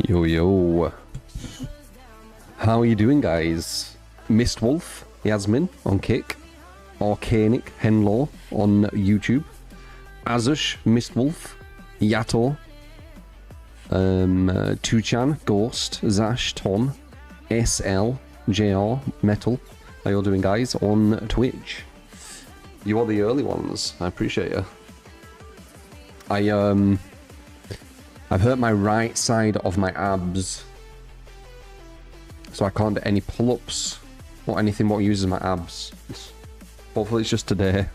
Yo, yo. How are you doing, guys? Mistwolf, Yasmin on Kick. Arcanic Henlaw on YouTube. Azush, Mistwolf. Yato. Tuchan, Ghost, Zash, Tom. SL, JR, Metal. How you all doing, guys? On Twitch. You are the early ones. I appreciate you. I've hurt my right side of my abs, so I can't do any pull-ups or anything what uses my abs. Hopefully it's just today.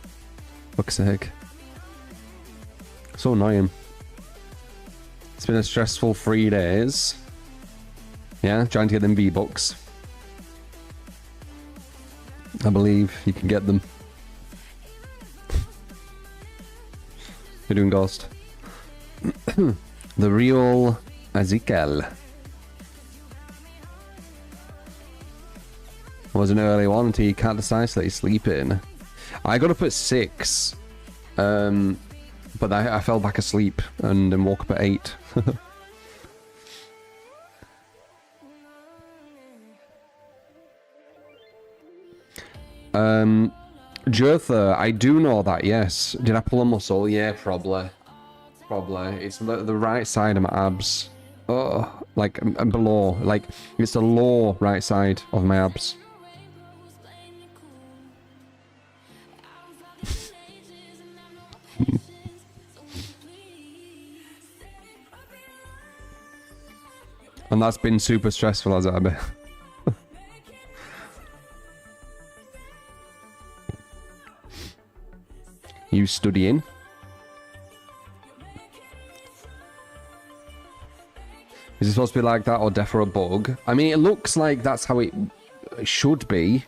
Fuck's sake. So annoying. It's been a stressful 3 days. Yeah, trying to get them V-Bucks. I believe you can get them. You're doing, Ghost? The real Ezekiel. Was an early one until you can't decide to let you sleep in. I got up at 6. But I fell back asleep and then woke up at 8. Jertha, I do know that, yes. Did I pull a muscle? Yeah, probably. Probably. It's the right side of my abs. Oh, like below. Like, it's the low right side of my abs. And that's been super stressful, as I bet. You studying? Is it supposed to be like that or death or a bug? I mean, it looks like that's how it should be.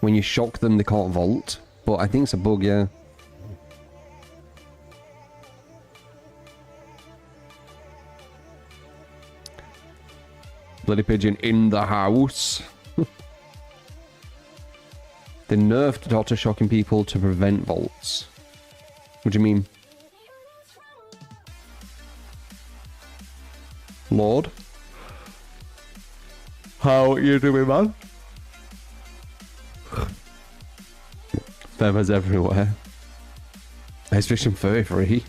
When you shock them, they can't vault. But I think it's a bug, yeah. Bloody pigeon in the house. They nerfed Doctor shocking people to prevent vaults. What do you mean? Lord? How you doing, man? Feathers everywhere. Ice Fiction 33.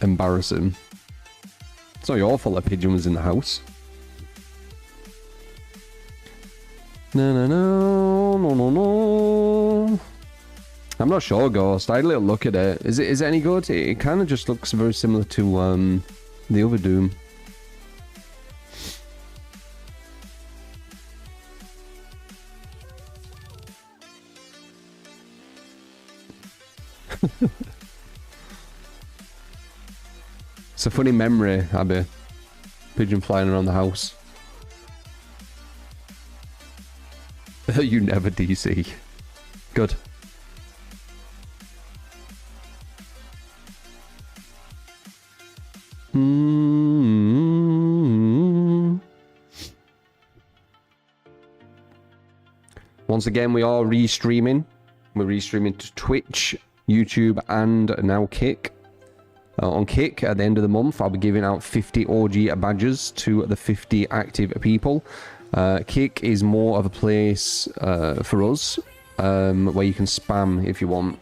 Embarrassing. It's not your fault a pigeon was in the house. No, no, no, no, no, no. I'm not sure, Ghost. I had a little look at it. Is it any good? It kind of just looks very similar to the other Doom. It's a funny memory, Abby. Pigeon flying around the house. You never DC. Good. Once again, we are restreaming. We're restreaming to Twitch, YouTube, and now Kick. On Kick, at the end of the month, I'll be giving out 50 OG badges to the 50 active people. Kick is more of a place for us, where you can spam if you want.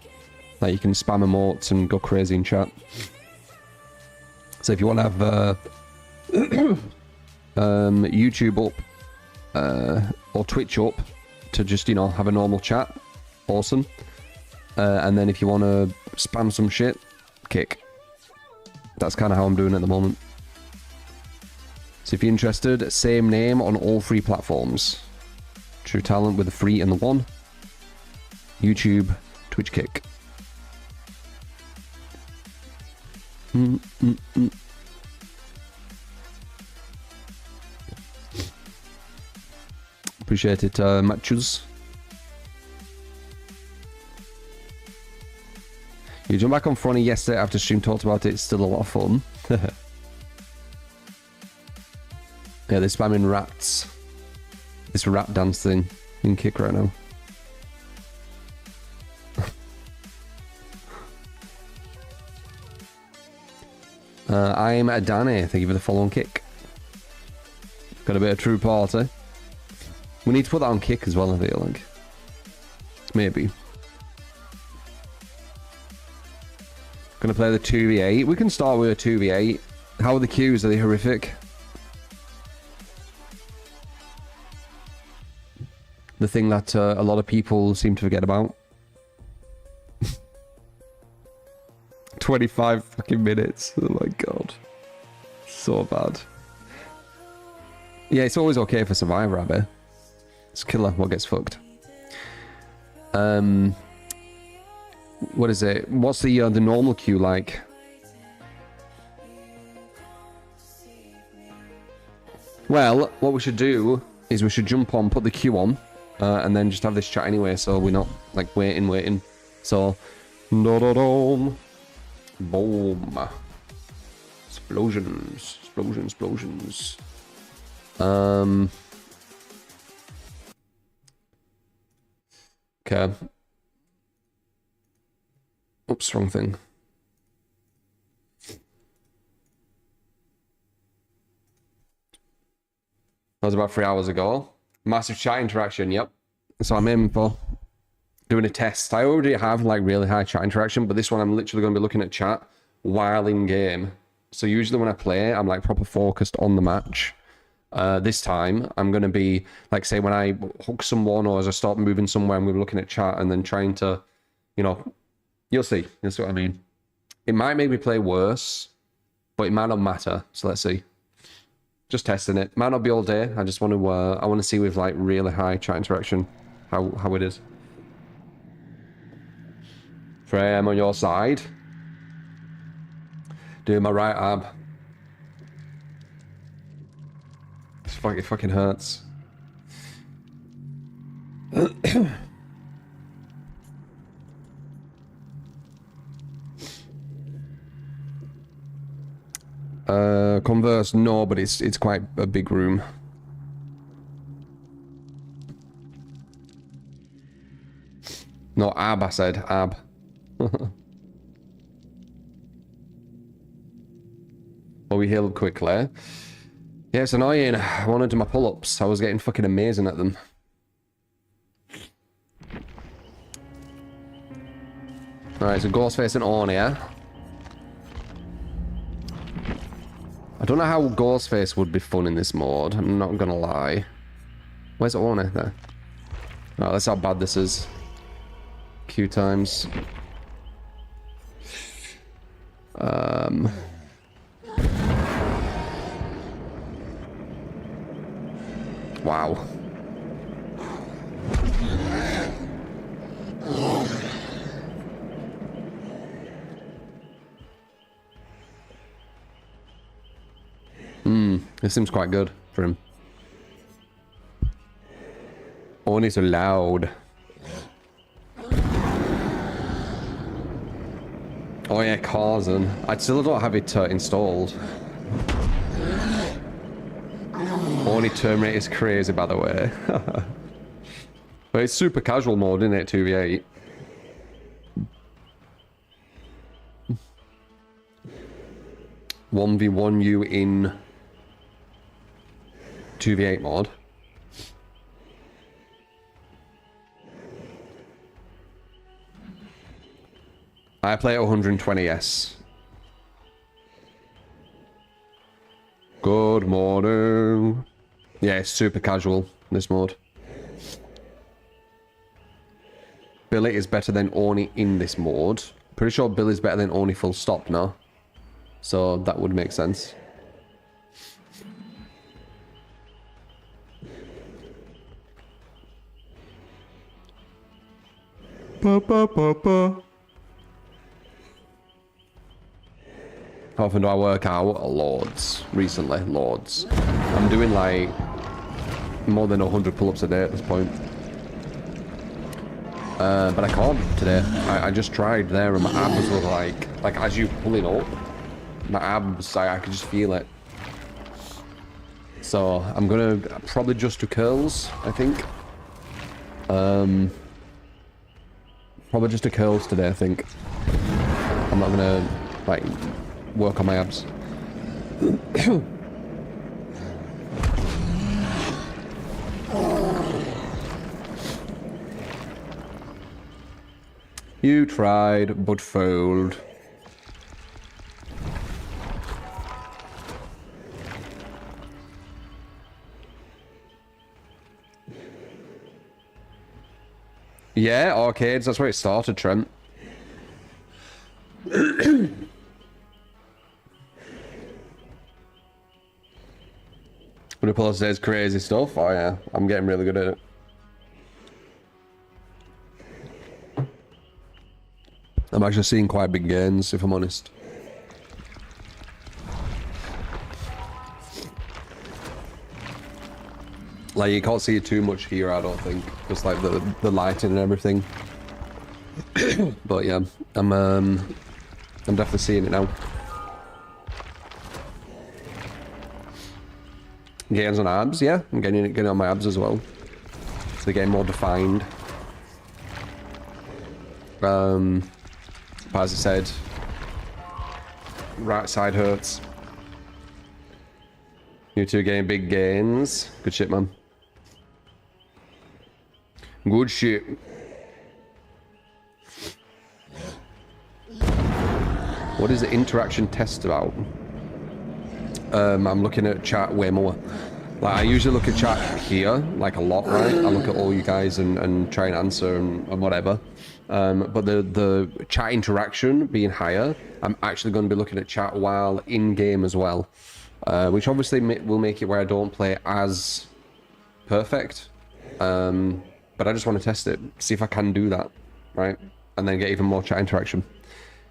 Like, you can spam emotes and go crazy in chat. So if you want to have YouTube up, or Twitch up, to just, you know, have a normal chat, awesome. And then if you want to spam some shit, Kick. That's kind of how I'm doing at the moment. So if you're interested, same name on all 3 platforms. True Talent with the 3 and the 1. YouTube, Twitch, Kick. Appreciate it, matches. You jumped back on Fronny yesterday after stream talked about it. It's still a lot of fun. Yeah, they're spamming rats. This rat dance thing in Kick right now. I'm a Danny. Thank you for the follow on Kick. Got a bit of true party. We need to put that on Kick as well, I feel like. Maybe. Gonna play the 2v8. We can start with a 2v8. How are the queues? Are they horrific? The thing that a lot of people seem to forget about. 25 fucking minutes. Oh my god. So bad. Yeah, it's always okay for Survivor, Abby. It's killer what gets fucked. What is it? What's the normal queue like? Well, what we should do is we should jump on, put the queue on, and then just have this chat anyway, so we're not like waiting. So, boom, explosions. Okay. Oops, wrong thing. That was about 3 hours ago. Massive chat interaction, yep. So I'm aiming for doing a test. I already have like really high chat interaction, but this one I'm literally going to be looking at chat while in game. So usually when I play, I'm like proper focused on the match. This time, I'm going to be, like, say, when I hook someone or as I start moving somewhere, I'm going to be looking at chat and then trying to, you know, you'll see. You'll see what I mean. It might make me play worse, but it might not matter. So let's see. Just testing it. Might not be all day. I just want to, I want to see with, like, really high chat interaction how it is. Frey, I'm on your side. Doing my right ab. It fucking hurts. Converse, no, but it's quite a big room. No, ab, I said, ab. Well, we healed quickly. Yeah, it's annoying. I wanted to do my pull-ups. I was getting fucking amazing at them. Alright, so Ghostface and Orn here. I don't know how Ghostface would be fun in this mode. I'm not gonna lie. Where's Orn there? Oh, that's how bad this is. Q times. Wow. This seems quite good for him. Only so loud. Oh yeah, Carson. I still don't have it installed. Only Terminator is crazy, by the way. But it's super casual mode, isn't it? 2v8. (1v1) you in 2v8 mode. I play at 120s. Good morning. Yeah, it's super casual, this mode. Billy is better than Orny in this mode. Pretty sure Billy's better than Orny full stop now. So that would make sense. Ba, ba, ba, ba. How often do I work out? Loads. Recently, loads. I'm doing like more than 100 pull-ups a day at this point. But I can't today. I just tried there and my abs were like as you pulling up, my abs, I could just feel it. So I'm gonna probably just do curls, I think. Probably just do curls today, I think. I'm not gonna like work on my abs. You tried, but failed. Yeah, arcades, that's where it started, Trent. When Apollo says crazy stuff, oh yeah, I'm getting really good at it. I'm actually seeing quite big gains, if I'm honest. Like, you can't see it too much here, I don't think. Just like the lighting and everything. But yeah, I'm definitely seeing it now. Gains on abs, yeah. I'm getting on my abs as well. So they're getting more defined. But as I said, right side hurts. You two getting big gains. Good shit, man. Good shit. What is the interaction test about? I'm looking at chat way more. Like, I usually look at chat here, like a lot, right? I look at all you guys and try and answer and whatever. But the chat interaction being higher, I'm actually going to be looking at chat while in-game as well. Which obviously will make it where I don't play as perfect. But I just want to test it, see if I can do that, right? And then get even more chat interaction.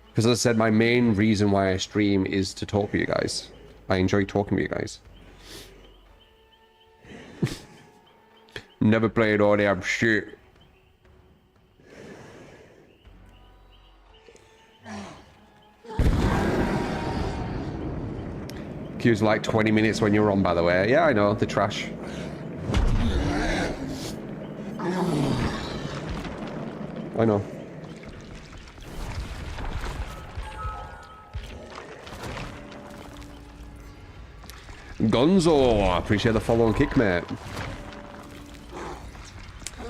Because as I said, my main reason why I stream is to talk with you guys. I enjoy talking with you guys. Never played all the shit. Queue's like 20 minutes when you're on, by the way. Yeah, I know, the trash. I know. Gonzo, appreciate the follow and kick, mate.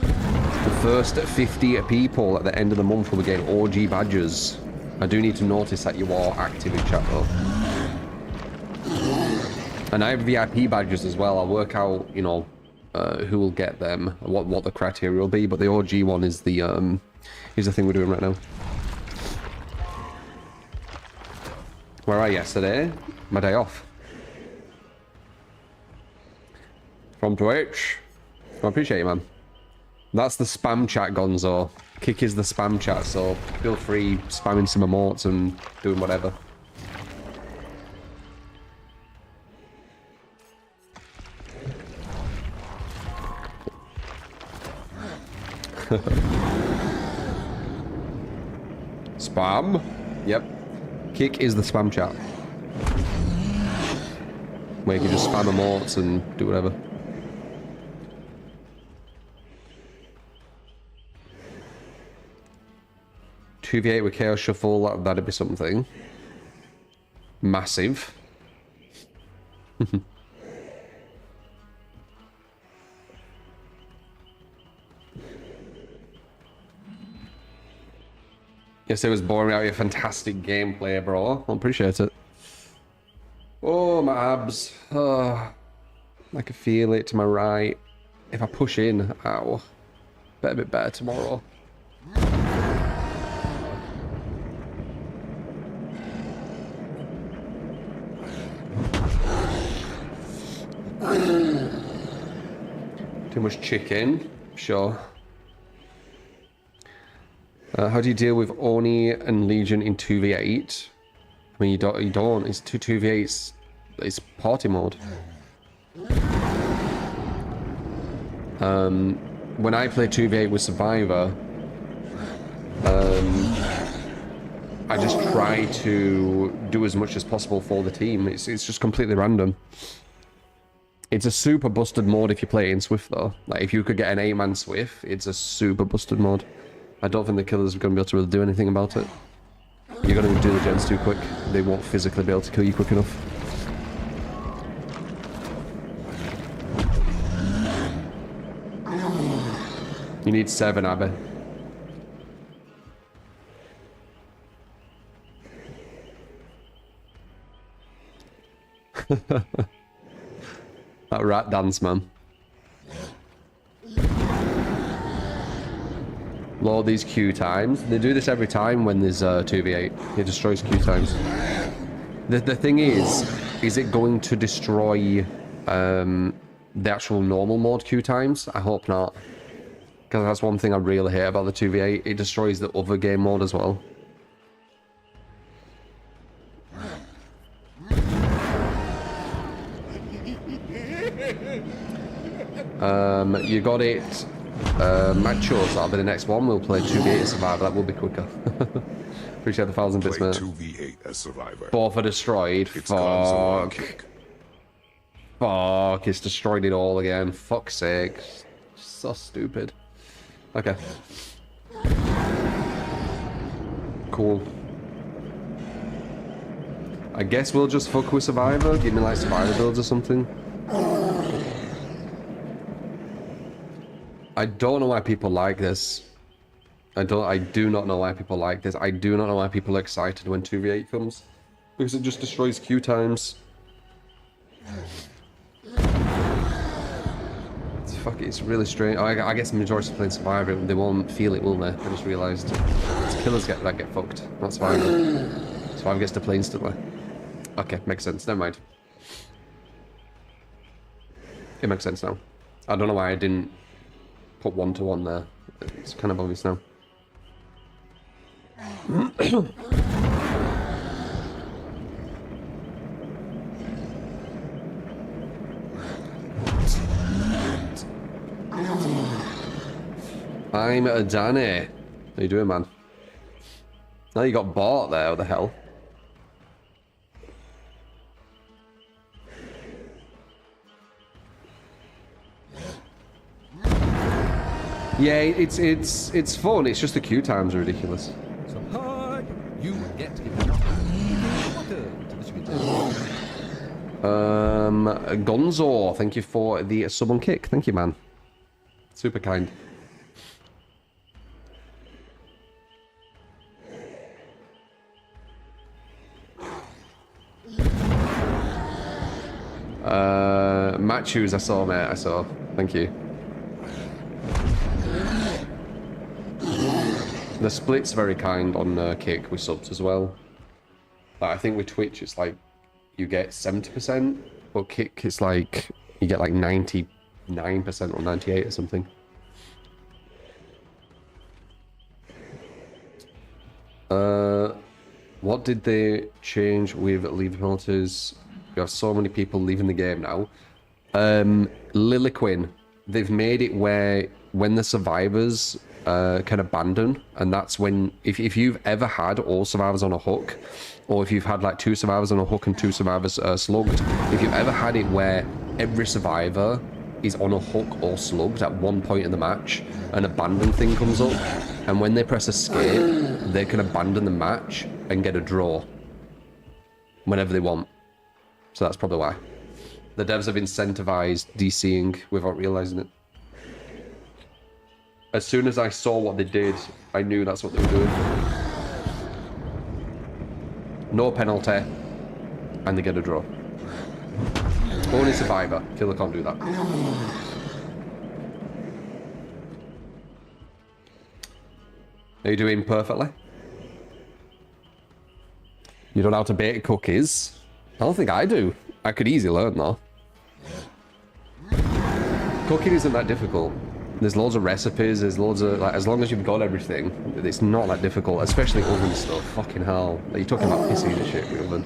The first 50 people at the end of the month will be getting OG badges. I do need to notice that you are active in chat though. And I have VIP badges as well. I'll work out, you know, who will get them, what the criteria will be, but the OG one is the thing we're doing right now. Where are you yesterday? My day off. From Twitch. I appreciate you, man. That's the spam chat, Gonzo. Kick is the spam chat, so feel free spamming some emotes and doing whatever. Spam? Yep. Kick is the spam chat. Where you can just spam emotes and do whatever. $2v8 with Chaos Shuffle, that'd be something. Massive. Yes, it was boring out here. Fantastic gameplay, bro. I appreciate it. Oh, my abs. Oh, I can feel it to my right. If I push in, ow. Better be better tomorrow. Too much chicken, sure. How do you deal with Oni and Legion in 2v8? I mean, you don't. It's 2v8. It's party mode. When I play 2v8 with Survivor, I just try to do as much as possible for the team. It's just completely random. It's a super busted mode if you play in Swift though. Like if you could get an 8-man Swift, it's a super busted mode. I don't think the killers are going to be able to really do anything about it. You're going to do the gens too quick. They won't physically be able to kill you quick enough. You need 7, Abby. That rat dance, man. Load these Q times. They do this every time when there's 2v8. It destroys Q times. The thing is it going to destroy the actual normal mode Q times? I hope not. Because that's one thing I really hate about the 2v8. It destroys the other game mode as well. You got it. Machos, that'll be the next one. We'll play 2v8 as Survivor. That will be quicker. Appreciate the 1,000 bits, mate. 2v8 as Survivor. Both are destroyed. Fuck. Fuck, it's destroyed it all again. Fuck's sake. So stupid. Okay. Cool. I guess we'll just fuck with Survivor. Give me like Survivor builds or something. I don't know why people like this. I do not know why people like this. I do not know why people are excited when 2v8 comes. Because it just destroys queue times. Fuck it, it's really strange. I guess the majority of playing Survivor, they won't feel it, will they? I just realised. It's killers that get fucked, not Survivor. Survivor gets to play instantly. Okay, makes sense. Never mind. It makes sense now. I don't know why I didn't put 1-to-1 there. It's kind of obvious now. I'm a Danny. How you doing, man? Now you got bought there. What the hell? Yeah, it's fun. It's just the queue times are ridiculous. So hard, you get enough water to the sweet. Gonzo, thank you for the sub on kick. Thank you, man. Super kind. Matthews, I saw, mate. I saw. Thank you. The split's very kind on kick with subs as well. Like, I think with Twitch it's like you get 70%, but kick it's like you get like 99% or 98 or something. What did they change with leave penalties? We have so many people leaving the game now. Liliquin, they've made it where when the survivors can abandon, and that's when if you've ever had all survivors on a hook, or if you've had like 2 survivors on a hook and 2 survivors slugged, if you've ever had it where every survivor is on a hook or slugged at one point in the match, an abandon thing comes up, and when they press escape, they can abandon the match and get a draw whenever they want. So that's probably why. The devs have incentivized DCing without realizing it. As soon as I saw what they did, I knew that's what they were doing. No penalty, and they get a draw. Only survivor. Killer can't do that. Are you doing perfectly? You don't know how to bake cookies? I don't think I do. I could easily learn though. Cooking isn't that difficult. There's loads of recipes, there's loads of, like, as long as you've got everything, it's not that difficult, especially oven stuff. Fucking hell. Like, you're talking about pissing and shit with oven.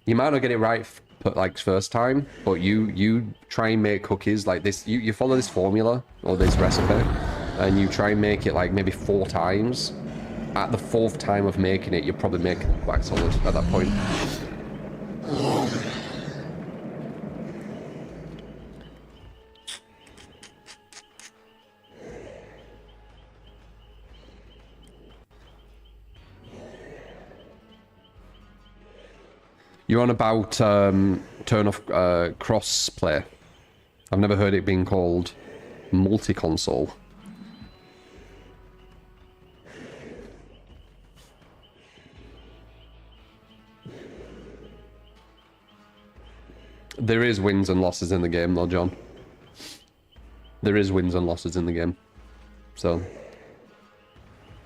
You might not get it right like first time, but you try and make cookies like this. You follow this formula or this recipe, and you try and make it like maybe 4 times. At the 4th time of making it, you'll probably make it quite solid at that point. You're on about turn off cross play. I've never heard it being called multi-console. There is wins and losses in the game though, John. There is wins and losses in the game. So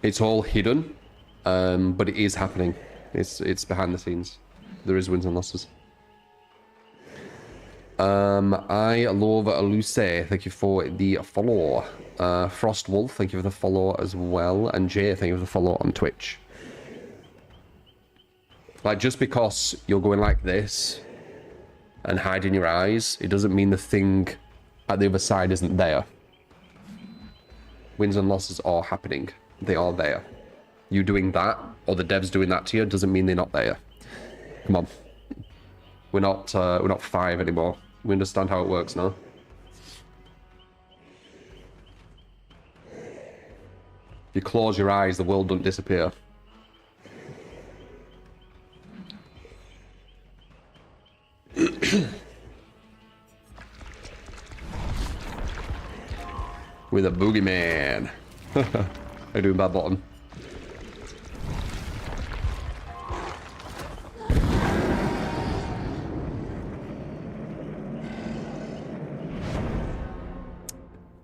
it's all hidden, but it is happening. It's behind the scenes. There is wins and losses. I love Luce. Thank you for the follow. Frost Wolf, thank you for the follow as well. And Jay, thank you for the follow on Twitch. Like, just because you're going like this and hiding your eyes, it doesn't mean the thing at the other side isn't there. Wins and losses are happening. They are there. You doing that, or the devs doing that to you, doesn't mean they're not there. Come on. We're not 5 anymore. We understand how it works now. You close your eyes, the world don't disappear. With a boogeyman. How you doing, bad bottom?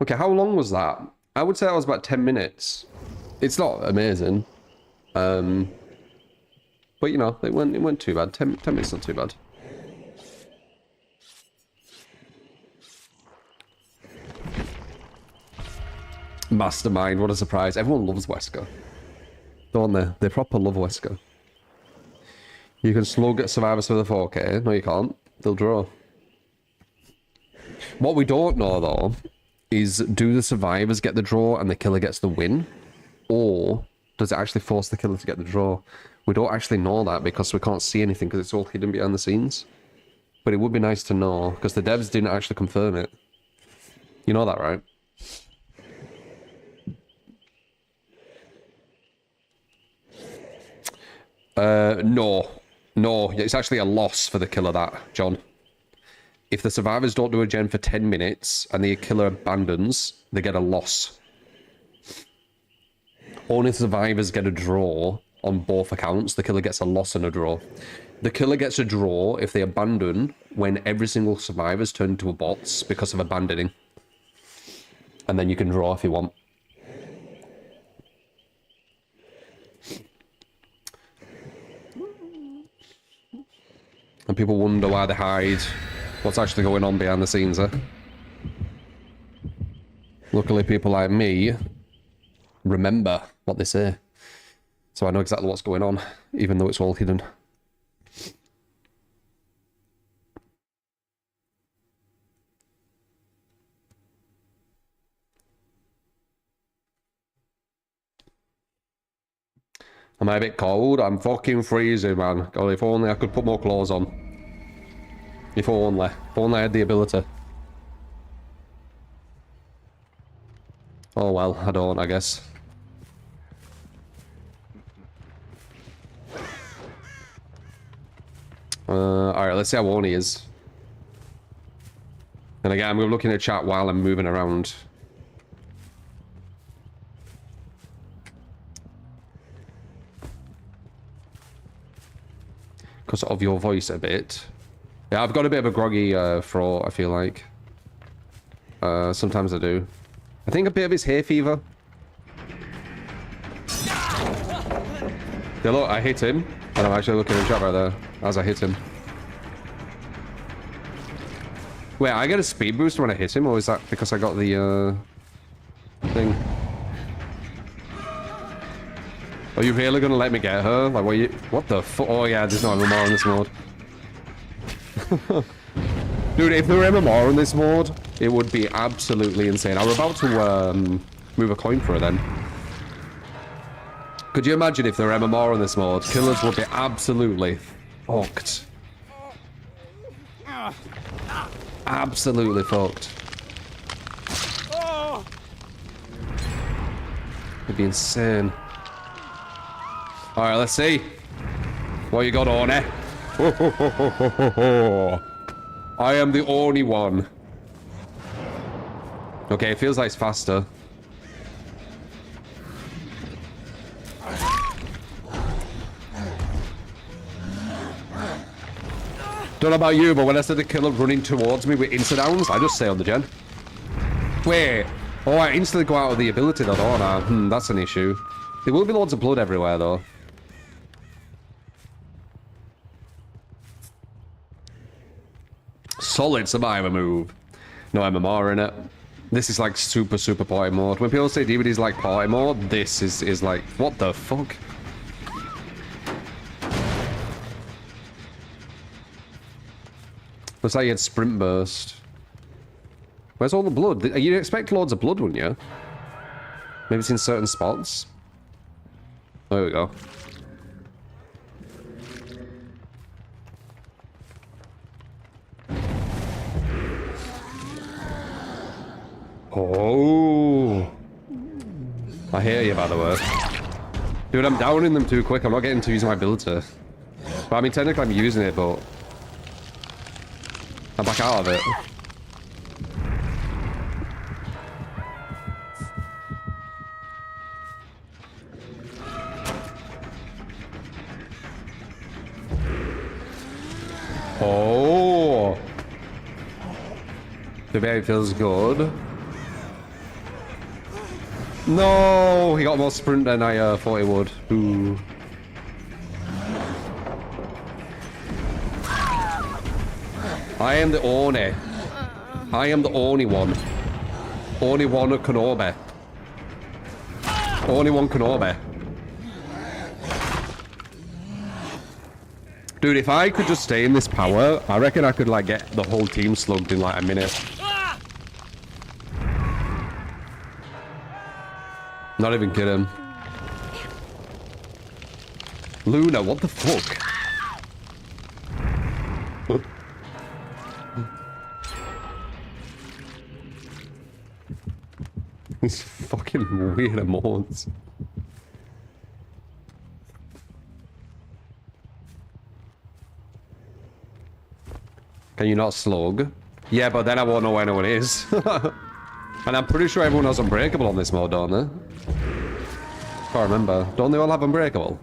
Okay, how long was that? I would say that was about 10 minutes. It's not amazing. But you know, it went too bad. 10 minutes not too bad. Mastermind, what a surprise. Everyone loves Wesker. Don't they? They proper love Wesker. You can slug survivors for the 4K. No, you can't. They'll draw. What we don't know, though, is do the survivors get the draw and the killer gets the win? Or does it actually force the killer to get the draw? We don't actually know that because we can't see anything because it's all hidden behind the scenes. But it would be nice to know because the devs didn't actually confirm it. You know that, right? No. No, it's actually a loss for the killer, that, John. If the survivors don't do a gen for 10 minutes and the killer abandons, they get a loss. Only survivors get a draw on both accounts. The killer gets a loss and a draw. The killer gets a draw if they abandon when every single survivor's turned into a bots because of abandoning. And then you can draw if you want. And people wonder why they hide. What's actually going on behind the scenes, eh? Luckily, people like me remember what they say. So I know exactly what's going on, even though it's all hidden. Am I a bit cold? I'm fucking freezing, man. God, if only I could put more clothes on. If only. If only I had the ability. Oh well, I don't, I guess. Alright, let's see how on he is. And again, I'm looking at chat while I'm moving around. Because of your voice a bit. Yeah, I've got a bit of a groggy throat, I feel like. Sometimes I do. I think a bit of his hay fever. Yeah, look, I hit him. And I'm actually looking at the chat right there as I hit him. Wait, I get a speed boost when I hit him, or is that because I got the thing? Are you really gonna let me get her? Like, what the fuck? Oh yeah, there's no MMR in this mode. Dude, if there were MMR in this mode, it would be absolutely insane. I was about to move a coin for her then. Could you imagine if there were MMR in this mode? Killers would be absolutely fucked. Absolutely fucked. It'd be insane. Alright, let's see. What you got on, eh? I am the only one. Okay, it feels like it's faster. Don't know about you, but when I see the killer running towards me with insta-downs, I just stay on the gen. Wait. Oh, I instantly go out of the ability though, don't I? That's an issue. There will be loads of blood everywhere though. Solid survivor move. No MMR in it. This is like super party mode. When people say DBD is like party mode, this is like, what the fuck? Looks like you had sprint burst. Where's all the blood? You'd expect loads of blood, wouldn't you? Maybe it's in certain spots. There we go. Oh. I hear you, by the way. Dude, I'm downing them too quick. I'm not getting to use my ability. But I mean, technically I'm using it, but... I'm back out of it. Oh. The berry feels good. No, he got more sprint than I thought he would. Ooh. I am the Oni. I am the only one. Only one Kenobi. Only one Kenobi. Dude, if I could just stay in this power, I reckon I could like get the whole team slugged in like a minute. Not even kidding. Luna, what the fuck? These fucking weird emotes. Can you not slug? Yeah, but then I won't know where anyone is. And I'm pretty sure everyone has Unbreakable on this mode, don't they? Can't remember. Don't they all have Unbreakable?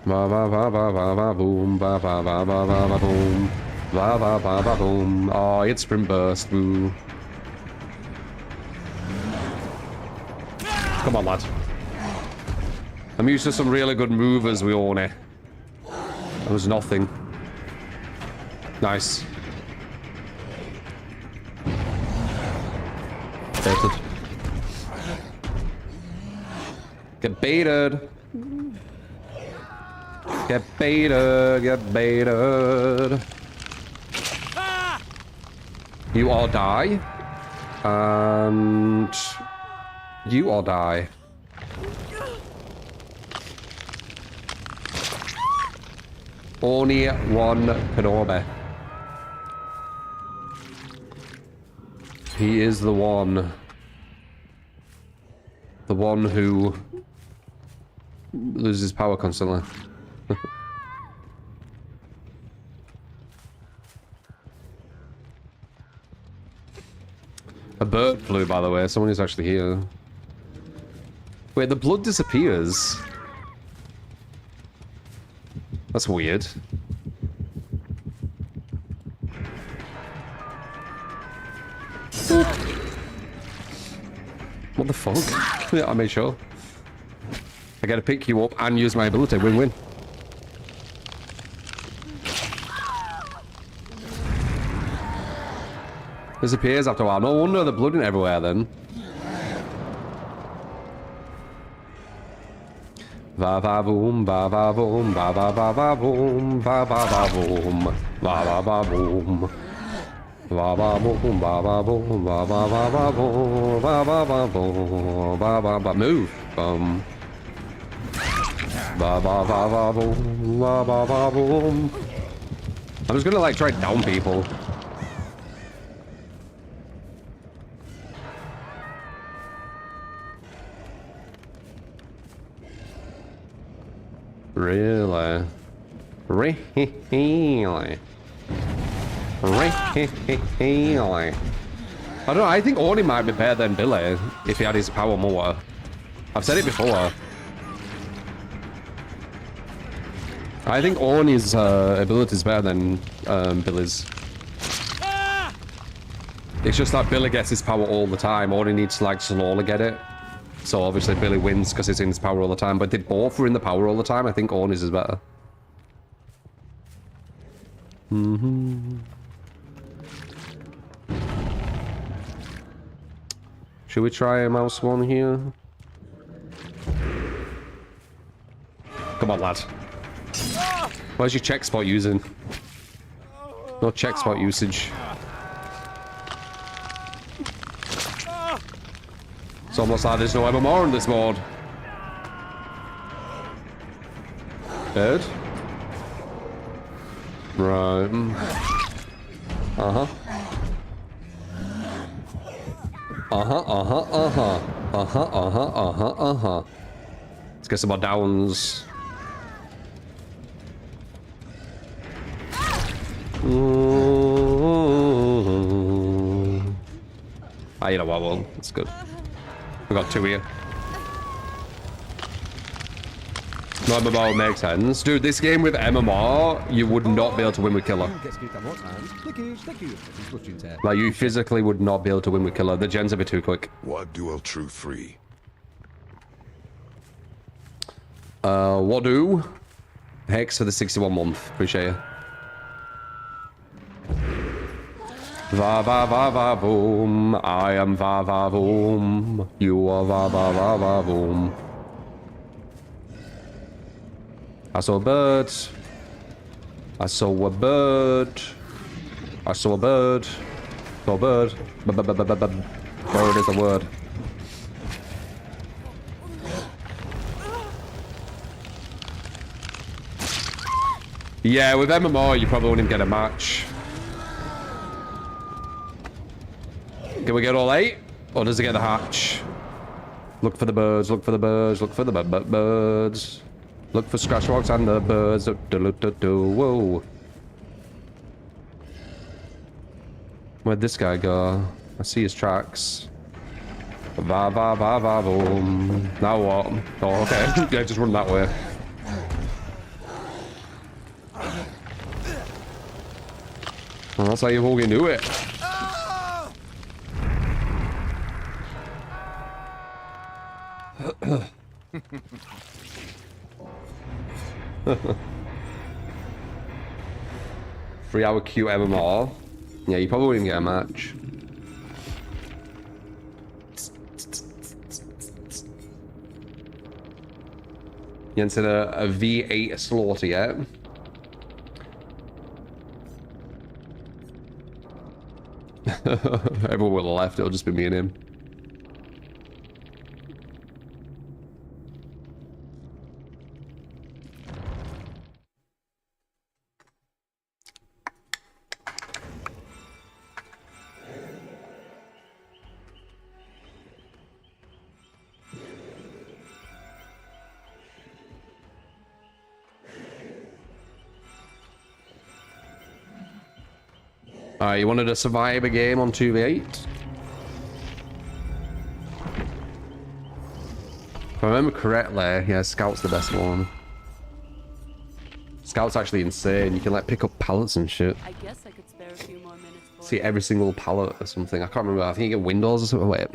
Ba ba ba ba ba ba boom, ba ba ba ba ba ba boom, ba ba ba ba boom. Oh, it's sprint burst, boo. Come on, lad. I'm used to some really good movers, we own it. There was nothing. Nice. Baited. Get baited. Get baited. Get baited. You all die. And you all die. Only one Kenobi. He is the one. The one who loses power constantly. A bird flew, by the way. Someone is actually here. Wait, the blood disappears. That's weird. What the fuck? Yeah, I made sure. I gotta pick you up and use my ability. Win-win. Disappears after a while. No wonder the blood in everywhere then. Va va boom, va va boom, va va va va boom, va va va boom, va va va boom. Va va boom, va va boom, va va va va boom, va va va boom, va va va move. Va va va va boom, va va va boom. I'm just gonna like try to down people. Really? Really? Really? I don't know, I think Orny might be better than Billy if he had his power more. I've said it before. I think Orny's ability is better than Billy's. It's just that Billy gets his power all the time. Orny needs to like slowly get it. So obviously Billy wins because he's in his power all the time. But they both were in the power all the time. I think Orny's is better. Should we try a mouse one here? Come on, lad. Where's your check spot using? No check spot usage. It's almost like there's no MMR in this mode. Bird? Right. Uh-huh. Uh-huh. Let's get some more downs. Ah, you know what, well, that's good. We got two here. No MMR makes sense. Dude, this game with MMR, you would not be able to win with Killer. Like, you physically would not be able to win with Killer. The gens a bit too quick. What dual true free? What do? Hex for the 61 month. Appreciate you. Va va va va boom. I am va va boom. You are va va va va boom. I saw a bird. I saw a bird. I saw a bird. Saw a bird. Bird is a word. Yeah, with MMR you probably wouldn't get a match. Can we get all 8? Or does it get the hatch? Look for the birds, look for the birds, look for the birds. Look for scratch rocks and the birds. Whoa. Where'd this guy go? I see his tracks. Va va va va boom. Now what? Oh, okay. Yeah, just run that way. Well, that's how you fucking do it. Three-hour queue MMR. Yeah, you probably wouldn't get a match. You entered a V8 slaughter yet? Everyone will have left, it'll just be me and him. Alright, you wanted to survive a game on 2v8? If I remember correctly, yeah, Scout's the best one. Scout's actually insane. You can like pick up pallets and shit. I guess I could spare a few more minutes for See every single pallet or something. I can't remember. I think you get windows or something. Wait.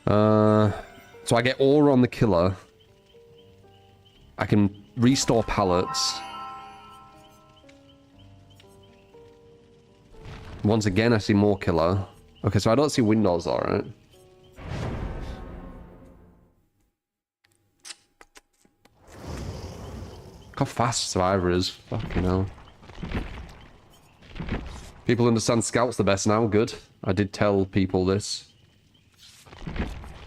So I get aura on the killer. I can restore pallets. Once again, I see more killer. Okay, so I don't see windows, alright. Look how fast Survivor is. Fucking hell. People understand Scout's the best now. Good. I did tell people this.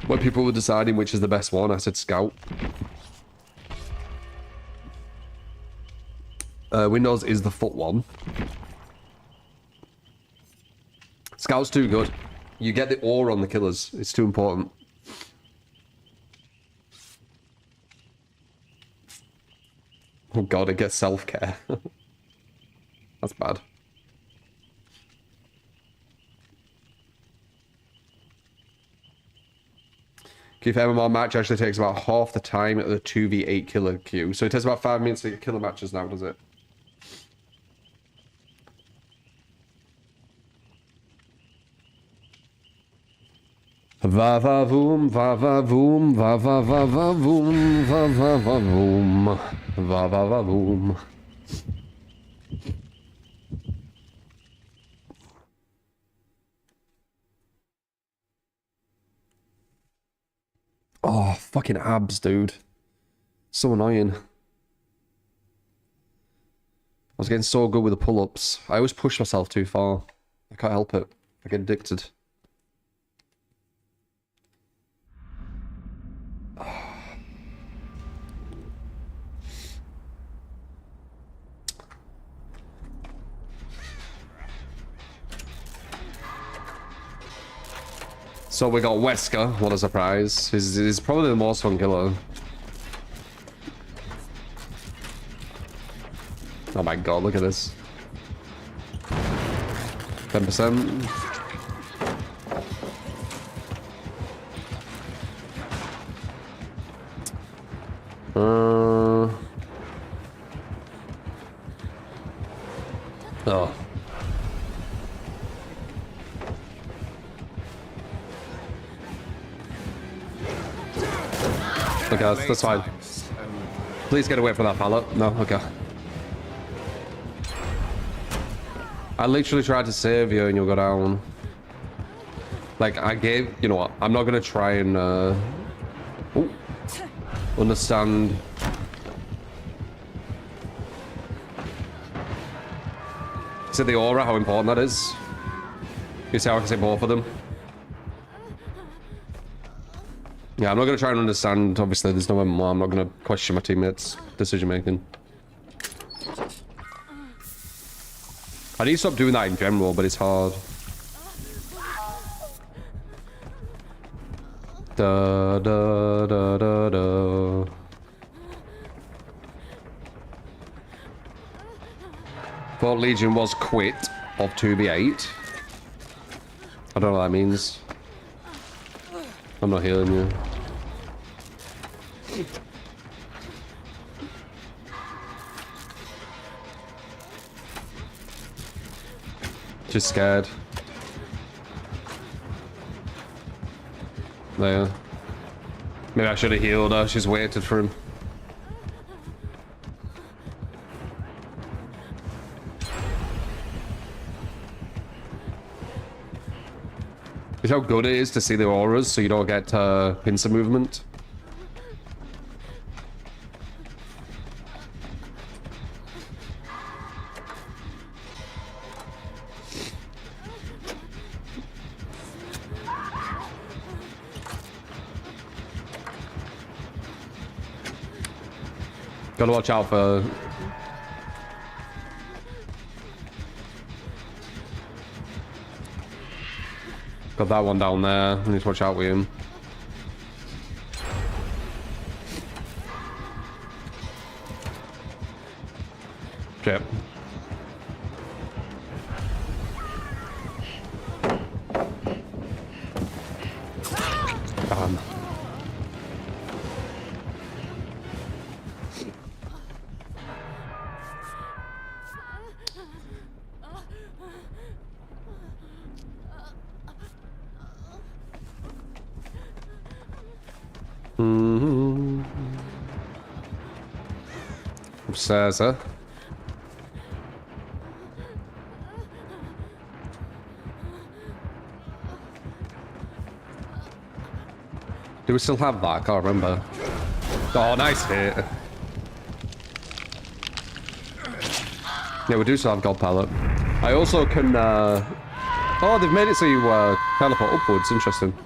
When people were deciding which is the best one, I said Scout. Windows is the foot one. Scout's too good. You get the aura on the killers. It's too important. Oh god, it gets self-care. That's bad. If MMR match actually takes about half the time at the 2v8 killer queue. So it takes about 5 minutes to get killer matches now, does it? Va va voom, va va voom, va va va va voom, va va va voom, va va va voom. Oh, fucking abs, dude. So annoying. I was getting so good with the pull-ups. I always push myself too far. I can't help it. I get addicted. So we got Wesker, what a surprise. He's probably the most fun killer. Oh my god, look at this. 10%. Oh. Okay, that's fine. Please get away from that pallet. No, okay. I literally tried to save you and you'll go down. Like, I gave... You know what? I'm not going to try and... understand... Is it the aura, how important that is? You see how I can say both of them? Yeah, I'm not going to try and understand. Obviously, there's no MMR. I'm not going to question my teammates' decision-making. I need to stop doing that in general, but it's hard. Da da da da da. Thought Legion was quit of 2v8. I don't know what that means. I'm not healing you. Just scared. There. Maybe I should have healed her. She's waited for him. Is how good it is to see the auras so you don't get pincer movement. Gotta watch out for... Got that one down there. I need to watch out with him. Shit. Damn. Upstairs, huh? Do we still have that? I can't remember. Oh, nice hit. Yeah, we do still have gold pallet. I also can, Oh, they've made it so you, teleport upwards. Interesting.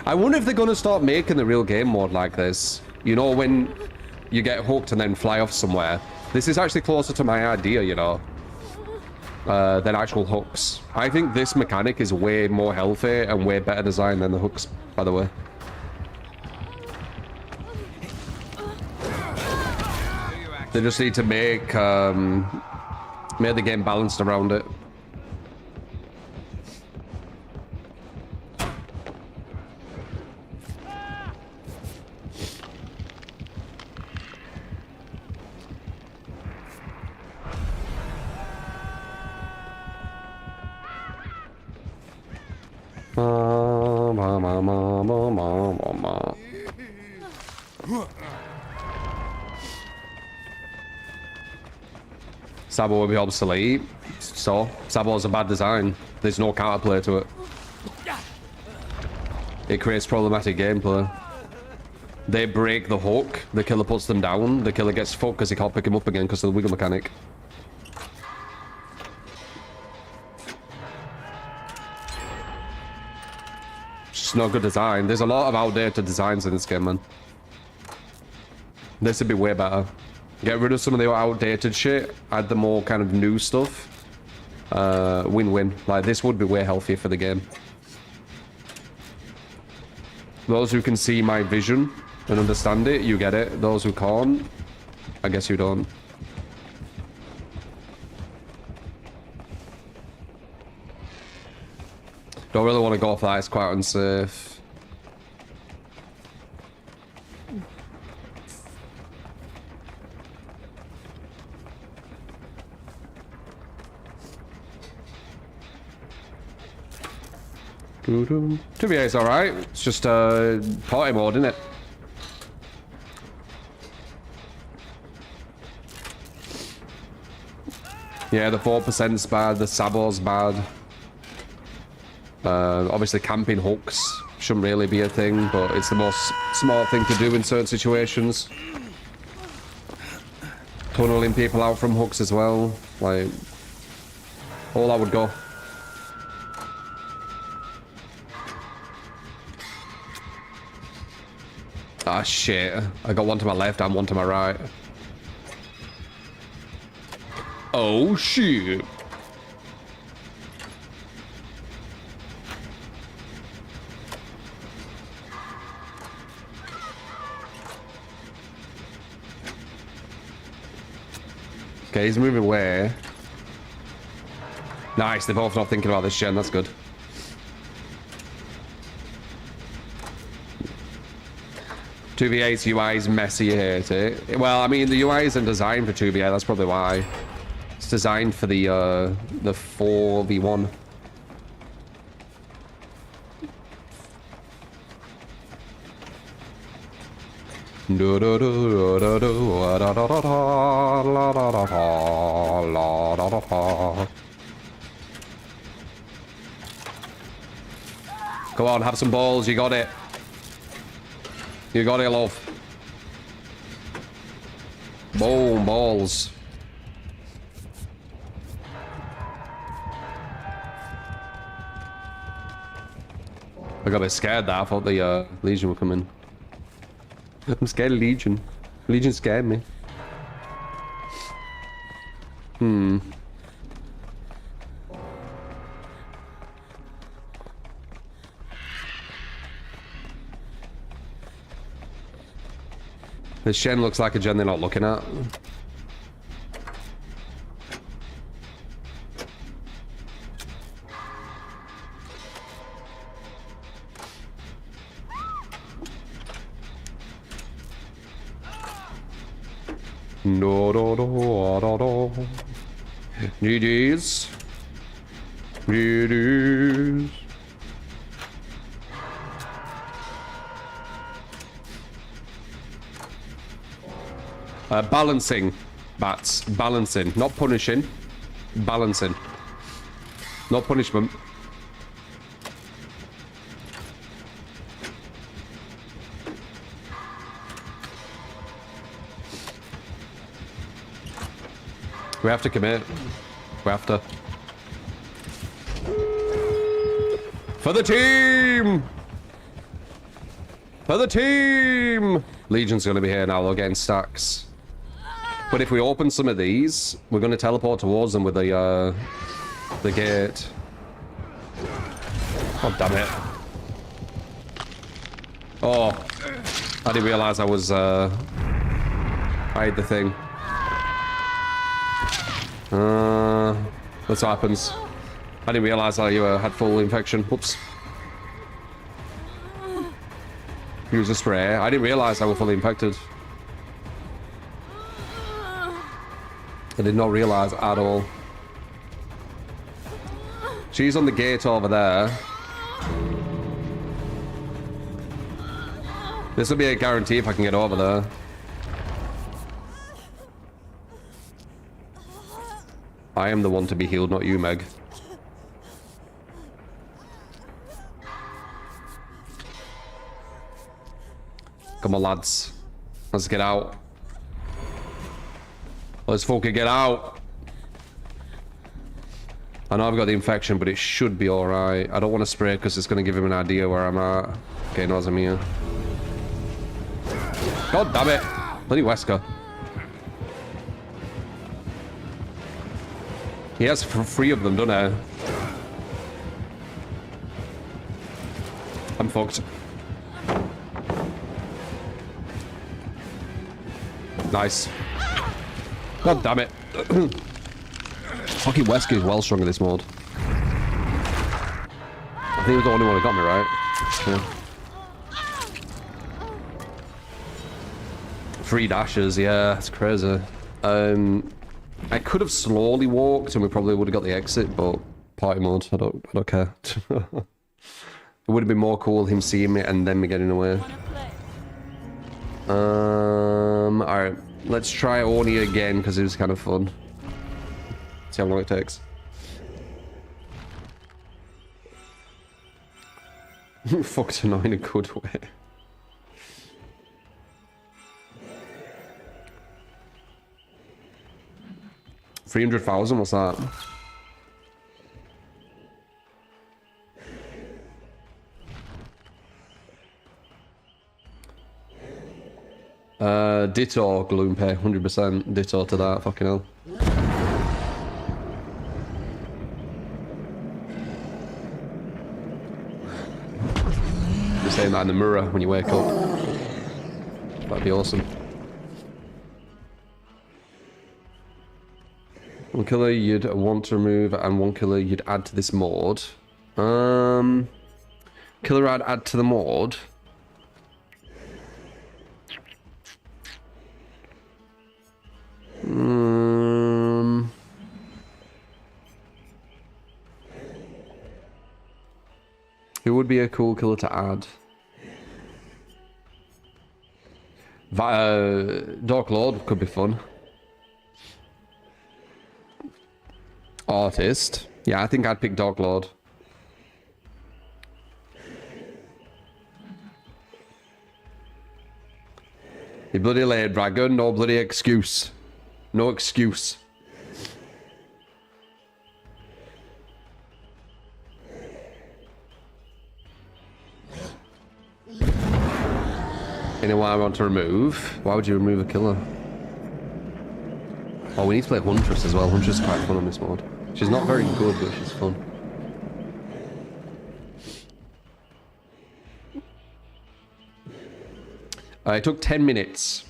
I wonder if they're gonna start making the real game mode like this. You know, when you get hooked and then fly off somewhere. This is actually closer to my idea, you know, than actual hooks. I think this mechanic is way more healthy and way better designed than the hooks, by the way. They just need to make the game balanced around it. Sabo will be obsolete, so Sabo's a bad design. There's no counterplay to it. It creates problematic gameplay. They break the hook, the killer puts them down, the killer gets fucked because he can't pick him up again because of the wiggle mechanic. It's just not good design. There's a lot of outdated designs in this game, man. This would be way better. Get rid of some of the outdated shit, add the more kind of new stuff. Win-win. Like, this would be way healthier for the game. Those who can see my vision and understand it, you get it. Those who can't, I guess you don't. Don't really want to go off that, it's quite unsafe. To be it's alright. It's just party mode, isn't it? Yeah, the 4%'s bad, the Sabo's bad. Obviously camping hooks shouldn't really be a thing, but it's the most smart thing to do in certain situations. Tunneling people out from hooks as well. Like, all I would go. Ah, shit. I got one to my left and one to my right. Oh, shit. Okay, he's moving away. Nice, they're both not thinking about this gen. That's good. Two V8's UI is messy, you hate it. Well, I mean, the UI isn't designed for 2v8, that's probably why. It's designed for the 4v1. Come on, have some balls, you got it. You got it, love. Boom, balls. I got a bit scared there. I thought the Legion would come in. I'm scared of Legion. Legion scared me. This gen looks like a gen they're not looking at. No. GG's. GG's. Balancing, bats. Balancing. Not punishing. Balancing. Not punishment. We have to commit. We have to. For the team! For the team! Legion's going to be here now. They're getting stacks. But if we open some of these, we're going to teleport towards them with the gate. Oh, damn it. Oh. I didn't realize I was, I had the thing. That's what happens. I didn't realise I had full infection. Whoops. Use a spray. I didn't realise I was fully infected. I did not realise at all. She's on the gate over there. This will be a guarantee if I can get over there. I am the one to be healed, not you, Meg. Come on, lads. Let's get out. Let's fucking get out. I know I've got the infection, but it should be alright. I don't want to spray because it's going to give him an idea where I'm at. Okay, knows I'm here. God damn it. Bloody Wesker. He has three of them, doesn't he? I'm fucked. Nice. God damn it. Fucking Wesker is well strong in this mode. I think he was the only one that got me, right? Yeah. 3 dashes, yeah, that's crazy. I could have slowly walked and we probably would have got the exit, but party mode, I don't care. It would have been more cool him seeing me and then me getting away. Alright, let's try Oni again because it was kind of fun. See how long it takes. Fucked annoying in a good way. 300,000, what's that? Ditto Gloom Pay, 100% ditto to that, fucking hell. You're saying that in the mirror when you wake up. That'd be awesome. One killer you'd want to remove and one killer you'd add to this mod. Killer I'd add to the mod. Who would be a cool killer to add? Dark Lord could be fun. Artist. Yeah, I think I'd pick Dark Lord. You bloody laid dragon, no bloody excuse. No excuse. Anyone I want to remove? Why would you remove a killer? Oh, we need to play Huntress as well. Huntress is quite fun on this mode. She's not very good, but she's fun. It took 10 minutes.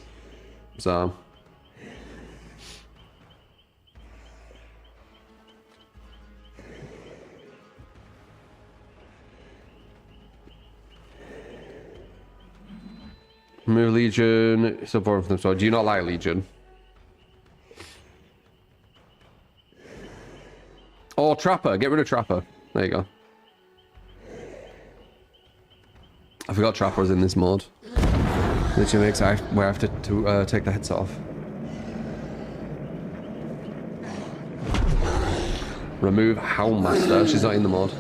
So... Remove Legion. So far from them. So, do you not like Legion? Oh, Trapper. Get rid of Trapper. There you go. I forgot Trapper was in this mode. Literally makes where I have to take the headset off. Remove Houndmaster. She's not in the mod.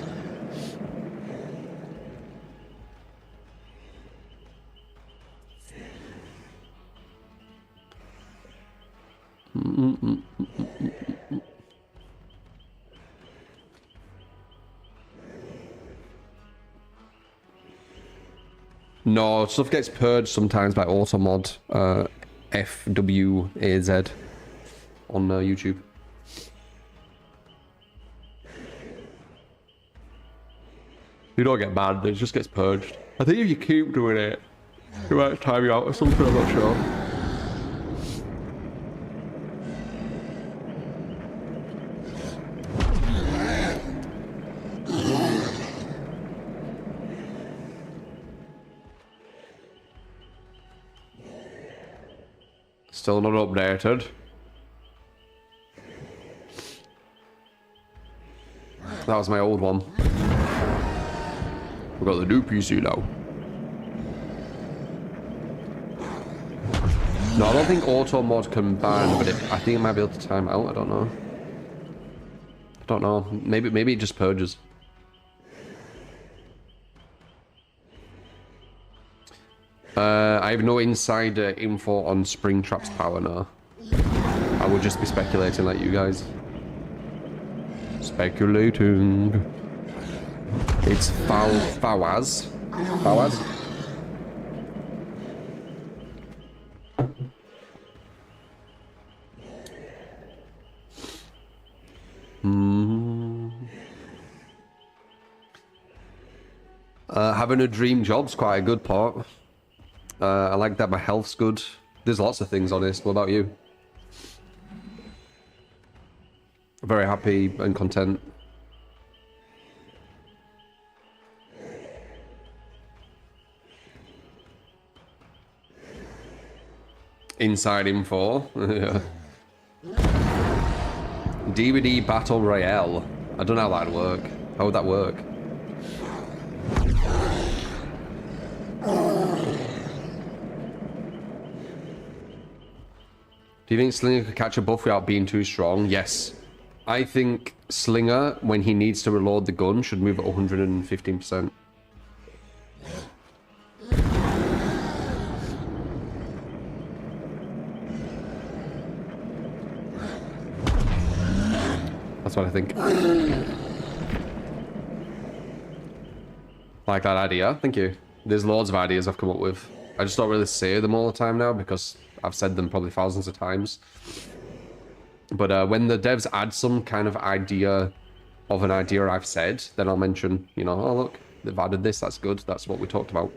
No, stuff gets purged sometimes by automod, FWAZ on YouTube. You don't get banned, it just gets purged. I think if you keep doing it, it might time you out or something, I'm not sure. Still not updated. That was my old one. We've got the new PC now. No, I don't think auto mod can ban, but I think it might be able to time out. I don't know. I don't know. Maybe it just purges. I have no insider info on Springtrap's power now. I would just be speculating like you guys. Speculating. It's Fawaz. Fawaz? Having a dream job's quite a good part. I like that my health's good. There's lots of things, honest. What about you? Very happy and content. Inside info. Yeah. DBD Battle Royale. I don't know how that'd work. How would that work? Do you think Slinger could catch a buff without being too strong? Yes. I think Slinger, when he needs to reload the gun, should move at 115%. That's what I think. Like that idea. Thank you. There's loads of ideas I've come up with. I just don't really say them all the time now because I've said them probably thousands of times. But when the devs add some kind of idea of an idea I've said, then I'll mention, you know, oh look, they've added this, that's good, that's what we talked about.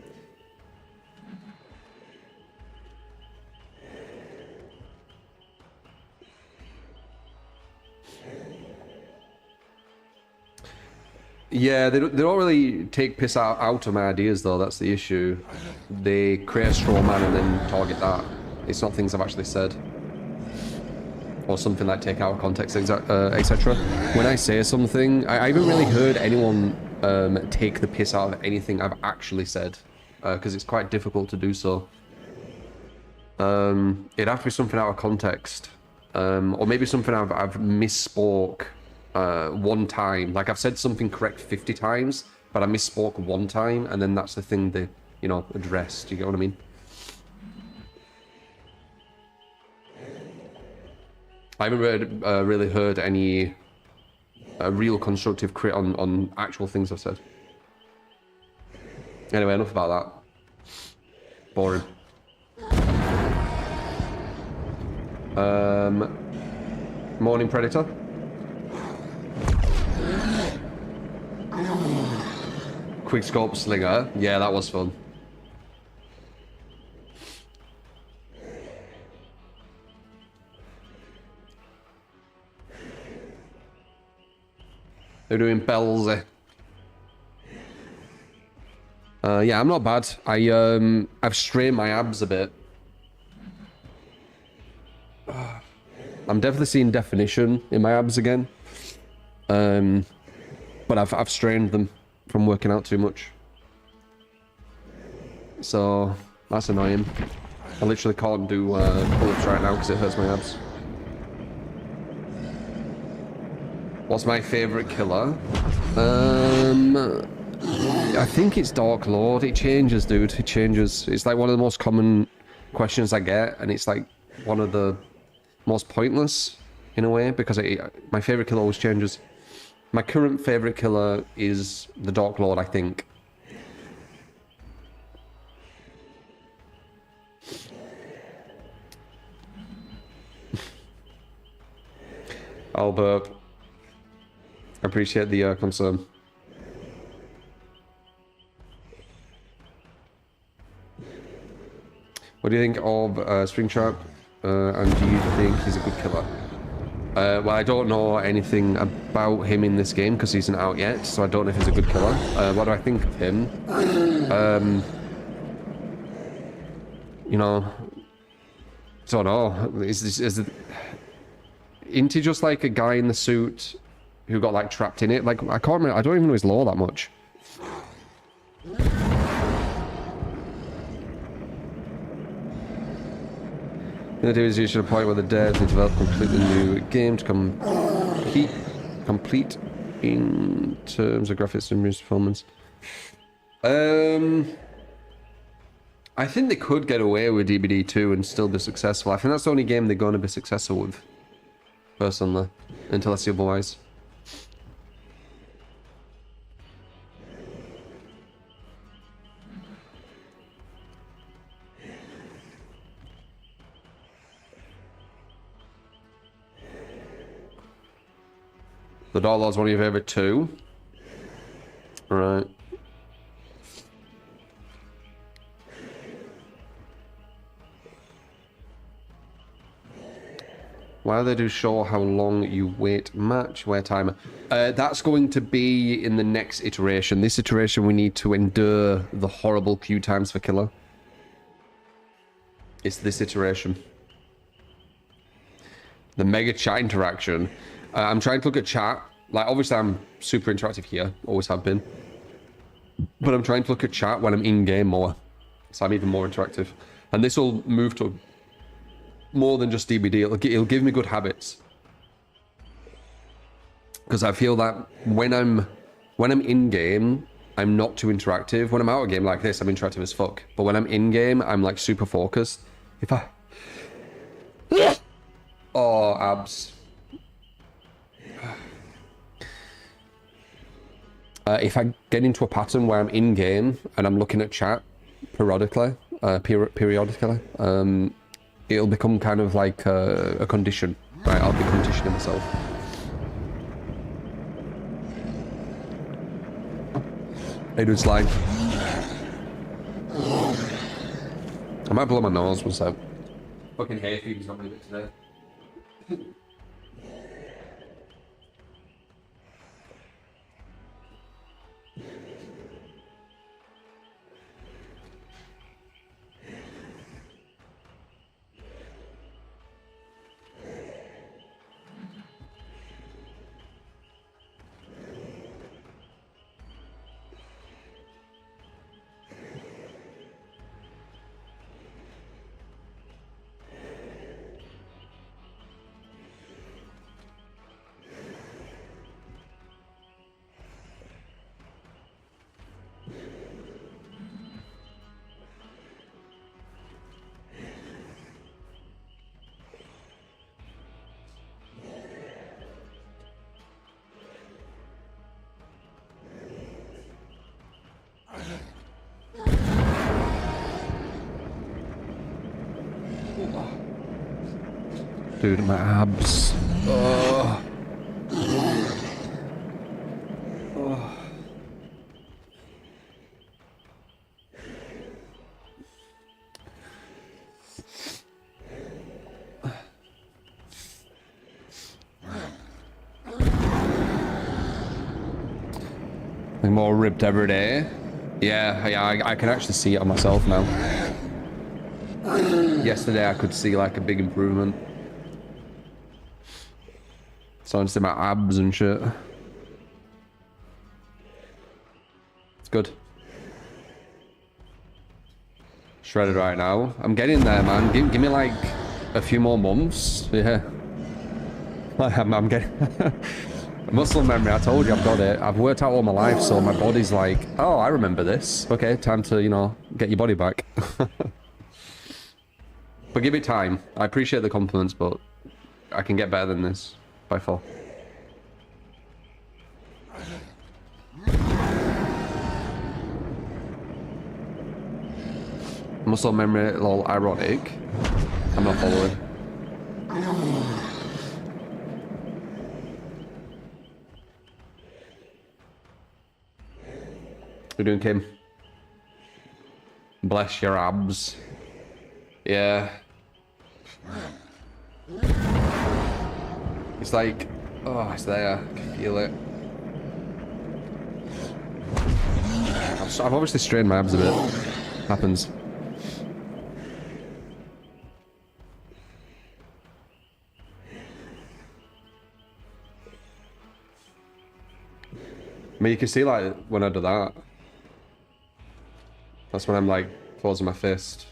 Yeah, they don't really take piss out of my ideas though, that's the issue. They create a straw man and then target that. It's not things I've actually said. Or something like take out of context, etc. When I say something, I haven't really heard anyone take the piss out of anything I've actually said. Because it's quite difficult to do so. It'd have to be something out of context. Or maybe something I've misspoke one time. Like I've said something correct 50 times, but I misspoke one time, and then that's the thing they, you know, address. Do you get what I mean? I haven't really heard any real constructive crit on actual things I've said. Anyway, enough about that. Boring. Morning Predator. Quick scope slinger. Yeah, that was fun. They're doing Bellsy. Yeah, I'm not bad. I've strained my abs a bit. I'm definitely seeing definition in my abs again. But I've strained them from working out too much. So that's annoying. I literally can't do pull-ups right now because it hurts my abs. What's my favourite killer? I think it's Dark Lord. It changes, dude. It changes. It's like one of the most common questions I get, and it's like one of the most pointless in a way because my favourite killer always changes. My current favourite killer is the Dark Lord, I think. Albert. I appreciate the concern. What do you think of Springtrap? And do you think he's a good killer? Well, I don't know anything about him in this game because he isn't out yet, so I don't know if he's a good killer. What do I think of him? You know, don't know. Isn't he just like a guy in the suit who got like trapped in it? Like, I can't remember. I don't even know his lore that much. The idea is reached a point where the devs have developed a completely new game to complete in terms of graphics and performance. I think they could get away with DBD 2 and still be successful. I think that's the only game they're going to be successful with, personally, until I see otherwise. The Dark Lord's one of your favorite too. Right. Why they do show how long you wait match wear timer? That's going to be in the next iteration. This iteration we need to endure the horrible queue times for killer. It's this iteration. The mega chat interaction. I'm trying to look at chat. Like, obviously I'm super interactive here. Always have been. But I'm trying to look at chat when I'm in-game more. So I'm even more interactive. And this will move to more than just DBD. It'll give me good habits. Because I feel that when I'm in-game, I'm not too interactive. When I'm out of game like this, I'm interactive as fuck. But when I'm in-game, I'm like super focused. If I... Oh, abs. If I get into a pattern where I'm in game and I'm looking at chat periodically, it'll become kind of like a condition, right? I'll be conditioning myself. Hey, dude, slide. I might blow my nose. What's that? Fucking hay fever's got me a bit today. Dude, my abs. Oh. Oh. I'm more ripped every day. Yeah, I can actually see it on myself now. Yesterday I could see like a big improvement. Starting to see my abs and shit. It's good. Shredded right now. I'm getting there, man. Give me like a few more months. Yeah. I'm getting... Muscle memory, I told you I've got it. I've worked out all my life, so my body's like, oh, I remember this. Okay, time to, you know, get your body back. But give it time. I appreciate the compliments, but I can get better than this. By far. Muscle memory, lol, ironic. I'm not following. What you doing, Kim? Bless your abs. Yeah. It's like, oh, it's there. I can feel it. I've obviously strained my abs a bit. Happens. I mean, you can see, like, when I do that. That's when I'm, like, closing my fist.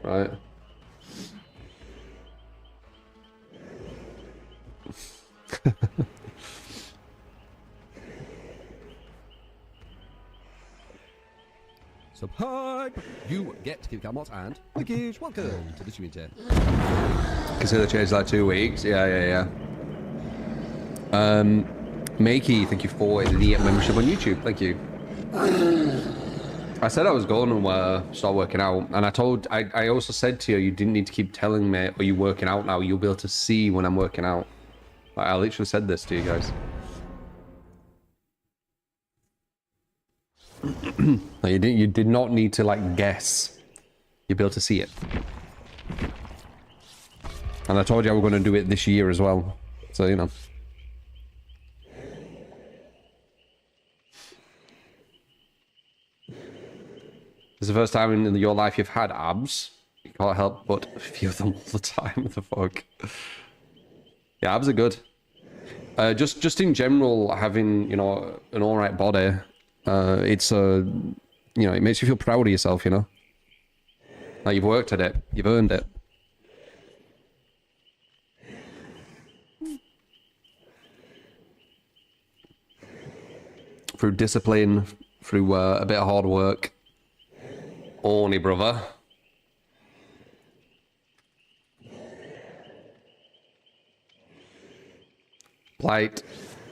Right? Subscribe. You get Keep Calm and Wikis. Welcome to the community. Consider change like 2 weeks. Yeah. Makey, thank you for the membership on YouTube. Thank you. I said I was going to start working out, and I also said to you didn't need to keep telling me, are you working out now? You'll be able to see when I'm working out. Like, I literally said this to you guys. Like, you did not need to, like, guess. You'll be able to see it. And I told you I was going to do it this year as well. So, you know. This is the first time in your life you've had abs. You can't help but feel them all the time. What the fuck? Yeah, abs are good. Just in general, having, you know, an alright body, it's you know, it makes you feel proud of yourself, you know? Like, you've worked at it. You've earned it. Through discipline, through a bit of hard work. Only, brother. Blight,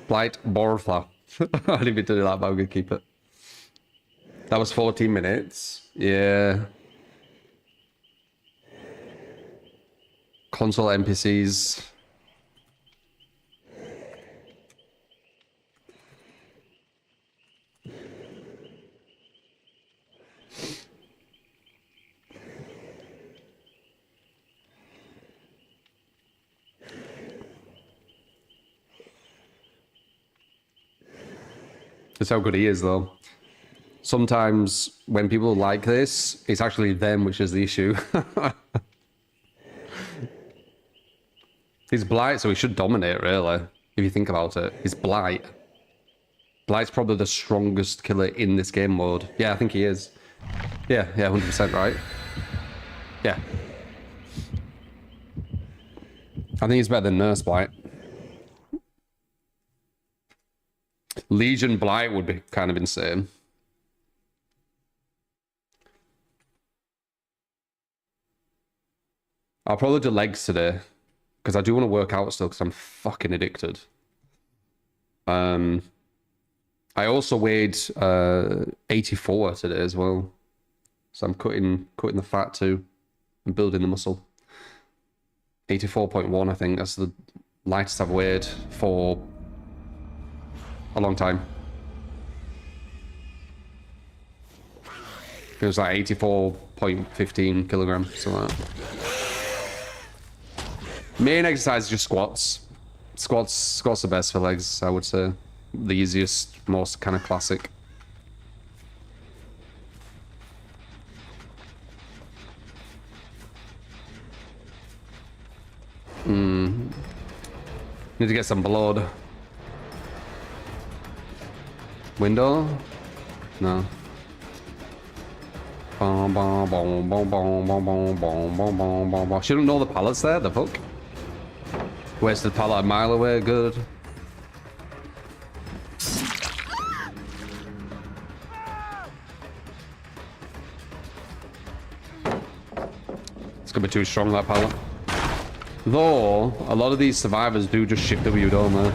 Borfla. I didn't mean to do that, but I'm gonna keep it. That was 14 minutes. Yeah. Console NPCs. That's how good he is, though. Sometimes when people like this, it's actually them which is the issue. He's Blight, so he should dominate, really, if you think about it. He's Blight. Blight's probably the strongest killer in this game mode. Yeah, I think he is. Yeah, 100% right. Yeah. I think he's better than Nurse Blight. Legion Blight would be kind of insane. I'll probably do legs today, because I do want to work out still, because I'm fucking addicted. I also weighed 84 today as well, so I'm cutting the fat too, and building the muscle. 84.1, I think that's the lightest I've weighed for a long time. It was like 84.15 kilograms, something like that. Main exercise is just squats. Squats are best for legs, I would say. The easiest, most kind of classic. Need to get some blood. Window? No. Shouldn't know the pallets there, the fuck? Wasted pallet a mile away, good. It's gonna be too strong, that pallet. Though, a lot of these survivors do just shift W, don't they?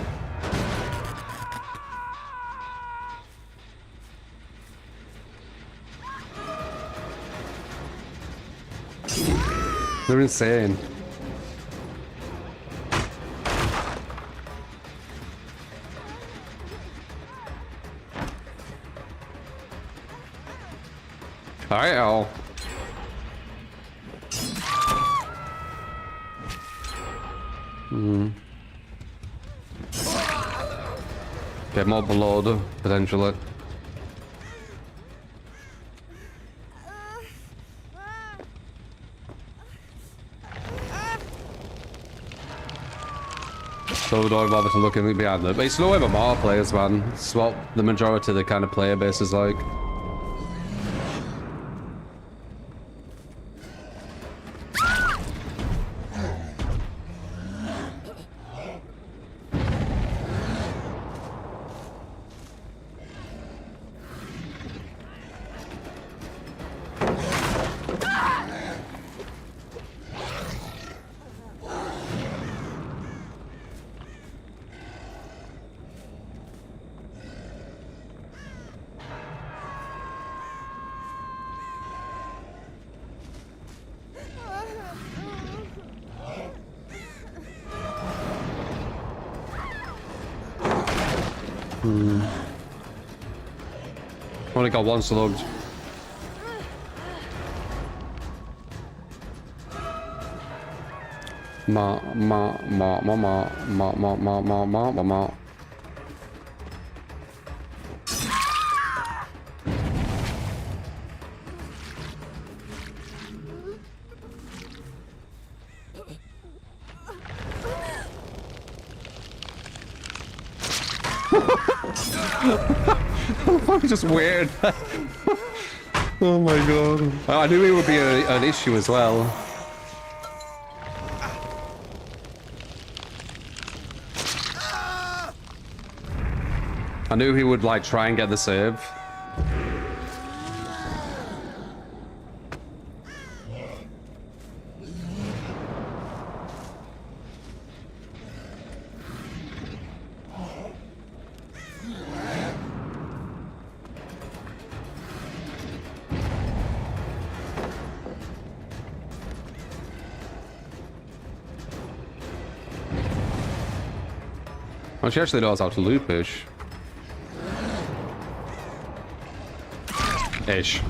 They're insane. Alright, Al. Get more blood, potentially. So don't bother to look behind them. But it's no MMR players, man. It's what the majority of the kind of player base is like. Only got one slugged. Ma. Just weird. Oh my god. I knew it would be an issue as well. I knew he would like try and get the save. Well, she actually knows how to loop ish. Ish.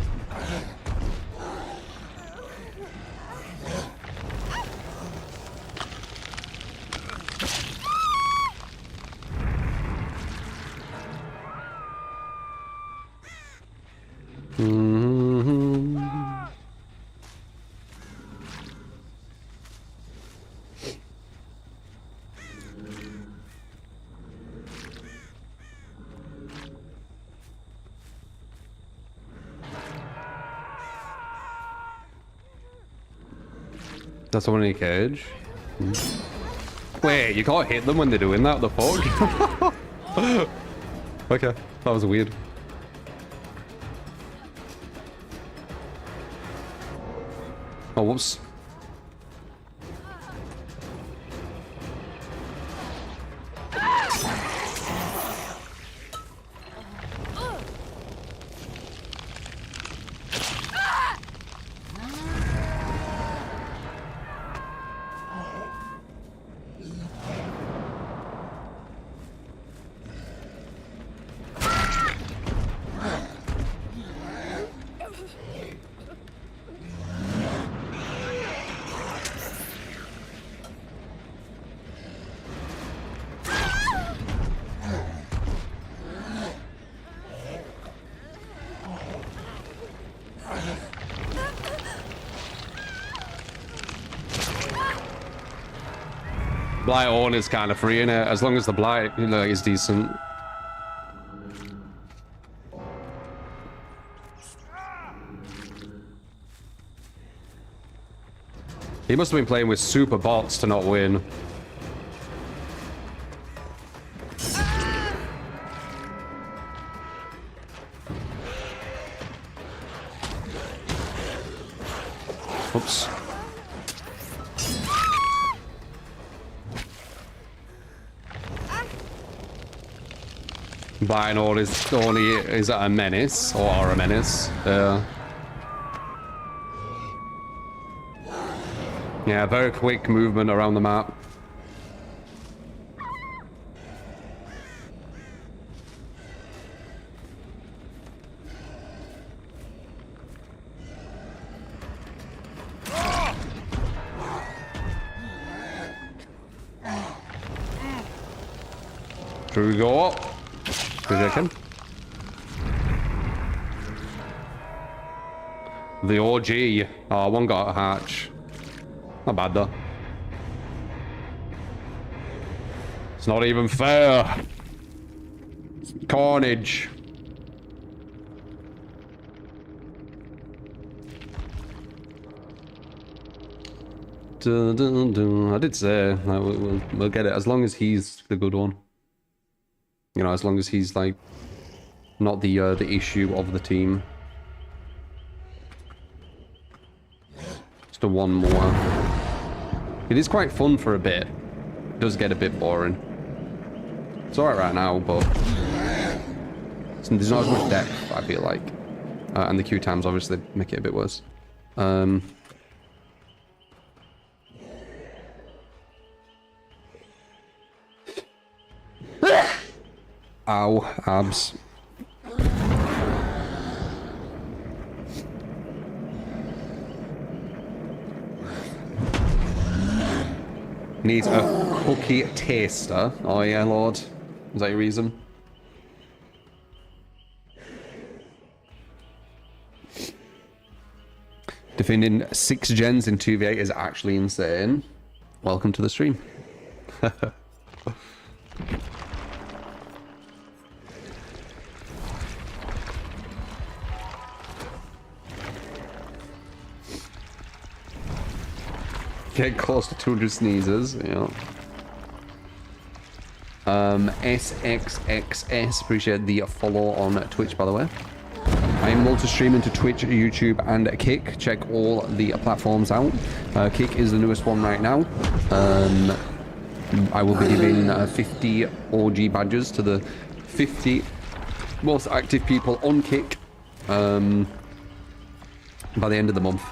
That's someone in a cage. Wait, you can't hit them when they're doing that? The fuck? Okay, that was weird. Oh, whoops. Blight on is kind of free in it, as long as the Blight, you know, is decent. He must have been playing with super bots to not win. Oops. Binor is only is a menace, or are a menace. Yeah, very quick movement around the map. Here we go. Good. The OG. Oh, one got a hatch. Not bad though. It's not even fair. It's carnage. Dun, dun, dun. I did say we'll get it as long as he's the good one. You know, as long as he's like not the issue of the team. Just a one more. It is quite fun for a bit. It does get a bit boring. It's alright right now, but there's not as much depth, I feel like. And the queue times obviously make it a bit worse. Ow, abs. Needs a cookie taster. Oh yeah, Lord. Is that your reason? Defending 6 gens in 2v8 is actually insane. Welcome to the stream. Get close to 200 sneezes, yeah. SXXS, appreciate the follow on Twitch, by the way. I am multi-streaming to Twitch, YouTube, and Kick. Check all the platforms out. Kick is the newest one right now. I will be giving 50 OG badges to the 50 most active people on Kick by the end of the month.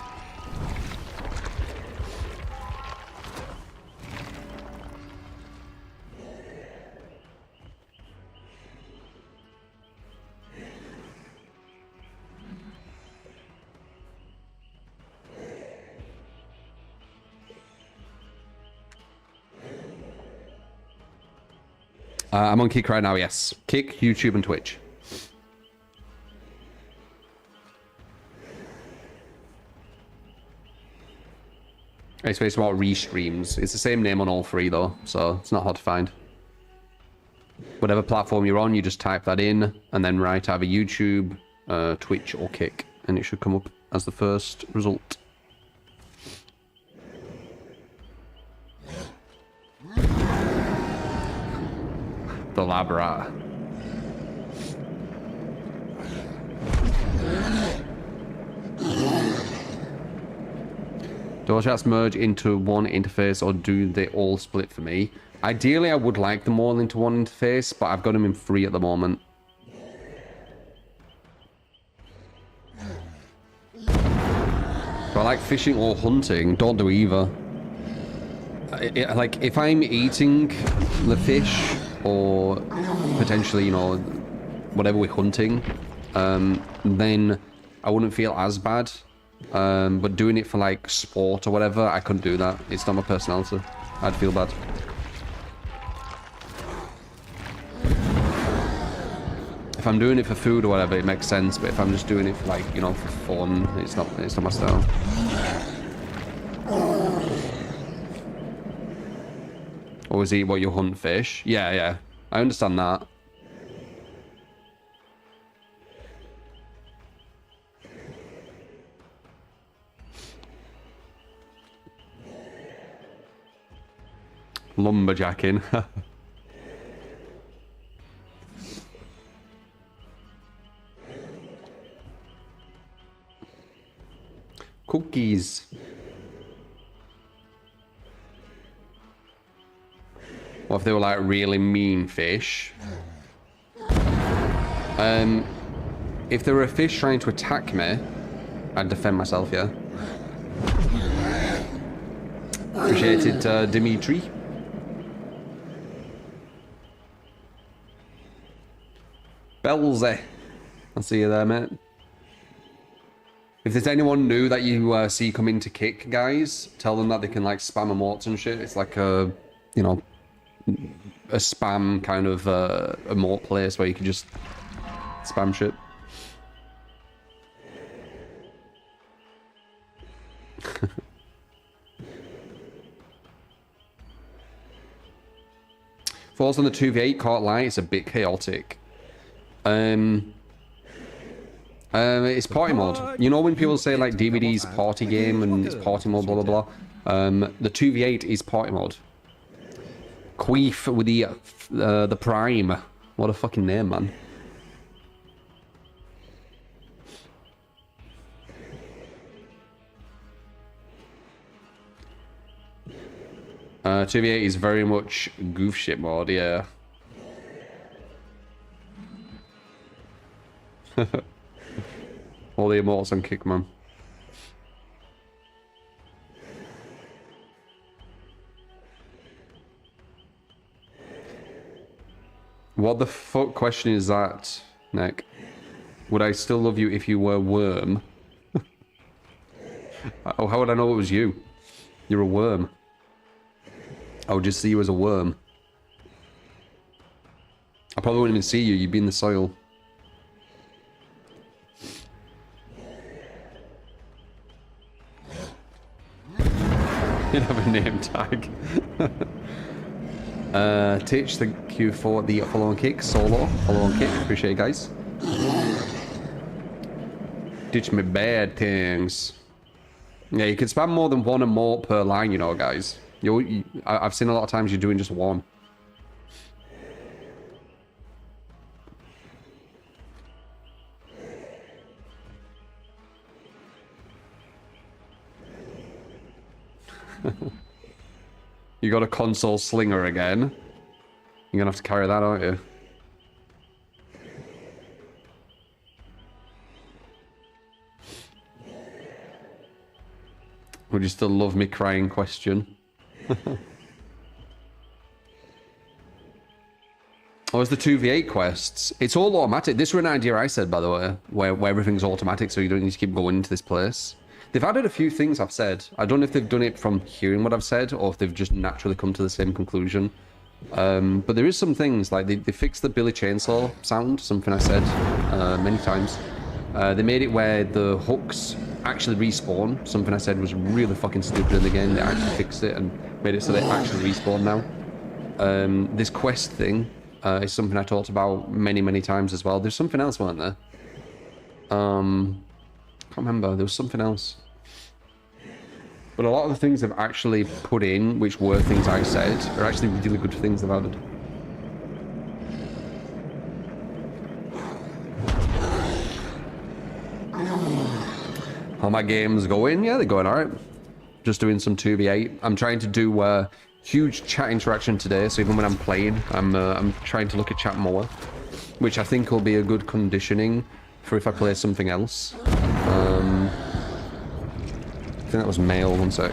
I'm on Kick right now, yes. Kick, YouTube, and Twitch. It's based about restreams. It's the same name on all 3 though, so it's not hard to find. Whatever platform you're on, you just type that in, and then write either YouTube, Twitch, or Kick, and it should come up as the first result. The lab rat. Do all chats merge into one interface, or do they all split for me? Ideally, I would like them all into one interface, but I've got them in 3 at the moment. So I like fishing or hunting. Don't do either. Like, if I'm eating the fish, or potentially, you know, whatever we're hunting, then I wouldn't feel as bad. But doing it for, like, sport or whatever, I couldn't do that. It's not my personality. I'd feel bad. If I'm doing it for food or whatever, it makes sense. But if I'm just doing it for, like, you know, for fun, it's not my style. Always eat what you hunt fish. Yeah. I understand that. Lumberjacking. Cookies. What if they were like really mean fish? If there were a fish trying to attack me, I'd defend myself, yeah. Appreciated, Dimitri. Belzy. I'll see you there, mate. If there's anyone new that you see come into Kick, guys, tell them that they can, like, spam emotes and shit. It's like a, you know, a spam kind of emote place where you can just spam shit. Falls on the 2v8 caught light. It's a bit chaotic. It's party mode. You know when people say like DBD's party game and it's party mode, blah blah blah. The 2v8 is party mode. Queef with the Prime. What a fucking name, man. 2v8 is very much goof shit mode, yeah. All the immortals on kick, man. What the fuck question is that, Nick? Would I still love you if you were a worm? Oh, how would I know it was you? You're a worm. I would just see you as a worm. I probably wouldn't even see you. You'd be in the soil. You'd have a name tag. Teach the Q for the follow on kick. Solo. Follow on kick. Appreciate it, guys. Teach me bad things. Yeah, you can spam more than one and more per line, you know, guys. I've seen a lot of times you're doing just one. You got a console slinger again. You're gonna have to carry that, aren't you? Would you still love me crying question? Oh, it's the 2v8 quests. It's all automatic. This was an idea I said, by the way, where everything's automatic so you don't need to keep going into this place. They've added a few things I've said. I don't know if they've done it from hearing what I've said or if they've just naturally come to the same conclusion. But there is some things, like they fixed the Billy Chainsaw sound, something I said many times. They made it where the hooks actually respawn, something I said was really fucking stupid in the game. They actually fixed it and made it so they actually respawn now. This quest thing is something I talked about many times as well. There's something else, weren't there? Can't remember. There was something else. But a lot of the things they've actually put in, which were things I said, are actually really good things they've added. How my games going? Yeah, they're going alright. Just doing some 2v8. I'm trying to do huge chat interaction today, so even when I'm playing, I'm trying to look at chat more, which I think will be a good conditioning for if I play something else. I think that was male, one sec.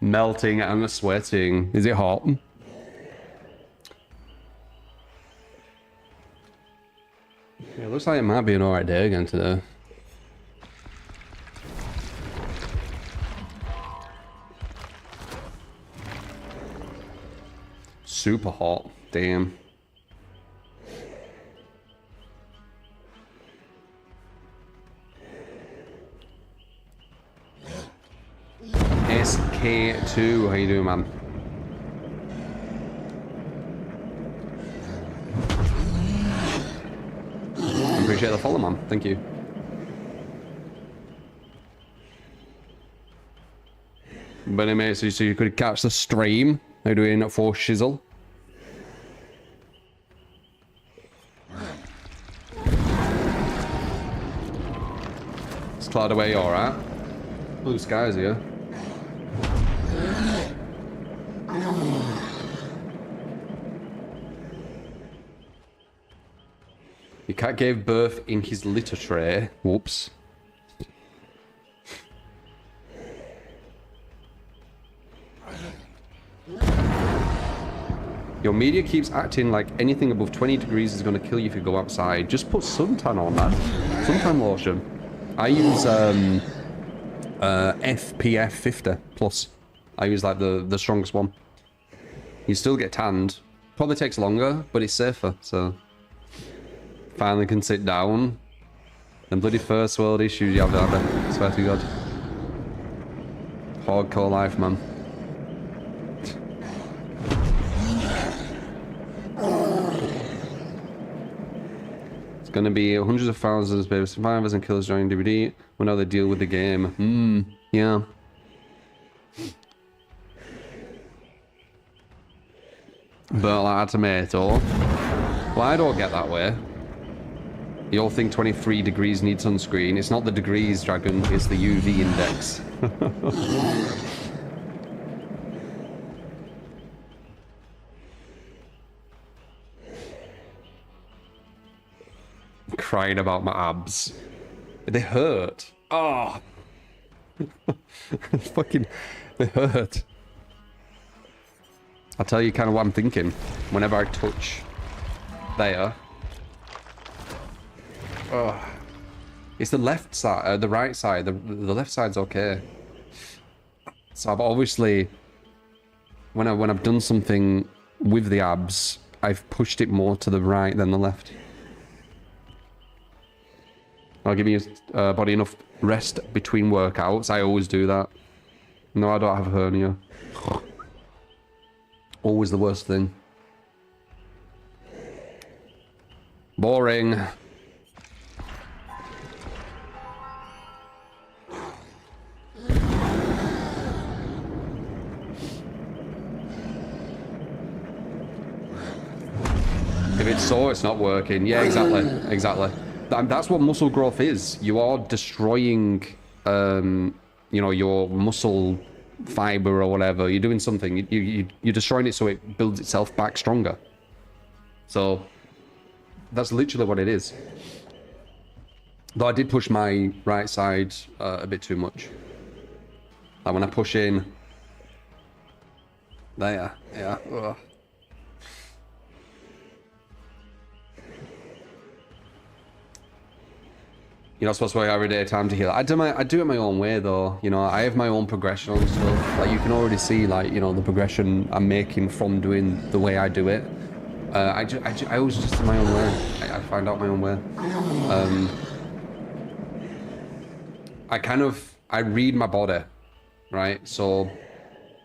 Melting and sweating. Is it hot? Yeah, it looks like it might be an alright day again today. Super hot. Damn. SK2, how you doing, man? Appreciate the follow, man. Thank you. But anyway, so you could catch the stream. How you doing for shizzle? Cloud away, you alright? Blue skies here. Your cat gave birth in his litter tray. Whoops. Your media keeps acting like anything above 20 degrees is going to kill you if you go outside. Just put suntan on that. Suntan lotion. I use FPF 50 plus. I use like the strongest one. You still get tanned. Probably takes longer, but it's safer, so... Finally can sit down. And bloody first world issues you have, I swear to God. Hardcore life, man. It's gonna be hundreds of thousands of survivors and killers joining DBD. We'll know they deal with the game. Yeah. But like a tomato. Well, I don't get that way. You all think 23 degrees need sunscreen. It's not the degrees, Dragon. It's the UV index. Crying about my abs. They hurt. Oh. Fucking... They hurt. I'll tell you kind of what I'm thinking. Whenever I touch... There. Oh. It's the left side, the right side. The left side's okay. So I've obviously, when I've done something with the abs, I've pushed it more to the right than the left. I'll give your body enough rest between workouts. I always do that. No, I don't have a hernia. Always the worst thing. Boring. If it's sore, it's not working. Yeah, exactly. Exactly. That's what muscle growth is. You are destroying, you know, your muscle fiber or whatever. You're doing something. You're destroying it so it builds itself back stronger. So that's literally what it is. Though I did push my right side a bit too much. Like when I push in. There. Yeah. Ugh. You're not supposed to work every day, time to heal. I do it my own way though. You know, I have my own progression on stuff. Like you can already see, like, you know, the progression I'm making from doing the way I do it. I always just do my own way. I find out my own way. I read my body, right? So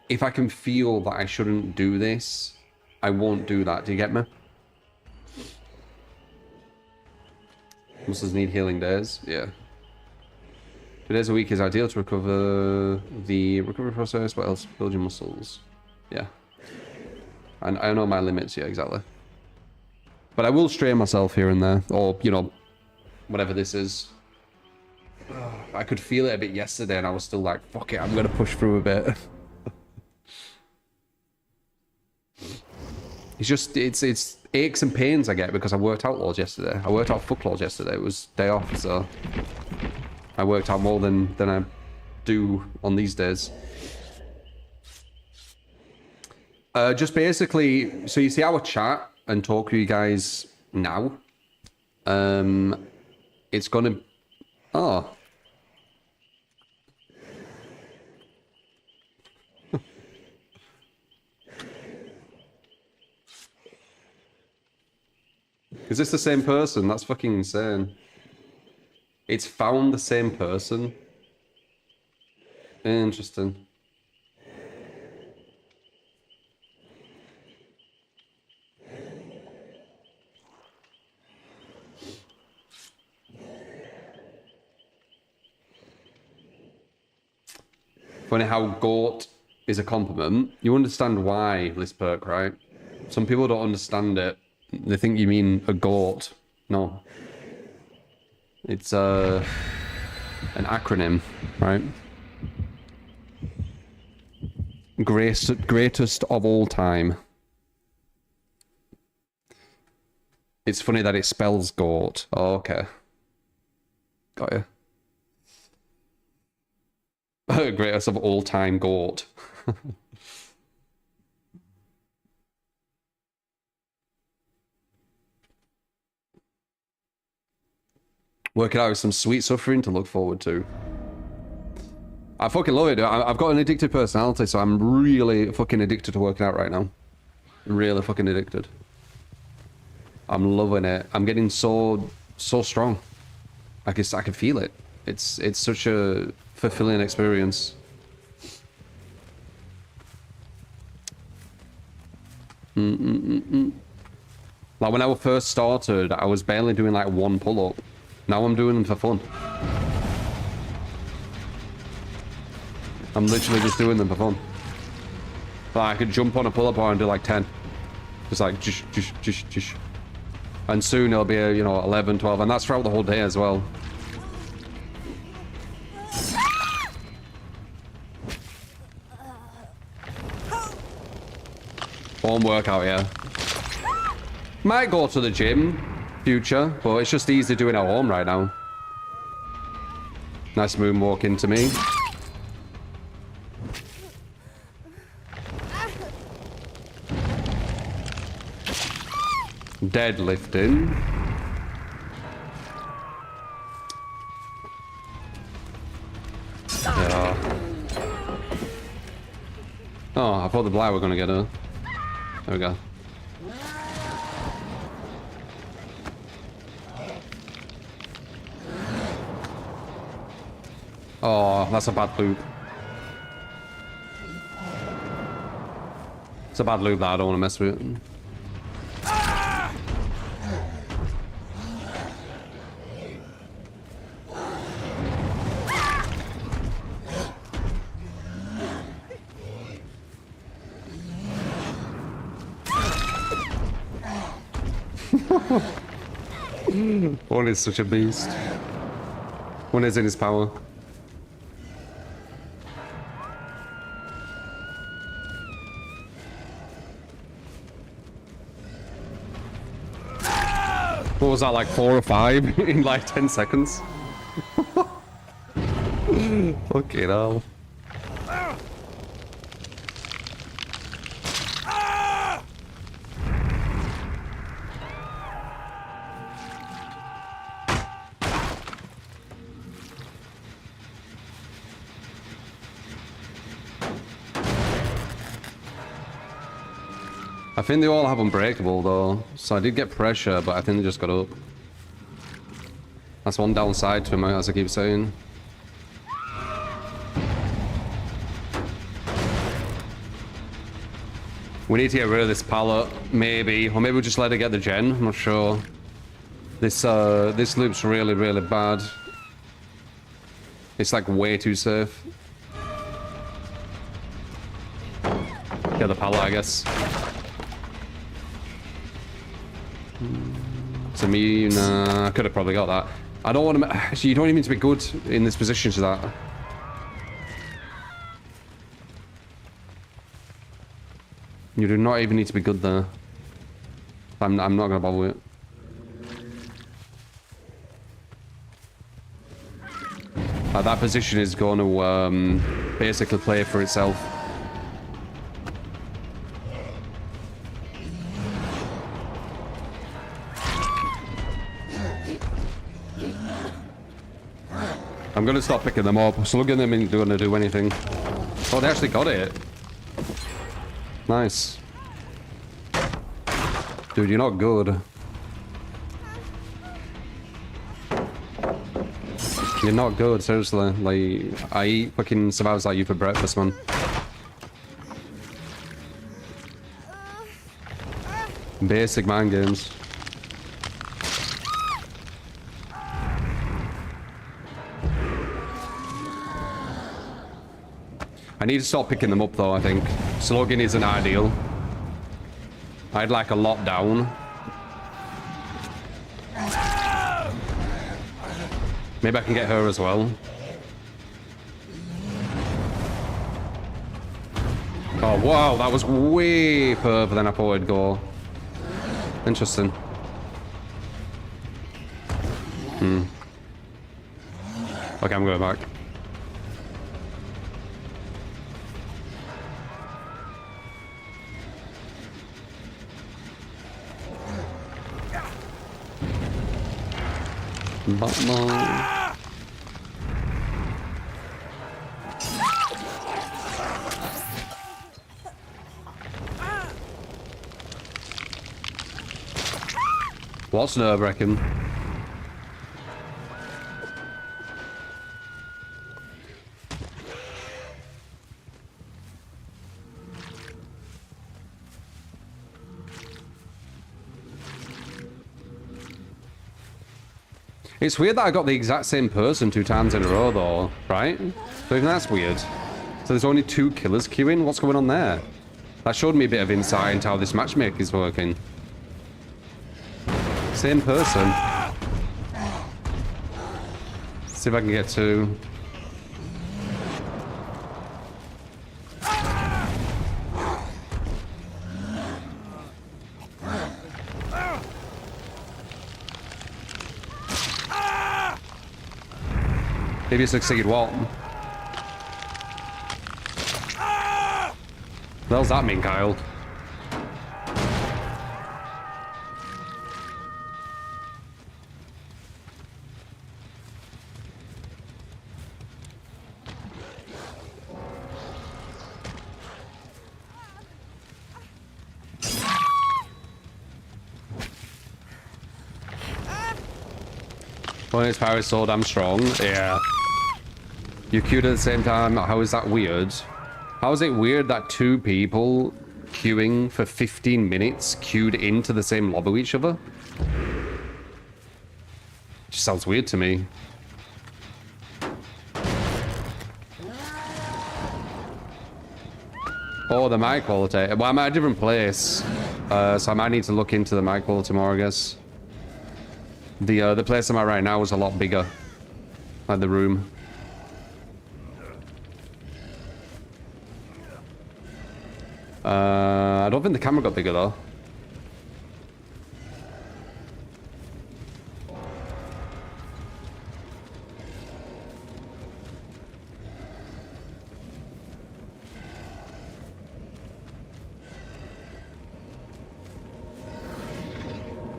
if I can feel that I shouldn't do this, I won't do that. Do you get me? Muscles need healing days. Yeah. 2 days a week is ideal to recover the recovery process. What else? Build your muscles. Yeah. And I know my limits. Yeah, exactly. But I will strain myself here and there, or you know, whatever this is. I could feel it a bit yesterday, and I was still like, "Fuck it, I'm gonna push through a bit." It's aches and pains I get because I worked out loads yesterday. I worked out fuck loads yesterday. It was day off, so I worked out more than I do on these days. Just basically, so you see our chat and talk to you guys now. It's gonna... Oh. Is this the same person? That's fucking insane. It's found the same person. Interesting. Funny how goat is a compliment. You understand why, Lisperk, right? Some people don't understand it. They think you mean a goat. No. It's an acronym, right? Greatest of all time. It's funny that it spells GOAT. Oh, okay. Got you. Greatest of all time GOAT. Working out with some sweet suffering to look forward to. I fucking love it. I've got an addictive personality, so I'm really fucking addicted to working out right now. Really fucking addicted. I'm loving it. I'm getting so strong. I can feel it. It's such a fulfilling experience. Like when I first started, I was barely doing like one pull-up. Now I'm doing them for fun. I'm literally just doing them for fun. Like I could jump on a pull-up bar and do like 10. Just like, just. And soon it'll be, you know, 11, 12, and that's throughout the whole day as well. Home workout, yeah. Might go to the gym, future, but it's just easy doing it at home right now. Nice moonwalk into me. Deadlifting. Yeah. Oh, I thought the Blight were gonna get her. There we go. Oh, that's a bad loop. It's a bad loop that I don't want to mess with. One is such a beast. One is in his power. What was that, like 4 or 5 in like 10 seconds? Fucking hell. I think they all have unbreakable though, so I did get pressure, but I think they just got up. That's one downside to him, as I keep saying. We need to get rid of this pallet, maybe, or maybe we'll just let it get the gen. I'm not sure. This loop's really, really bad. It's like way too safe. Get the pallet, I guess. To me, nah, I could have probably got that. I don't want to. Actually, you don't even need to be good in this position to that. You do not even need to be good there. I'm not gonna bother with it. That position is going to basically play for itself. I'm gonna stop picking them up. Slugging them isn't gonna do anything. Oh, they actually got it. Nice. Dude, you're not good. You're not good, seriously. Like, I eat fucking survivors like you for breakfast, man. Basic mind games. I need to stop picking them up though, I think. Slugging isn't ideal. I'd like a lot down. Maybe I can get her as well. Oh, wow, that was way further than I thought it'd go. Interesting. Okay, I'm going back. Batman. What's nerve-wracking? It's weird that I got the exact same person 2 times in a row, though, right? So even that's weird. So there's only 2 killers queuing? What's going on there? That showed me a bit of insight into how this matchmaking is working. Same person. See if I can get 2. Maybe succeed what? What does that mean, Kyle? When its power is so damn strong, yeah. You queued at the same time. How is that weird? How is it weird that 2 people queuing for 15 minutes queued into the same lobby with each other? It just sounds weird to me. Oh, the mic quality. Well, I'm at a different place, so I might need to look into the mic quality more, I guess. The place I'm at right now is a lot bigger, like the room. I don't think the camera got bigger though.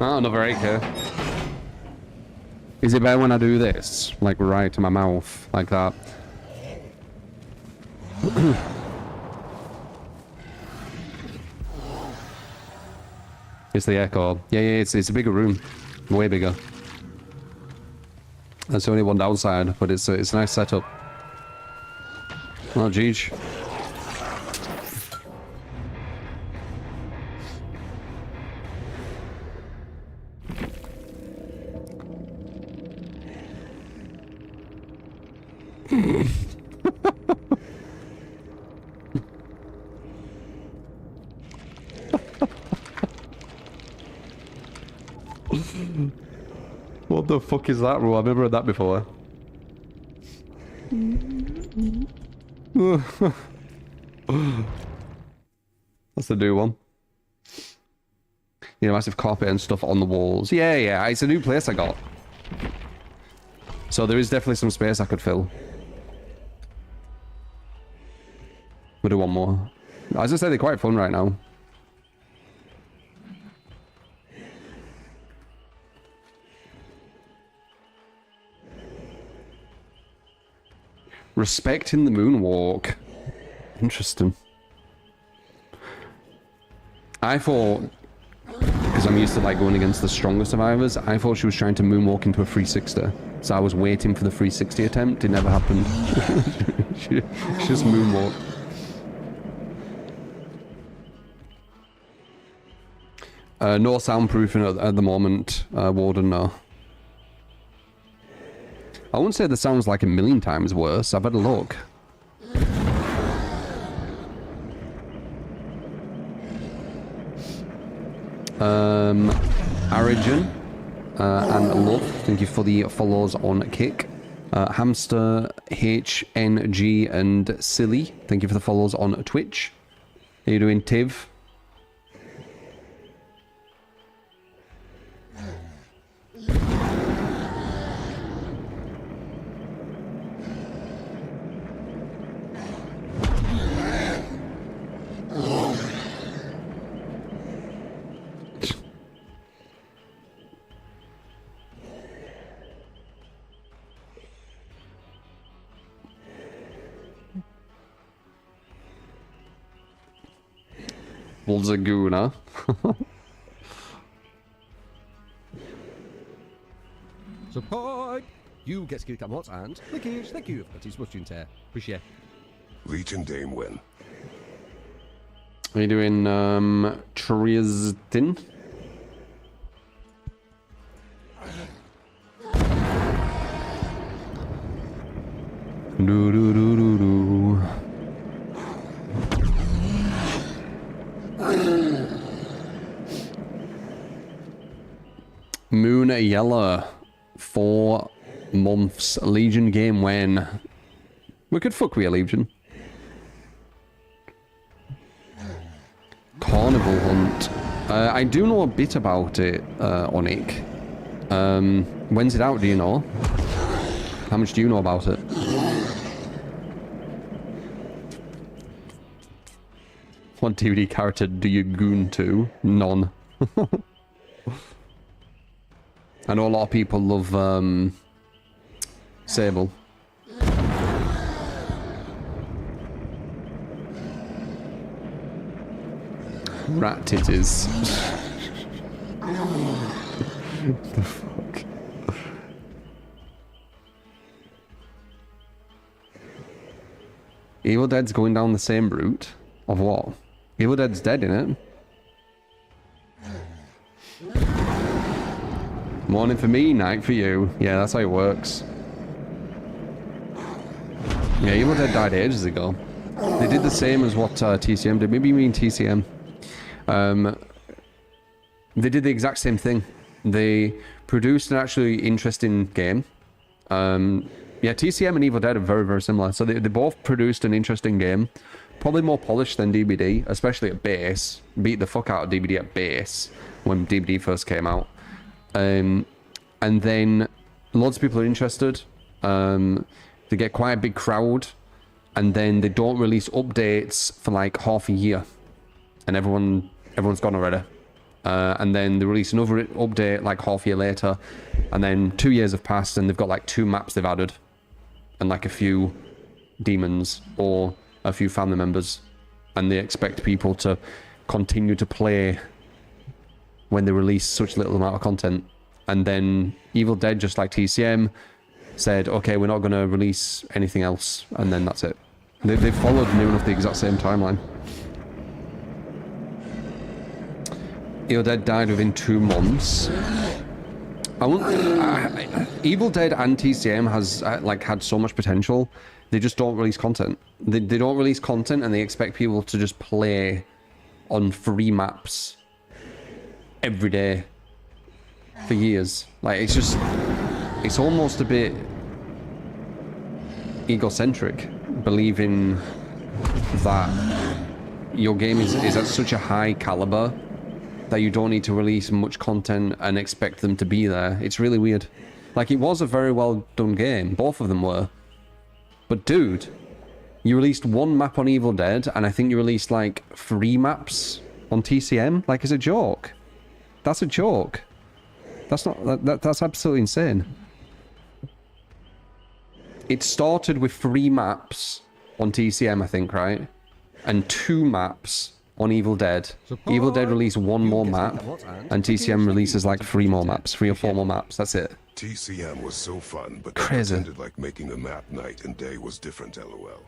Oh, another 8K. Is it better when I do this? Like right to my mouth, like that? It's the echo. Yeah, it's a bigger room. Way bigger. That's the only one downside, but it's a nice setup. Oh, jeez. What the fuck is that, bro? I've never heard that before. That's the new one. You know, massive carpet and stuff on the walls. Yeah, it's a new place I got. So there is definitely some space I could fill. We'll do one more. As I say, they're quite fun right now. Respecting the moonwalk. Interesting. I thought, because I'm used to like going against the stronger survivors, I thought she was trying to moonwalk into a 360. So I was waiting for the 360 attempt. It never happened. she just moonwalked. No soundproofing at the moment, Warden, no. I wouldn't say the sound's like a million times worse. I've had a look. Origin and Love, thank you for the follows on Kick. Hamster, HNG, and Silly, thank you for the follows on Twitch. Are you doing Tiv? Zaguna. Support! You get skill come and thank you. That is much in there. Appreciate. Legion Dame win. Are you doing Tristan? Do do do do do. Moon Yellow. 4 months. Legion game when? We could fuck with a Legion. Carnival Hunt. I do know a bit about it, Onik. When's it out, do you know? How much do you know about it? What DVD character do you goon to? None. I know a lot of people love Sable. Rat titties. The fuck? Evil Dead's going down the same route of what? Evil Dead's dead, innit? Morning for me, night for you. Yeah, that's how it works. Yeah, Evil Dead died ages ago. They did the same as what TCM did. Maybe you mean TCM. They did the exact same thing. They produced an actually interesting game. Yeah, TCM and Evil Dead are very, very similar. So they both produced an interesting game. Probably more polished than DBD, especially at base. Beat the fuck out of DBD at base when DBD first came out. And then lots of people are interested. They get quite a big crowd. And then they don't release updates for like half a year. And everyone's gone already. And then they release another update like half a year later. And then 2 years have passed and they've got like 2 maps they've added. And like a few demons or a few family members. And they expect people to continue to play when they release such little amount of content. And then Evil Dead, just like TCM, said, okay, we're not going to release anything else. And then that's it. They followed near enough the exact same timeline. Evil Dead died within 2 months. Evil Dead and TCM has like had so much potential. They just don't release content. They don't release content and they expect people to just play on free maps every day for years. Like, it's almost a bit egocentric, believing that your game is at such a high caliber that you don't need to release much content and expect them to be there. It's really weird. Like, it was a very well done game. Both of them were. But dude, you released 1 map on Evil Dead, and I think you released like 3 maps on TCM. Like, it's a joke. That's a joke. That's not. That's absolutely insane. It started with 3 maps on TCM, I think, right? And 2 maps on Evil Dead. Evil Dead released 1 more map, and TCM releases like 3 more maps, 3 or 4 more maps. That's it. TCM was so fun, but Crazy. they pretended like making the map night and day was different, lol.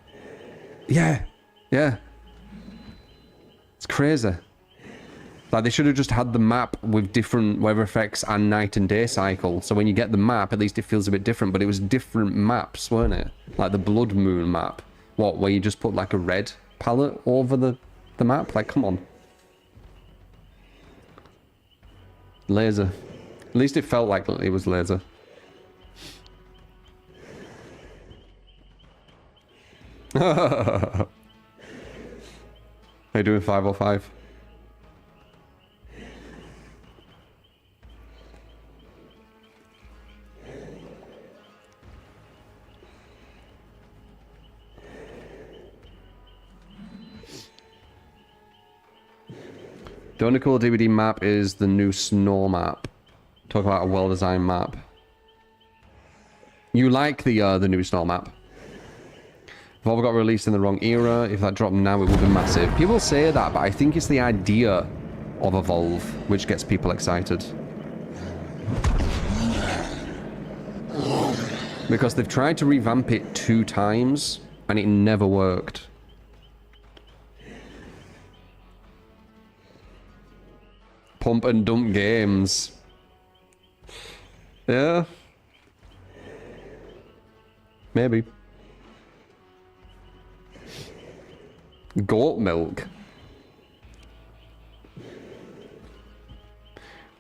Yeah, yeah. It's crazy. Like, they should have just had the map with different weather effects and night and day cycle. So when you get the map, at least it feels a bit different. But it was different maps, weren't it? Like the Blood Moon map. What, where you just put like a red palette over the map? Like, come on. Laser. At least it felt like it was laser. How you doing, 505? The only cool DBD map is the new snow map. Talk about a well-designed map. You like the new snow map? Evolve got released in the wrong era. If that dropped now, it would be massive. People say that, but I think it's the idea of Evolve which gets people excited. Because they've tried to revamp it 2 times, and it never worked. Pump and dump games. Yeah. Maybe. Goat milk.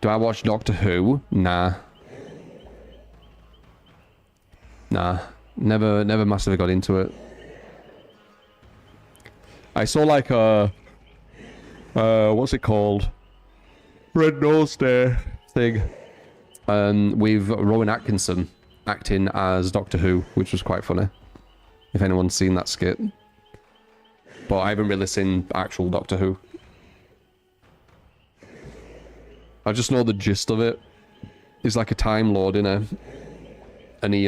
Do I watch Doctor Who? Nah. Nah. Never massively got into it. I saw like a... what's it called? Red Nose Day thing. With Rowan Atkinson acting as Doctor Who, which was quite funny. If anyone's seen that skit. But I haven't really seen actual Doctor Who. I just know the gist of it. He's like a Time Lord, innit? And he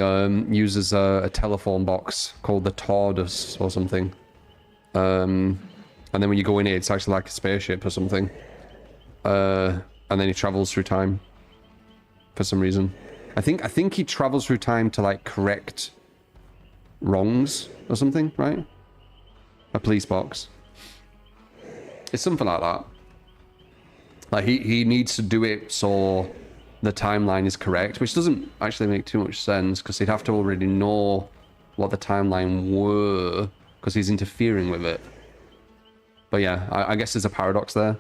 uses a telephone box called the TARDIS or something. And then when you go in it, it's actually like a spaceship or something. And then he travels through time. For some reason. I think he travels through time to like correct wrongs or something, right? A police box. It's something like that. Like he needs to do it so the timeline is correct, which doesn't actually make too much sense because he'd have to already know what the timeline were because he's interfering with it. But yeah, I guess there's a paradox there.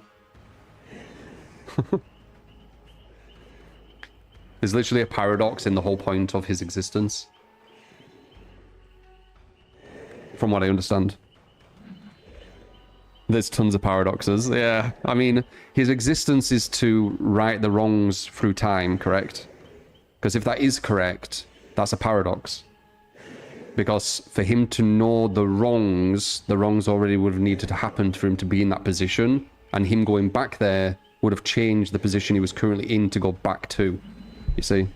There's literally a paradox in the whole point of his existence. From what I understand. There's tons of paradoxes, yeah. I mean, his existence is to right the wrongs through time, correct? Because if that is correct, that's a paradox. Because for him to know the wrongs already would have needed to happen for him to be in that position, and him going back there would have changed the position he was currently in to go back to. You see?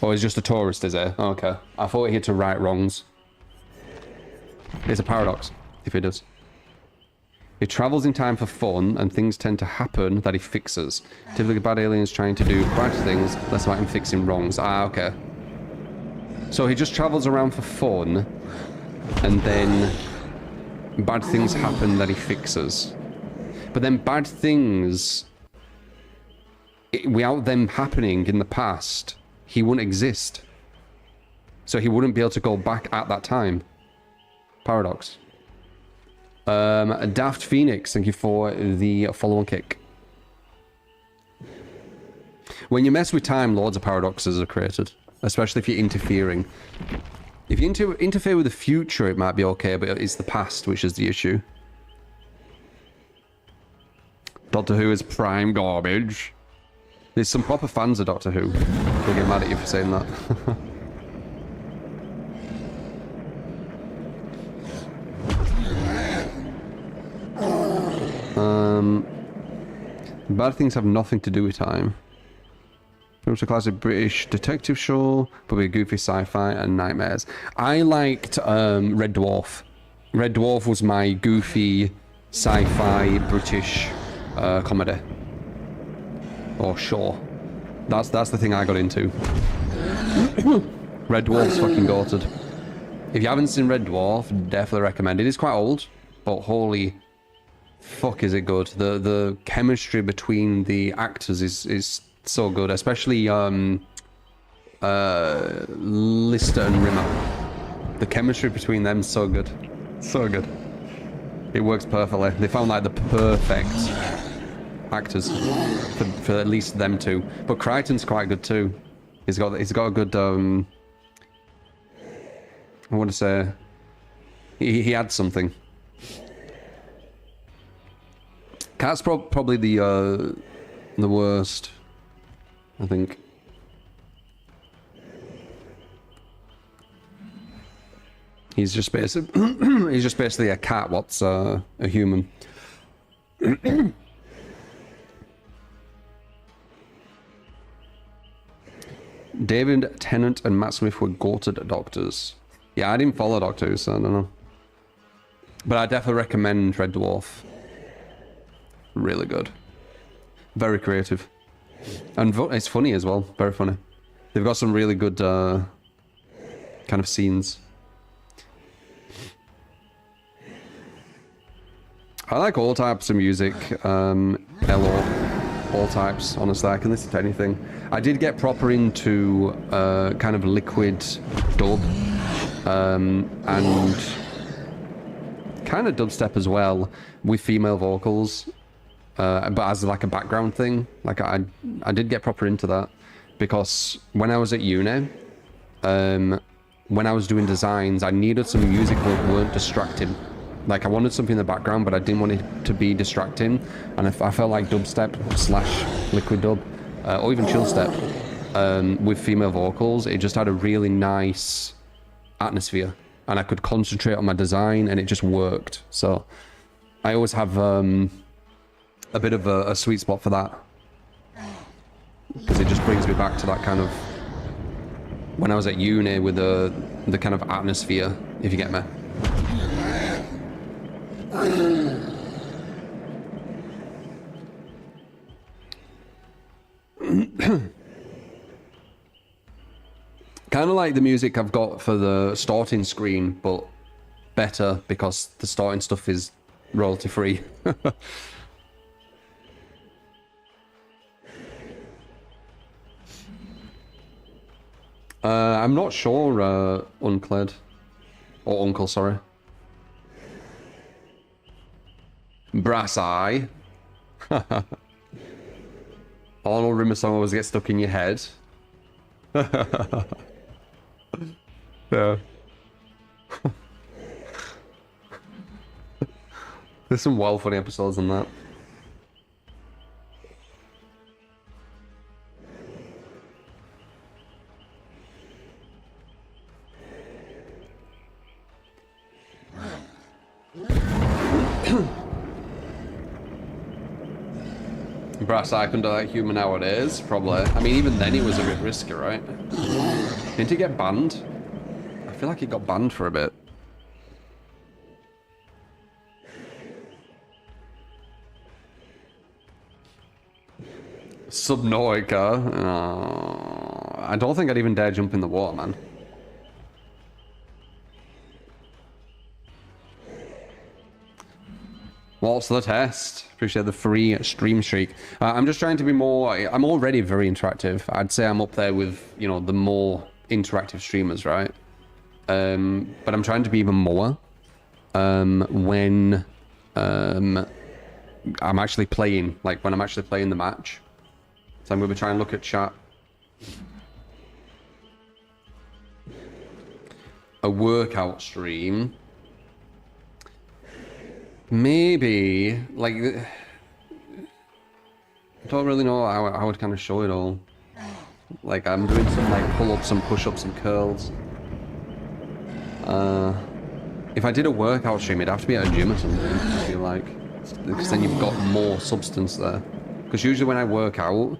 Oh, he's just a tourist, is it? Okay. I thought he had to right wrongs. It's a paradox, if he does. He travels in time for fun, and things tend to happen that he fixes. Typically bad aliens trying to do bad things, less about him fixing wrongs. Ah, okay. So he just travels around for fun, and then bad things happen that he fixes. But then bad things, without them happening in the past, he wouldn't exist. So he wouldn't be able to go back at that time. Paradox. Daft Phoenix, thank you for the follow-on kick. When you mess with time, loads of paradoxes are created. Especially if you're interfering. If you interfere with the future, it might be okay, but it's the past which is the issue. Doctor Who is prime garbage. There's some proper fans of Doctor Who. They'll get mad at you for saying that. Bad things have nothing to do with time. It was a classic British detective show, but with goofy sci-fi and nightmares. I liked Red Dwarf. Red Dwarf was my goofy sci-fi British comedy. Or show. That's the thing I got into. Red Dwarf's fucking goated. If you haven't seen Red Dwarf, definitely recommend it. It's quite old, but holy fuck is it good. The chemistry between the actors is so good, especially Lister and Rimmer. The chemistry between them is so good. So good. It works perfectly. They found like the perfect actors for at least them two. But Crichton's quite good too. He's got a good I want to say he had something. Cat's probably the worst, I think. He's just basically he's just basically a cat. What's a human? David Tennant and Matt Smith were goated doctors. Yeah, I didn't follow Doctor Who, so I don't know. But I definitely recommend Red Dwarf. Really good. Very creative. And it's funny as well. Very funny. They've got some really good kind of scenes. I like all types of music. All types, honestly. I can listen to anything. I did get proper into kind of liquid dub. And kind of dubstep as well with female vocals. But as like a background thing. Like I did get proper into that. Because when I was at uni, when I was doing designs, I needed some music that weren't distracting. Like I wanted something in the background, but I didn't want it to be distracting. And I felt like dubstep / liquid dub, or even chill step, with female vocals, it just had a really nice atmosphere. And I could concentrate on my design and it just worked. So I always have a bit of a sweet spot for that. Because it just brings me back to that kind of when I was at uni with the kind of atmosphere, if you get me. Kind of like the music I've got for the starting screen, but better because the starting stuff is royalty free. I'm not sure, Uncled. Or Uncle, sorry. Brass Eye. Arnold Rimmer song always gets stuck in your head. Yeah. There's some well funny episodes on that. Brass Eye couldn't do that human nowadays, probably. I mean, even then it was a bit risky, right? Didn't he get banned? I feel like he got banned for a bit. Subnautica? Oh, I don't think I'd even dare jump in the water, man. What's the test? Appreciate the free stream streak. I'm just trying to be more... I'm already very interactive. I'd say I'm up there with, you know, the more interactive streamers, right? But I'm trying to be even more when I'm actually playing. Like, when I'm actually playing the match. So I'm going to try and look at chat. A workout stream... Maybe, like, I don't really know how I would kind of show it all. Like, I'm doing some, like, pull-ups, some push-ups, some curls. If I did a workout stream, it'd have to be at a gym or something, I feel like. Because then you've got more substance there. Because usually when I work out,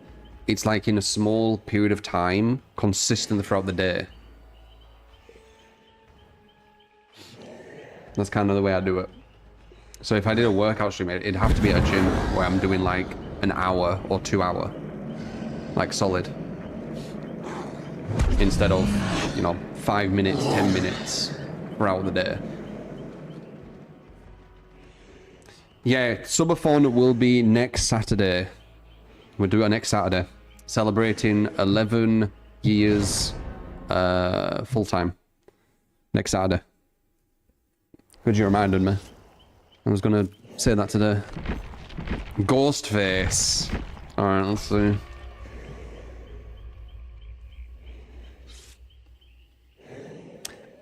it's like in a small period of time, consistent throughout the day. That's kind of the way I do it. So if I did a workout stream, it'd have to be at a gym where I'm doing like an hour or 2 hour. Like solid. Instead of, you know, 5 minutes, 10 minutes throughout the day. Yeah, Subathon will be next Saturday. We'll do it next Saturday. Celebrating 11 years full time. Next Saturday. Good you reminded me. I was gonna say that today. Ghostface. Alright, let's see.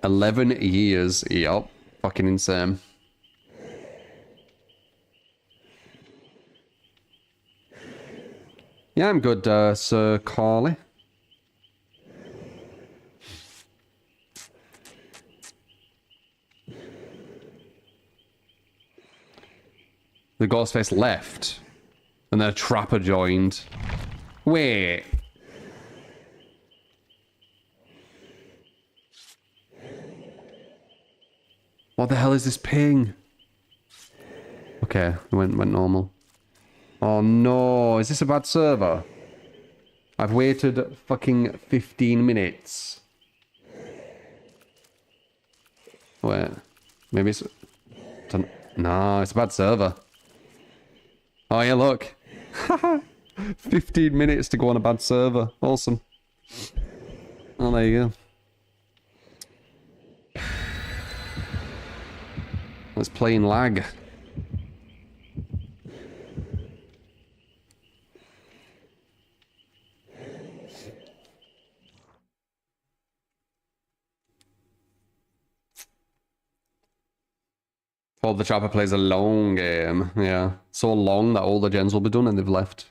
"11 years, yep. Fucking insane. Yeah, I'm good, Sir Carly. The Ghostface left. And then a trapper joined. Wait. What the hell is this ping? Okay, it went normal. Oh no, is this a bad server? I've waited fucking 15 minutes. Wait, maybe it's... No, it's a bad server. Oh yeah, look. 15 minutes to go on a bad server. Awesome. Oh, there you go. Let's play in lag. Well, the Trapper plays a long game. Yeah. So long that all the gens will be done and they've left.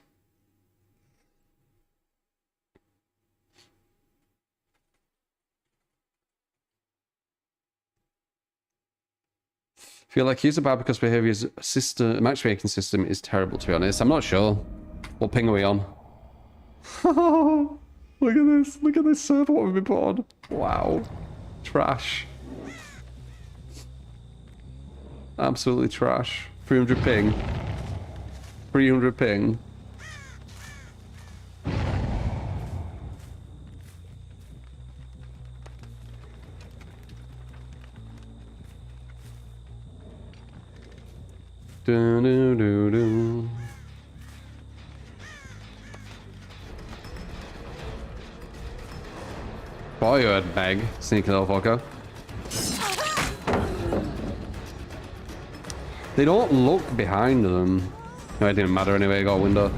Feel like user bad because behavior's system, matchmaking system is terrible, to be honest. I'm not sure. What ping are we on? Look at this. Look at this server. What have we put on? Wow. Trash. Absolutely trash. 300 ping. 300 ping. Do, do, do, do. Boy, you had Meg, sneaky little fucker. They don't look behind them. No, it didn't matter anyway, I got a window.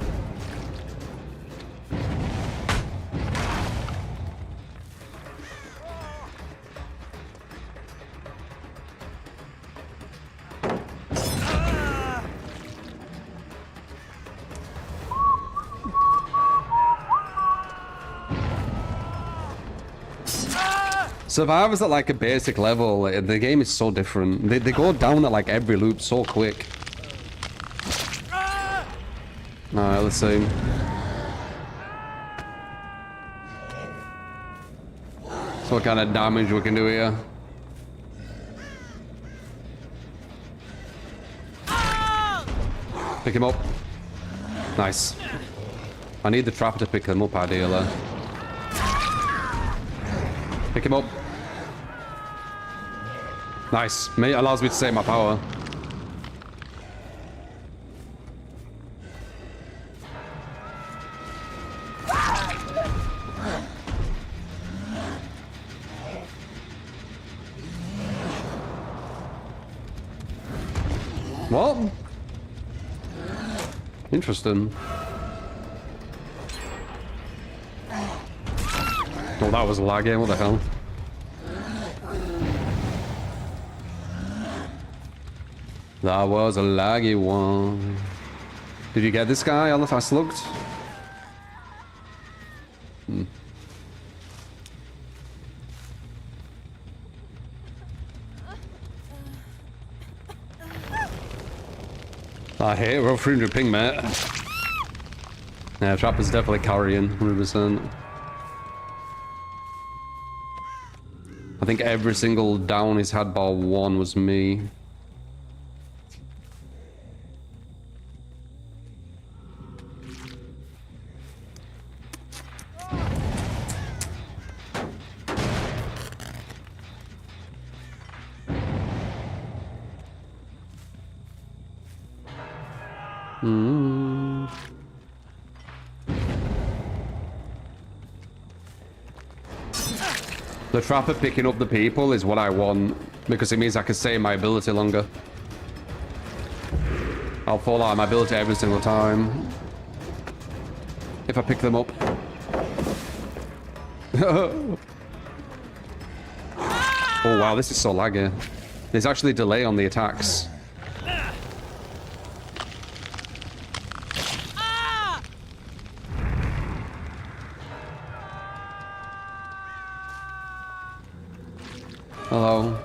Survivor's at like a basic level. The game is so different. They go down at like every loop so quick. Alright, let's see. So what kind of damage we can do here? Pick him up. Nice. I need the trapper to pick them up ideally. Pick him up. Nice. Allows me to save my power. What? Interesting. Oh, that was laggy. What the hell? That was a laggy one. Did you get this guy on the fast looked? I hate it. We're 300 ping, mate. Yeah, Trapper's definitely carrying 100%. I think every single down he's had bar one was me. The Trapper picking up the people is what I want, because it means I can save my ability longer. I'll fall out of my ability every single time if I pick them up. Oh wow, this is so laggy. There's actually a delay on the attacks. Hello.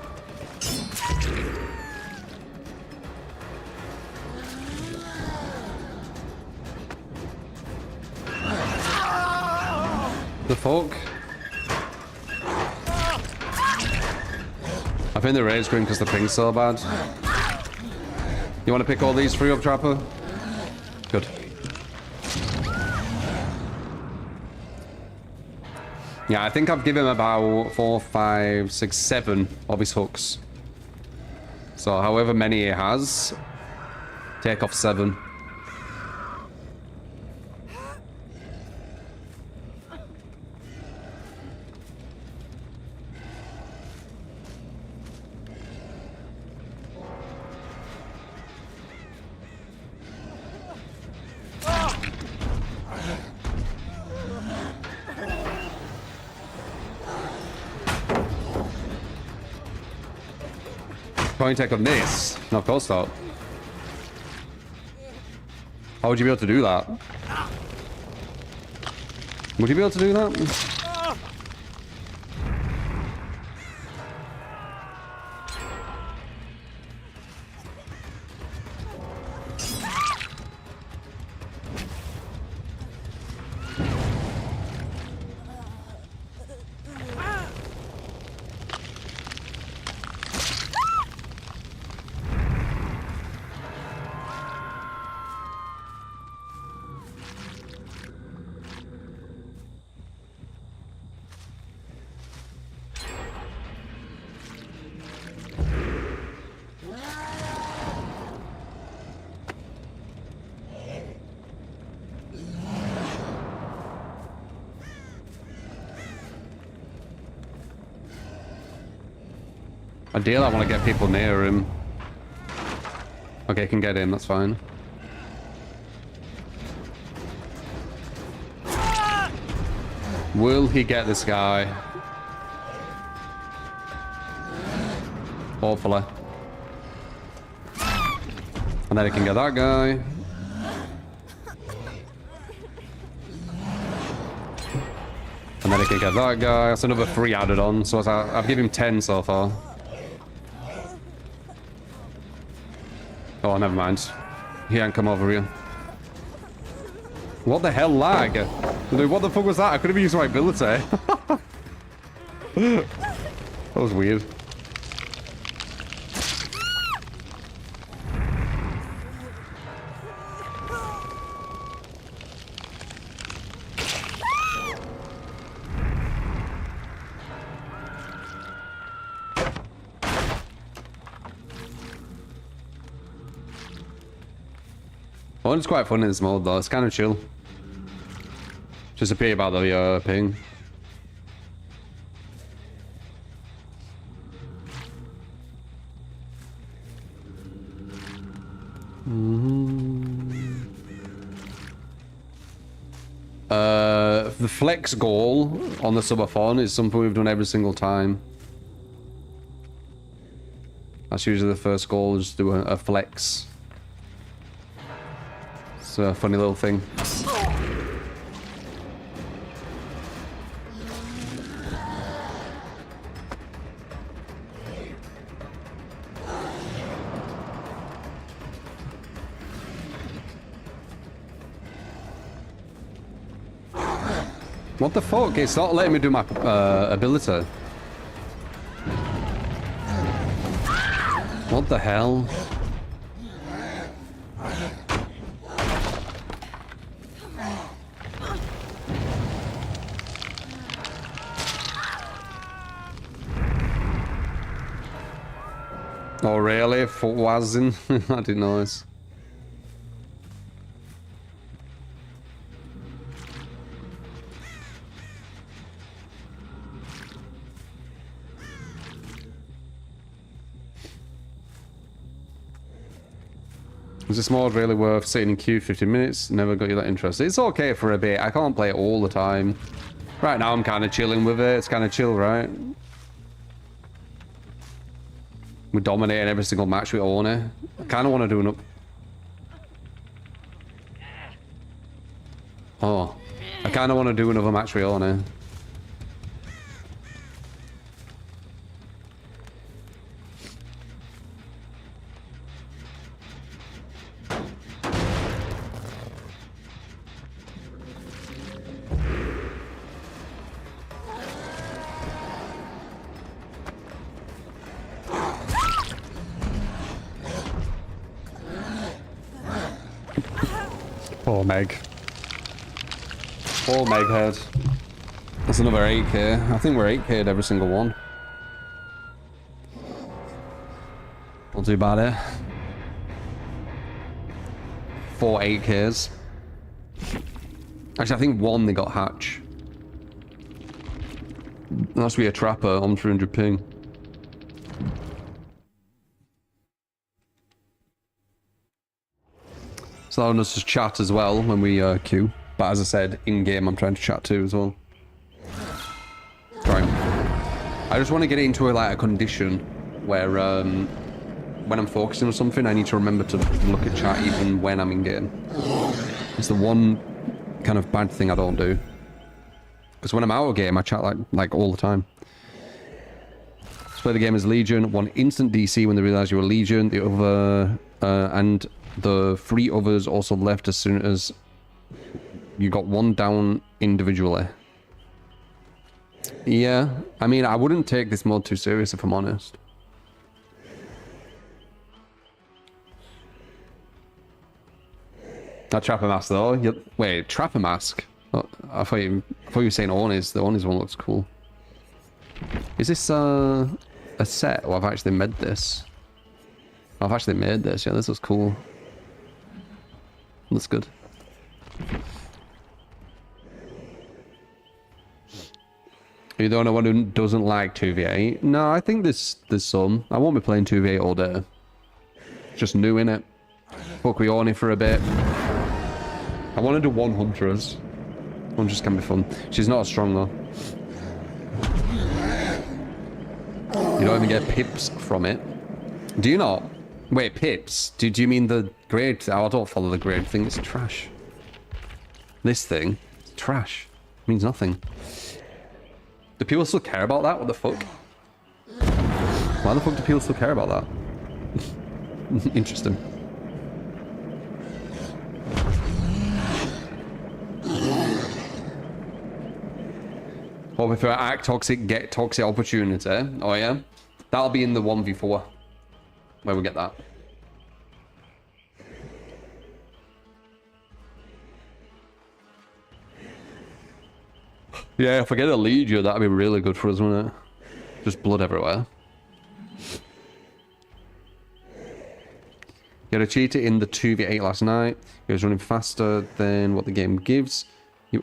The fuck? I think the raid's going because the ping's so bad. You want to pick all these three up, Trapper? Good. Yeah, I think I've given him about 4, 5, 6, 7 of his hooks. So however many he has, take off 7. Can't take on this? No, of course not. How would you be able to do that? Would you be able to do that? Ideally, I want to get people near him. Okay, can get in, that's fine. Will he get this guy? Hopefully. And then he can get that guy. And then he can get that guy. That's another 3 added on, so I've given him 10 so far. Oh, never mind. He ain't come over here. What the hell, lag? Dude, what the fuck was that? I could have used my ability. That was weird. Oh, it's quite fun in this mode though. It's kind of chill. Just a pity about the ping. The flex goal on the subathon is something we've done every single time. That's usually the first goal, is do a flex. It's a funny little thing. What the fuck? It's not letting me do my ability. What the hell? Oh really? Foot wasn't? I didn't know this. Is this mod really worth sitting in queue 50 minutes? Never got you that interested. It's okay for a bit. I can't play it all the time. Right now I'm kind of chilling with it. It's kind of chill, right? We're dominating every single match we own it. I kind of want to do an up... Oh. I kind of want to do another match we own it. Poor Meg. Poor Meg head. That's another 8k. I think we're 8k'd every single one. Not too bad here. 4 8ks. Actually, I think one they got hatch. That must be a trapper on 300 ping. So that one does just chat as well when we queue. But as I said, in-game I'm trying to chat too as well. Right. I just want to get it into a condition where when I'm focusing on something, I need to remember to look at chat even when I'm in-game. It's the one kind of bad thing I don't do. Because when I'm out of game, I chat like all the time. Let's play the game as Legion. 1 instant DC when they realize you're a Legion. The other... and the 3 others also left as soon as you got 1 down individually. Yeah, I mean, I wouldn't take this mod too serious if I'm honest. That Trapper Mask though. Wait, Trapper Mask? Oh, I thought you were saying Ornis. The Ornis one looks cool. Is this a set or I've actually made this? I've actually made this. Yeah, this looks cool. Looks good. You're the only one who doesn't like 2v8? No, I think there's some. I won't be playing 2v8 all day. Just new, innit? Fuck with Orny for a bit. I want to do 1 Huntress. Huntress can be fun. She's not as strong though. You don't even get pips from it. Do you not? Wait, pips? Do you mean the grade? Oh, I don't follow the grade thing. It's trash. This thing, it's trash. It means nothing. Do people still care about that? What the fuck? Why the fuck do people still care about that? Interesting. Hope if I act toxic, get toxic opportunity. Oh yeah? That'll be in the 1v4. Where we get that. Yeah, if I get a Legion, that'd be really good for us, wouldn't it? Just blood everywhere. You had a cheater in the 2v8 last night. He was running faster than what the game gives. You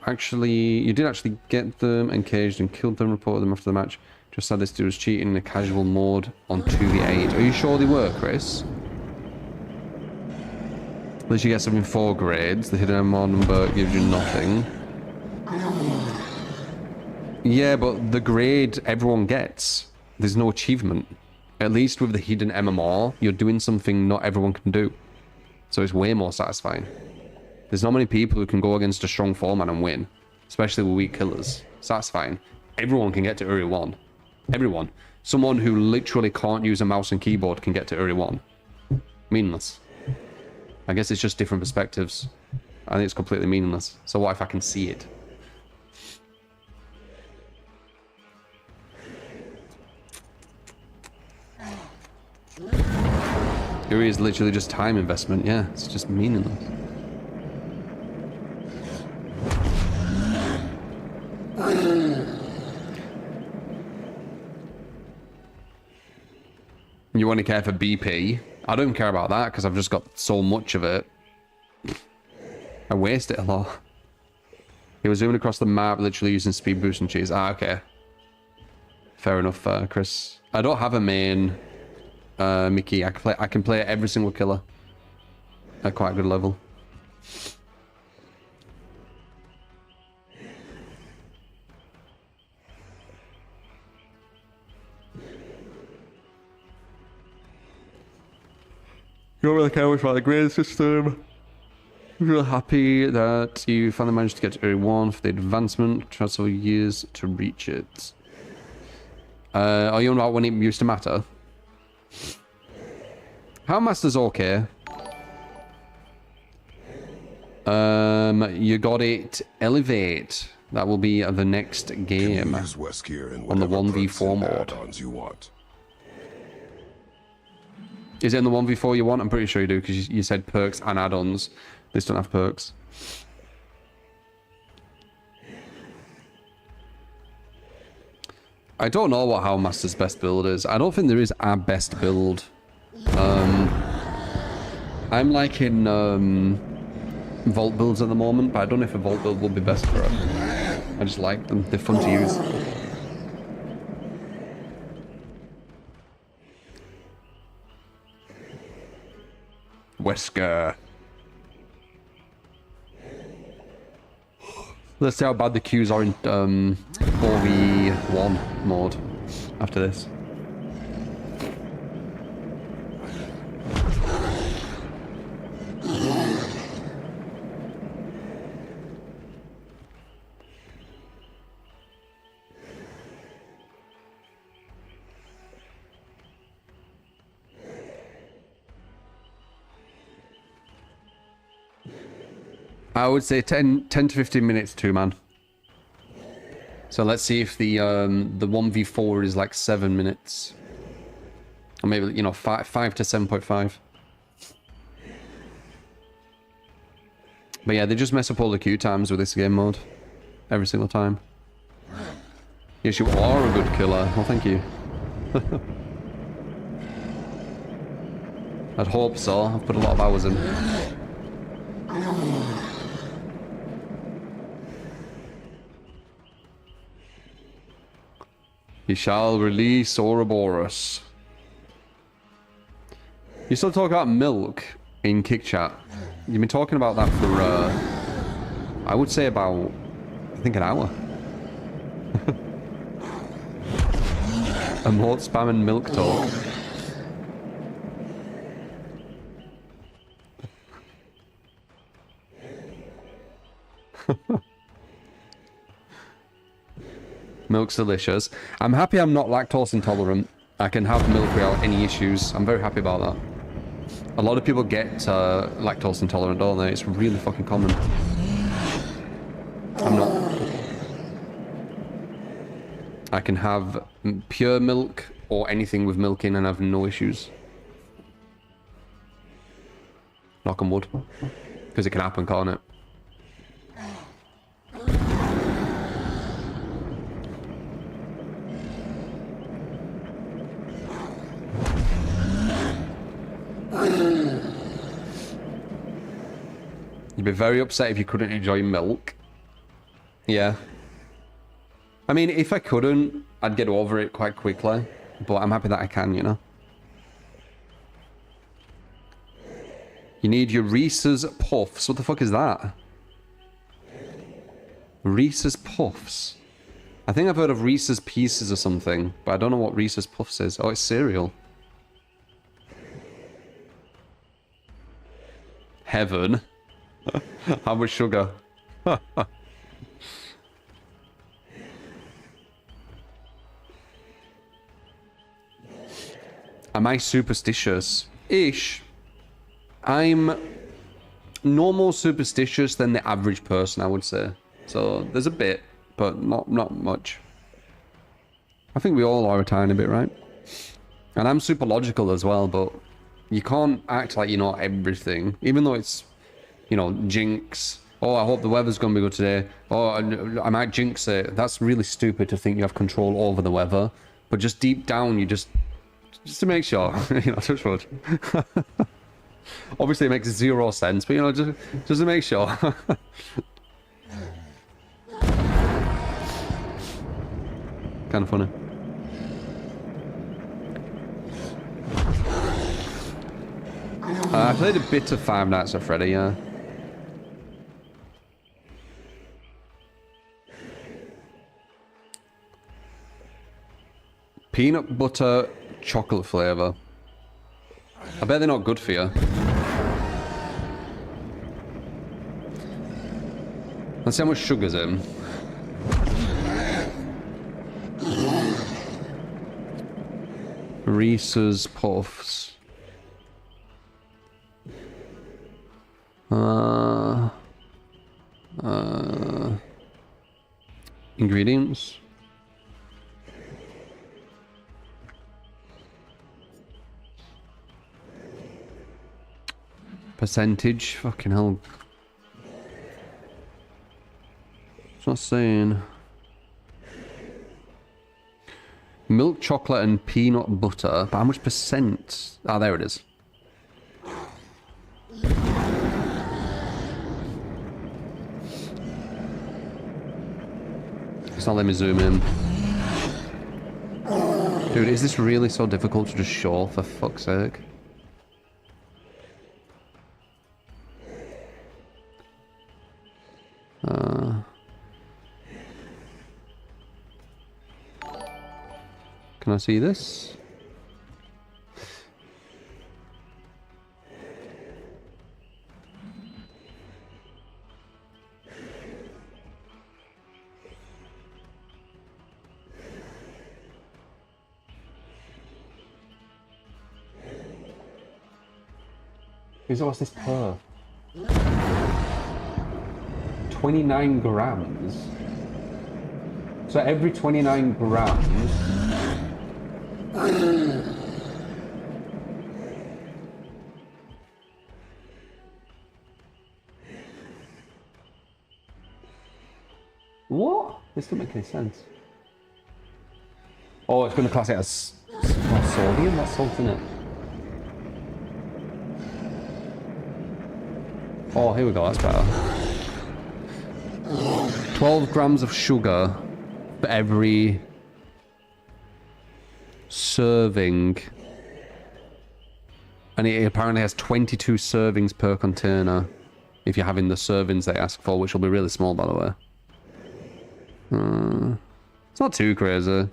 did actually get them engaged and killed them, reported them after the match. Just said this dude was cheating in a casual mode on 2v8. Are you sure they were, Chris? At least you get something 4 grades. The hidden MMR number gives you nothing. Yeah, but the grade everyone gets, there's no achievement. At least with the hidden MMR, you're doing something not everyone can do. So it's way more satisfying. There's not many people who can go against a strong 4-man and win. Especially with weak killers. Satisfying. Everyone can get to Uri 1. Everyone. Someone who literally can't use a mouse and keyboard can get to Uri 1. Meaningless. I guess it's just different perspectives. I think it's completely meaningless. So what if I can see it? Uri is literally just time investment. Yeah, it's just meaningless. You want to care for BP? I don't care about that because I've just got so much of it. I waste it a lot. He was zooming across the map, literally using speed boost and cheese. Ah, okay. Fair enough, Chris. I don't have a main, Mickey. I can play every single killer at quite a good level. You don't really care much about the grade system. I'm really happy that you finally managed to get to Area 1 for the advancement. Tried several years to reach it. Are you on about when it used to matter? How Master's okay. You got it. Elevate. That will be the next game on the 1v4 mode. Is it in the 1v4 you want? I'm pretty sure you do, because you said perks and add-ons. This don't have perks. I don't know what Howlmaster's best build is. I don't think there is a best build. I'm liking Vault builds at the moment, but I don't know if a Vault build will be best for it. I just like them. They're fun to use. Wesker. Let's see how bad the queues are in 4v1 mode after this. I would say 10 to 15 minutes, 2-man. So let's see if the 1v4 is like 7 minutes. Or maybe, you know, 5 to 7.5. But yeah, they just mess up all the queue times with this game mode. Every single time. Yes, you are a good killer. Well, thank you. I'd hope so. I've put a lot of hours in. He shall release Ouroboros. You still talk about milk in Kick Chat. You've been talking about that for, I would say about, I think an hour. Emote spam and milk talk. Milk's delicious. I'm happy I'm not lactose intolerant. I can have milk without any issues. I'm very happy about that. A lot of people get lactose intolerant, don't they? It's really fucking common. I'm not. I can have pure milk or anything with milk in and have no issues. Knock on wood. Because it can happen, can't it? You'd be very upset if you couldn't enjoy milk. Yeah. I mean, if I couldn't, I'd get over it quite quickly. But I'm happy that I can, you know. You need your Reese's Puffs. What the fuck is that? Reese's Puffs. I think I've heard of Reese's Pieces or something, but I don't know what Reese's Puffs is. Oh, it's cereal. Heaven. How much sugar? Am I superstitious? Ish. I'm no more superstitious than the average person, I would say. So there's a bit, but not much. I think we all are a tiny bit, right? And I'm super logical as well, but you can't act like you know everything, even though it's, you know, jinx. Oh, I hope the weather's going to be good today. Oh, I might jinx it. That's really stupid to think you have control over the weather. But just deep down, you just to make sure, you know, touch wood. Obviously, it makes 0 sense, but you know, just to make sure. Kind of funny. I played a bit of Five Nights at Freddy, yeah. Peanut butter chocolate flavor. I bet they're not good for you. Let's see how much sugar's in. Reese's Puffs. Ingredients. Percentage? Fucking hell. It's not saying. Milk chocolate and peanut butter. But how much percent? Ah, there it is. It's not letting me zoom in. Dude, is this really so difficult to just show, for fuck's sake? Can I see this? What's this per? 29 grams. So every 29 grams. What? This doesn't make any sense. Oh, it's going to class it as sodium? That's salt in it. Oh, here we go, that's better. 12 grams of sugar for every serving. And it apparently has 22 servings per container. If you're having the servings they ask for, which will be really small, by the way. It's not too crazy.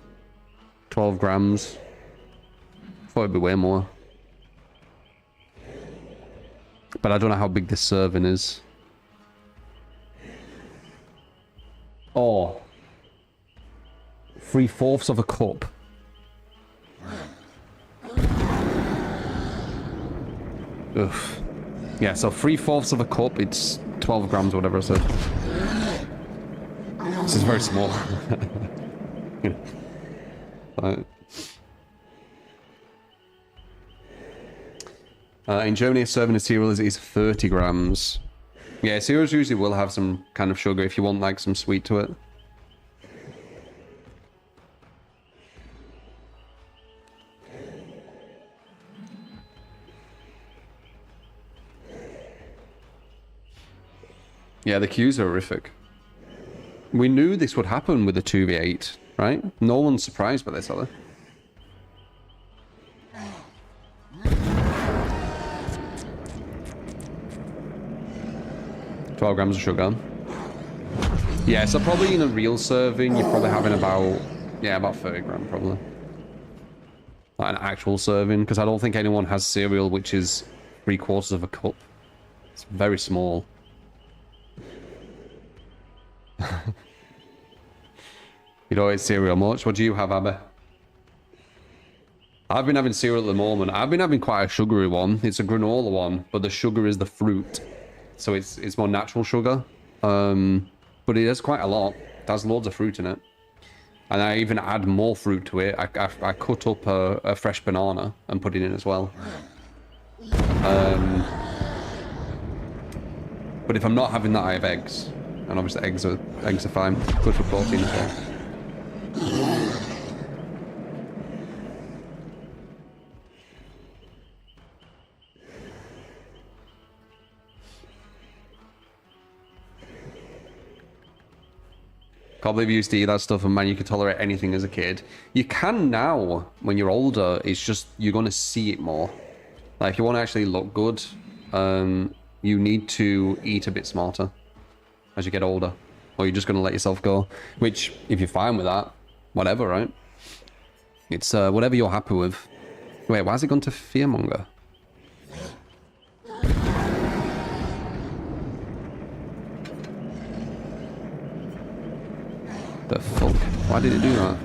12 grams. Thought it'd be way more. But I don't know how big this serving is. Oh. 3/4 of a cup. Ugh. Yeah, so 3/4 of a cup, it's 12 grams or whatever I said. This is very small. Right. In Germany, a serving of cereal is 30 grams. Yeah, cereals usually will have some kind of sugar if you want like some sweet to it. Yeah, the queues are horrific. We knew this would happen with the 2v8, right? No one's surprised by this, are they? 12 grams of sugar. Yeah, so probably in a real serving, you're probably having about 30 grams, probably. Like an actual serving, because I don't think anyone has cereal which is 3/4 of a cup. It's very small. You don't eat cereal much. What do you have, Abby? I've been having cereal at the moment. I've been having quite a sugary one. It's a granola one, but the sugar is the fruit. So it's more natural sugar. But it has quite a lot. It has loads of fruit in it. And I even add more fruit to it. I cut up a fresh banana and put it in as well. But if I'm not having that, I have eggs. And obviously eggs are fine. Good for protein as well. Can't believe you used to eat that stuff and man, you could tolerate anything as a kid. You can now, when you're older, it's just, you're going to see it more. Like, if you want to actually look good, you need to eat a bit smarter as you get older. Or you're just going to let yourself go. Which, if you're fine with that, whatever, right? It's whatever you're happy with. Wait, why has it gone to fearmonger? The fuck? Why did it do that?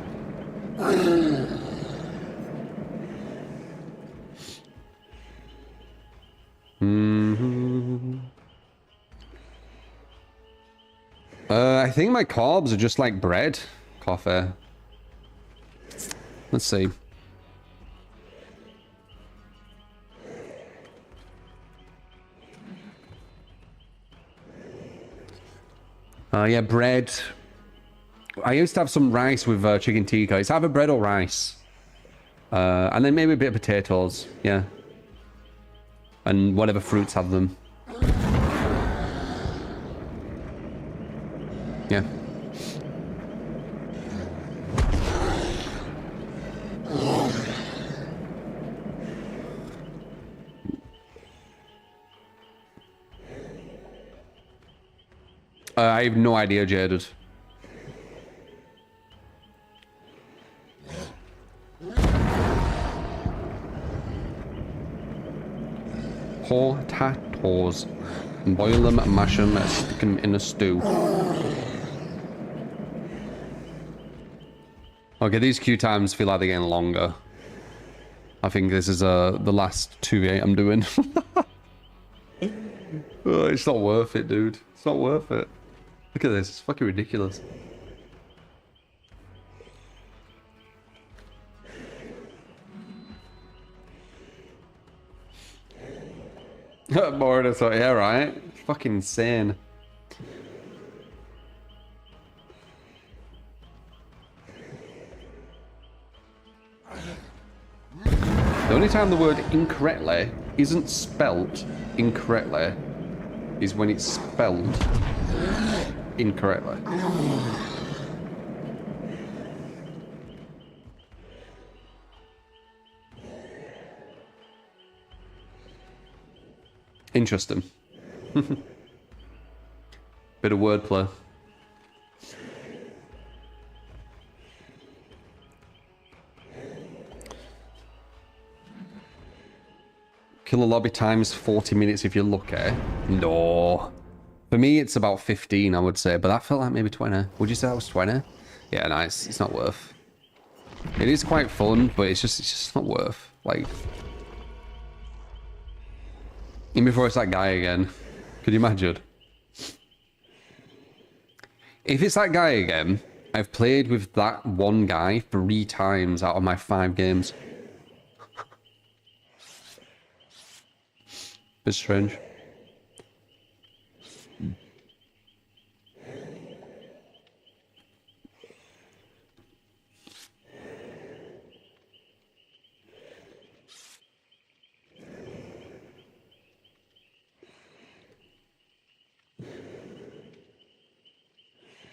I think my carbs are just like bread. Coffee. Let's see. Yeah, bread. I used to have some rice with chicken tikka. It's either bread or rice. And then maybe a bit of potatoes. Yeah. And whatever fruits have them. Yeah. I have no idea, Jaded. Potatoes. Boil them, mash them, stick them in a stew. Okay, these queue times feel like they're getting longer. I think this is the last 2v8 I'm doing. Oh, it's not worth it, dude. It's not worth it. Look at this. It's fucking ridiculous. Bored, I thought, yeah, right? It's fucking insane. The only time the word incorrectly isn't spelt incorrectly is when it's spelled incorrectly. Interesting. Bit of wordplay. Killer lobby times 40 minutes if you're lucky. No. For me, it's about 15, I would say, but that felt like maybe 20. Would you say that was 20? Yeah, nice. It's not worth. It is quite fun, but it's just not worth. Like, even before it's that guy again. Could you imagine? If it's that guy again, I've played with that one guy 3 times out of my 5 games. Bit strange.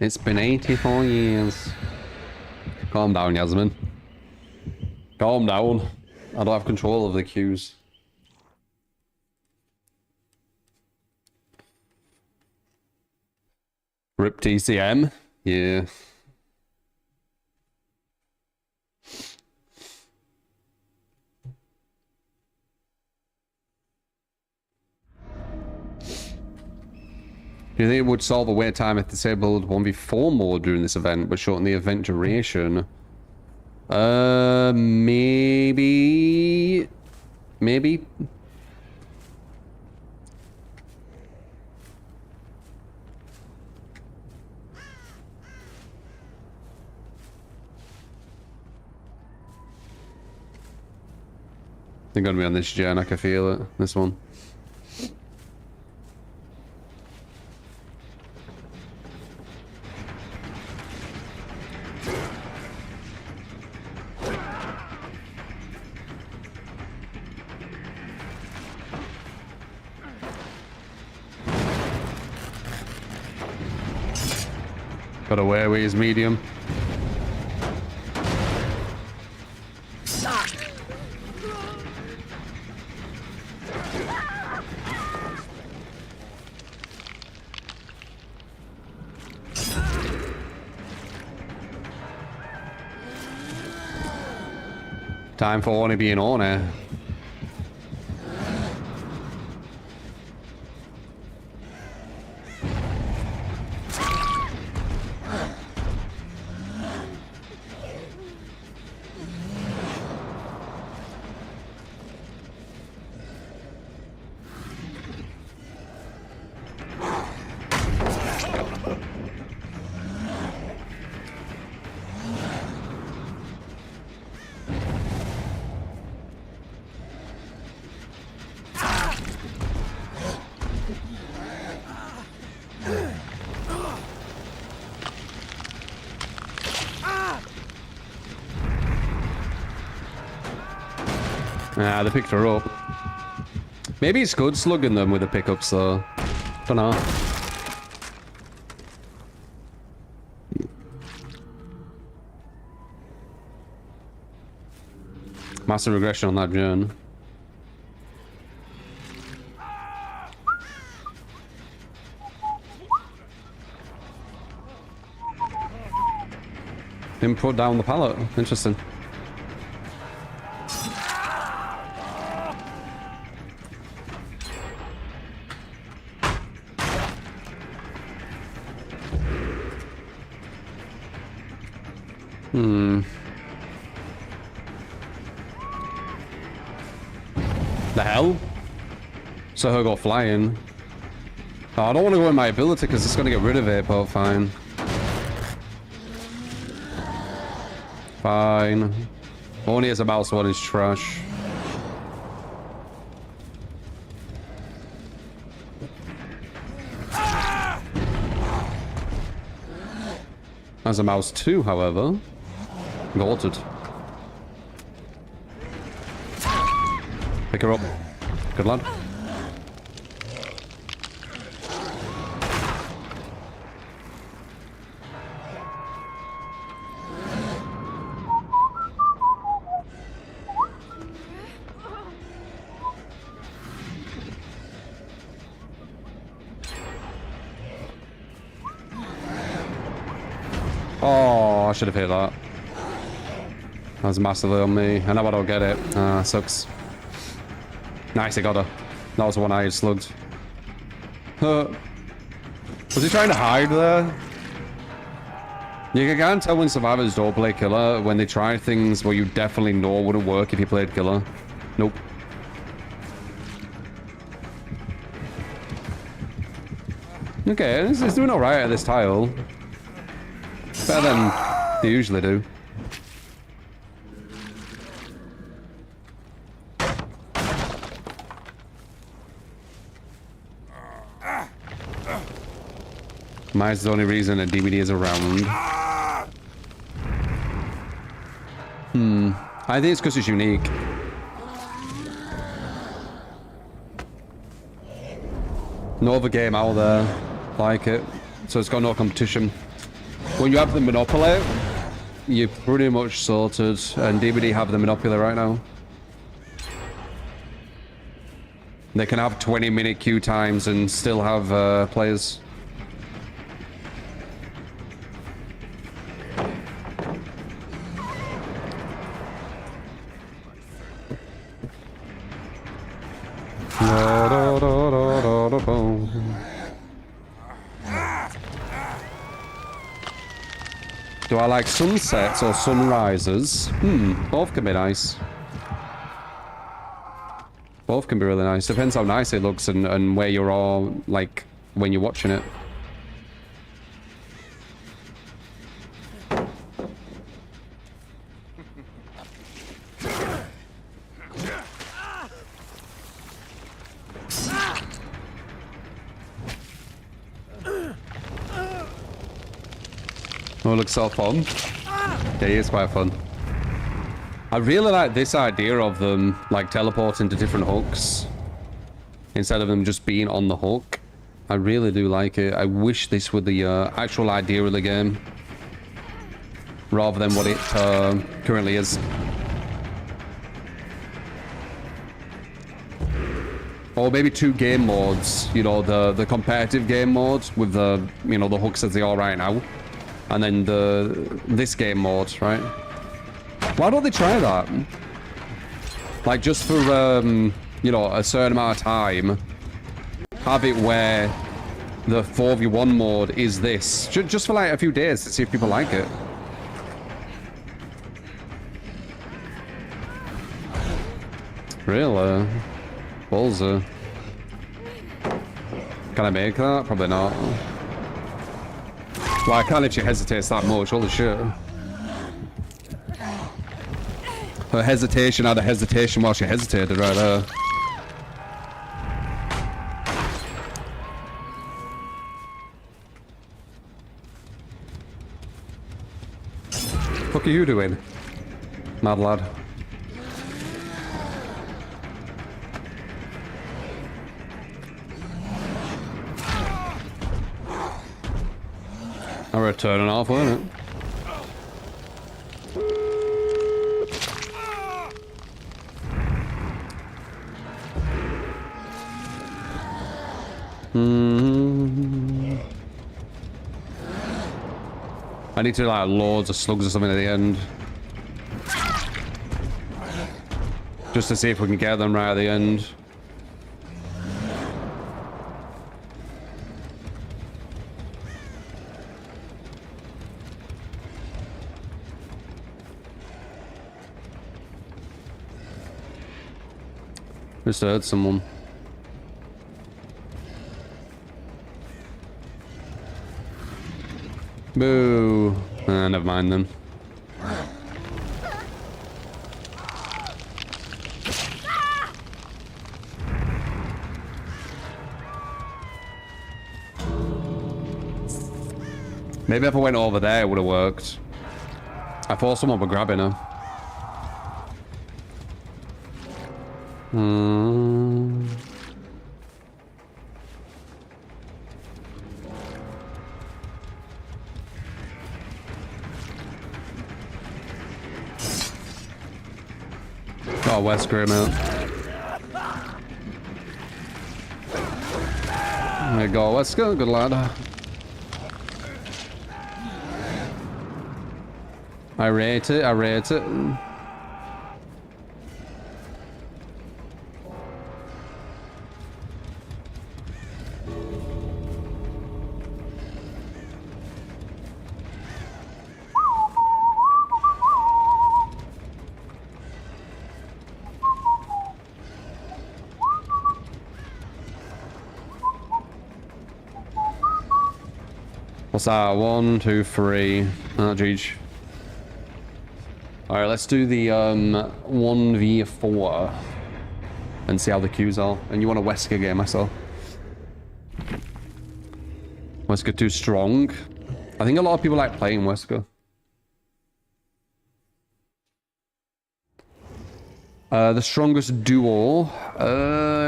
It's been 84 years. Calm down, Yasmin. Calm down. I don't have control of the queues. Rip TCM? Yeah. Do you think it would solve a wait time if disabled 1v4 mode during this event, but shorten the event duration? Maybe. Maybe. They're gonna be on this gen, I can feel it. This one. Got away with his medium. Time for only being on it. Ah, they picked her up. Maybe it's good slugging them with the pickups, though. Don't know. Massive regression on that Jern. Didn't put down the pallet. Interesting. The hell? So her go flying. Oh, I don't want to go in my ability because it's going to get rid of it, but fine. Fine. Only as a mouse one is trash. As a mouse 2, however, golted. Pick her up. Good lad. Oh, I should have hit that. That was massively on me. I know I don't get it. Sucks. Nice, I got her. That was the one I had slugged. Was he trying to hide there? You can't tell when survivors don't play killer when they try things where you definitely know wouldn't work if you played killer. Nope. Okay, it's doing alright at this tile. Better than they usually do. Mine's the only reason that DBD is around. I think it's because it's unique. No other game out there like it, so it's got no competition. When you have the monopoly, you're pretty much sorted, and DBD have the monopoly right now. They can have 20-minute queue times and still have players. Do I like sunsets or sunrises? Both can be nice. Both can be really nice. Depends how nice it looks and where you're all, like, when you're watching it. Oh, it looks so fun. Yeah, it is quite fun. I really like this idea of them, like, teleporting to different hooks instead of them just being on the hook. I really do like it. I wish this were the actual idea of the game rather than what it currently is. Or maybe 2 game modes, you know, the competitive game mode with the, you know, the hooks as they are right now. And then this game mode, right? Why don't they try that? Like, just for, you know, a certain amount of time, have it where the 4v1 mode is this. Just for, like, a few days to see if people like it. Really? Ballsy. Can I make that? Probably not. Well, I can't let you hesitate that much. Holy shit. Her hesitation had a hesitation while she hesitated right there. What are you doing, mad lad? Or a turn and a half, wasn't it? I need to like loads of slugs or something at the end. Just to see if we can get them right at the end. Just heard someone. Boo. Never mind then. Maybe if I went over there, it would have worked. I thought someone were grabbing her. Oh, Wesker him out. There you go, Wesker. Good lad. I rate it, I rate it. What's that? 1, 2, 3. Oh, geez. Alright, let's do the 1v4 and see how the queues are. And you want a Wesker game, I saw. Wesker too strong. I think a lot of people like playing Wesker. The strongest duo.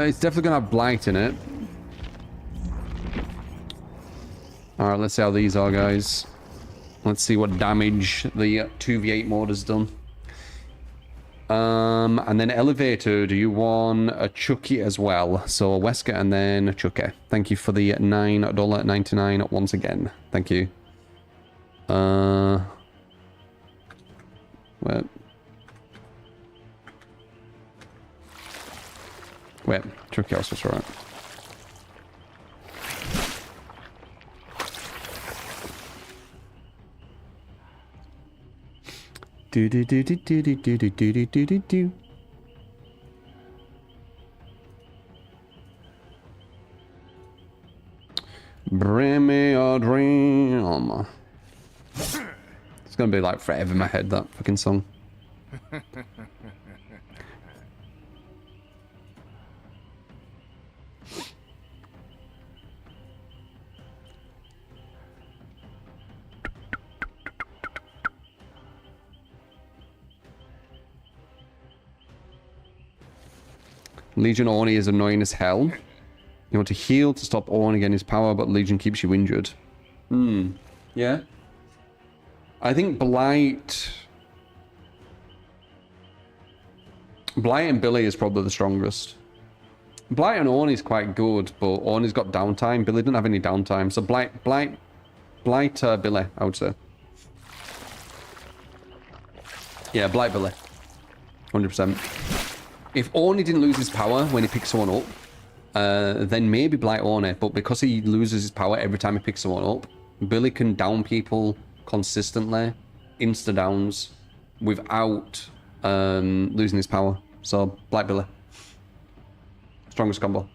It's definitely gonna have Blight in it. Alright, let's see how these are, guys. Let's see what damage the 2v8 mode has done. And then Elevator, do you want a Chucky as well? So Wesker and then a Chucky. Thank you for the $9.99 once again. Thank you. Wait, Chucky also was right. Do do do do do do do do do do do do. Bring me a dream. It's gonna be like forever in my head, that fucking song. Legion Orny is annoying as hell. You want to heal to stop Orny getting his power, but Legion keeps you injured. Yeah. I think Blight and Billy is probably the strongest. Blight and Orny's quite good, but Orny's got downtime. Billy doesn't have any downtime. So Blight, Billy, I would say. Yeah, Blight, Billy. 100%. If Orny didn't lose his power when he picks someone up, then maybe Blight Orny. But because he loses his power every time he picks someone up, Billy can down people consistently, insta-downs, without losing his power. So, Blight Billy. Strongest combo.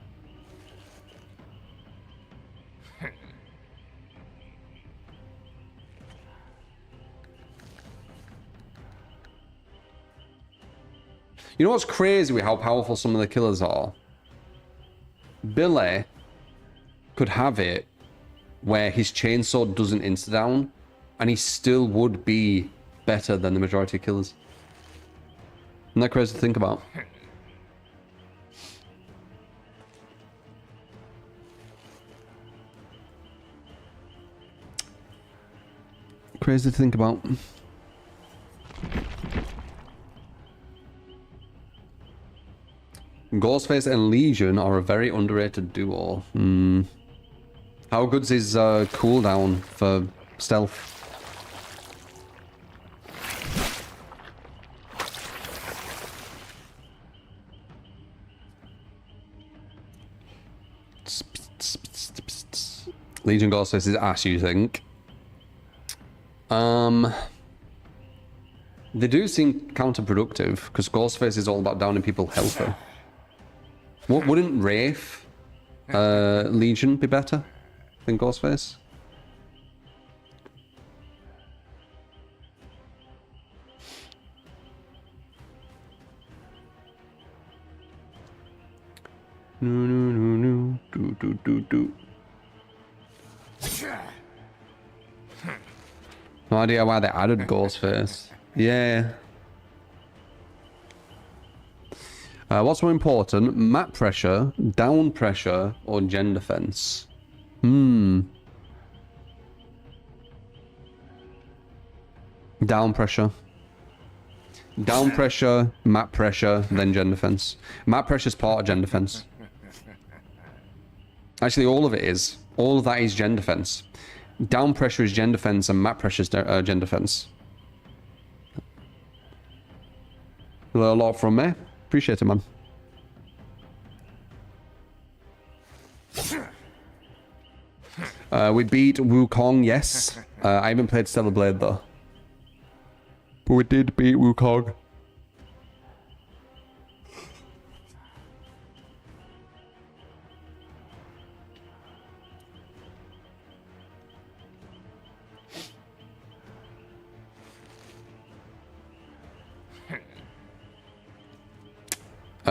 You know what's crazy with how powerful some of the killers are? Billy could have it where his chainsaw doesn't insta-down, and he still would be better than the majority of killers. Isn't that crazy to think about? Crazy to think about. Ghostface and Legion are a very underrated duo. How good's his cooldown for stealth? Legion Ghostface is ass, you think? They do seem counterproductive because Ghostface is all about downing people healthy. What wouldn't Wraith Legion be better than Ghostface? No. Do. No idea why they added Ghostface. Yeah. What's more important? Map pressure, down pressure, or gen defense? Down pressure. Down pressure, map pressure, then gen defense. Map pressure is part of gen defense. Actually, all of it is. All of that is gen defense. Down pressure is gen defense, and map pressure is gen defense. A lot from me. Appreciate it, man. We beat Wukong, yes. I haven't played Stellar Blade, though. But we did beat Wukong.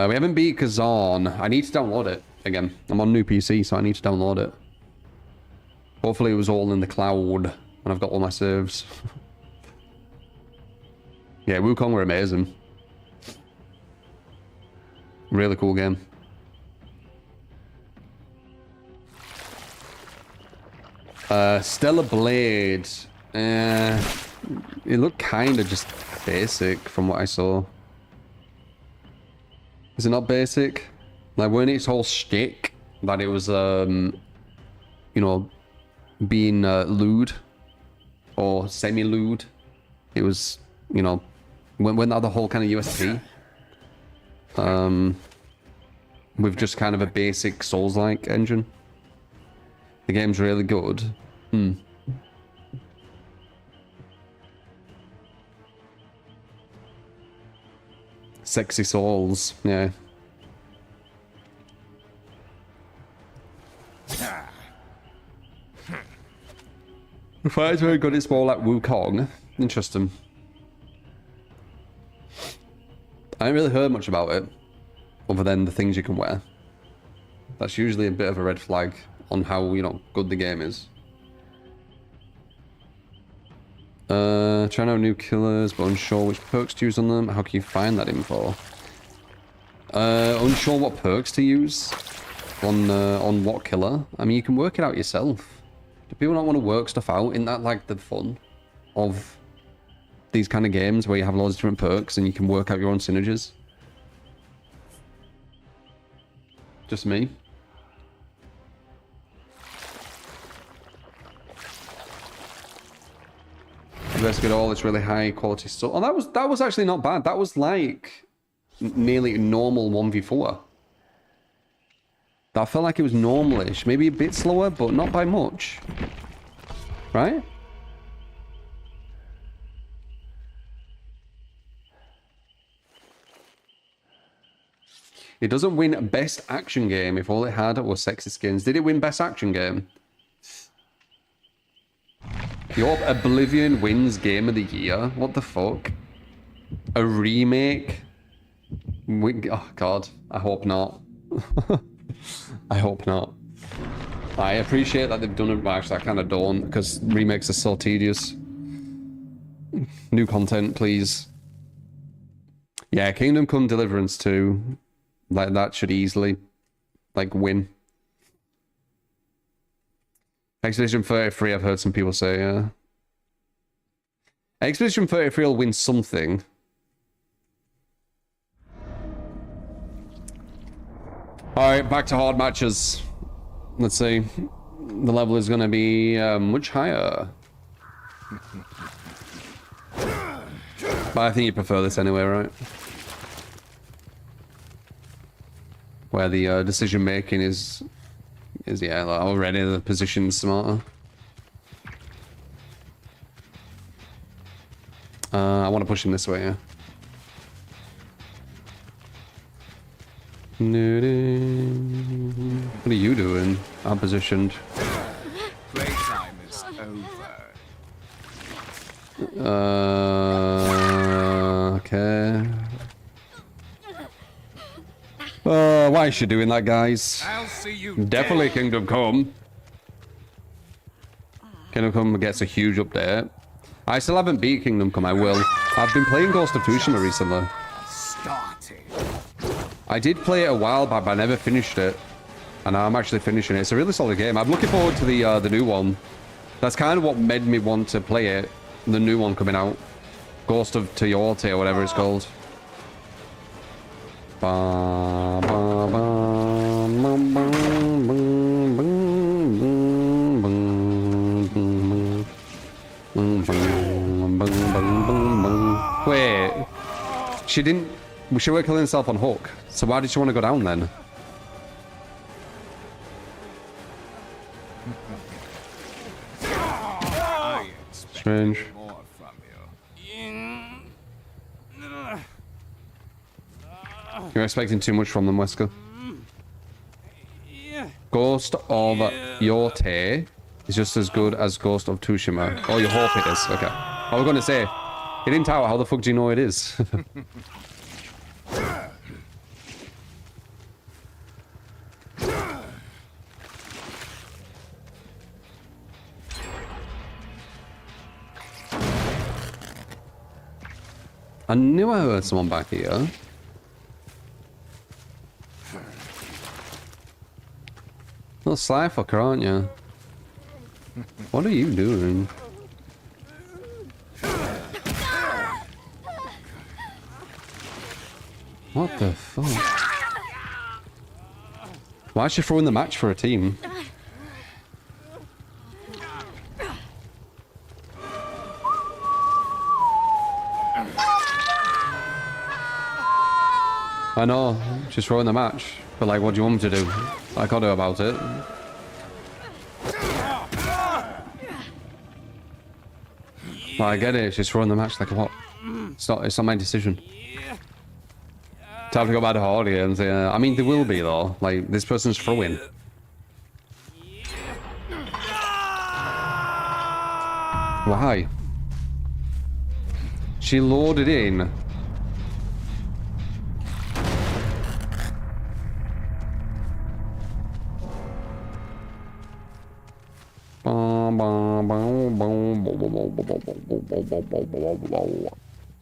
We haven't beat Kazan. I need to download it again. I'm on new PC, so I need to download it. Hopefully it was all in the cloud, and I've got all my saves. Yeah, Wukong were amazing. Really cool game. Stellar Blade. It looked kind of just basic from what I saw. Is it not basic? Like, weren't its whole shtick that it was, you know, being lewd or semi-lewd? It was, you know, when that the whole kind of USP? With just kind of a basic Souls-like engine. The game's really good. Sexy Souls, yeah. The fight's very good, it's more like Wukong. Interesting. I haven't really heard much about it, other than the things you can wear. That's usually a bit of a red flag on how, you know, good the game is. Trying out new killers, but unsure which perks to use on them. How can you find that info? Unsure what perks to use on what killer. I mean, you can work it out yourself. Do people not want to work stuff out? Isn't that like the fun of these kind of games where you have loads of different perks and you can work out your own synergies? Just me. Investigate all this really high quality stuff. Oh, that was actually not bad. That was like nearly normal 1v4. That felt like it was normal-ish. Maybe a bit slower, but not by much. Right? It doesn't win best action game if all it had was sexy skins. Did it win best action game? Your Oblivion wins Game of the Year? What the fuck? A remake? Oh god, I hope not. I hope not. I appreciate that they've done it, but actually I kind of don't, because remakes are so tedious. New content, please. Yeah, Kingdom Come Deliverance 2. Like, that should easily, like, win. Expedition 33, I've heard some people say, yeah. Expedition 33 will win something. Alright, back to hard matches. Let's see. The level is going to be much higher. But I think you prefer this anyway, right? Where the decision making is yeah, like already the position's smarter. I want to push him this way, yeah. What are you doing? I'm positioned. Playtime is over. Okay. Why is she doing that, guys? I'll see you Definitely dead. Kingdom Come. Kingdom Come gets a huge update. I still haven't beat Kingdom Come, I will. I've been playing Ghost of Tsushima recently. Started. I did play it a while back, but I never finished it. And now I'm actually finishing it. It's a really solid game. I'm looking forward to the new one. That's kind of what made me want to play it. The new one coming out. Ghost of Tsushima or whatever it's called. Ba, ba, ba, bum, bum, bum, bum, bum, bum, bum, bum, bum. Wait. She didn't... She were killing herself on hook. So why did she want to go down then? I expect Strange. more from you. You're expecting too much from them, Wesker. Ghost of Yorte is just as good as Ghost of Tsushima. Oh, you hope it is. Okay. I was going to say, it didn't out. How the fuck do you know it is? I knew I heard someone back here. Little sly fucker, aren't you? What are you doing? What the fuck? Why is she throwing the match for a team? I know, she's throwing the match. But like, what do you want me to do? I can't do about it. Well, I get it, she's throwing the match. Like, what? It's not my decision. Time to go back to audience. I mean, there will be though. Like, this person's throwing. Why? She loaded in.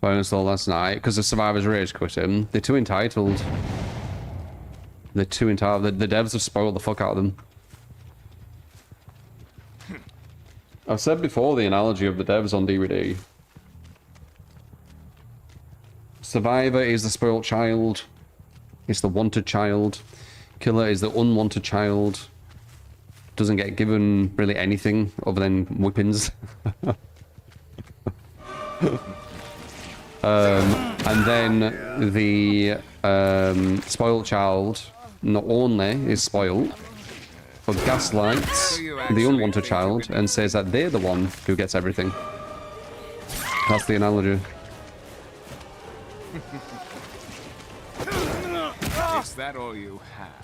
I installed last night because the Survivor's Rage quit him. They're too entitled. They're too entitled. The devs have spoiled the fuck out of them. I've said before the analogy of the devs on DBD. Survivor is the spoiled child. It's the wanted child. Killer is the unwanted child. Doesn't get given really anything other than whippings. And then the spoiled child not only is spoiled, but gaslights the unwanted child and says that they're the one who gets everything. That's the analogy. Is that all you have?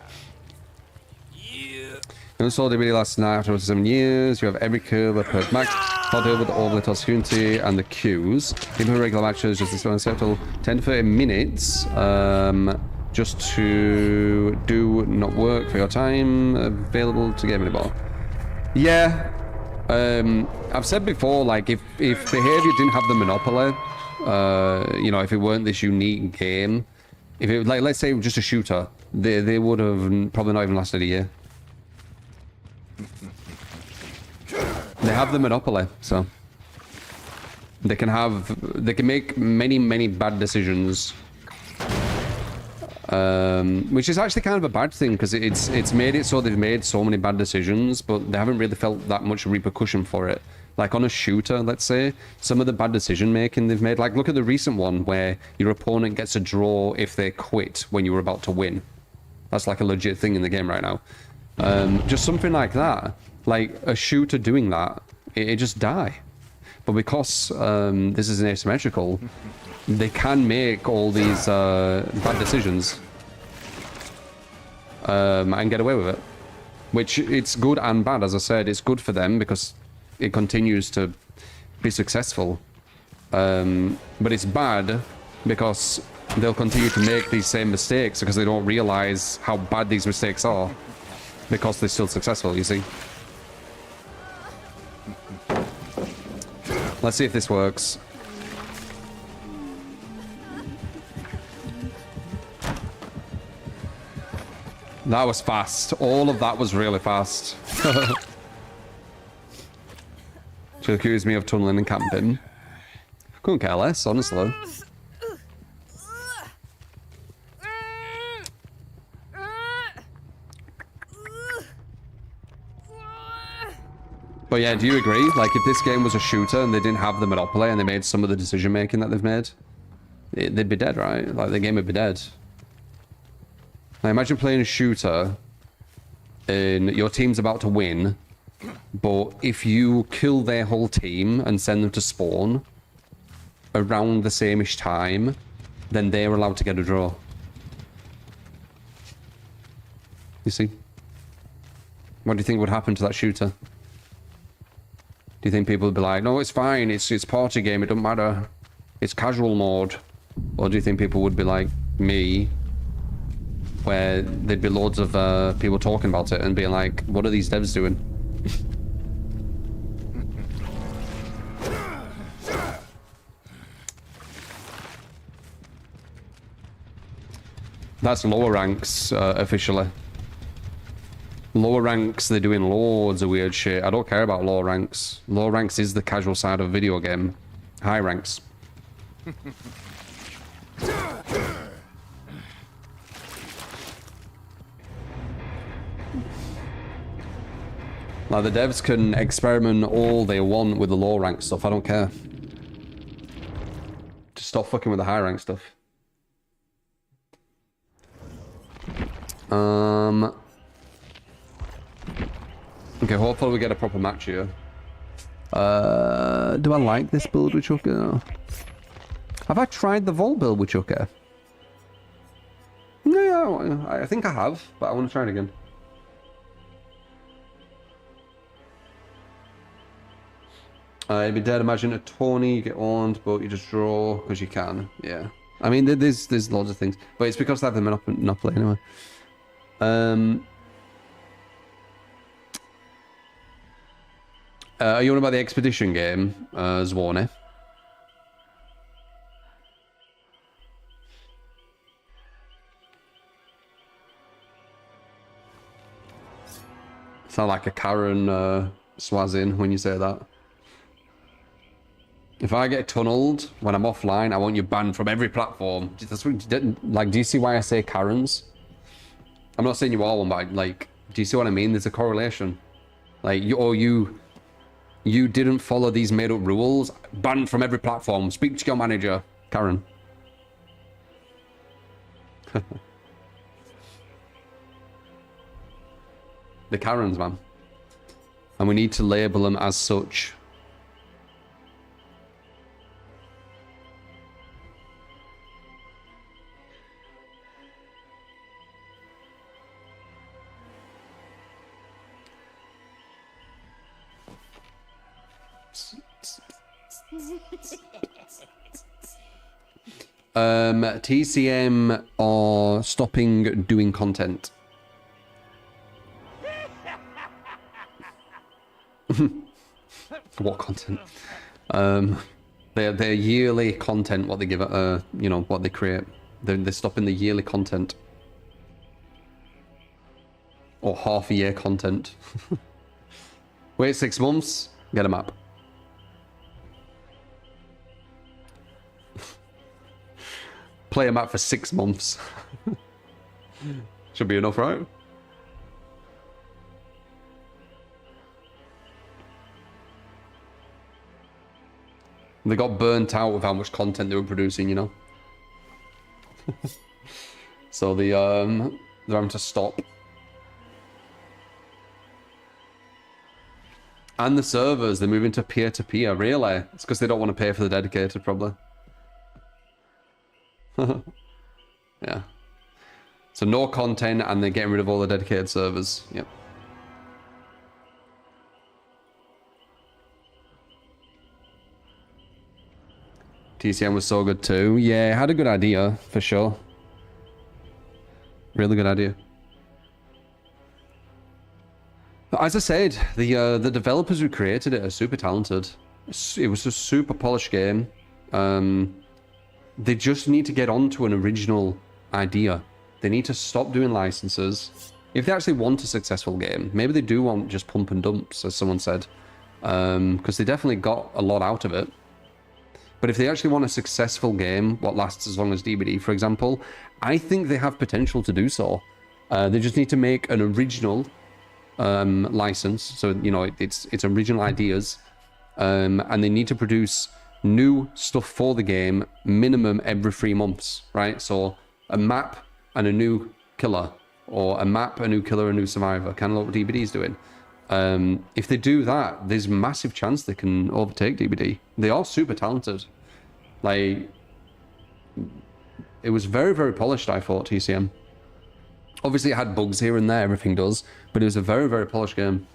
You installed DBD last night after 7 years. You have every curve per max. I'll deal with all the toss unity and the queues. Even regular matches, just this one settle 10 to 30 minutes. Just to do not work for your time available to game anymore. Yeah. I've said before, like if behavior didn't have the monopoly, you know, if it weren't this unique game, if it like let's say just a shooter, they would have probably not even lasted a year. They have the monopoly, so They can make many bad decisions. Which is actually kind of a bad thing, because it's made it so they've made so many bad decisions, but they haven't really felt that much repercussion for it. Like on a shooter, let's say, some of the bad decision making they've made, like look at the recent one where your opponent gets a draw if they quit when you were about to win. That's like a legit thing in the game right now. Just something like that, like a shooter doing that, it just die. But because this is an asymmetrical, they can make all these bad decisions and get away with it. Which, it's good and bad, as I said. It's good for them because it continues to be successful. But it's bad because they'll continue to make these same mistakes because they don't realize how bad these mistakes are because they're still successful, you see. Let's see if this works. That was fast. All of that was really fast. She accused me of tunneling and camping. Couldn't care less, honestly. But yeah, do you agree? Like, if this game was a shooter and they didn't have the monopoly and they made some of the decision making that they've made, they'd be dead, right? Like, the game would be dead. Now, imagine playing a shooter and your team's about to win, but if you kill their whole team and send them to spawn around the same-ish time, then they're allowed to get a draw. You see? What do you think would happen to that shooter? Do you think people would be like, no, it's fine, it's party game, it doesn't matter, it's casual mode? Or do you think people would be like me, where there'd be loads of people talking about it and being like, what are these devs doing? That's lower ranks, officially. Lower ranks, they're doing loads of weird shit. I don't care about lower ranks. Lower ranks is the casual side of a video game. High ranks. Like, the devs can experiment all they want with the low rank stuff. I don't care. Just stop fucking with the high rank stuff. Okay, hopefully we get a proper match here. Do I like this build with Chucker? Have I tried the Vault build with Chucker? No, I think I have, but I want to try it again. You'd be dead. Imagine a tourney, you get owned, but you just draw because you can. Yeah. I mean, there's loads of things, but it's because they have the monopoly anyway. Are you on about the expedition game, Zwarny? Sound like a Karen Swazin when you say that. If I get tunneled when I'm offline, I want you banned from every platform. That's what, like, do you see why I say Karens? I'm not saying you are one, but like, do you see what I mean? There's a correlation. Like, you didn't follow these made-up rules. Banned from every platform. Speak to your manager, Karen. The Karens, man. And we need to label them as such. TCM are stopping doing content. What content? Their yearly content, what they give it, you know, what they create. They're stopping the yearly content. Or half a year content. Wait 6 months, get a map. Play a map for 6 months. Should be enough, right? They got burnt out with how much content they were producing, you know. So they're having to stop. And the servers, they're moving to peer-to-peer, really. It's because they don't want to pay for the dedicated, probably. Yeah. So no content, and they're getting rid of all the dedicated servers. Yep. TCM was so good too. Yeah, it had a good idea, for sure. Really good idea. As I said, the developers who created it are super talented. It was a super polished game. They just need to get onto an original idea. They need to stop doing licenses. If they actually want a successful game, maybe they do want just pump and dumps, as someone said. Because they definitely got a lot out of it. But if they actually want a successful game, what lasts as long as DBD, for example, I think they have potential to do so. They just need to make an original license, so you know it's original ideas, and they need to produce new stuff for the game minimum every 3 months, right? So a map and a new killer, or a map, a new killer, a new survivor, kind of like what DBD is doing. If they do that, there's massive chance they can overtake DBD. They are super talented. Like, it was very, very polished, I thought, TCM. Obviously, it had bugs here and there, everything does, but it was a very, very polished game.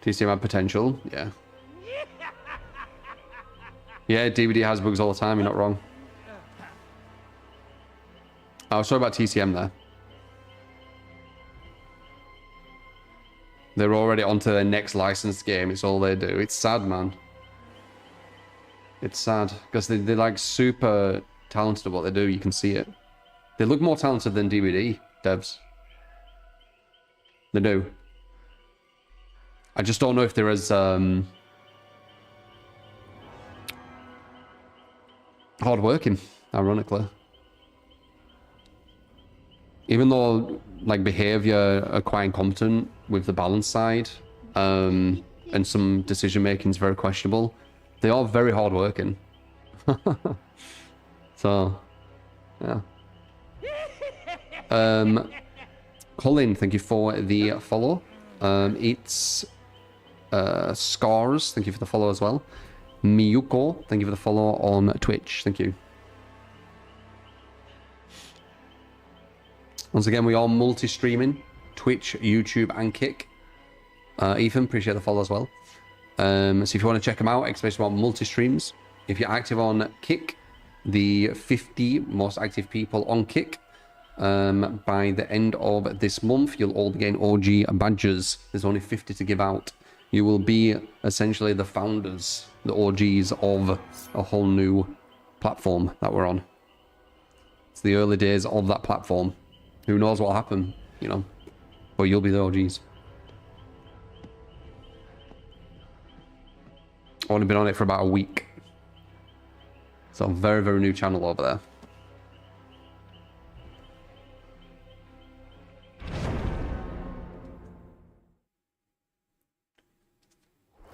TCM had potential, yeah. Yeah, DBD has bugs all the time, you're not wrong. I was talking about TCM there. They're already onto their next licensed game. It's all they do. It's sad, man. It's sad. Because they're like super talented at what they do. You can see it. They look more talented than DBD devs. They do. I just don't know if they're as hard-working, ironically. Even though, like, behavior are quite incompetent with the balance side, and some decision-making is very questionable, they are very hard-working. So, yeah. Colin, thank you for the follow. It's Scars, thank you for the follow as well. Miyuko, thank you for the follow on Twitch. Thank you. Once again, we are multi-streaming. Twitch, YouTube, and Kick. Ethan, appreciate the follow as well. So if you want to check them out, especially about multi-streams, if you're active on Kick, the 50 most active people on Kick, by the end of this month, you'll all be getting OG badges. There's only 50 to give out. You will be essentially the founders, the OGs of a whole new platform that we're on. It's the early days of that platform. Who knows what'll happen, you know, but you'll be the OGs. I've only been on it for about a week. So very, very new channel over there.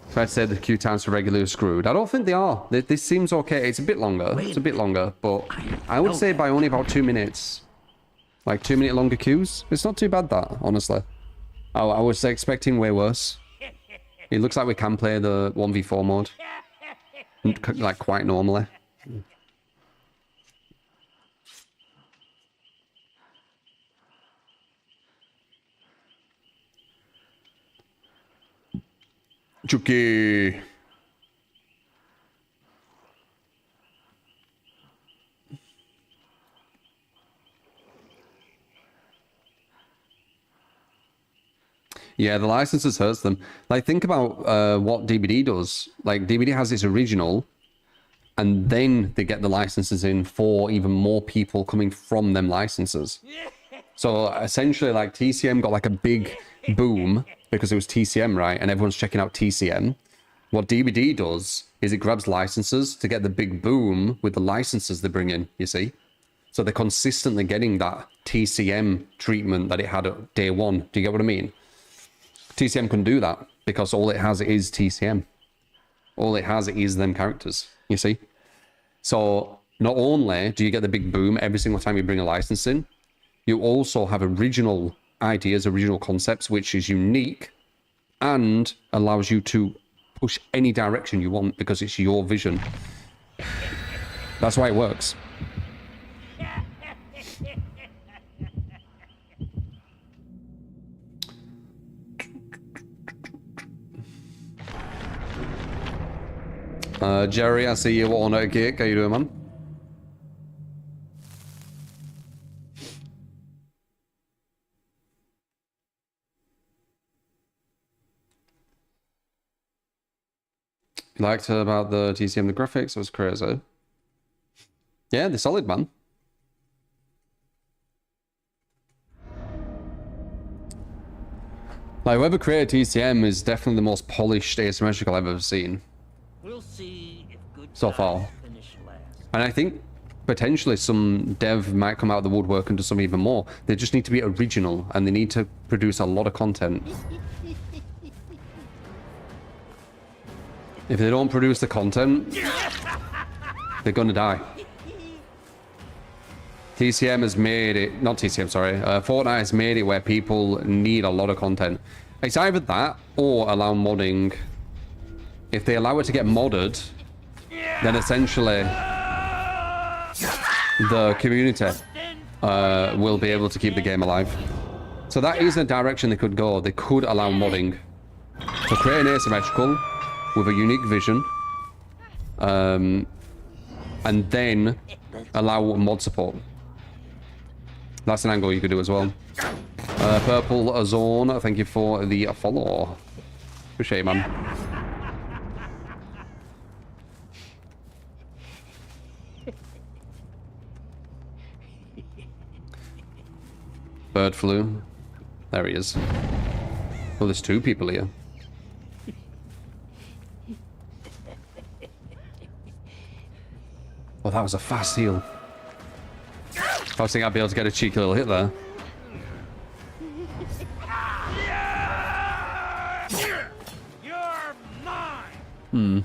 If I said the queue times for regular screwed, I don't think they are. This seems okay. It's a bit longer. It's a bit longer, but I would say by only about 2 minutes. Like 2 minute longer queues. It's not too bad, that, honestly. I was expecting way worse. It looks like we can play the 1v4 mode. Like quite normally. Chucky. Yeah, the licenses hurts them. Like, think about what DBD does. Like, DBD has its original, and then they get the licenses in for even more people coming from them licenses. So essentially, like, TCM got like a big boom because it was TCM, right? And everyone's checking out TCM. What DBD does is it grabs licenses to get the big boom with the licenses they bring in, you see? So they're consistently getting that TCM treatment that it had at day one. Do you get what I mean? TCM can do that because all it has is TCM. All it has is them characters, you see? So not only do you get the big boom every single time you bring a license in, you also have original ideas, original concepts, which is unique and allows you to push any direction you want because it's your vision. That's why it works. Jerry, I see you on a gig. How you doing, man? You liked about the TCM, the graphics? It was crazy. Yeah, they're solid, man. Like, whoever created TCM is definitely the most polished asymmetrical I've ever seen. We'll see if good So far. finish last. And I think potentially some dev might come out of the woodwork and do some even more. They just need to be original and they need to produce a lot of content. If they don't produce the content, they're gonna die. TCM has made it, not TCM, sorry, Fortnite has made it where people need a lot of content. It's either that or allow modding. If they allow it to get modded, then essentially the community will be able to keep the game alive. So that is a direction they could go. They could allow modding. So create an asymmetrical with a unique vision, and then allow mod support. That's an angle you could do as well. Purple Zone, thank you for the follow. Appreciate it, man. Bird flu. There he is. Well, there's two people here. Oh, that was a fast heal. I was thinking I'd be able to get a cheeky little hit there. You're mine. Hmm.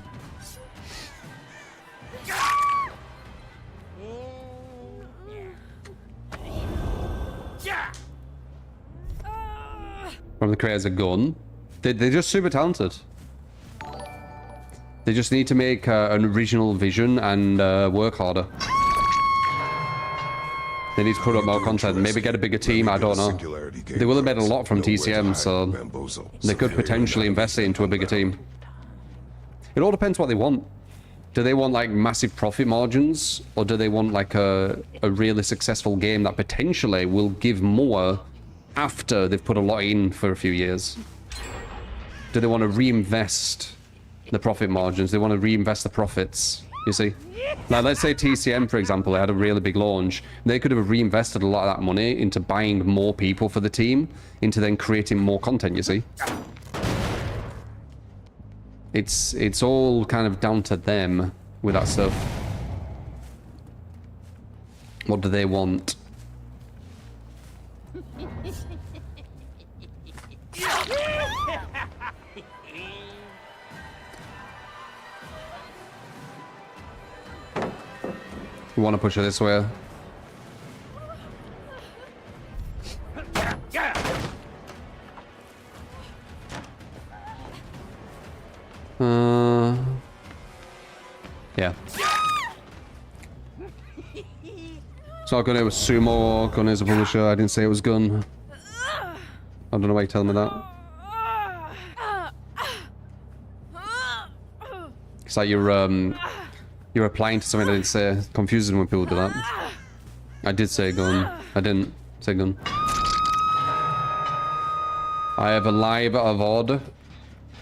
From the creators a gun. They're just super talented. They just need to make an original vision and work harder. They need to put up more content, maybe get a bigger team, I don't know. They will have made a lot from TCM, so they could potentially invest it into a bigger team. It all depends what they want. Do they want like massive profit margins, or do they want like a really successful game that potentially will give more after they've put a lot in for a few years? Do they want to reinvest the profit margins? They want to reinvest the profits, you see? Now, let's say TCM, for example, they had a really big launch. They could have reinvested a lot of that money into buying more people for the team, into then creating more content, you see? It's all kind of down to them with that stuff. What do they want? You want to push it this way? Yeah. So Gun was sumo, Gun is a publisher. I didn't say it was Gun. I don't know why you tell me that. It's like you're replying to something I didn't say. It confuses me when people do that. I did say Gun. I didn't say Gun. I have a live VOD,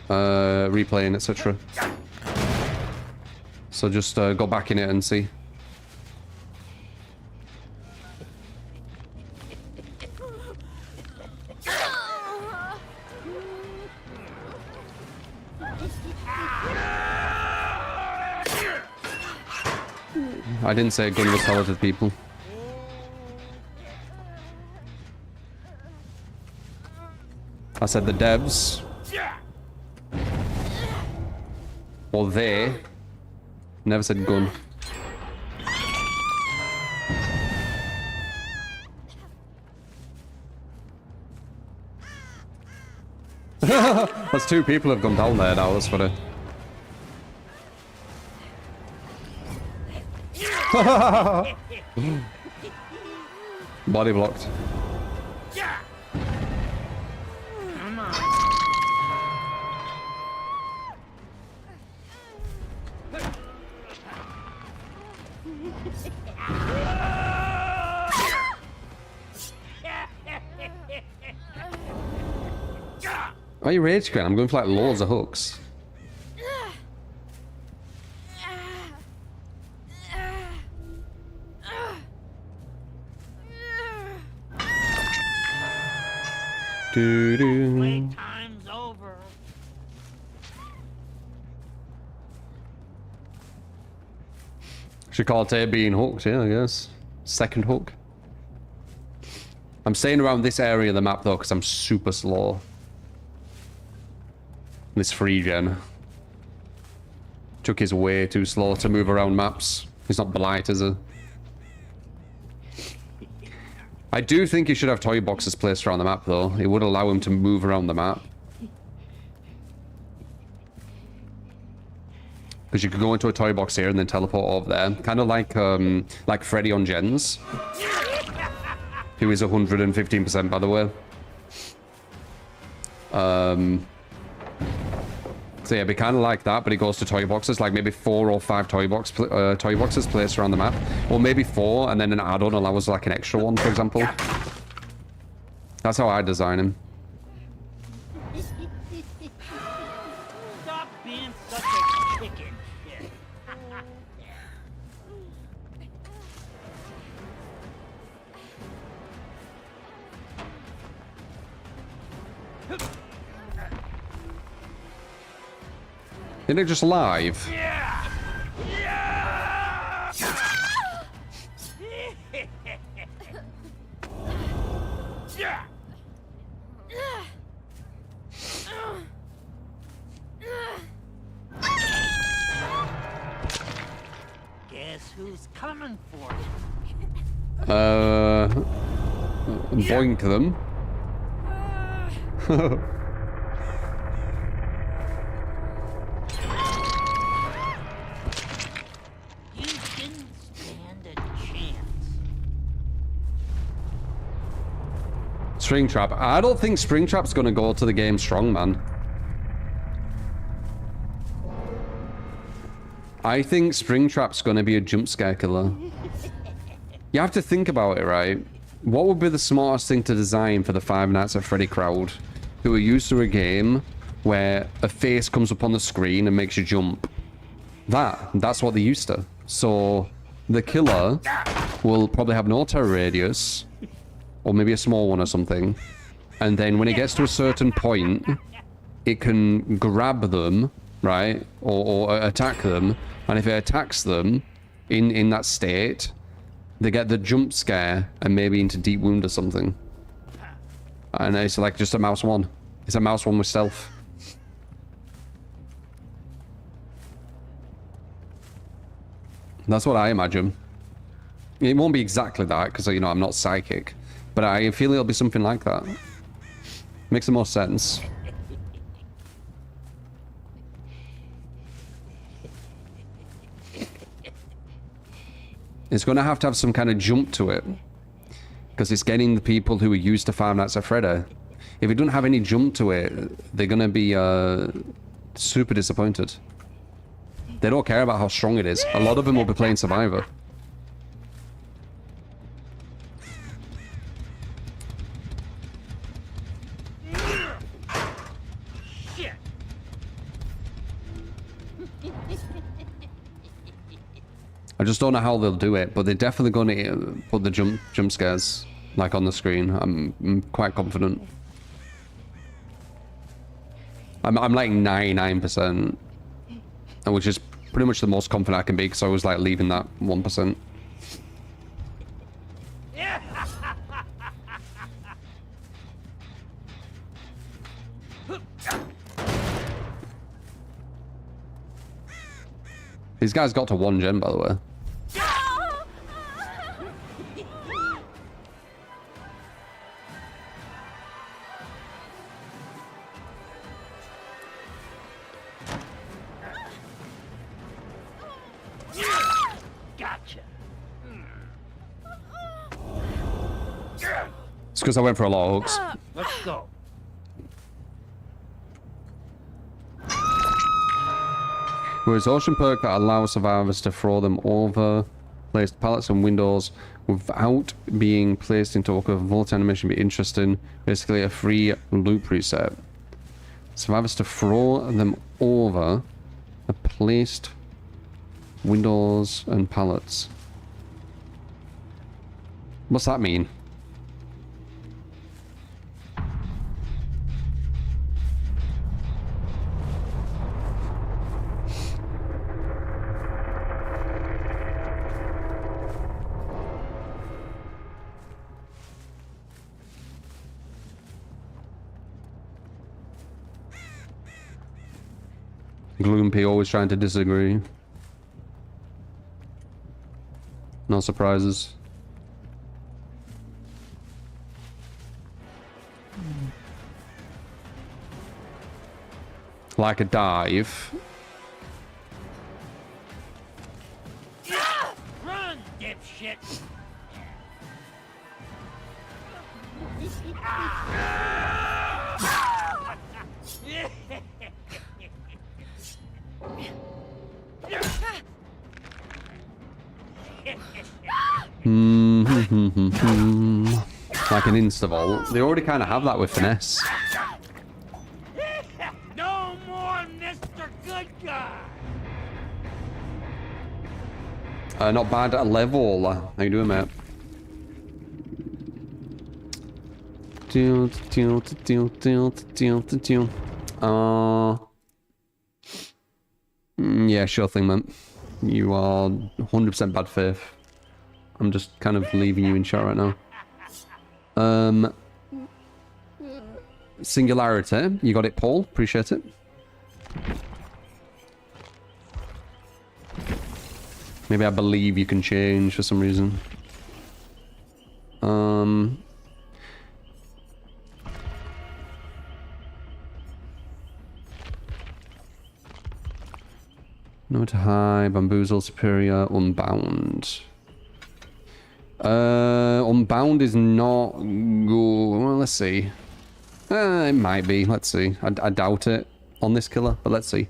replaying, etc. So just go back in it and see. I didn't say gun was talented people. I said the devs. Or they. Never said gun. That's 2 people have gone down there now, that's funny. Body blocked. Come on. Why are you rage quitting? I'm going for like loads of hooks. Playtime's over. Should call it A being hooked, yeah, I guess. Second hook. I'm staying around this area of the map though, because I'm super slow. This free gen. Chuck is way too slow to move around maps. He's not Blight, is he? I do think he should have toy boxes placed around the map though. It would allow him to move around the map. Because you could go into a toy box here and then teleport over there. Kind of like Freddy on Gens. Who is 115% by the way. So yeah, it'd be kind of like that, but it goes to toy boxes, like maybe 4 or 5 toy boxes placed around the map, or maybe 4, and then an add-on allows like an extra one, for example. That's how I design him. Stop being such a chicken shit. Isn't it just live? Yeah. Yeah. Yeah. Guess who's coming for you? Boink them. You didn't stand a chance. Springtrap. I don't think Springtrap's gonna go to the game strong, man. I think Springtrap's gonna be a jump scare killer. You have to think about it, right? What would be the smartest thing to design for the Five Nights at Freddy crowd who are used to a game where a face comes up on the screen and makes you jump? That's what they're used to. So the killer will probably have no terror radius, or maybe a small one or something, and then when it gets to a certain point, it can grab them, right, or attack them, and if it attacks them in that state, they get the jump scare and maybe into deep wound or something. And it's like just a mouse one. It's a mouse one with stealth. That's what I imagine. It won't be exactly that, because, you know, I'm not psychic. But I feel it'll be something like that. Makes the most sense. It's going to have some kind of jump to it. Because it's getting the people who are used to Five Nights at Freddy. If it doesn't have any jump to it, they're going to be super disappointed. They don't care about how strong it is. A lot of them will be playing Survivor. Shit. I just don't know how they'll do it, but they're definitely going to put the jump scares like on the screen. I'm quite confident. I'm like 99%, which is pretty much the most confident I can be because I was like leaving that 1%. These guys got to 1 gen, by the way. Gotcha. It's because I went for a lot of hooks. Let's go. Whereas Ocean perk that allows survivors to throw them over placed pallets and windows without being placed into a vault animation be interesting. Basically a free loop reset. Survivors to throw them over the placed windows and pallets. What's that mean? Gloomp always trying to disagree. No surprises. Like a dive. Run, dipshit. Like an insta-vault. They already kind of have that with finesse. No more Mr. Good Guy. Not bad at a level. How you doing, mate? Yeah, sure thing, man. You are 100% bad faith. I'm just kind of leaving you in chat right now. Singularity. You got it, Paul. Appreciate it. Maybe I believe you can change for some reason. No to high, bamboozle, superior, unbound. Unbound is not good. Well, let's see. It might be. Let's see. I doubt it on this killer, but let's see.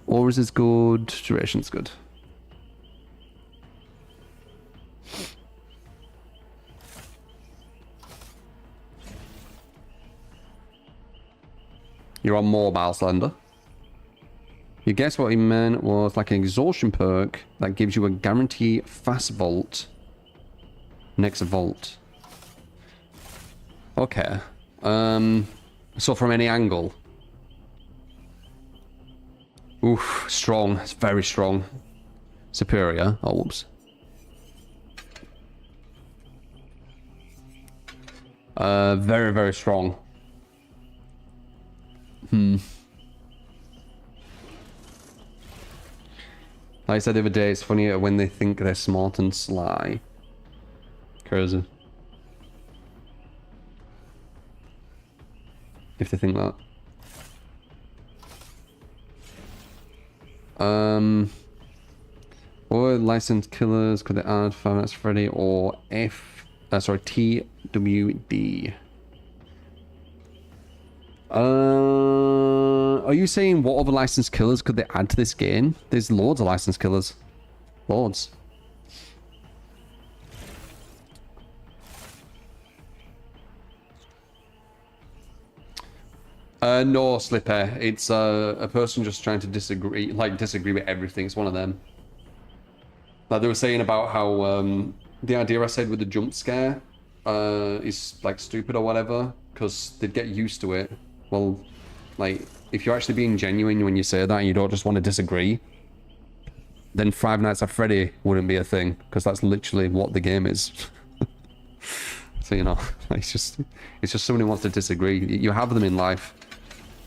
Auras is good. Duration's good. You're on mobile, Slender. You guess what he meant was like an exhaustion perk that gives you a guarantee fast vault next vault. Okay. So from any angle. Oof, strong. It's very strong. Superior. Oh, whoops. Very, very strong. Like I said the other day, it's funny when they think they're smart and sly. Crazy. If they think that. Or licensed killers, could they add Five Nights at Freddy or TWD? Are you saying what other licensed killers could they add to this game? There's loads of licensed killers. Loads. No, Slipper. It's a person just trying to disagree with everything. It's one of them. Like they were saying about how the idea I said with the jump scare is like stupid or whatever, because they'd get used to it. Well, like if you're actually being genuine when you say that and you don't just want to disagree, then Five Nights at Freddy wouldn't be a thing, because that's literally what the game is. So, you know, it's just someone who wants to disagree. You have them in life.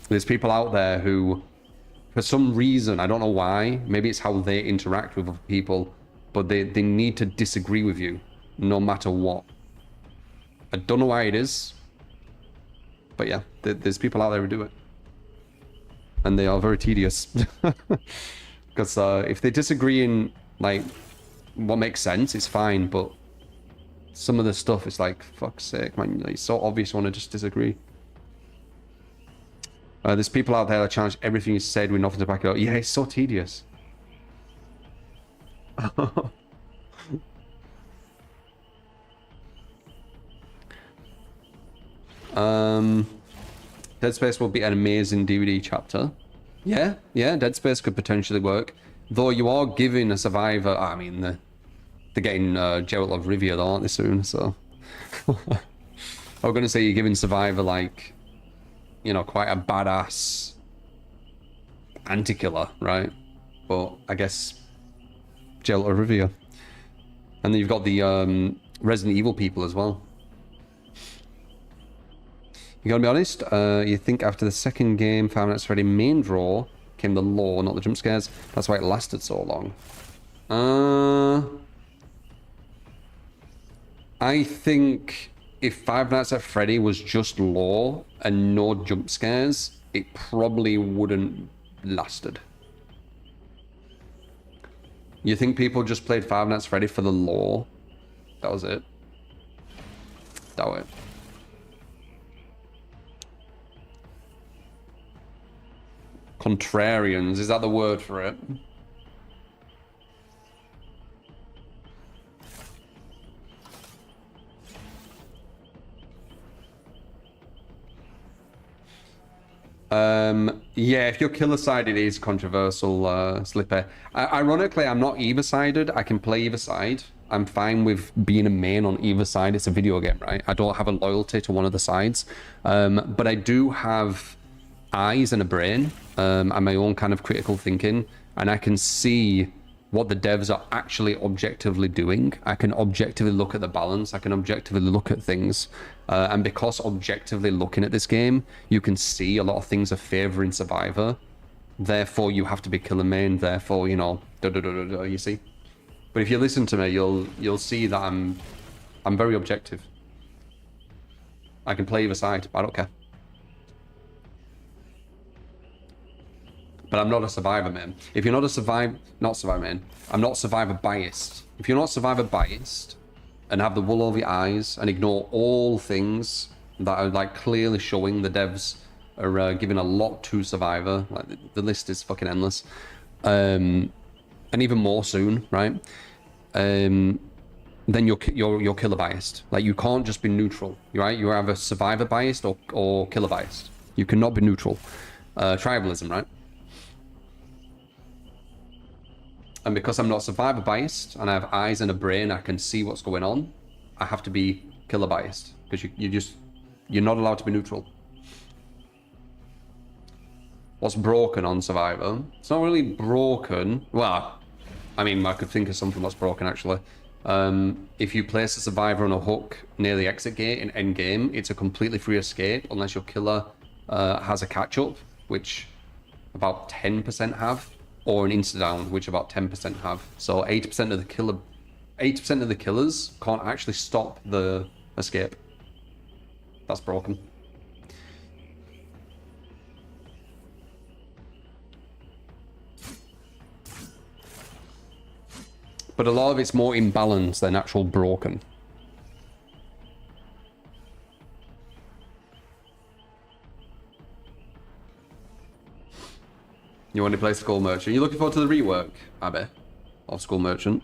There's people out there who, for some reason, I don't know why, maybe it's how they interact with other people, but they need to disagree with you no matter what. I don't know why it is, but yeah, there's people out there who do it. And they are very tedious. Because if they disagree in, like, what makes sense, it's fine, but some of the stuff is like, fuck's sake, man, it's so obvious you want to just disagree. There's people out there that challenge everything you said with nothing to back it up. Yeah, it's so tedious. Dead Space will be an amazing DVD chapter. Yeah, Dead Space could potentially work. Though you are giving a survivor, I mean, they're getting Geralt of Rivia, aren't they, soon, so... I was going to say you're giving survivor, like, you know, quite a badass anti-killer, right? But I guess Geralt of Rivia. And then you've got the Resident Evil people as well. You gotta be honest, you think after the second game, Five Nights at Freddy main draw came the lore, not the jump scares. That's why it lasted so long. I think if Five Nights at Freddy was just lore and no jump scares, it probably wouldn't lasted. You think people just played Five Nights at Freddy for the lore? That was it. Doubt it. Contrarians, is that the word for it? Yeah, if you're killer side, it is controversial, Slipper. Ironically, I'm not either sided. I can play either side. I'm fine with being a main on either side. It's a video game, right? I don't have a loyalty to one of the sides. But I do have eyes and a brain, and my own kind of critical thinking, and I can see what the devs are actually objectively doing. I can objectively look at the balance. I can objectively look at things. And because objectively looking at this game, you can see a lot of things are favoring Survivor. Therefore, you have to be killer main. Therefore, you know, you see. But if you listen to me, you'll see that I'm very objective. I can play either side. I don't care. But I'm not a survivor man. If you're not a survivor man, I'm not survivor biased. If you're not survivor biased and have the wool over your eyes and ignore all things that are like clearly showing the devs are giving a lot to survivor, like the list is fucking endless, and even more soon, right? Then you're killer biased. Like, you can't just be neutral, right? You're either survivor biased or killer biased. You cannot be neutral. Tribalism, right? And because I'm not survivor biased and I have eyes and a brain, I can see what's going on, I have to be killer biased, because you're not allowed to be neutral. What's broken on Survivor? It's not really broken. Well, I mean, I could think of something that's broken actually. If you place a survivor on a hook near the exit gate in end game, it's a completely free escape unless your killer has a catch up, which about 10% have, or an insta down, which about 10% have. So 80% of the killers can't actually stop the escape. That's broken. But a lot of it's more imbalanced than actual broken. You want to play Skull Merchant? You looking forward to the rework, Abby, of Skull Merchant?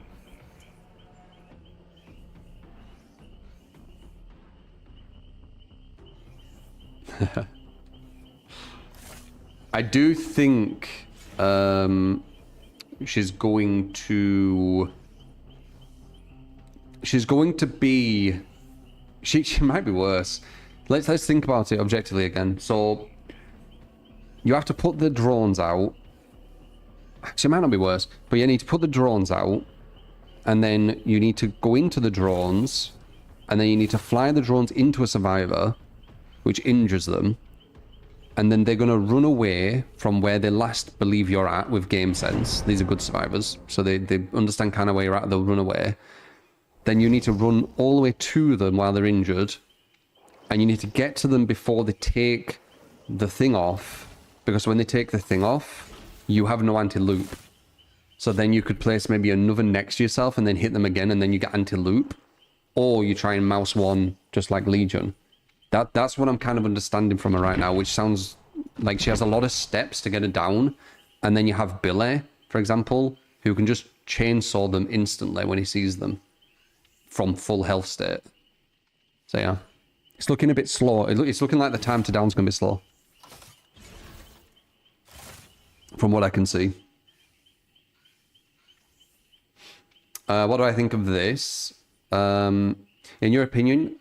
I do think she's going to be. She might be worse. Let's think about it objectively again. So you have to put the drones out. Actually, it might not be worse, but you need to put the drones out, and then you need to go into the drones, and then you need to fly the drones into a survivor, which injures them, and then they're going to run away from where they last believe you're at with game sense. These are good survivors, so they understand kind of where you're at, they'll run away. Then you need to run all the way to them while they're injured, and you need to get to them before they take the thing off, because when they take the thing off, you have no anti-loop. So then you could place maybe another next to yourself and then hit them again, and then you get anti-loop. Or you try and mouse one, just like Legion. That's what I'm kind of understanding from her right now, which sounds like she has a lot of steps to get her down. And then you have Billy, for example, who can just chainsaw them instantly when he sees them from full health state. So yeah, it's looking a bit slow. It's looking like the time to down's going to be slow, from what I can see. What do I think of this? In your opinion,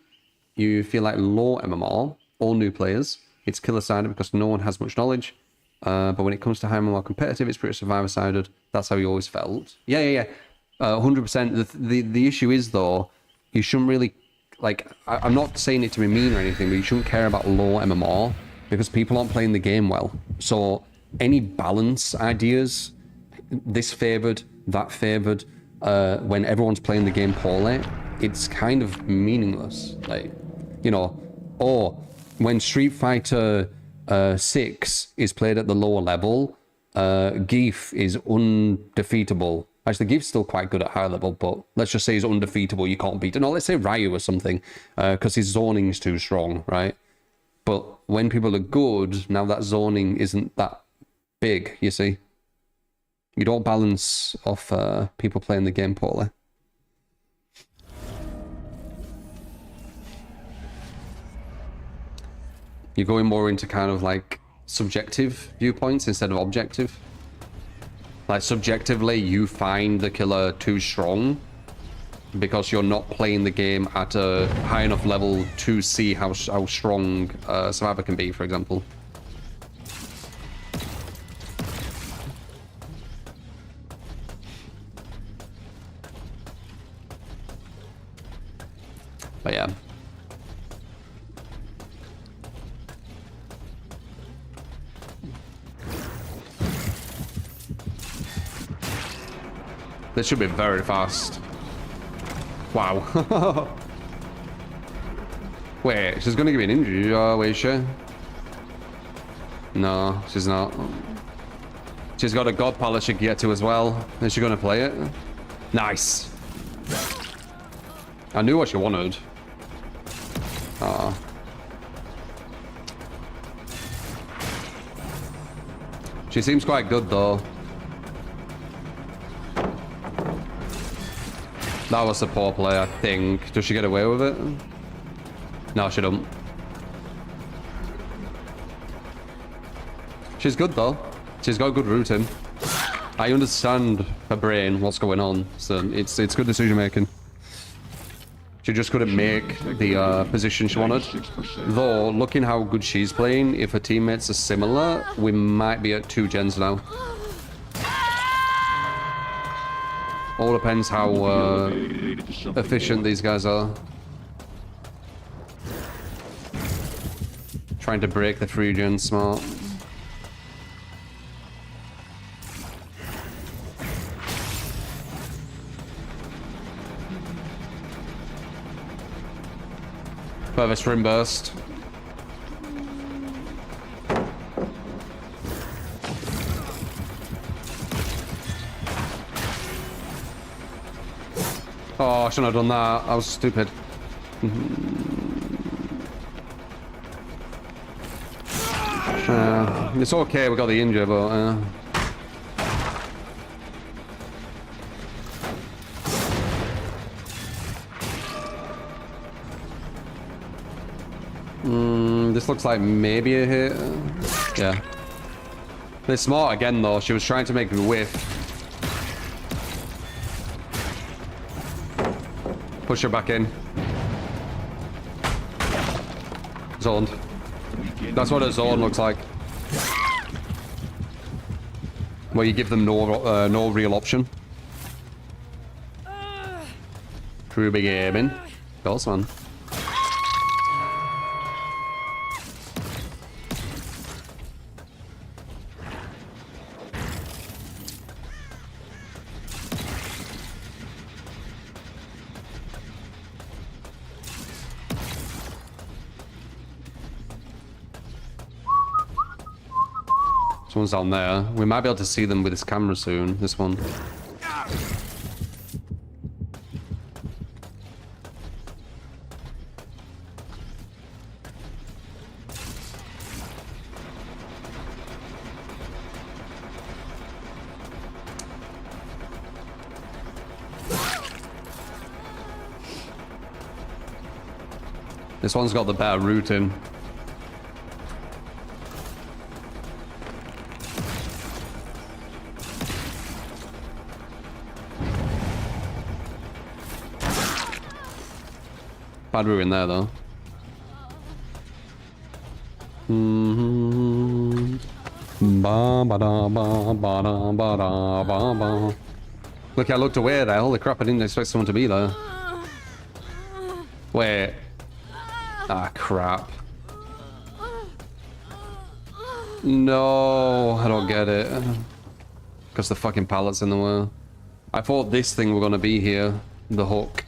you feel like low MMR, all new players, it's killer-sided because no one has much knowledge. But when it comes to high MMR competitive, it's pretty survivor-sided. That's how you always felt. Yeah. 100%. The issue is, though, you shouldn't really... Like, I'm not saying it to be mean or anything, but you shouldn't care about low MMR because people aren't playing the game well. So any balance ideas, this favoured, that favoured, when everyone's playing the game poorly, it's kind of meaningless. Like, you know, or when Street Fighter 6 is played at the lower level, Geef is undefeatable. Actually, Geef's still quite good at high level, but let's just say he's undefeatable. You can't beat him. No, let's say Ryu or something, because his zoning is too strong, right? But when people are good, now that zoning isn't that big, you see. You don't balance off people playing the game poorly. You're going more into kind of like subjective viewpoints instead of objective. Like subjectively, you find the killer too strong because you're not playing the game at a high enough level to see how strong a survivor can be, for example. But yeah. This should be very fast. Wow. Wait, she's gonna give me an injury. Wait, is she? No, she's not. She's got a god palace she can get to as well. Is she gonna play it? Nice. I knew what she wanted. She seems quite good though. That was a poor play, I think. Does she get away with it? No, she don't. She's good though. She's got good routing. I understand her brain, what's going on. So it's good decision making. She just couldn't make the position she wanted. Though, looking how good she's playing, if her teammates are similar, we might be at 2 gens now. All depends how efficient these guys are. Trying to break the 3 gen smart. Further string burst. Oh, I shouldn't have done that. I was stupid. It's okay, we got the injury, but... This looks like maybe a hit. Yeah. They're smart again, though. She was trying to make me whiff. Push her back in. Zoned. That's what a zone looks like. Where you give them no real option. True big gaming. Of course, man. Someone's down there. We might be able to see them with this camera soon. This one. This one's got the better routing. Bad route in there, though. Look, I looked away there. Holy crap, I didn't expect someone to be there. Wait. Ah, crap. No, I don't get it. Because the fucking pallet's in the way. I thought this thing were going to be here. The hook.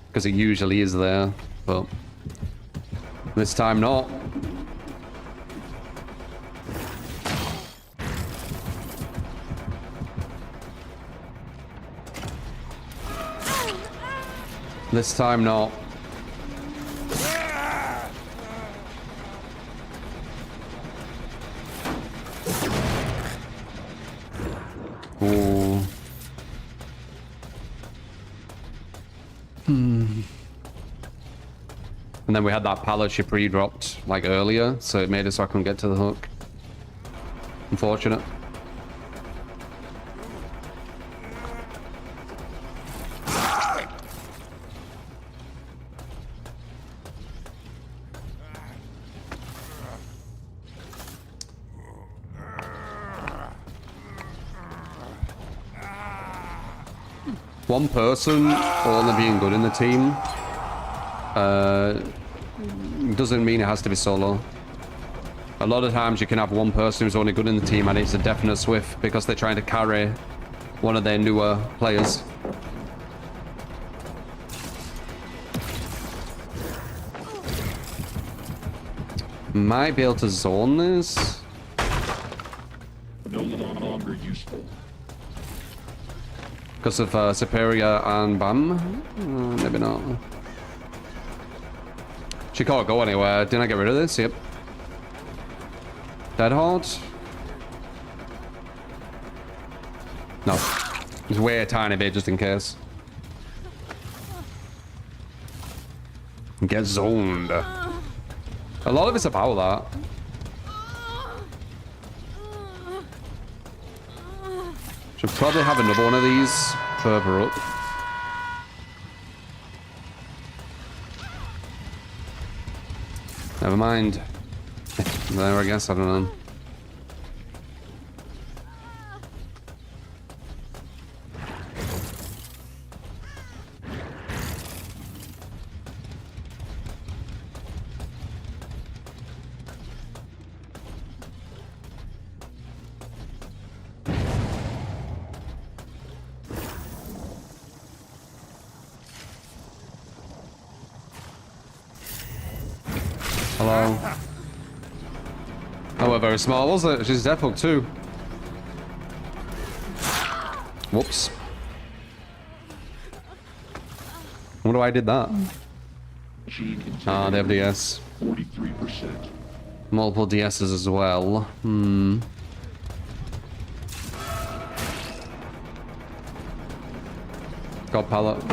Because it usually is there, but this time not. This time not. Ooh. And then we had that pallet she pre-dropped like earlier, so it made it so I couldn't get to the hook. Unfortunate. One person only being good in the team doesn't mean it has to be solo. A lot of times you can have one person who's only good in the team and it's a definite swift because they're trying to carry one of their newer players. Might be able to zone this. No longer useful. Because of Superior and Bam? Maybe not. She can't go anywhere. Didn't I get rid of this? Yep. Dead hard? No. Just way a tiny bit just in case. Get zoned. A lot of it's about that. Should probably have another one of these further up. Never mind. There, I guess. I don't know. Hello. Oh, we're very small, was it? She's Death Hook too. Whoops. I wonder why I did that. Ah, they have DS. 43%. Multiple DSs as well. Hmm. God pallet.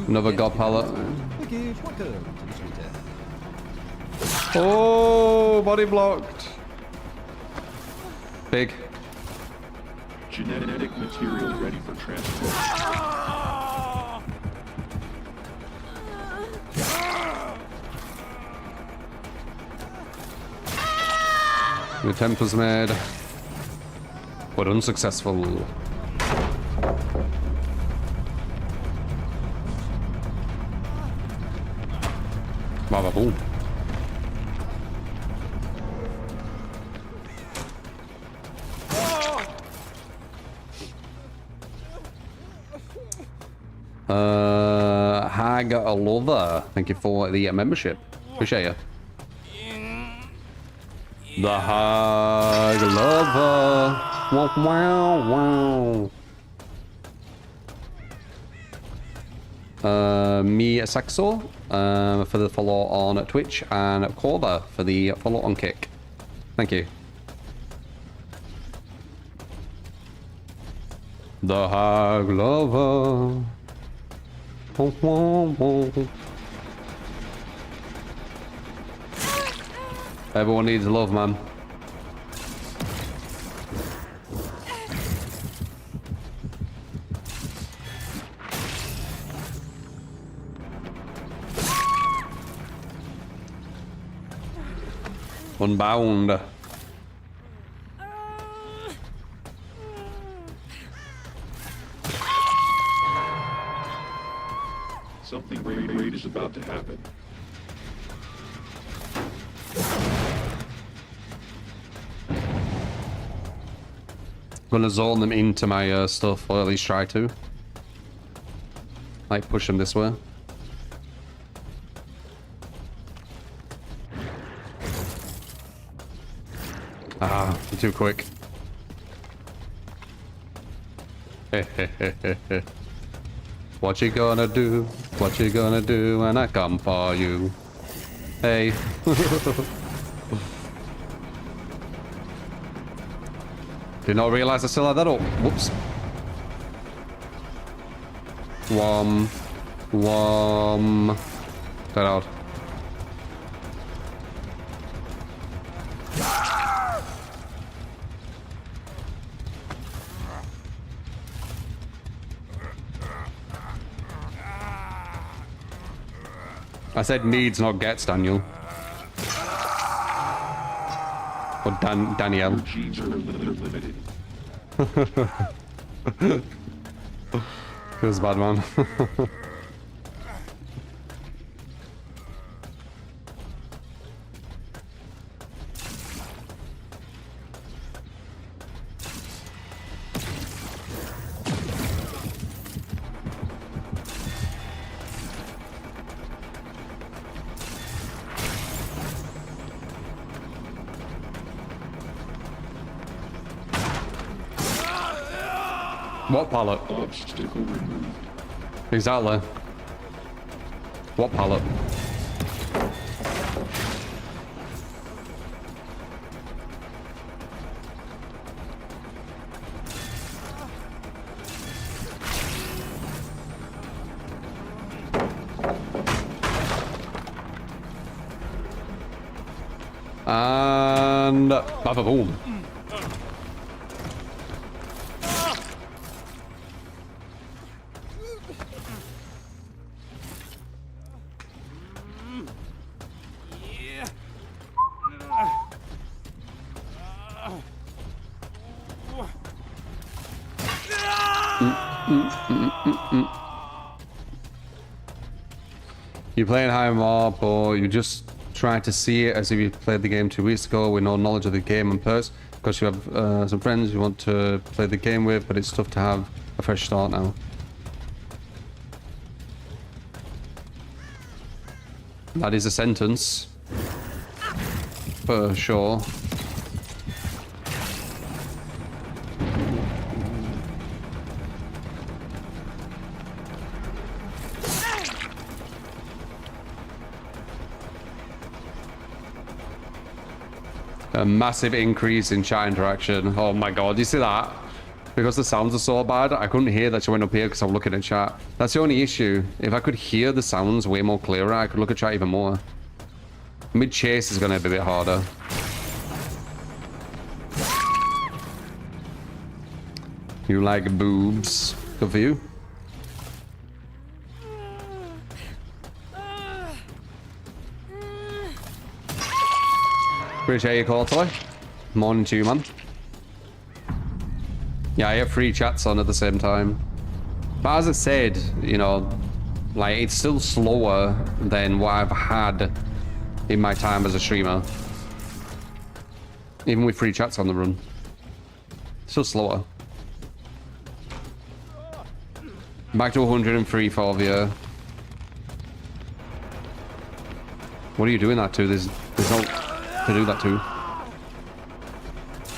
Another god pallet. Oh, body blocked. Big. Genetic material ready for transport. The attempt was made, but unsuccessful. Baba boom. Hag a lover. Thank you for the membership. Appreciate you. The Hag lover. Wow, wow, wow. Me Saxo for the follow on Twitch, and Corva for the follow on Kick. Thank you. The Hag lover. Wow, wow, wow. Everyone needs love, man. Unbound. Something great is about to happen. I'm gonna zone them into my stuff, or at least try to. Like push them this way. Ah, you're too quick. What you gonna do? What you gonna do when I come for you? Hey. Did not realize I still had that up. Whoops. Get out. I said needs, not gets, Daniel. Or Danielle. Genes are limited. Feels bad, man. What pallet? Obstacle removed. Exactly. What pallet? And bada boom. You're playing high mob, or you just trying to see it as if you played the game 2 weeks ago with no knowledge of the game and purse, because you have some friends you want to play the game with, but it's tough to have a fresh start now. That is a sentence. For sure. A massive increase in chat interaction. Oh my god, you see that? Because the sounds are so bad, I couldn't hear that she went up here because I was looking at chat. That's the only issue. If I could hear the sounds way more clearer, I could look at chat even more. Mid-chase is going to be a bit harder. You like boobs. Good for you. Appreciate your call, Toy. Morning to you, man. Yeah, I have 3 chats on at the same time. But as I said, you know, like, it's still slower than what I've had in my time as a streamer. Even with 3 chats on the run. Still slower. Back to 103 for you. What are you doing that to? There's no to do that to.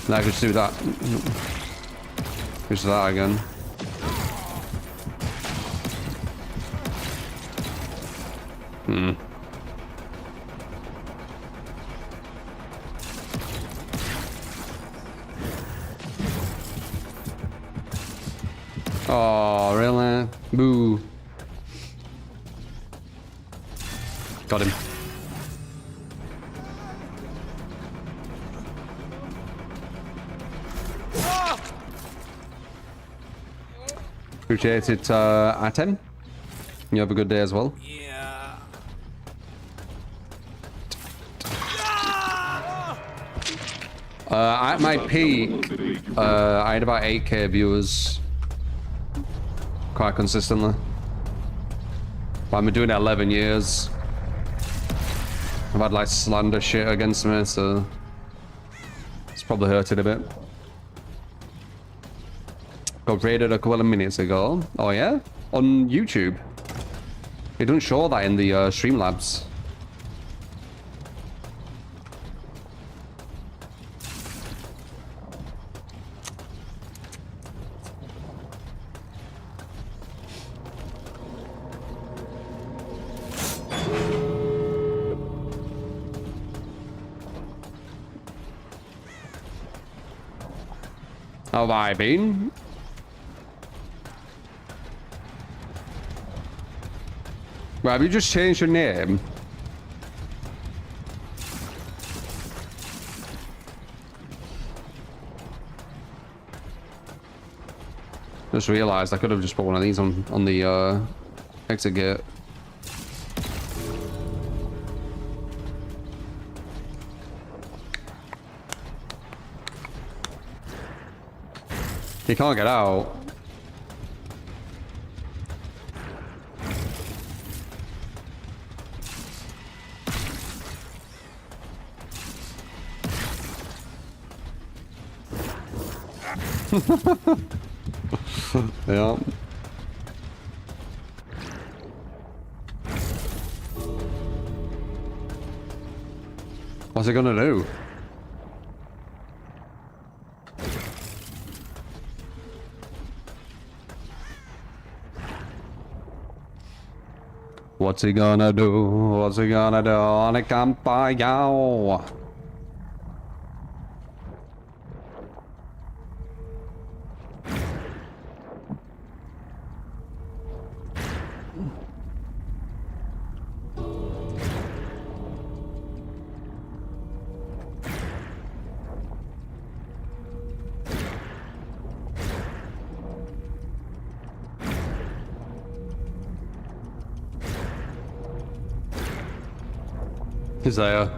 Now I could just do that. Just that again. Oh, really? Boo. Got him. Appreciate it, Atem. You have a good day as well. Yeah. At my peak, I had about 8k viewers. Quite consistently. But I've been doing it 11 years. I've had like slander shit against me, so it's probably hurted a bit. Got raided a couple of minutes ago. Oh yeah? On YouTube. It doesn't show that in the Streamlabs. How have I been? Well, have you just changed your name? Just realised I could have just put one of these on the exit gate. You can't get out. Yeah. What's it gonna do? What's he gonna do? What's he gonna do on a campfire? Isaiah.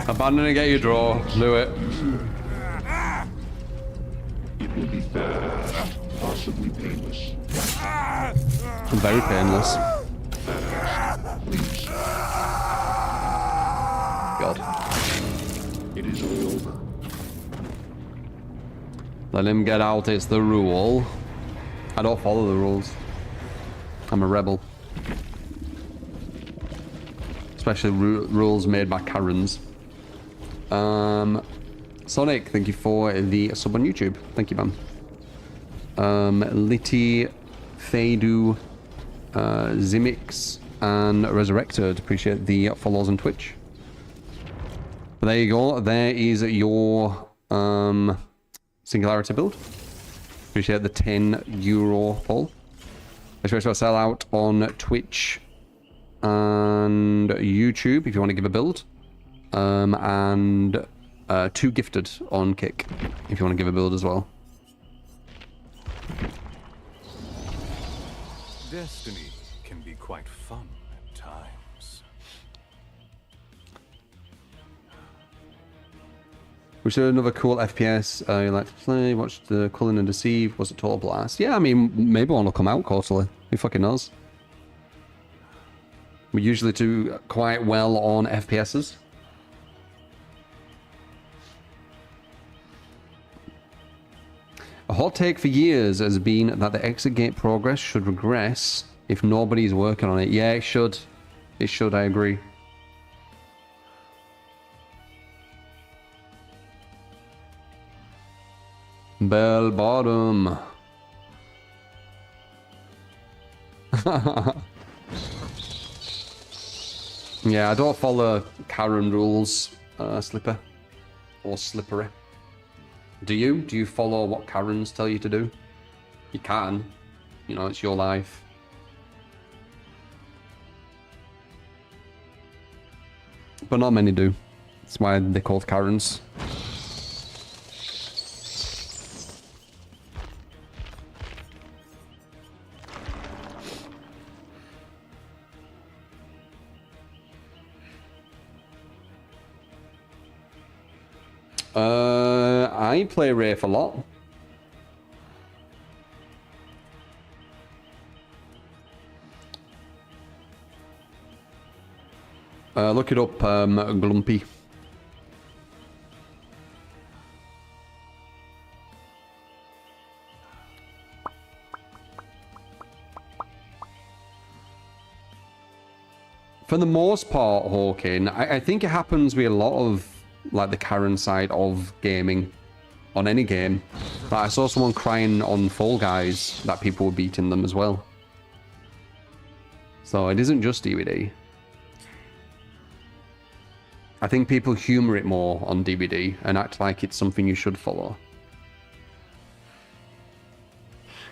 Abandon and get your draw. Do it. It will be fast, possibly painless. Very painless. Please, God. it is all over. Let him get out, it's the rule. I don't follow the rules. I'm a rebel. Especially rules made by Karens. Sonic, thank you for the sub on YouTube. Thank you, man. Litty, Fadu, Zimix, and Resurrected. Appreciate the follows on Twitch. But there you go. There is your Singularity build. Appreciate the €10 poll. Make sure to sell out on Twitch and YouTube if you want to give a build. And 2 gifted on Kick if you want to give a build as well. Destiny can be quite fun at times. Which is another cool FPS you like to play. Watch the Cullen and Deceive. Was a total blast. Yeah, I mean, maybe one will come out quarterly. Who fucking knows? We usually do quite well on FPSs. A hot take for years has been that the exit gate progress should regress if nobody's working on it. Yeah, it should. It should, I agree. Bell bottom. Yeah, I don't follow Karen rules, Slipper. Or Slippery. Do you? Do you follow what Karens tell you to do? You can. You know, it's your life. But not many do. That's why they're called Karens. I play Wraith a lot. Look it up, Glumpy. For the most part, Hawking, I think it happens with a lot of like the Karen side of gaming on any game. But I saw someone crying on Fall Guys that people were beating them as well. So it isn't just DBD. I think people humor it more on DBD and act like it's something you should follow.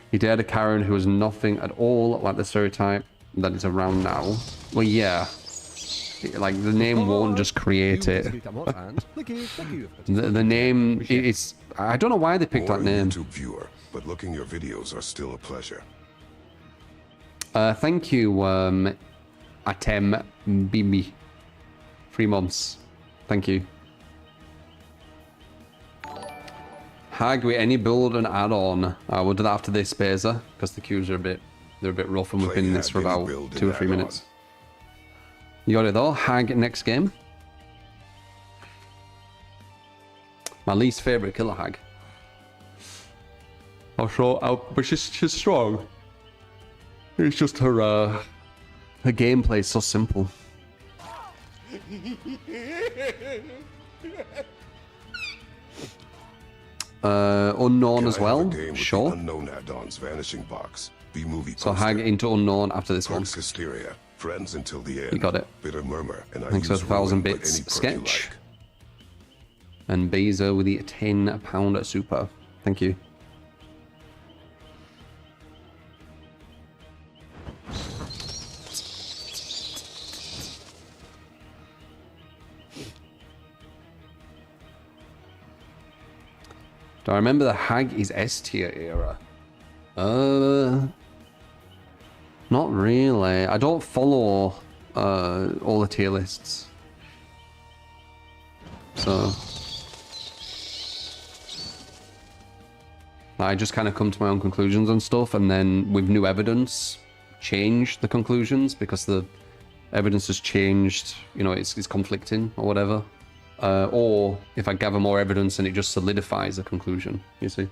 He dared a Karen who was nothing at all like the stereotype that is around now. Well, yeah. Like, the name won't just create it. The name, it's... I don't know why they picked that name. YouTube viewer, but looking your videos are still a pleasure. Thank you, Atem Bibi. 3 months. Thank you. Hag with any build and add-on. We'll do that after this, Spazer, because the queues are they're a bit rough and we've been in this for about 2 or 3 minutes. You got it though. Hag next game. My least favorite killer Hag. But she's strong. It's just her gameplay is so simple. Unknown as well. Sure. Unknown add-ons vanishing box. B-movie. So Hag into Unknown after this one. Hysteria. Friends until the end. You got it. Bitter murmur. And thanks for 1,000 bits. Sketch. Like. And Bezo with the £10 super. Thank you. Do I remember the Hag is S tier era? Not really. I don't follow all the tier lists. So I just kind of come to my own conclusions and stuff, and then with new evidence change the conclusions because the evidence has changed, you know, it's conflicting or whatever. Or if I gather more evidence and it just solidifies the conclusion, you see.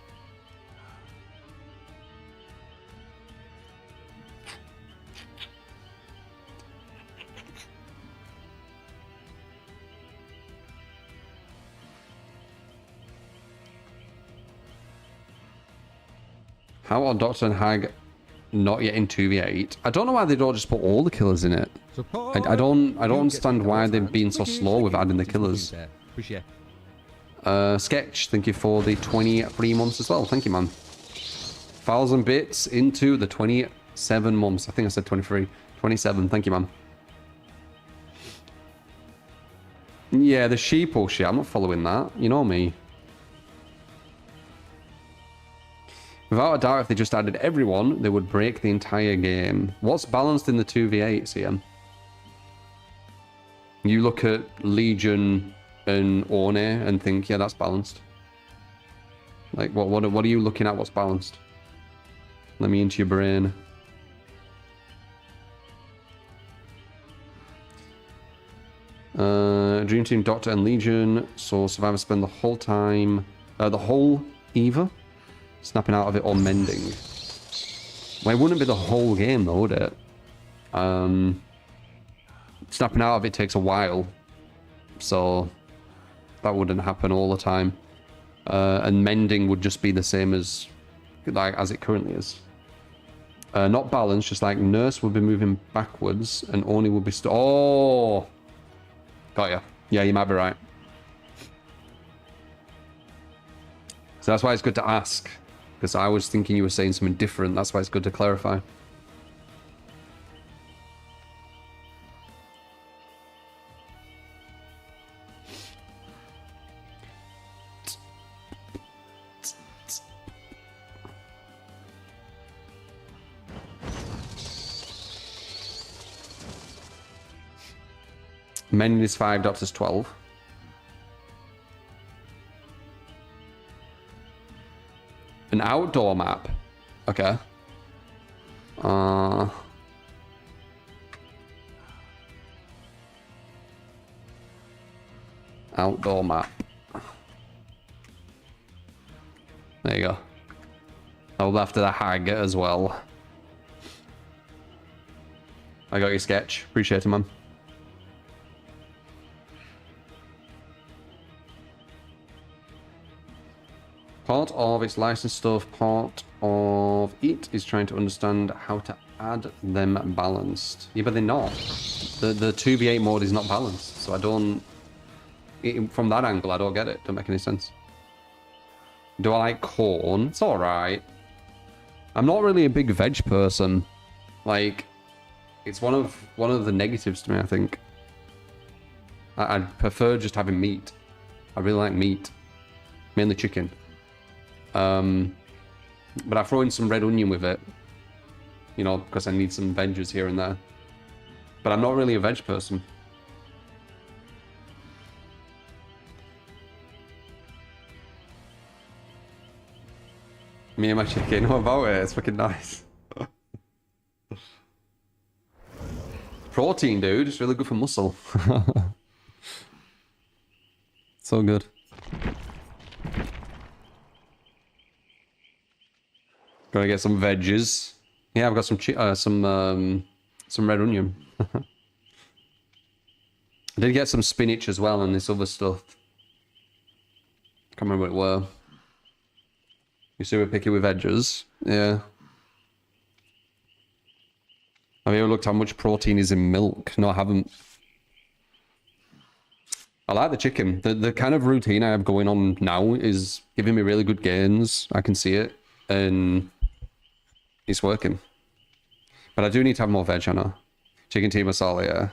How are Doctor and Hag not yet in 2v8? I don't know why they don't just put all the killers in it. I don't understand why they've been so slow with adding the killers. Sketch, thank you for the 23 months as well. Thank you, man. 1,000 bits into the 27 months. I think I said 23. 27. Thank you, man. Yeah, the sheeple shit. I'm not following that. You know me. Without a doubt, if they just added everyone, they would break the entire game. What's balanced in the 2v8, CM? You look at Legion an orne and think, yeah, that's balanced. Like, what are you looking at? What's balanced? Let me into your brain. Dream Team, Doctor, and Legion. So survivors spend the whole time, the whole either snapping out of it or mending. Well, it wouldn't be the whole game though, would it? Snapping out of it takes a while, so that wouldn't happen all the time. And mending would just be the same as it currently is. Not balanced, just like Nurse would be moving backwards and Oni would be oh, got ya. Yeah, you might be right. So that's why it's good to ask, because I was thinking you were saying something different. That's why it's good to clarify. Mending is 5, Doctor's 12. An outdoor map. Okay. Outdoor map. There you go. I'll after the hag as well. I got your sketch. Appreciate it, man. Part of its licensed stuff, part of it is trying to understand how to add them balanced. Yeah, but they're not. The 2v8 mode is not balanced, so I don't... from that angle, I don't get it. Don't make any sense. Do I like corn? It's alright. I'm not really a big veg person. Like, it's one of the negatives to me, I think. I'd prefer just having meat. I really like meat. Mainly chicken. But I throw in some red onion with it, you know, because I need some veggies here and there. But I'm not really a veg person. Me and my chicken, what about it? It's fucking nice. Protein, dude. It's really good for muscle. So good. Gotta get some veggies. Yeah, I've got some red onion. I did get some spinach as well and this other stuff. Can't remember what it were. You see we're picky with veggies. Yeah. Have you ever looked how much protein is in milk? No, I haven't. I like the chicken. The kind of routine I have going on now is giving me really good gains. I can see it. And it's working. But I do need to have more veg, I know. Chicken tea masala, yeah.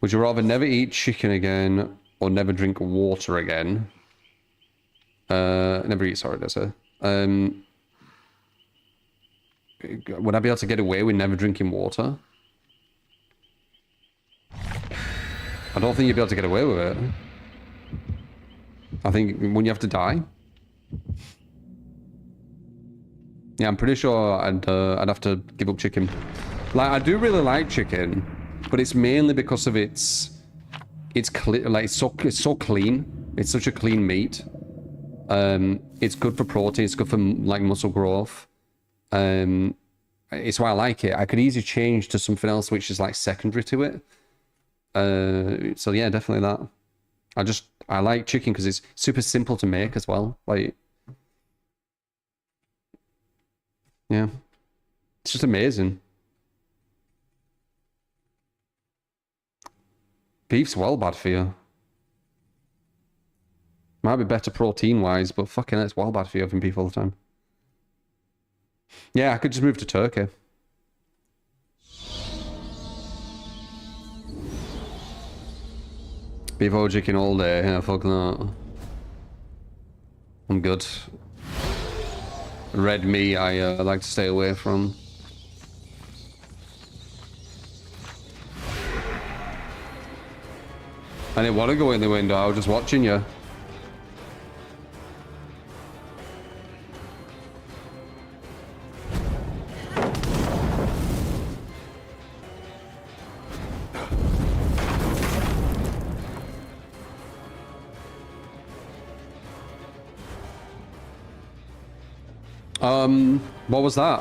Would you rather never eat chicken again or never drink water again? Never eat, sorry, that's it. Would I be able to get away with never drinking water? I don't think you'd be able to get away with it. I think when you have to die. Yeah, I'm pretty sure I'd have to give up chicken. Like, I do really like chicken, but it's mainly because of it's like it's so clean. It's such a clean meat. It's good for protein. It's good for like muscle growth. It's why I like it. I could easily change to something else which is like secondary to it. So yeah, definitely that. I like chicken because it's super simple to make as well. Like, yeah, it's just amazing. Beef's well bad for you. Might be better protein-wise, but fucking it's well bad for you having beef all the time. Yeah, I could just move to Turkey. Beef or chicken all day. Yeah, fuck that. I'm good. Red meat, I like to stay away from. I didn't want to go in the window. I was just watching you. What was that?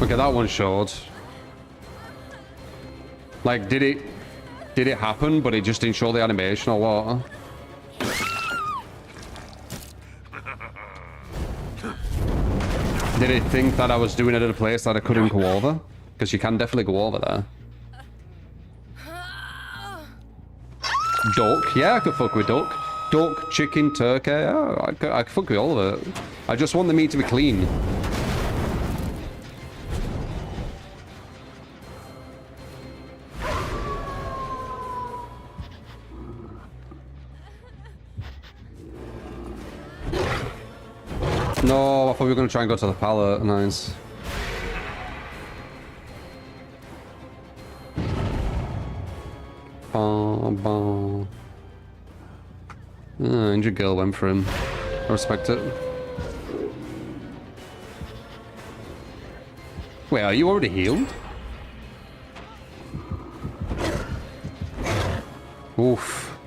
Okay, that one showed. Like, did it happen, but it just didn't show the animation or what? Did it think that I was doing it at a place that I couldn't go over? Because you can definitely go over there. Duck. Yeah, I could fuck with duck. Duck, chicken, turkey. Yeah, I could fuck with all of it. I just want the meat to be clean. No, I thought we were going to try and go to the pallet. Nice. Injured girl went for him. I respect it. Wait, are you already healed? Oof.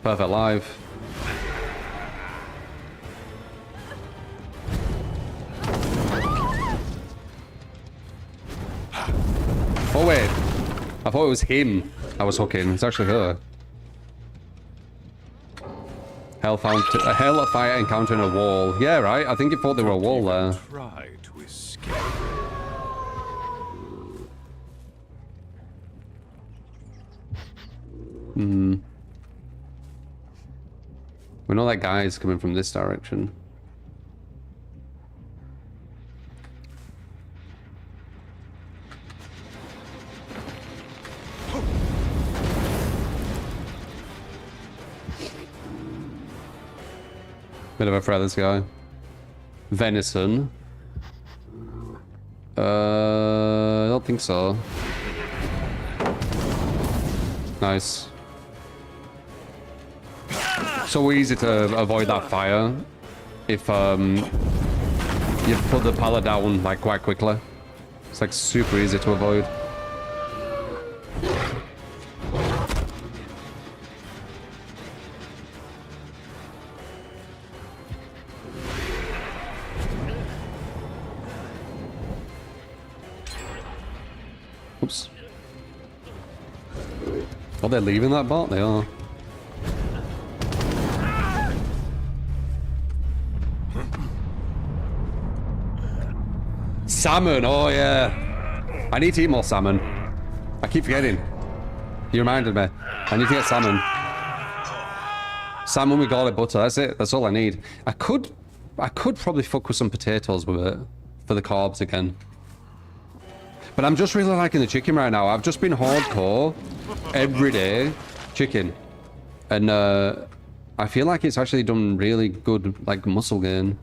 Perfect live. Oh wait, I thought it was him I was hooking. It's actually her. Hellfire encountering a wall. Yeah, right. I think he thought there were a wall there. Try to escape. We know that guy's coming from this direction. Bit of a threat, this guy. Venison. I don't think so. Nice. So easy to avoid that fire if you put the pallet down like quite quickly. It's like super easy to avoid. Oops. Oh, they're leaving that bot? They are. Salmon! Oh, yeah. I need to eat more salmon. I keep forgetting. You reminded me. I need to get salmon. Salmon with garlic butter. That's it. That's all I need. I could probably fuck with some potatoes with it for the carbs again. But I'm just really liking the chicken right now. I've just been hardcore every day chicken. And I feel like it's actually done really good, like, muscle gain.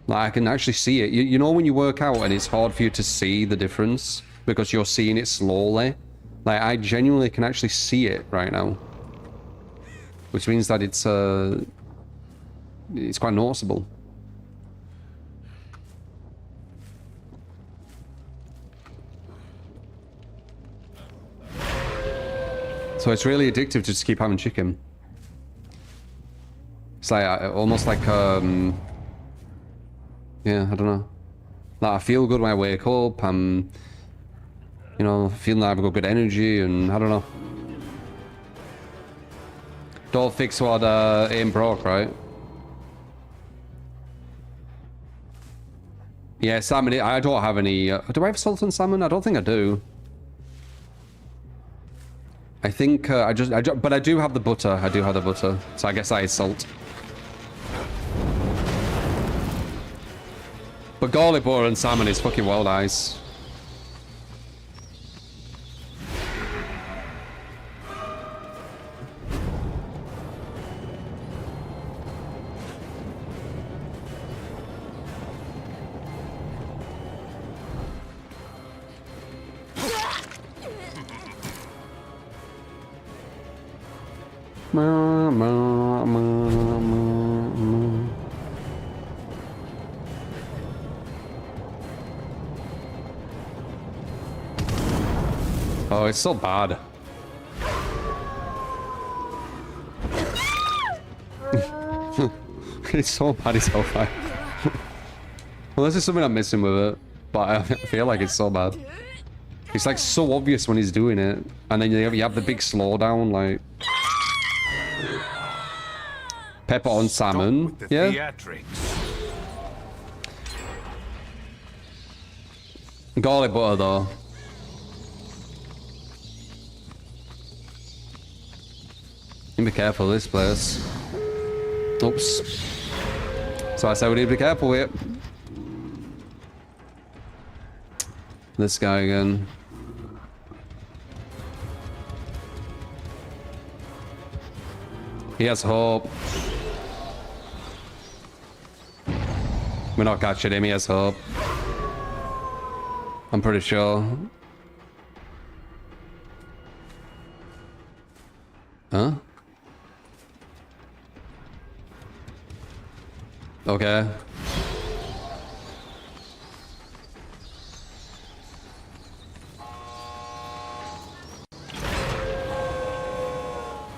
Like, I can actually see it. You know when you work out and it's hard for you to see the difference because you're seeing it slowly? Like, I genuinely can actually see it right now. Which means that it's quite noticeable. So it's really addictive to just keep having chicken. It's like almost like yeah, I don't know. Like I feel good when I wake up. I'm, you know, feeling like I've got good energy, and I don't know. Don't fix what ain't broke, right? Yeah, salmon. I don't have any. Do I have salt and salmon? I don't think I do. I think but I do have the butter. I do have the butter, so I guess that is salt. But garlic butter and salmon is fucking well nice. Ma, ma, ma, ma, ma. Oh, it's so bad. It's so bad, it's so bad. Well, this is something I'm missing with it, but I feel like it's so bad. It's like so obvious when he's doing it, and then you have the big slowdown, like pepper on salmon. Yeah. Theatrics. Garlic butter though. You be careful of this place. Oops. So I said we need to be careful with it. This guy again. He has hope. We're not catching him, he has hope. I'm pretty sure. Huh? Okay.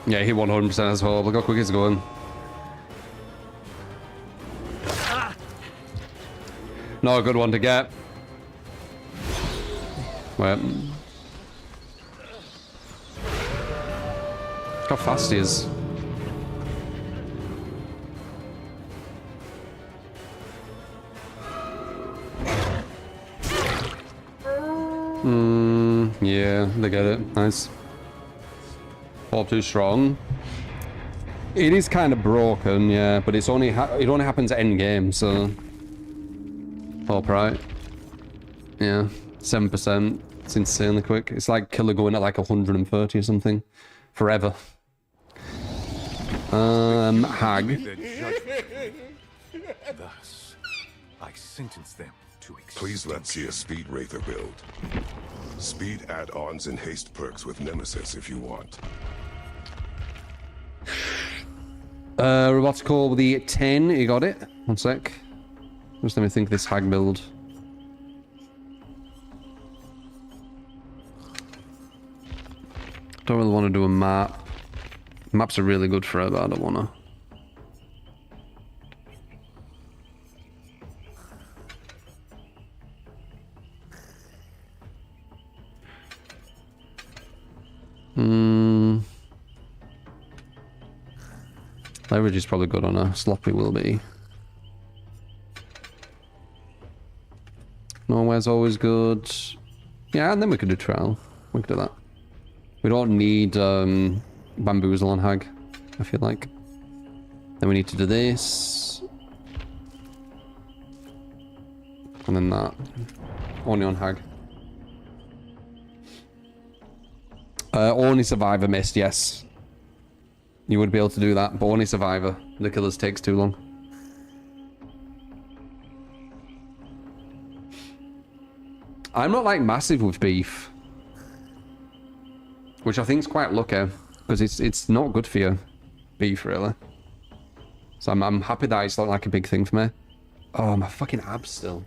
Yeah, he 100% has hope. Look how quick he's going. Not a good one to get. Wait. Look how fast he is. Yeah, they get it. Nice. Hope too strong. It is kind of broken, yeah, but it's only it only happens at end game, so hope right. Yeah, 7%. It's insanely quick. It's like killer going at like 130 or something, forever. Hag. Thus, I sentence them to Please let's see a speed Wraither build. Speed add-ons and haste perks with Nemesis if you want. We're about to call the 10. You got it? One sec. Just let me think this hag build. Don't really want to do a map. Maps are really good for it, but I don't want to. Leverage is probably good on a sloppy will be. Nowhere's always good. Yeah, and then we could do trial. We could do that. We don't need bamboozle on hag, I feel like. Then we need to do this. And then that. Only on hag. Only survivor missed, yes. You would be able to do that, but only survivor. The killers takes too long. I'm not like massive with beef, which I think is quite lucky because it's not good for you, beef really. So I'm happy that it's not like a big thing for me. Oh, my fucking abs still.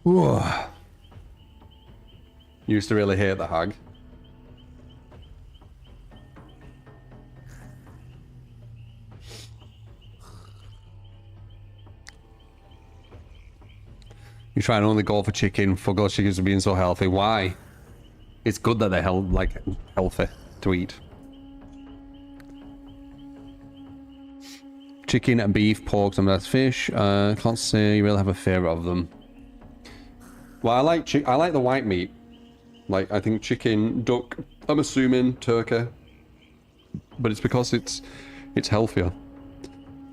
Whoa. Used to really hate the hag. You try and only go for chicken for those chickens being so healthy. Why? It's good that they're healthy to eat. Chicken and beef, pork, some of that's fish. Can't say you really have a favourite of them. Well, I like the white meat. Like, I think chicken, duck, I'm assuming turkey. But it's because it's healthier.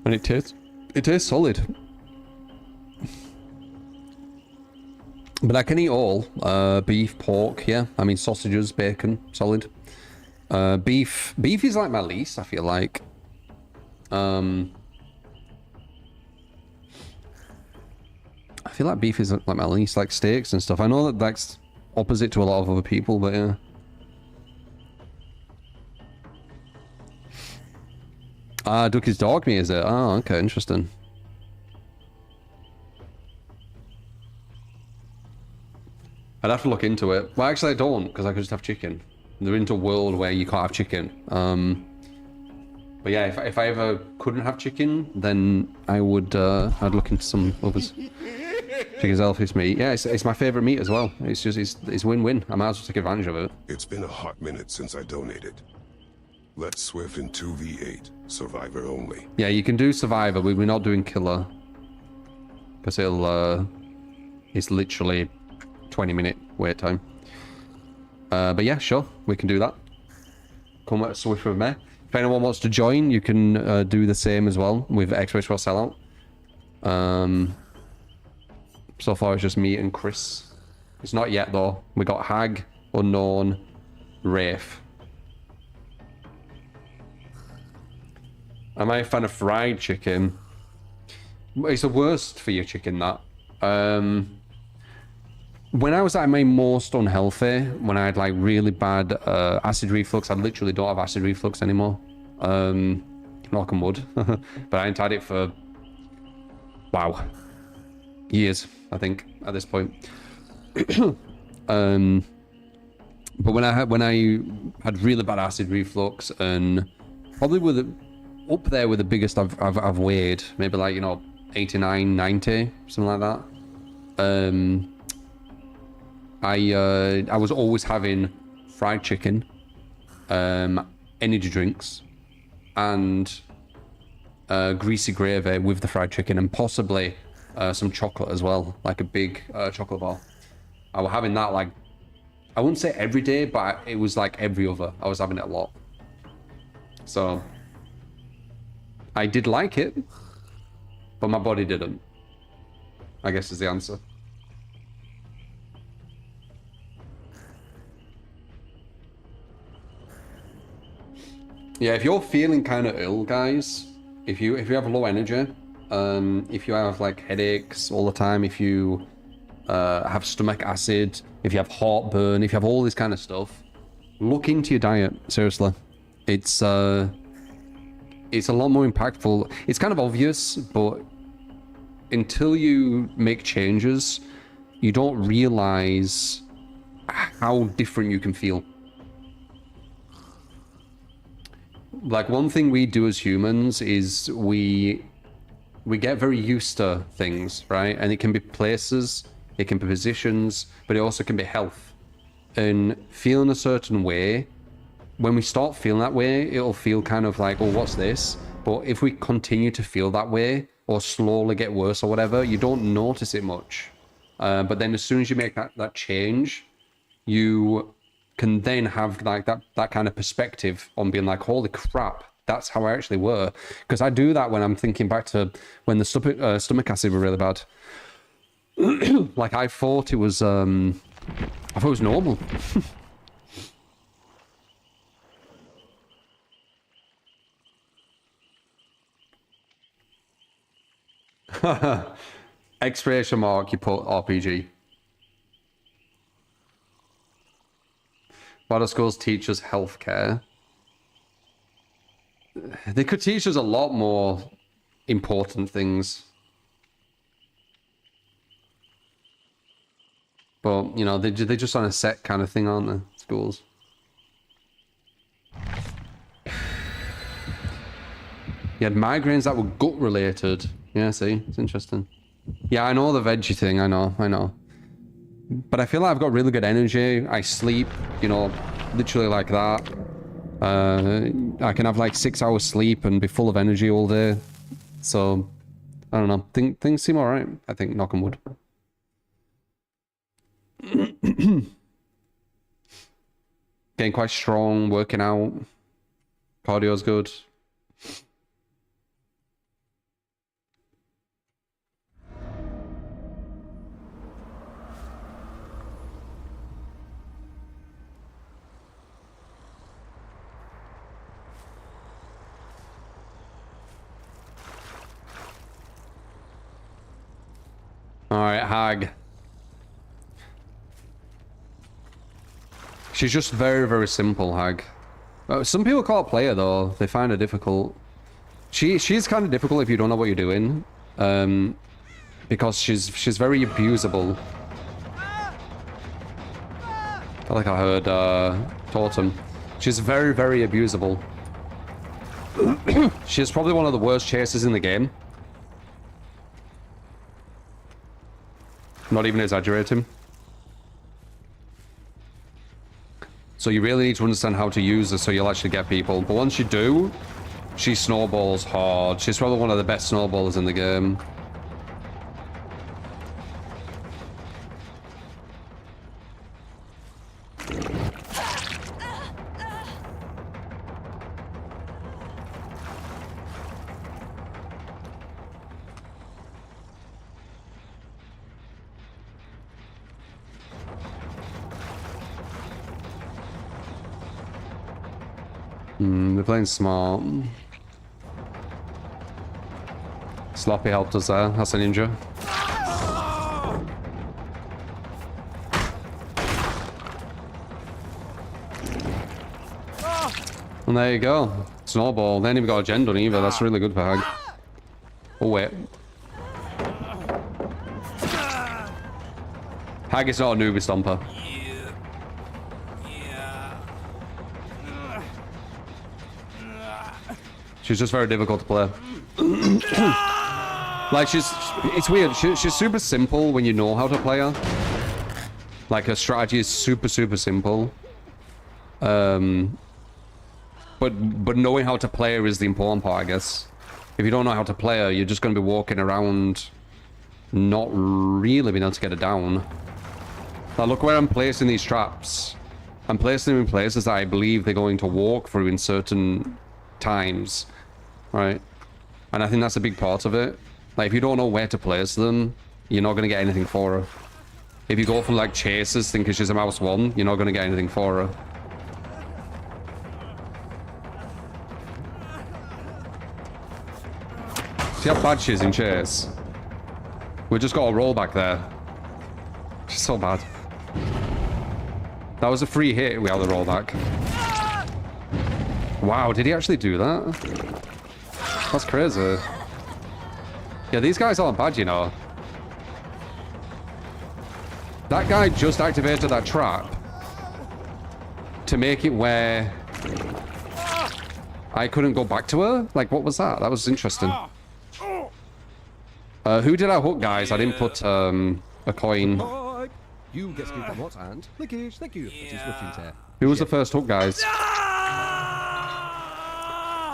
And it tastes solid. But I can eat all. Beef, pork, yeah. I mean, sausages, bacon, solid. Beef is like my least, I feel like. I feel like beef is like my least, like steaks and stuff. I know that that's opposite to a lot of other people, but yeah. Duck is dog meat, is it? Oh, okay, interesting. I'd have to look into it. Well, actually, I don't, because I could just have chicken. They're into a world where you can't have chicken. But yeah, if I ever couldn't have chicken, then I would. I'd look into some others. Chicken's healthiest meat. Yeah, it's my favorite meat as well. It's just it's win-win. I might as well take advantage of it. It's been a hot minute since I donated. Let's Swift in 2v8, survivor only. Yeah, you can do survivor. We're not doing killer because it's literally 20-minute wait time. But yeah, sure, we can do that. Come at Swift with me. If anyone wants to join, you can do the same as well with X-Rays for sellout. So far it's just me and Chris. It's not yet though. We got Hag, Unknown, Wraith. Am I a fan of fried chicken? It's the worst for your chicken, that. When I was at my most unhealthy, when I had like really bad acid reflux, I literally don't have acid reflux anymore. Knock on wood. But I ain't had it for, wow, years, I think, at this point. But when I had really bad acid reflux, and probably up there with the biggest I've weighed, maybe like, 89, 90, something like that. I was always having fried chicken, energy drinks, and greasy gravy with the fried chicken, and possibly some chocolate as well, like a big chocolate bar. I was having that, like, I wouldn't say every day, but it was like every other. I was having it a lot. So I did like it, but my body didn't, I guess is the answer. Yeah, if you're feeling kind of ill, guys, if you have low energy, if you have like headaches all the time, if you have stomach acid, if you have heartburn, if you have all this kind of stuff, look into your diet. Seriously, it's a lot more impactful. It's kind of obvious, but until you make changes, you don't realize how different you can feel. Like, one thing we do as humans is we get very used to things, right? And it can be places, it can be positions, but it also can be health. And feeling a certain way, when we start feeling that way, it'll feel kind of like, oh, what's this? But if we continue to feel that way, or slowly get worse or whatever, you don't notice it much. But then as soon as you make that change, you can then have like that kind of perspective on being like, holy crap, that's how I actually were. Because I do that when I'm thinking back to when the stomach acid were really bad. Like, I thought it was normal. Exclamation mark, you put RPG. Why do schools teach us healthcare? They could teach us a lot more important things. But, they're just on a set kind of thing, aren't they, schools? You had migraines that were gut related. Yeah, see, it's interesting. Yeah, I know the veggie thing. I know. But I feel like I've got really good energy. I sleep, you know, literally like that. I can have like 6 hours sleep and be full of energy all day. So, I don't know. Things seem alright. I think, knock on wood. Getting quite strong, working out. Cardio's good. Alright, Hag. She's just very, very simple, Hag. Some people call it player, though. They find her difficult. She's kind of difficult if you don't know what you're doing. Because she's very abusable. I feel like I heard Totem. She's very, very abusable. She's probably one of the worst chasers in the game. Not even exaggerating. So you really need to understand how to use her so you'll actually get people. But once you do, she snowballs hard. She's probably one of the best snowballers in the game. They're playing smart. Sloppy helped us there. That's a ninja. And there you go. Snowball. They ain't even got a gen done either. That's really good for Hag. Oh, wait. Hag is not a newbie stomper. She's just very difficult to play. Like, it's weird. She's super simple when you know how to play her. Like, her strategy is super, super simple. But knowing how to play her is the important part, I guess. If you don't know how to play her, you're just going to be walking around not really being able to get her down. Now, look where I'm placing these traps. I'm placing them in places that I believe they're going to walk through in certain times. Right? And I think that's a big part of it. Like, if you don't know where to place them, you're not going to get anything for her. If you go for, like, chases thinking she's a mouse 1, you're not going to get anything for her. See how bad she is in chase? We just got a roll back there. She's so bad. That was a free hit, we had the rollback. Wow, did he actually do that? That's crazy. Yeah, these guys aren't bad, you know. That guy just activated that trap to make it where I couldn't go back to her. Like, what was that? That was interesting. Who did I hook, guys? I didn't put a coin. You get skilled from what and Lickish, thank you. That is watching tear. Who was the first hook, guys?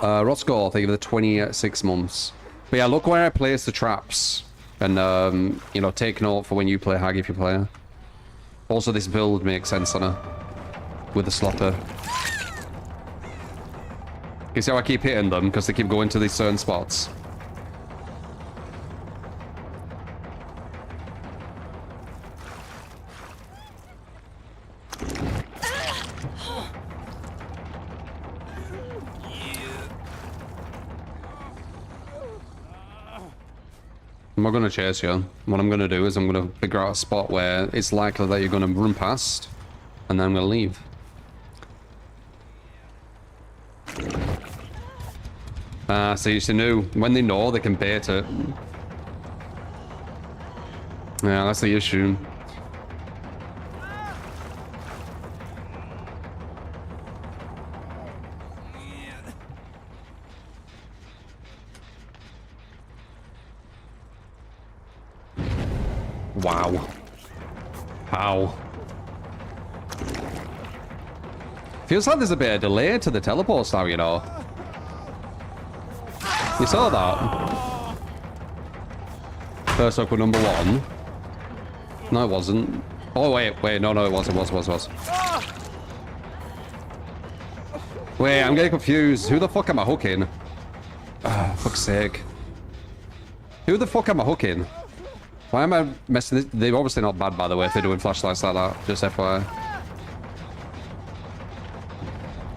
Roscoe, thank you for the 26 months. But yeah, look where I place the traps. And, you know, take note for when you play Hag if you play her. Also, this build makes sense on her. With the slopper. You see how I keep hitting them? Because they keep going to these certain spots. I'm not going to chase you. What I'm going to do is I'm going to figure out a spot where it's likely that you're going to run past, and then I'm going to leave. So you knew. When they know, they can bait it. Yeah, that's the issue. Wow. How? Feels like there's a bit of delay to the teleports now, you know. You saw that? First up with number 1. No, it wasn't. Oh, wait, no, it was. Wait, I'm getting confused. Who the fuck am I hooking? Ah, fuck's sake. Who the fuck am I hooking? Why am I messing this? They're obviously not bad, by the way, if they're doing flashlights like that. Just FYI.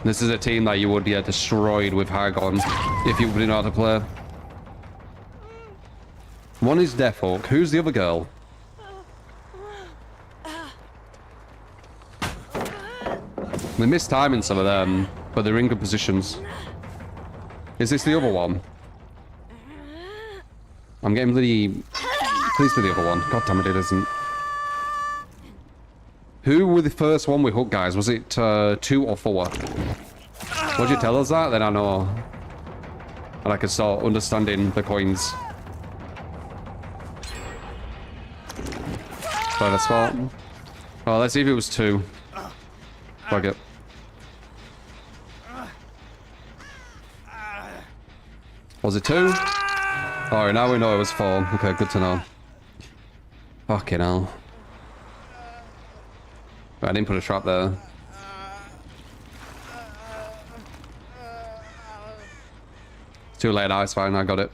This is a team that you would get destroyed with Hag on if you didn't know how to play. One is Death Hook. Who's the other girl? They missed timing some of them, but they're in good positions. Is this the other one? I'm getting bloody... Please be the other one. God damn it, it isn't. Who were the first one we hooked, guys? Was it 2 or 4? Would you tell us that? Then I know. And I can start understanding the coins. By the spot. Oh, let's see if it was 2. Fuck it. Was it 2? Oh, now we know it was 4. Okay, good to know. Fucking hell. I didn't put a trap there. It's too late now, it's fine, I got it.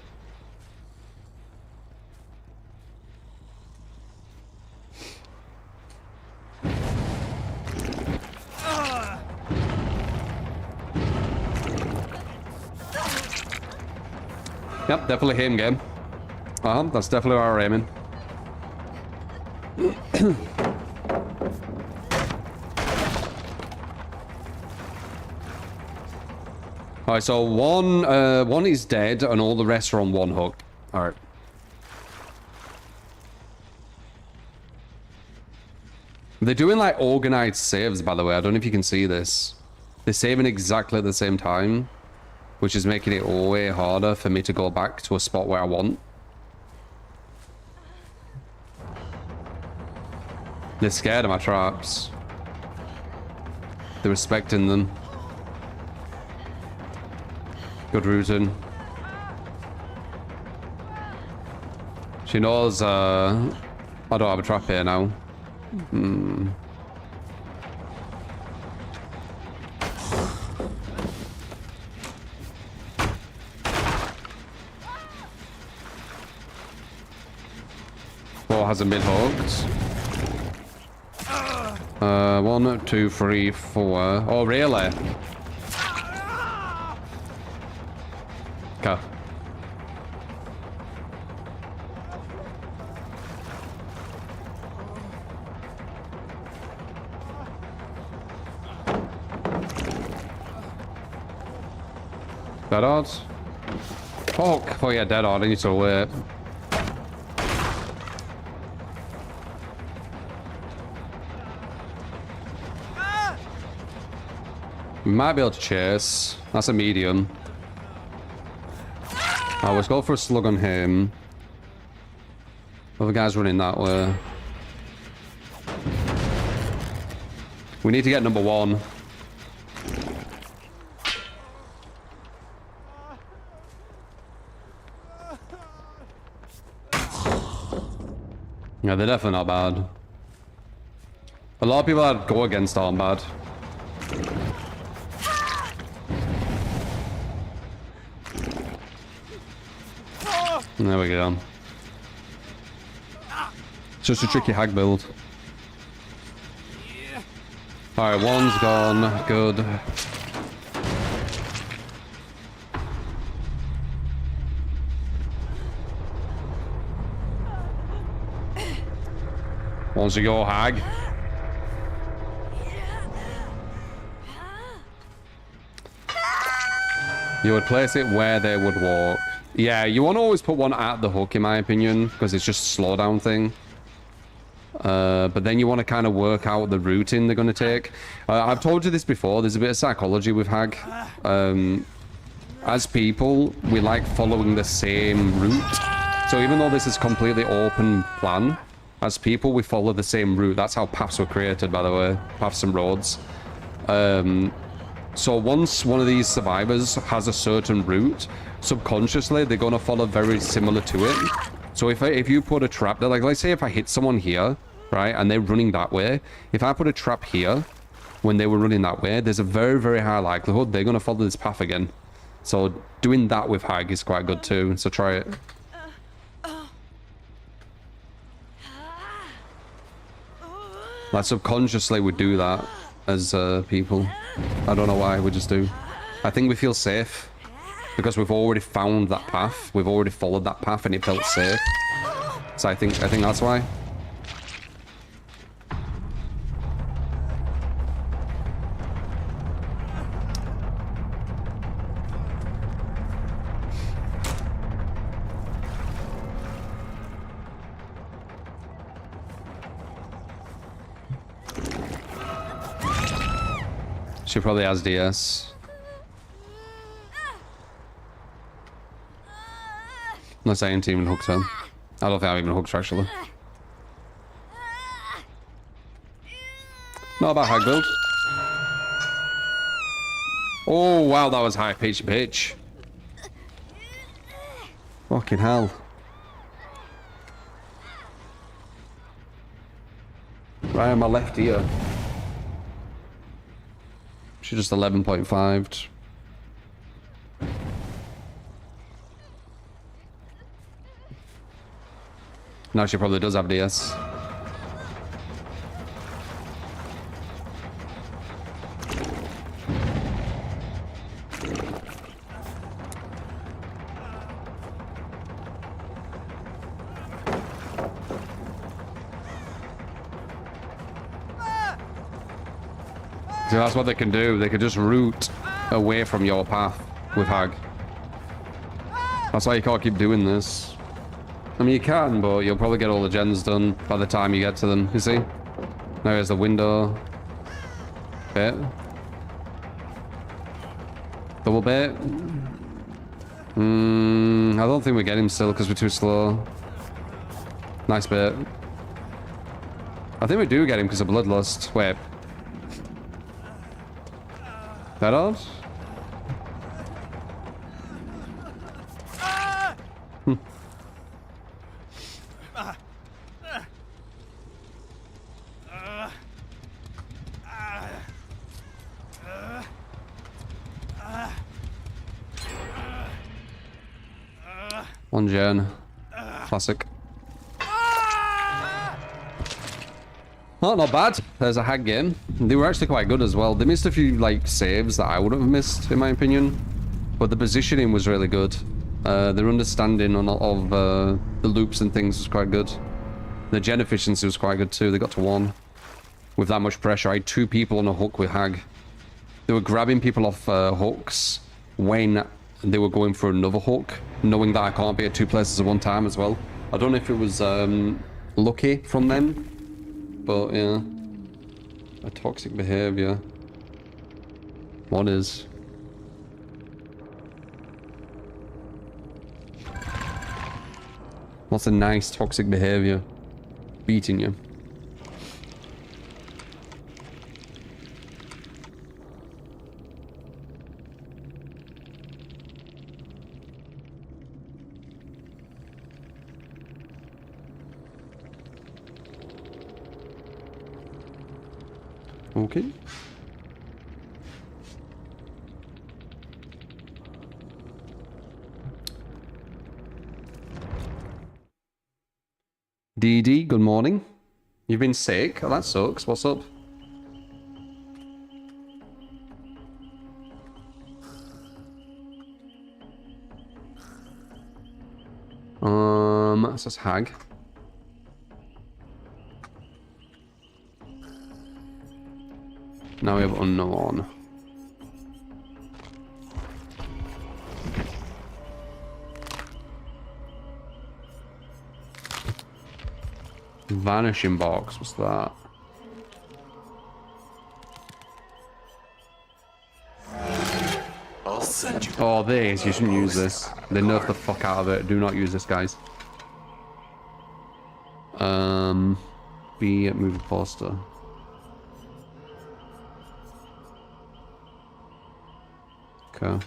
Yep, definitely him game. That's definitely where we're aiming. Alright, so one is dead and all the rest are on 1 hook. Alright. They're doing like organized saves, by the way. I don't know if you can see this. They're saving exactly at the same time, which is making it way harder for me to go back to a spot where I want. They're scared of my traps. They're respecting them. Good routing. She knows I don't have a trap here now. Four hasn't been hooked. 1, 2, 3, 4. Oh, really? Okay. Dead odds? Fuck! Oh yeah, dead odd. I need to wait. We might be able to chase. That's a medium. Oh, let's go for a slug on him. Other guy's running that way. We need to get number 1. Yeah, they're definitely not bad. A lot of people that go against aren't bad. There we go. It's just a tricky hag build. Alright, 1's gone. Good. Once you go, hag. You would place it where they would walk. Yeah, you want to always put one at the hook, in my opinion, because it's just a slowdown thing. But then you want to kind of work out the routing they're going to take. I've told you this before, there's a bit of psychology with hag. As people, we like following the same route. So even though this is completely open plan, As people, we follow the same route. That's how paths were created, by the way. Paths and roads. So once one of these survivors has a certain route, subconsciously, they're going to follow very similar to it. So if you put a trap there, like let's say if I hit someone here, right, and they're running that way, if I put a trap here, when they were running that way, there's a very, very high likelihood they're going to follow this path again. So doing that with Hag is quite good too. So try it. Like subconsciously we do that as people. I don't know why, we just do. I think we feel safe because we've already found that path. We've already followed that path and it felt safe. So I think that's why. She probably has DS. Unless I ain't even hooked her. I don't think I've even hooked her actually. Not a bad Hag build. Oh wow, that was high pitch pitch. Fucking hell. Right on my left ear. She's just 11.5'd. Now she probably does have DS. So that's what they can do. They can just route away from your path with Hag. That's why you can't keep doing this. I mean, you can, but you'll probably get all the gens done by the time you get to them. You see? Now here's the window. Bait. Double bait. I don't think we get him still because we're too slow. Nice bait. I think we do get him because of Bloodlust. Wait. That odd? One gen. Classic. Oh, not bad. There's a Hag game. They were actually quite good as well. They missed a few, like, saves that I would have missed, in my opinion. But the positioning was really good. Their understanding of the loops and things was quite good. The gen efficiency was quite good too. They got to 1. With that much pressure, I had 2 people on a hook with Hag. They were grabbing people off hooks when they were going for another hook, knowing that I can't be at 2 places at one time as well. I don't know if it was lucky from them. But yeah, a toxic behavior. What is? What's a nice toxic behavior? Beating you. Okay. DD, good morning. You've been sick? Oh, that sucks. What's up? That's just Hag. Now we have unknown. Vanishing box, what's that? I'll send you. Oh, this, you shouldn't use this. They nerfed the fuck out of it. Do not use this, guys. Be movie poster. Okay.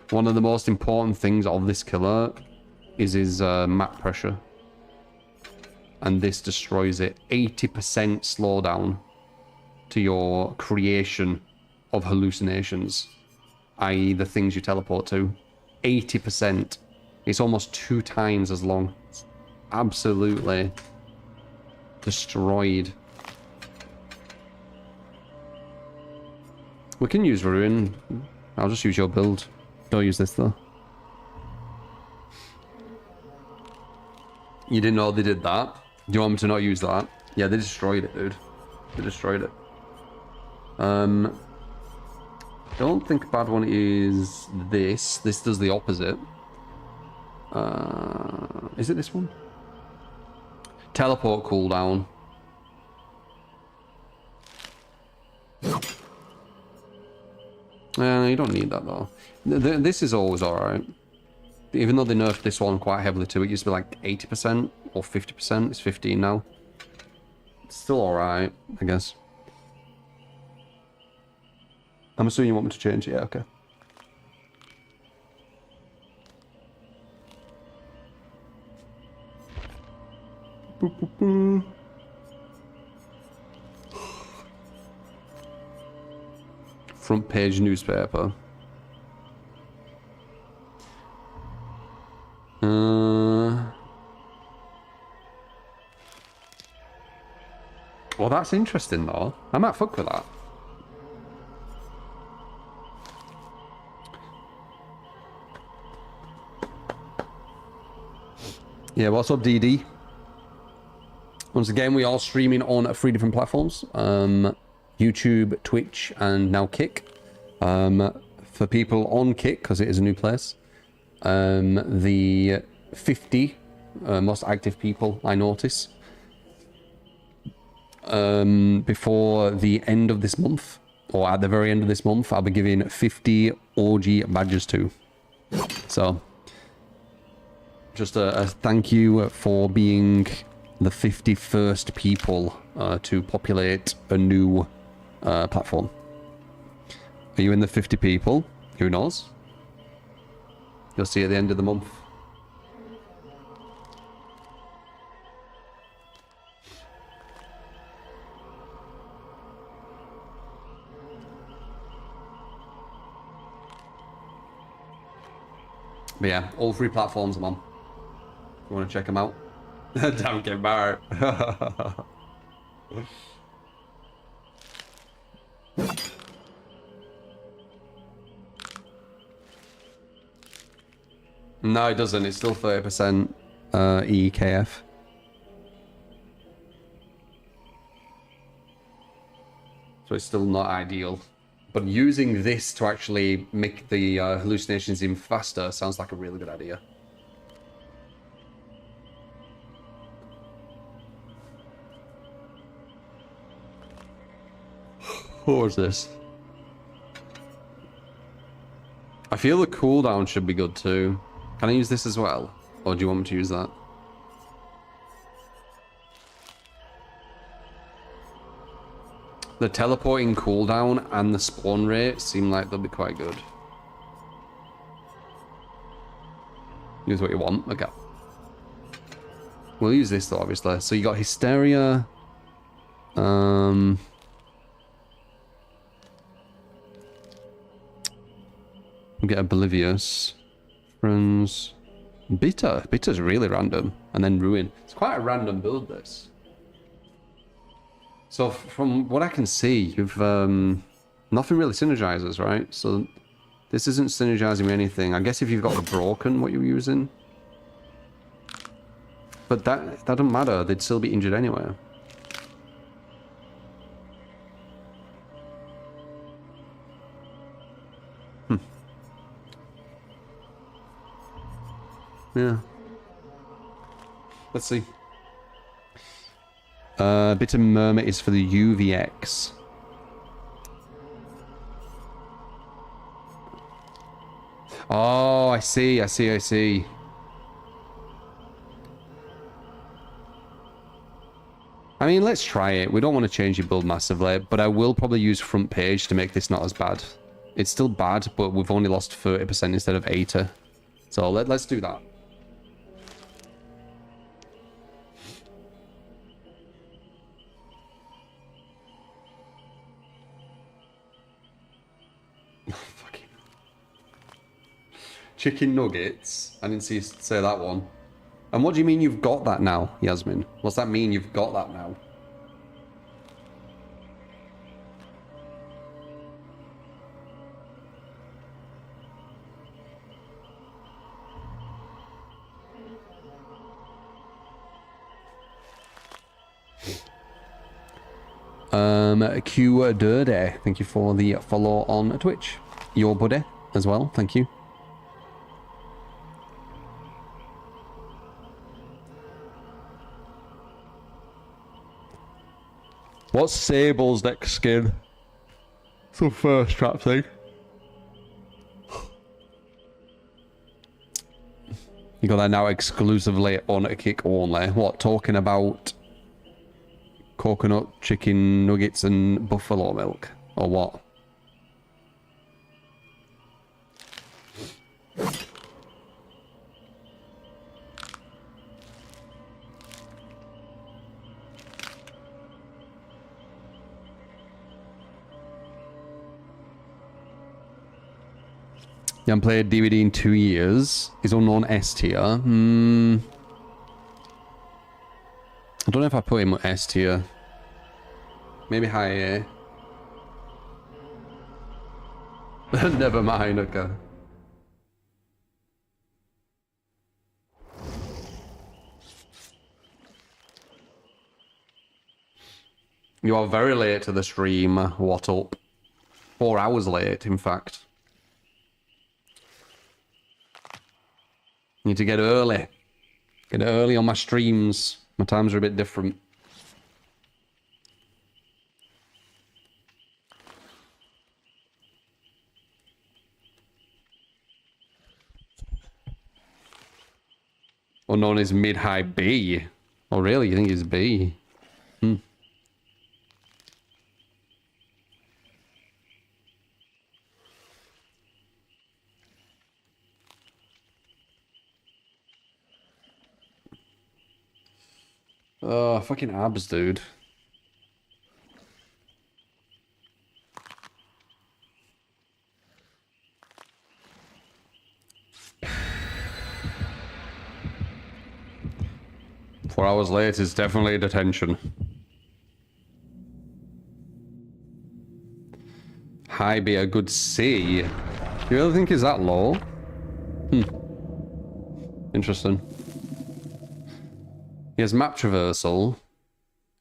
One of the most important things of this killer is his map pressure. And this destroys it. 80% slowdown to your creation of hallucinations, i.e. the things you teleport to. 80%. It's almost 2 times as long. It's absolutely destroyed. We can use Ruin. I'll just use your build. Don't use this though. You didn't know they did that? Do you want me to not use that? Yeah, they destroyed it, dude. They destroyed it. Don't think bad one is this. This does the opposite. Is it this one? Teleport cooldown. You don't need that though. This is always alright. Even though they nerfed this one quite heavily too, it used to be like 80% or 50%. It's 15 now. It's still alright, I guess. I'm assuming you want me to change it. Yeah, okay. Boop, boop, boop. Front page newspaper. Well, that's interesting though. I might fuck with that. Yeah, what's up, DD? Once again, we are streaming on 3 different platforms. YouTube, Twitch, and now Kick. For people on Kick, because it is a new place, the 50 most active people I notice before the end of this month, or at the very end of this month, I'll be giving 50 OG badges to. So, just a thank you for being the 51st people to populate a new platform. Are you in the 50 people? Who knows? You'll see at the end of the month. But yeah, all 3 platforms I'm on. If you want to check them out. Don't get married. No, it doesn't. It's still 30% EKF. So it's still not ideal. But using this to actually make the hallucinations even faster sounds like a really good idea. What was this? I feel the cooldown should be good too. Can I use this as well? Or do you want me to use that? The teleporting cooldown and the spawn rate seem like they'll be quite good. Use what you want. Okay. We'll use this though, obviously. So you got Hysteria. We'll get Oblivious. Friends. Bitter. Bitter's really random. And then Ruin. It's quite a random build, this. So from what I can see, you've nothing really synergizes, right? So this isn't synergizing with anything. I guess if you've got the broken, what you're using. But that doesn't matter. They'd still be injured anyway. Yeah. Let's see. Bitter Murmur is for the UVX. Oh, I see, I see, I see. I mean, let's try it. We don't want to change your build massively, but I will probably use front page to make this not as bad. It's still bad, but we've only lost 30% instead of 80. So let's do that. Fucking chicken nuggets. I didn't see you say that one. And what do you mean you've got that now, Yasmin? What's that mean you've got that now? Q Dirty, thank you for the follow on Twitch. Your buddy as well, thank you. What's Sable's next skin? Some first trap thing. You got that now exclusively on a kick only. What, talking about coconut chicken nuggets and buffalo milk? Or what? You haven't played DBD in 2 years. Is unknown S tier. I don't know if I put him S tier. Maybe high A. Never mind, okay. You are very late to the stream. What up? 4 hours late, in fact. Need to get early. Get early on my streams. My times are a bit different. Unknown is mid-high B. Oh really? You think he's B? Hmm. Oh, fucking abs, dude. Four hours late is definitely detention. High be a good C. You really think he's that low? Hmm. Interesting. He has map traversal.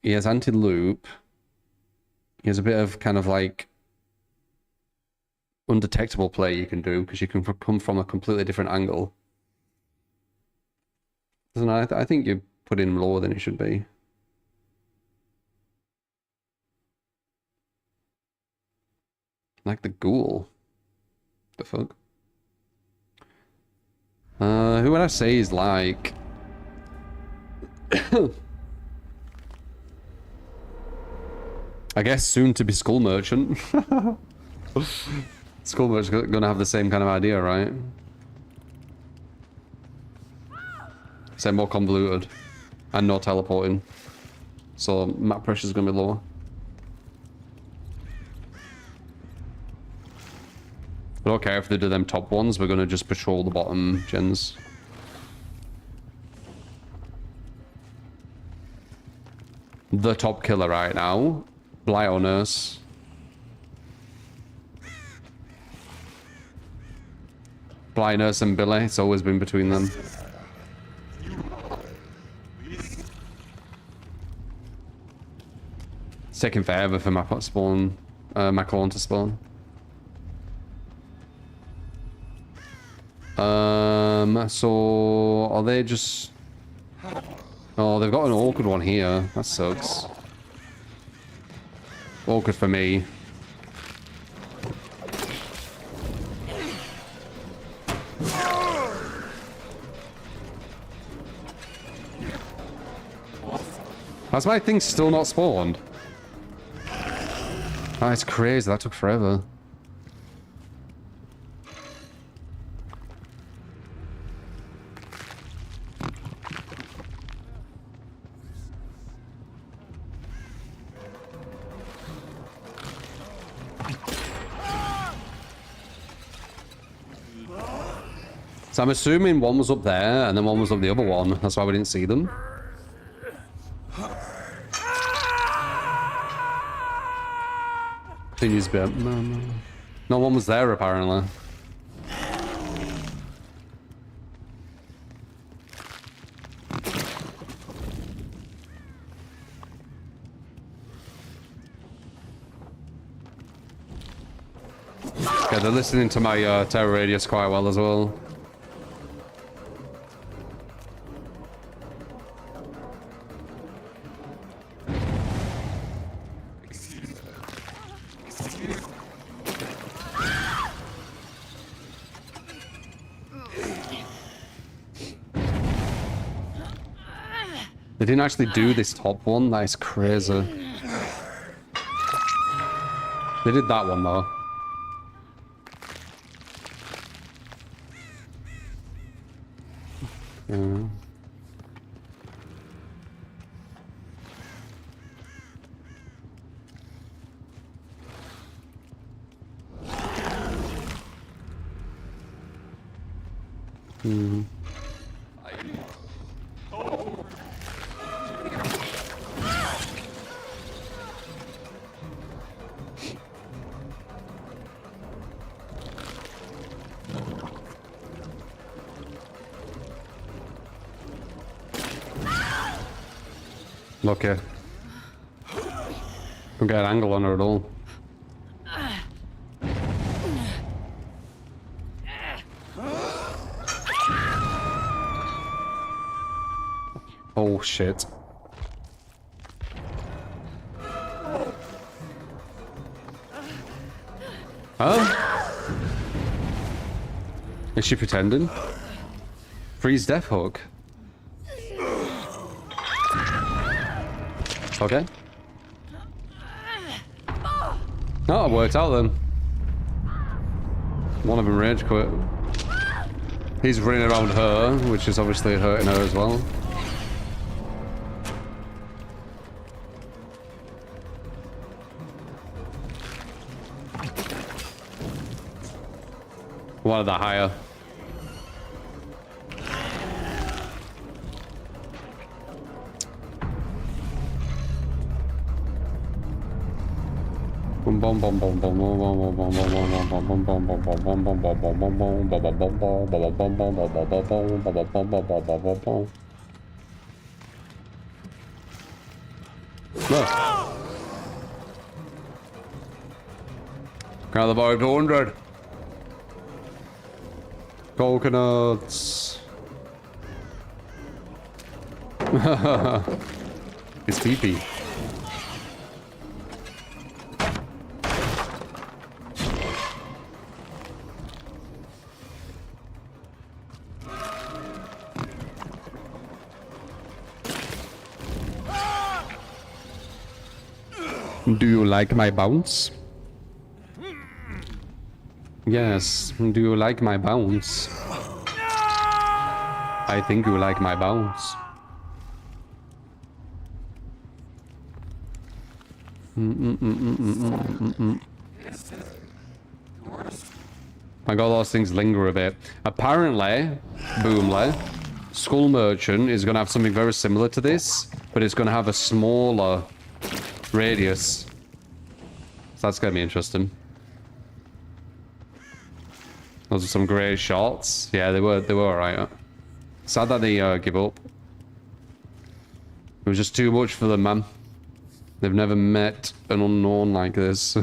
He has anti-loop. He has a bit of kind of like undetectable play you can do because you can come from a completely different angle. Doesn't I think you put him lower than he should be. Like the ghoul. The fuck? Who would I say is like... I guess soon to be Skull Merchant. Skull Merchant's gonna have the same kind of idea, right? Except more convoluted. And no teleporting. So map pressure's gonna be lower. I don't care if they do them top ones, we're gonna just patrol the bottom gens. The top killer right now. Blight or Nurse. Blight, Nurse and Billy. It's always been between them. It's taking forever for my spawn, my clone to spawn. So are they just... Oh, they've got an awkward one here. That sucks. Awkward for me. That's why things still not spawned. Oh, it's crazy. That took forever. So I'm assuming one was up there and then one was up the other one. That's why we didn't see them. Continues bit. No one was there apparently. Yeah, they're listening to my terror radius quite well as well. They didn't actually do this top one. That is crazy. They did that one though. Yeah. Okay. Don't get an angle on her at all. Oh shit. Huh? Is she pretending? Freeze death hook. Okay. Oh, it worked out then. One of them rage quit. He's running around her, which is obviously hurting her as well. One of the higher. Got the bar 200. Coconuts. It's pee-pee. Do you like my bounce? Yes, do you like my bounce? I think you like my bounce. I got those things linger a bit. Apparently, Boomly, Skull Merchant is going to have something very similar to this, but it's going to have a smaller radius. So that's going to be interesting. Those are some great shots. Yeah, they were alright. Sad that they give up. It was just too much for them, man. They've never met an unknown like this.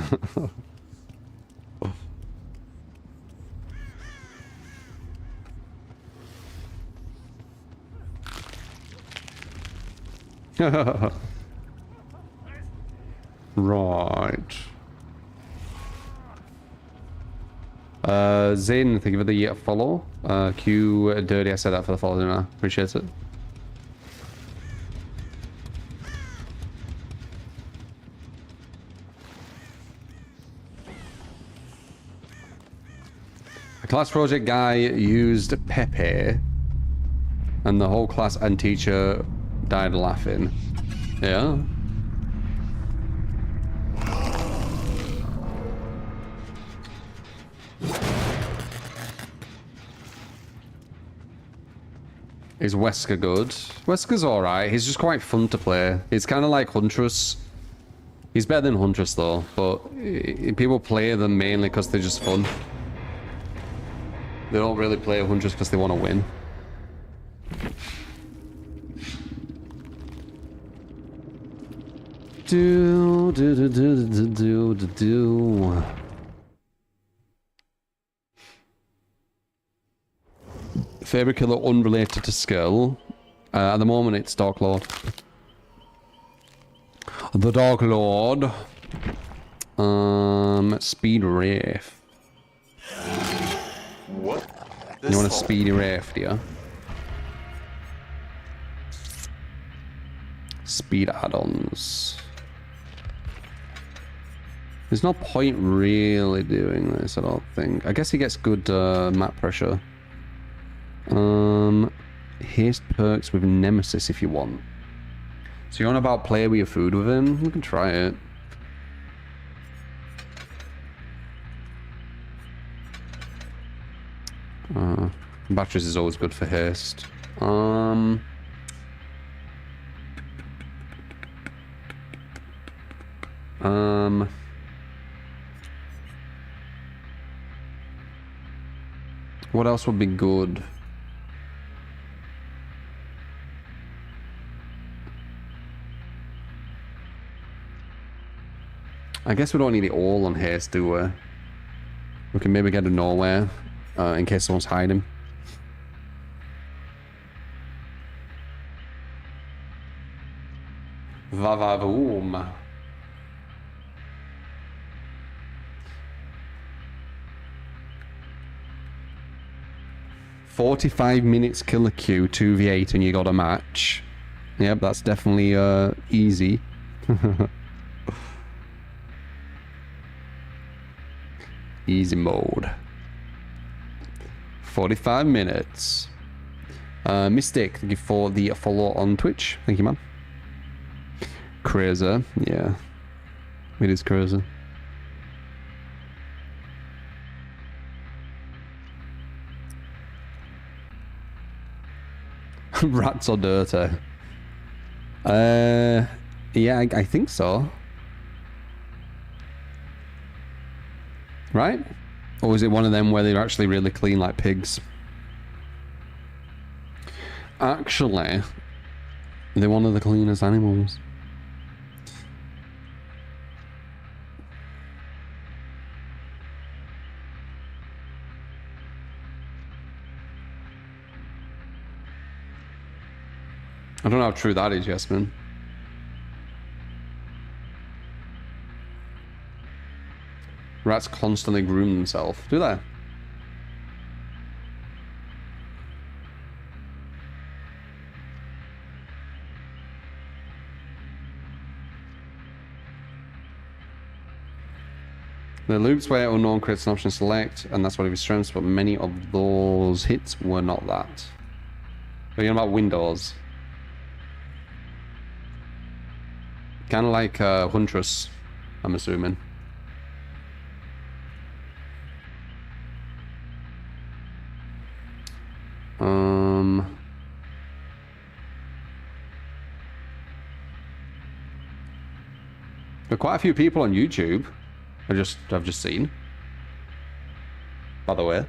Right. Zane, thank you for the follow. Q Dirty, I said that for the follow, didn't I? Appreciate it. Class project guy used Pepe, and the whole class and teacher died laughing. Yeah. Is Wesker good? Wesker's alright. He's just quite fun to play. He's kind of like Huntress. He's better than Huntress though, but people play them mainly because they're just fun. They don't really play Huntress because they want to win. Do. Favorite killer unrelated to skill. At the moment, it's Dark Lord. The Dark Lord. Speed Wraith. What? You want a speedy Wraith, do you? Speed add-ons. There's no point really doing this, I don't think. I guess he gets good map pressure. Haste perks with Nemesis if you want. So you're on about play with your food with him? You can try it. Batteries is always good for haste. What else would be good? I guess we don't need it all on haste, do we? We can maybe get to nowhere in case someone's hiding. Va-va-voom. "45 minutes killer queue, 2v8 and you got a match." Yep, that's definitely easy. Easy mode. 45 minutes. Mystic, thank you for the follow on Twitch. Thank you, man. Crazy. Yeah. It is crazy. Rats are dirty. Yeah, I think so. Right? Or is it one of them where they're actually really clean like pigs? Actually, they're one of the cleanest animals. I don't know how true that is, Yasmin. Rats constantly groom themselves. Do they? The loops where unknown creates an option to select, and that's one of his strengths, but many of those hits were not that. We're talking about Windows. Kind of like Huntress, I'm assuming. There are quite a few people on YouTube. I've just seen. By the way.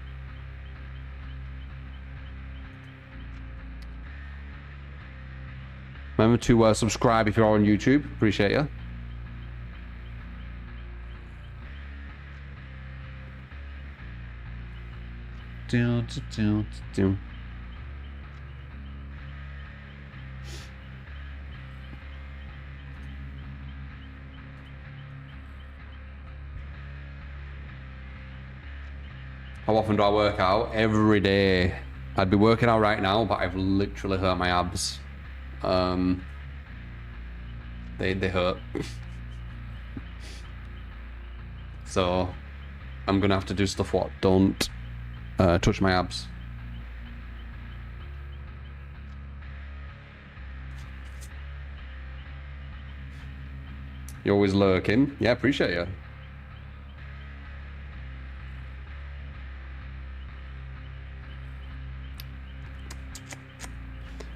Remember to subscribe if you're on YouTube. Appreciate you. How often do I work out? Every day. I'd be working out right now, but I've literally hurt my abs. They hurt. So I'm gonna have to do stuff what don't touch my abs. You're always lurking. Yeah, appreciate you.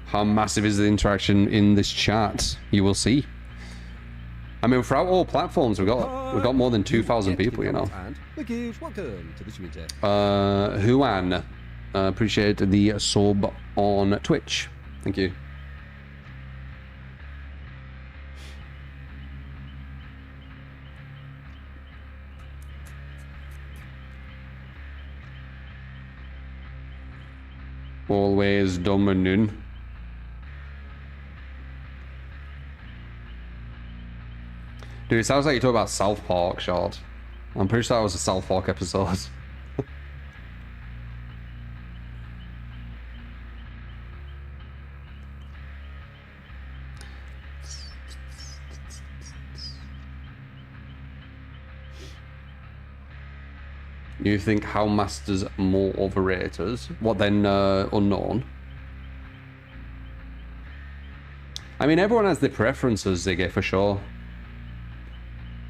How massive is the interaction in this chat? You will see. I mean, throughout all platforms, we've got more than 2,000 people, you know. And Lickish, welcome to the stream chat. Huan, appreciate the sub on Twitch. Thank you. Always dominant. Dude, it sounds like you talk about South Park, Shard. I'm pretty sure that was a South Park episode. You think how Masters more overrated? What then, Unknown? I mean, everyone has their preferences, Ziggy, for sure.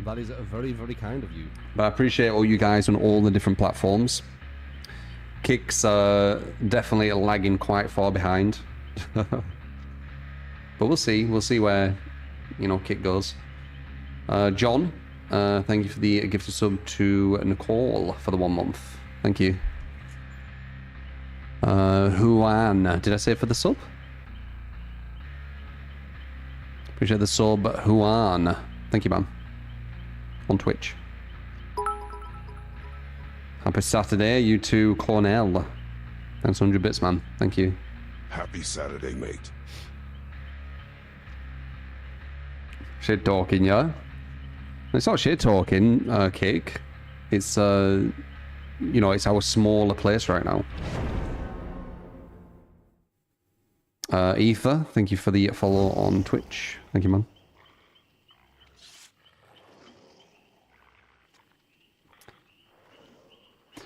That is very, very kind of you. But I appreciate all you guys on all the different platforms. Kick's definitely lagging quite far behind. But we'll see. We'll see where, you know, Kick goes. John, thank you for the gift of sub to Nicole for the 1 month. Thank you. Huan, did I say it for the sub? Appreciate the sub, Huan. Thank you, man. On Twitch. Happy Saturday, you too, Cornell. Thanks 100 bits, man. Thank you. Happy Saturday, mate. Shit talking, yeah? It's not shit talking, Cake. It's, you know, it's our smaller place right now. Ether, thank you for the follow on Twitch. Thank you, man.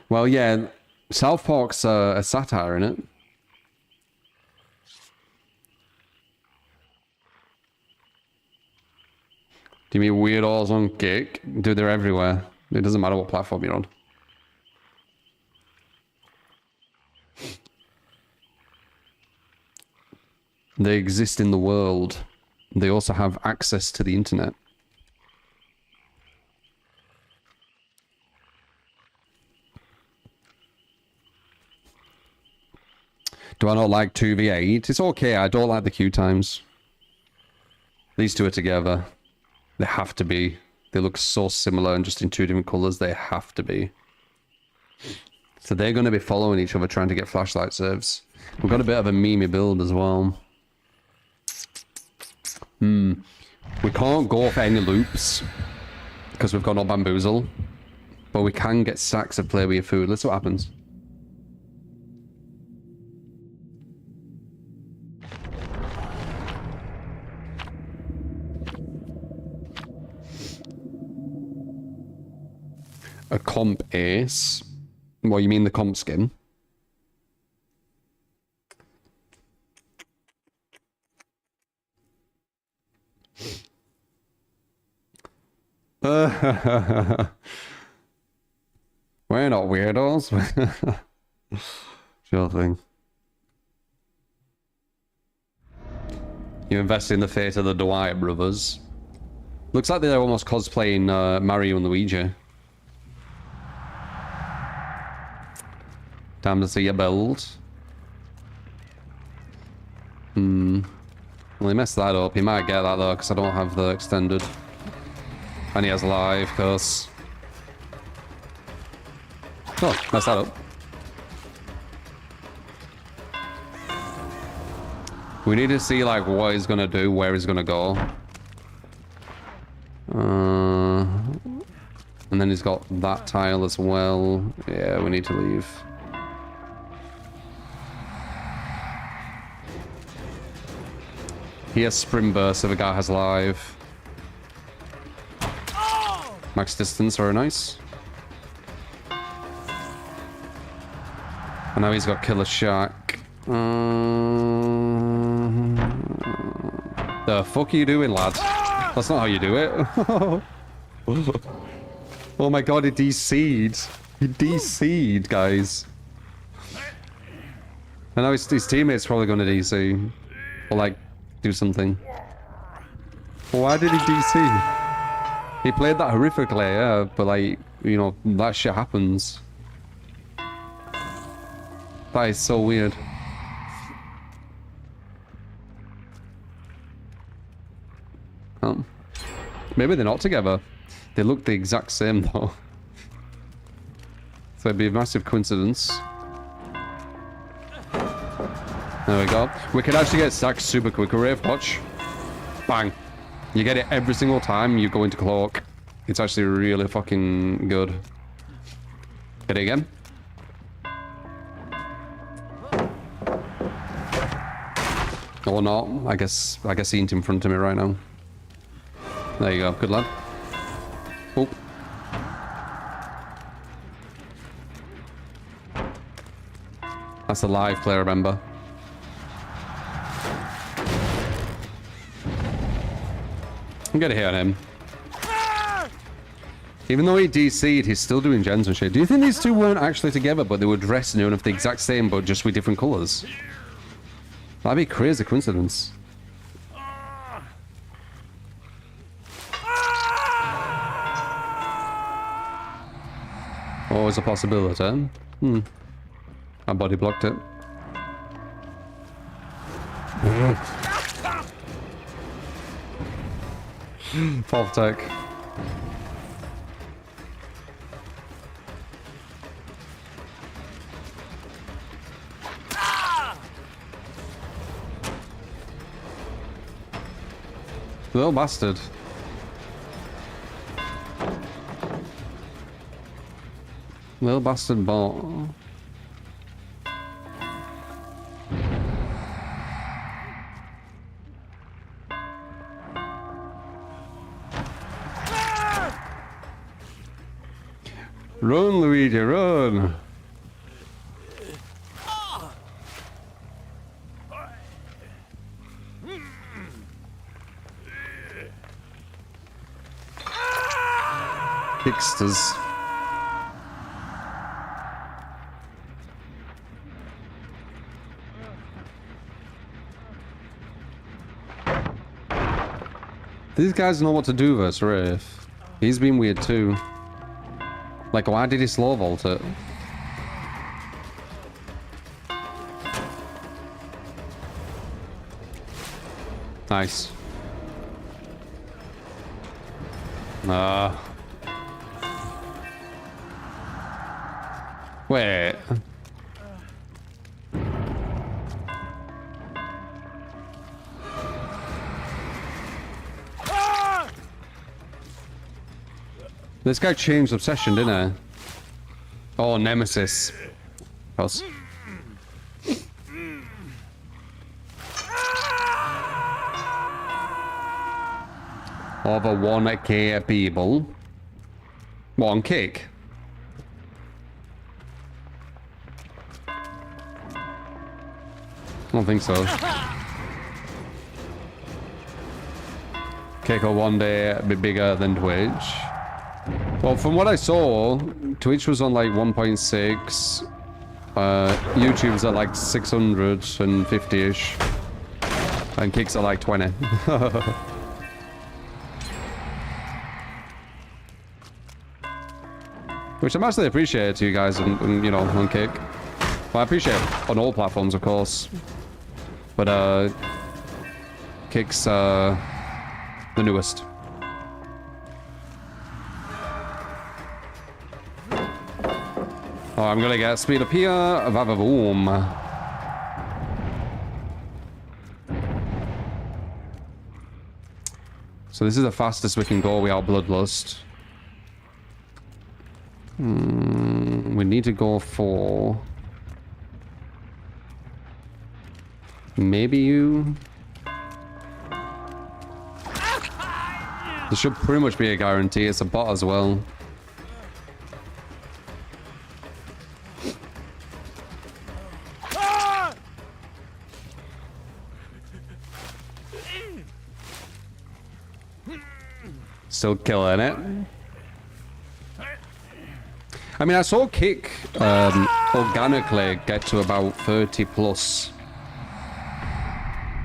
Well, yeah, South Park's a satire, innit? Do you mean weirdos on Kick? Dude, they're everywhere. It doesn't matter what platform you're on. They exist in the world. They also have access to the internet. Do I not like 2v8? It's okay, I don't like the queue times. These two are together. They have to be. They look so similar and just in two different colours, they have to be. So they're going to be following each other trying to get flashlight serves. We've got a bit of a memey build as well. We can't go for any loops because we've got no bamboozle. But we can get stacks of play with your food. Let's see what happens. A comp ace? What, you mean the comp skin? We're not weirdos. Sure thing. You invest in the fate of the Dwyer brothers. Looks like they're almost cosplaying Mario and Luigi. Time to see your build. Well, he messed that up. He might get that though, because I don't have the extended. And he has live, cause... Oh, messed that up. We need to see, like, what he's gonna do, where he's gonna go. And then he's got that tile as well. Yeah, we need to leave. He has sprint burst if a guy has live. Max distance, very nice. And now he's got Killer Shack. The fuck are you doing, lad? That's not how you do it. Oh my god, he DC'd. He DC'd, guys. And now his teammate's probably going to DC. Or, like, do something. Why did he DC? He played that horrifically, yeah, but, like, you know, that shit happens. That is so weird. Oh. Maybe they're not together. They look the exact same, though. So it'd be a massive coincidence. There we go. We can actually get stacks super quick. Rave, watch. Bang. You get it every single time you go into cloak. It's actually really fucking good. Get it again. Or not. I guess he ain't in front of me right now. There you go. Good lad. Oh. That's a live player, remember. I'm gonna hit on him. Even though he DC'd, he's still doing gens and shit. Do you think these two weren't actually together, but they were dressed near enough the exact same, but just with different colours? That'd be a crazy coincidence. Always a possibility. I body blocked it. Fourth tech. Little bastard. Little bastard bot. Run, Luigi, run! Hipsters. These guys know what to do versus Wraith. He's been weird too. Like, why did he slow vault it? Nice. Wait. This guy changed obsession, didn't he? Oh, Nemesis. Us. Over 1k people. One kick. I don't think so. Kick will one day be bigger than Twitch. Well, from what I saw, Twitch was on like 1.6. YouTube's at like 650-ish. And Kick's at like 20. Which I'm actually appreciate to you guys and you know, on Kick. Well, I appreciate it on all platforms, of course. But, Kick's, the newest. Oh, I'm gonna get speed up here. Vavavoom. So this is the fastest we can go without Bloodlust. We need to go for... maybe you... This should pretty much be a guarantee. It's a bot as well. Still killing it. I mean, I saw Kick organically get to about 30 plus,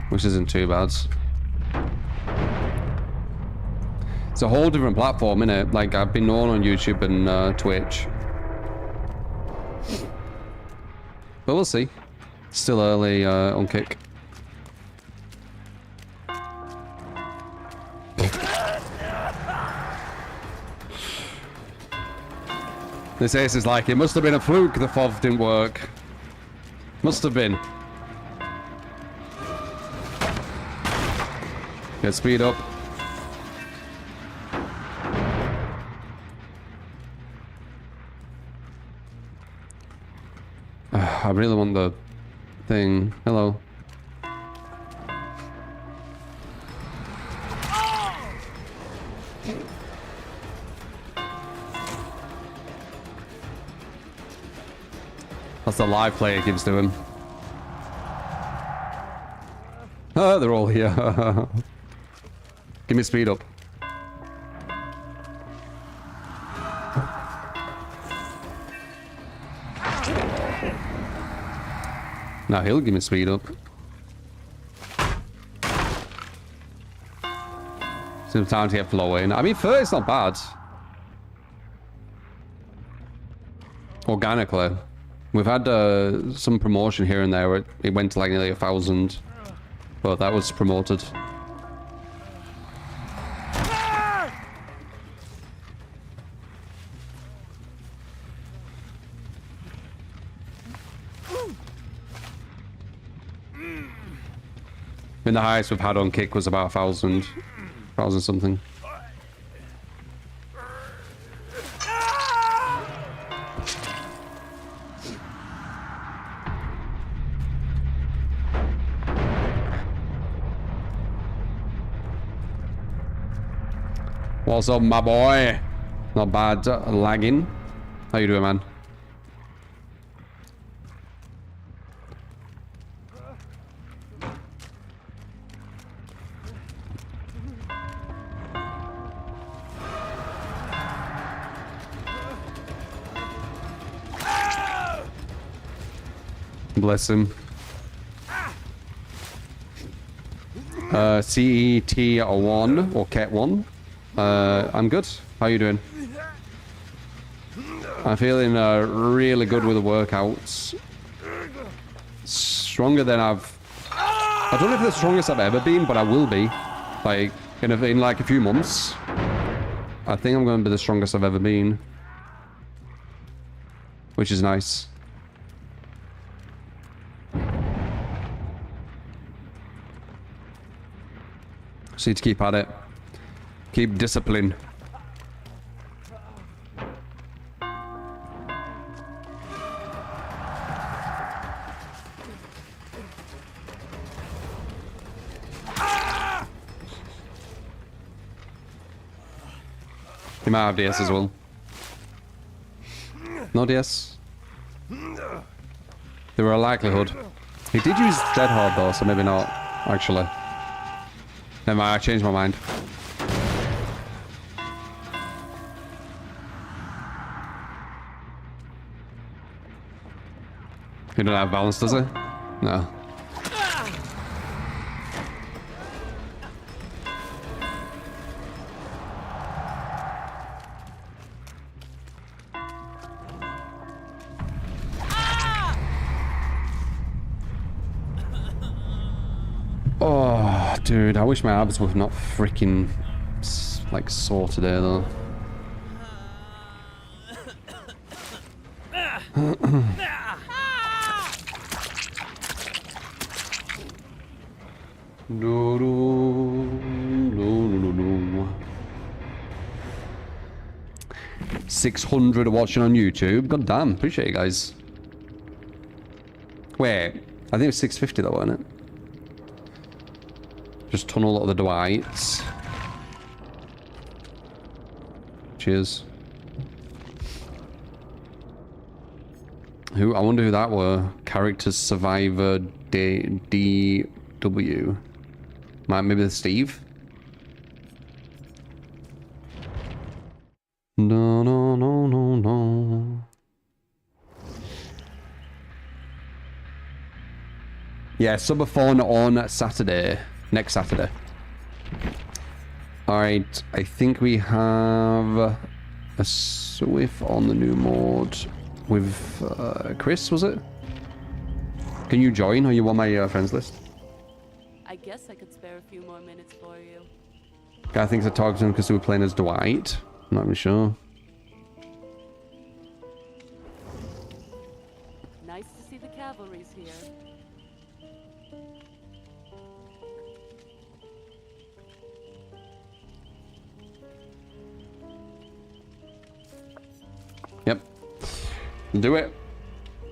which isn't too bad. It's a whole different platform, innit? Like, I've been known on YouTube and Twitch. But we'll see. Still early on Kick. This ace is like, it must have been a fluke the FOV didn't work. Must have been. Get speed up. I really want the thing. Hello. That's the live play it gives to him. Oh, they're all here. Give me speed up. Now he'll give me speed up. Some time to get flowing. I mean, 30's not bad. Organically. We've had some promotion here and there where it went to like nearly 1,000. But that was promoted. I mean, the highest we've had on Kick was about 1,000. 1,000 something. What's up, my boy? Not bad. Lagging. How you doing, man? Bless him. CET1 or Ket1. I'm good. How you doing? I'm feeling really good with the workouts. Stronger than I don't know if it's the strongest I've ever been, but I will be. Like, in like a few months. I think I'm going to be the strongest I've ever been. Which is nice. Just need to keep at it. Keep discipline. He might have DS as well. No DS. There were a likelihood. He did use Dead Hard though, so maybe not, actually. Never mind, I changed my mind. He don't have balance, does he? No. Oh, dude, I wish my abs were not freaking like sore today though. No, no, no, no, no. 600 watching on YouTube. God damn, appreciate you guys. Wait, I think it was 650 though, wasn't it? Just tunnel at the Dwights. Cheers. I wonder who that were. Characters Survivor DW. Maybe the Steve? No, no, no, no, no. Yeah, subathon on Saturday. Next Saturday. Alright, I think we have a Swift on the new mode with Chris, was it? Can you join? Are you on my friends list? I guess I could spare a few more minutes for you. Guy thinks I talked to him because we were playing as Dwight. I'm not really sure. Nice to see the cavalry's here. Yep. Do it.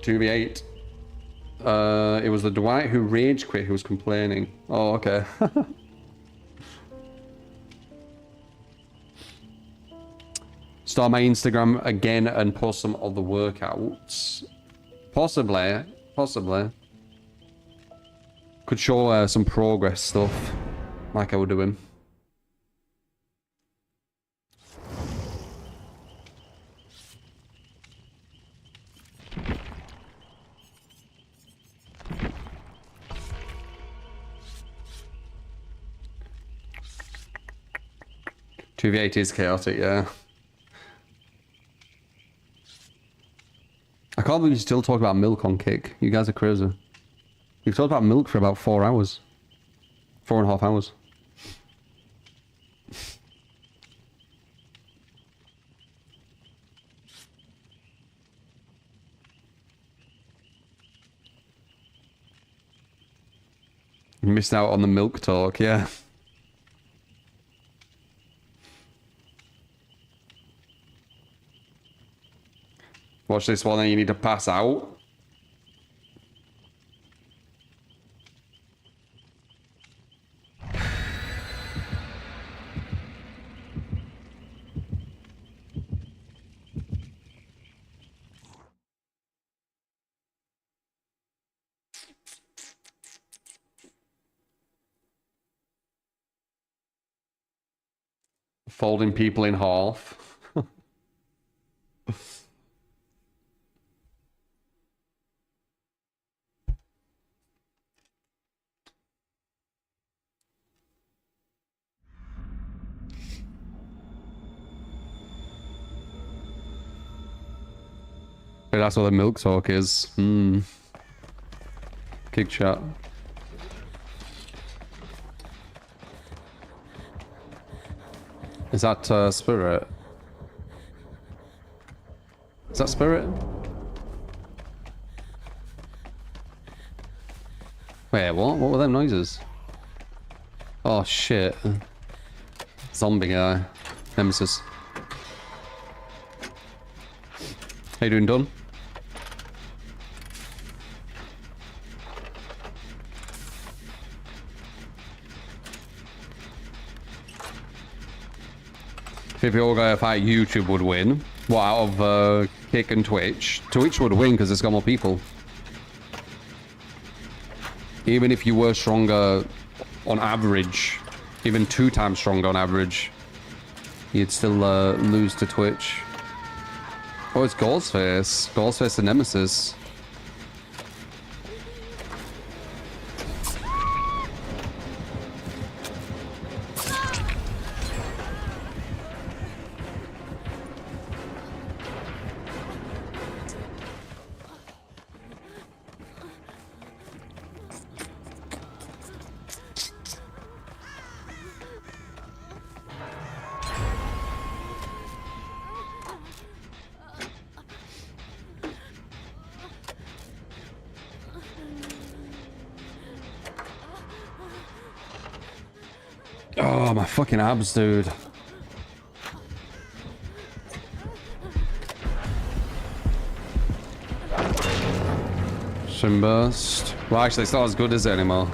2v8. It was the Dwight who rage quit who was complaining. Oh, okay. Start my Instagram again and post some of the workouts. Possibly. Possibly. Could show some progress stuff. Like I would do him. $2v8 is chaotic, yeah. I can't believe you still talk about milk on Kick. You guys are crazy. You've talked about milk for about 4 hours. 4.5 hours. You missed out on the milk talk, yeah. Watch this one and you need to pass out. Folding people in half. That's what the milk talk is. Kick chat. Is that Spirit? Is that Spirit? Wait, what? What were them noises? Oh shit. Zombie guy. Nemesis. How you doing, Don? If you're going to fight, YouTube would win. What, out of Kick and Twitch? Twitch would win because it's got more people. Even if you were stronger on average, even 2 times stronger on average, you'd still lose to Twitch. Oh, it's Ghostface. Ghostface the Nemesis. Oh, my fucking abs, dude. Shimburst. Well, actually, it's not as good as it anymore.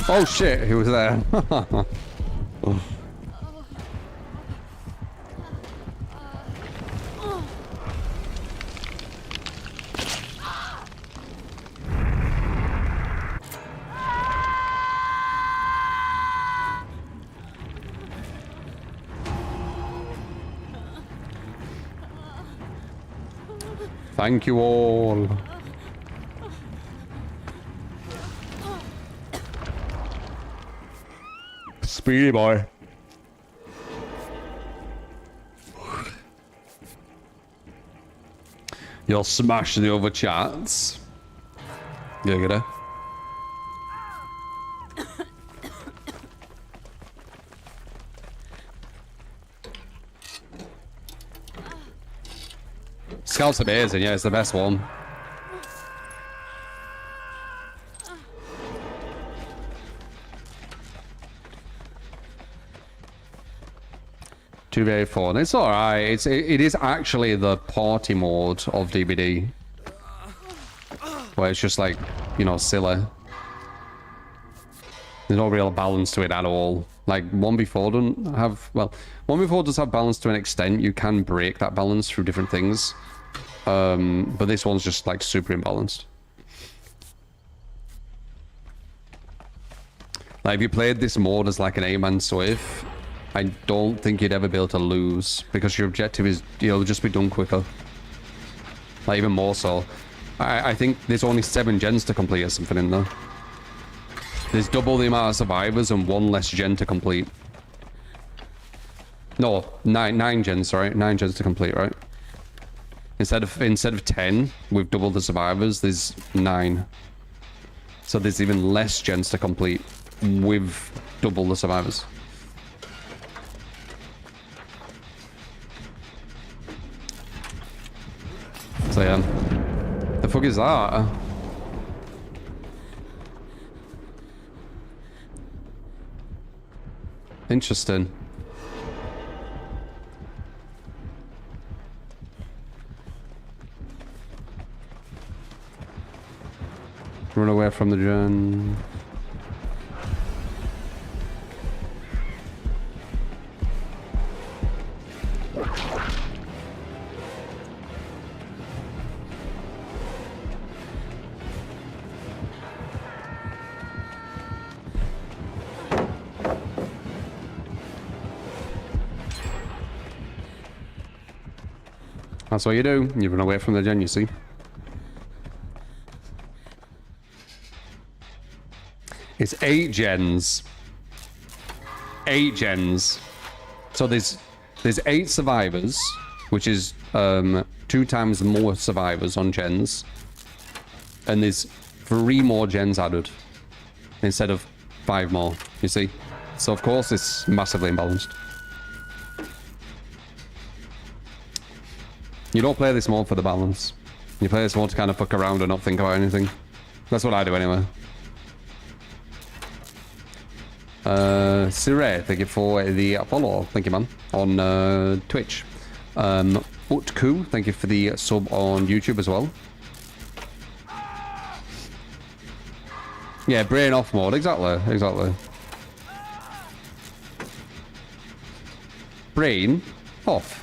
Oh shit, he was there. Thank you all. Speedy boy. You'll smash the other chats. You're gonna. Scout's amazing, yeah, it's the best one. Too very fun. It's alright. It is actually the party mode of DBD. Where it's just like, you know, silly. There's no real balance to it at all. Like, 1v4 doesn't have... Well, 1v4 does have balance to an extent. You can break that balance through different things. But this one's just, like, super imbalanced. Like, if you played this mode as, like, an 8-man swift, I don't think you'd ever be able to lose. Because your objective is, you'll just be done quicker. Like, even more so. I think there's only 7 gens to complete or something in there. There's double the amount of survivors and 1 less gen to complete. No, 9 gens, right? 9 gens to complete, right? Instead of 10, with double the survivors, there's 9. So there's even less gens to complete with double the survivors. So yeah. The fuck is that? Interesting. Run away from the gen. That's what you do. You run away from the gen, you see. It's 8 gens. 8 gens. So there's 8 survivors, which is 2 times more survivors on gens. And there's 3 more gens added instead of 5 more, you see. So of course it's massively imbalanced. You don't play this mode for the balance. You play this mode to kind of fuck around and not think about anything. That's what I do anyway. Sire, thank you for the follow. Thank you, man. On Twitch. Utku, thank you for the sub on YouTube as well. Yeah, brain off mode. Exactly. Exactly. Brain off.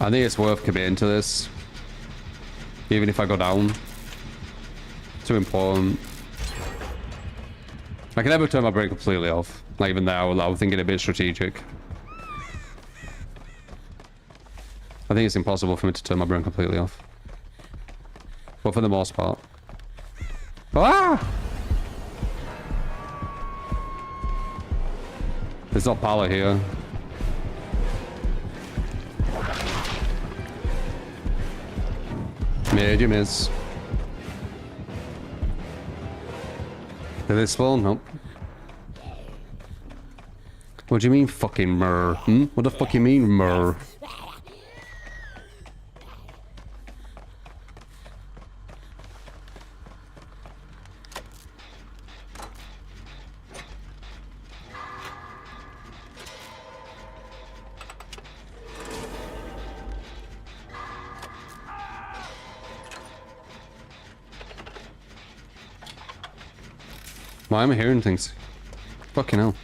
I think it's worth committing to this. Even if I go down. Too important. I can never turn my brain completely off. Like even now, I was thinking a bit strategic. I think it's impossible for me to turn my brain completely off. But for the most part. Ah! There's no power here. Made you miss. Did they spawn? Nope. What do you mean fucking murr? What the fuck you mean murr? Why am I hearing things? Fucking hell.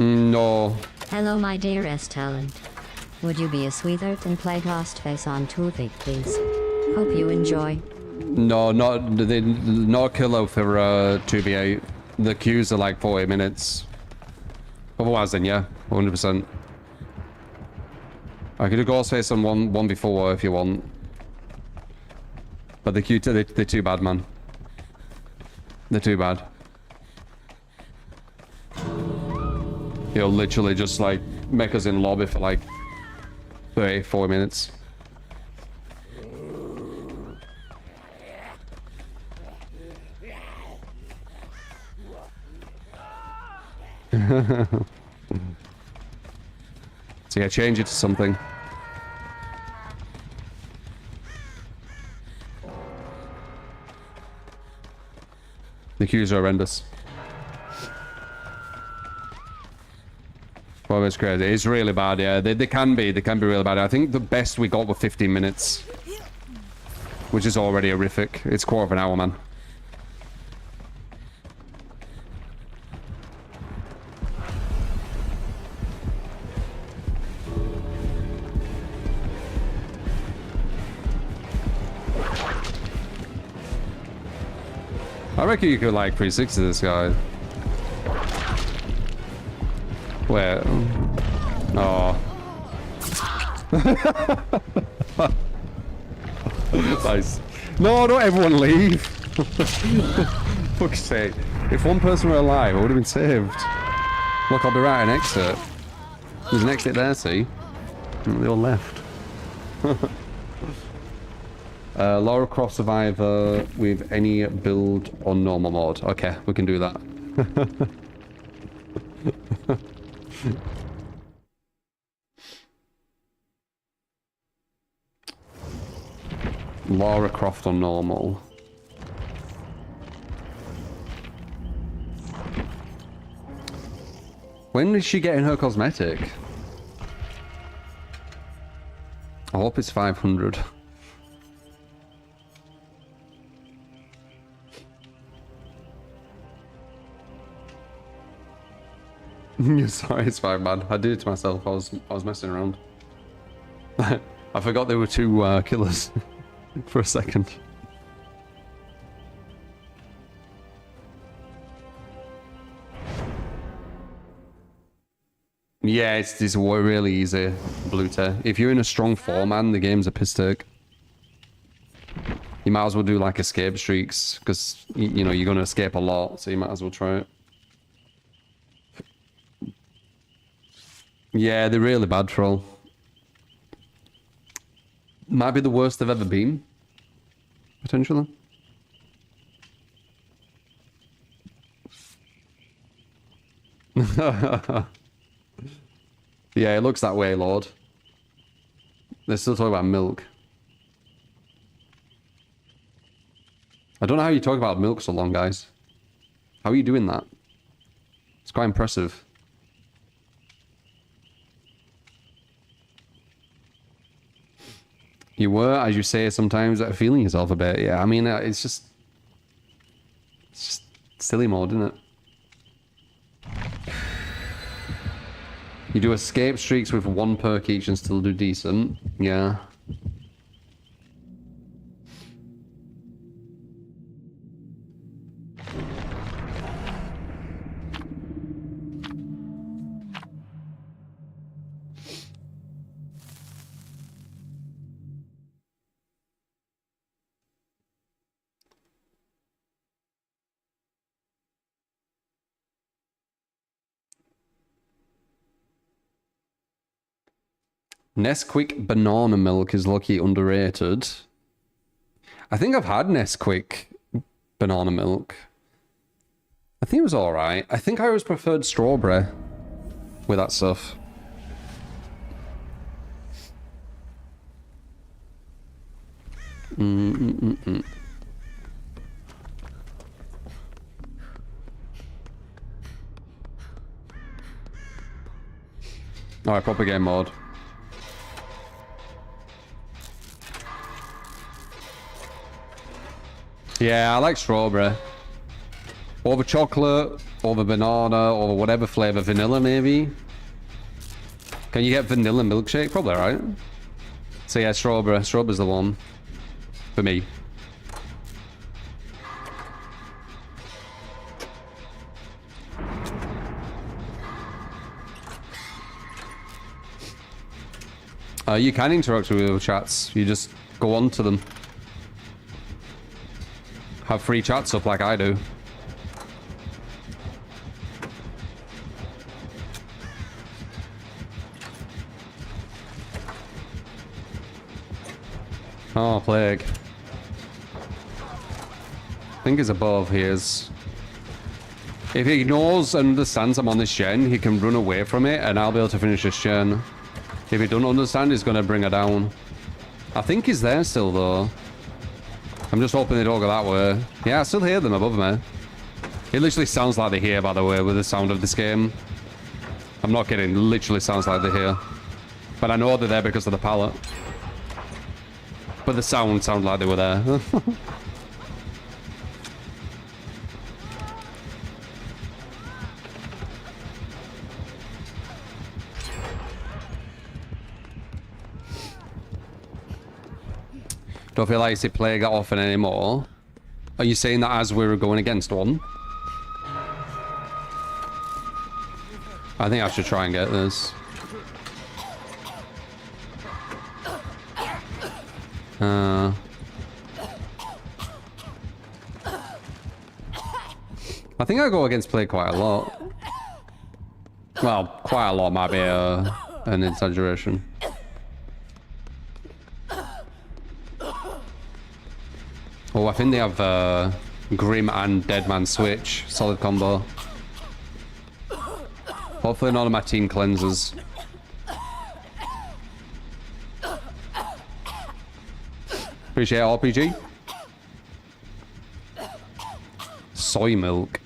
No. Hello, my dearest talent. Would you be a sweetheart and play Ghostface on Toothy, please? Hope you enjoy. No, not killer for 2v8. The queues are like 40 minutes. Otherwise, then yeah, 100%. I could do Ghostface on 1v4 if you want. But the queue, they're too bad, man. They're too bad. He'll literally just like make us in lobby for like 30, 40 minutes. So yeah, change it to something. The queues are horrendous. Well, it's crazy. It's really bad, yeah. They can be really bad. I think the best we got were 15 minutes. Which is already horrific. It's quarter of an hour, man. I reckon you could like 360 this guy. Where? Oh. Nice. No, don't everyone leave. Fuck's sake. If one person were alive, I would have been saved. Look, I'll be right at an exit. There's an exit there, see? They all left. Lara Croft Survivor with any build on normal mode. Okay, we can do that. Lara Croft on normal. When is she getting her cosmetic? I hope it's 500. Sorry, it's fine, man. I did it to myself. I was messing around. I forgot there were two killers for a second. Yeah, it's really easy, blue tear. If you're in a strong form, man, the game's a piss take. You might as well do like escape streaks, because you know you're gonna escape a lot, so you might as well try it. Yeah, they're really bad, troll. Might be the worst they've ever been, potentially. Yeah, it looks that way, Lord. They're still talking about milk. I don't know how you talk about milk so long, guys. How are you doing that? It's quite impressive. You were, as you say, sometimes feeling yourself a bit. Yeah, I mean, it's just silly mode, isn't it? You do escape streaks with 1 perk each and still do decent. Yeah. Nesquik banana milk is lucky underrated. I think I've had Nesquik banana milk. I think it was alright. I think I always preferred strawberry with that stuff. Alright, proper game mode. Yeah, I like strawberry. Over chocolate, over banana, over whatever flavor. Vanilla, maybe? Can you get vanilla milkshake? Probably, right? So yeah, strawberry. Strawberry's the one. For me. You can interact with your chats. You just go on to them. Have free chats up like I do. Oh, plague. I think he's above. He is. If he ignores and understands I'm on this gen, he can run away from it and I'll be able to finish this gen. If he don't understand, he's going to bring her down. I think he's there still, though. I'm just hoping they don't go that way. Yeah, I still hear them above me. It literally sounds like they're here, by the way, with the sound of this game. I'm not kidding. It literally sounds like they're here. But I know they're there because of the pallet. But the sound sounded like they were there. Don't feel like I see Plague that often anymore. Are you saying that as we were going against one? I think I should try and get this. I think I go against Plague quite a lot. Well, quite a lot might be an exaggeration. Oh, I think they have Grim and Deadman switch. Solid combo. Hopefully none of my team cleanses. Appreciate RPG. Soy milk.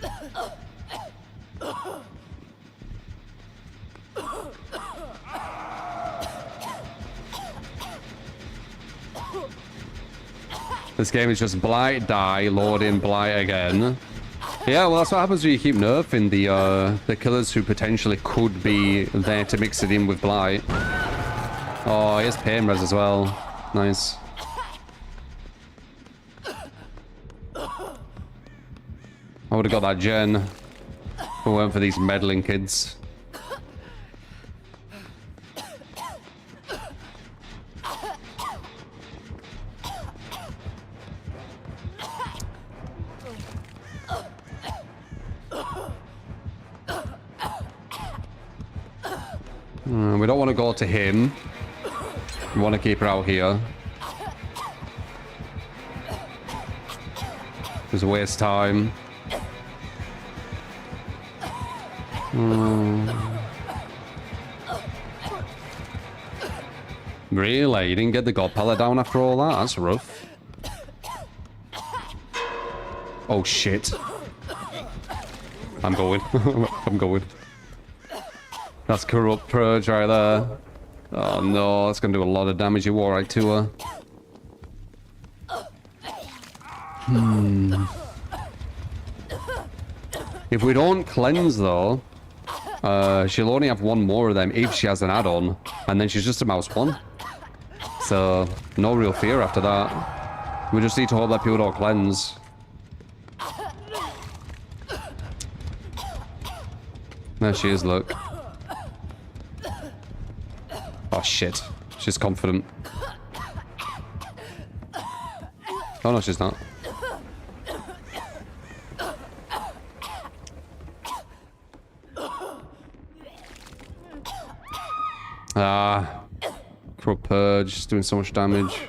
This game is just Blight, die, load in Blight again. Yeah, well, that's what happens when you keep nerfing the killers who potentially could be there to mix it in with Blight. Oh, here's pain res as well. Nice. I would have got that gen if it weren't for these meddling kids. We don't want to go to him. We want to keep her out here. Just waste time. Really? You didn't get the god pallet down after all that? That's rough. Oh shit. I'm going. I'm going. That's corrupt purge right there. Oh no, that's gonna do a lot of damage. You alright to her. If we don't cleanse though, she'll only have one more of them if she has an add-on, and then she's just a mouse one. So no real fear after that. We just need to hope that people don't cleanse. There she is, look. Oh shit, she's confident. Oh no, she's not. Ah, corrupt purge, just doing so much damage.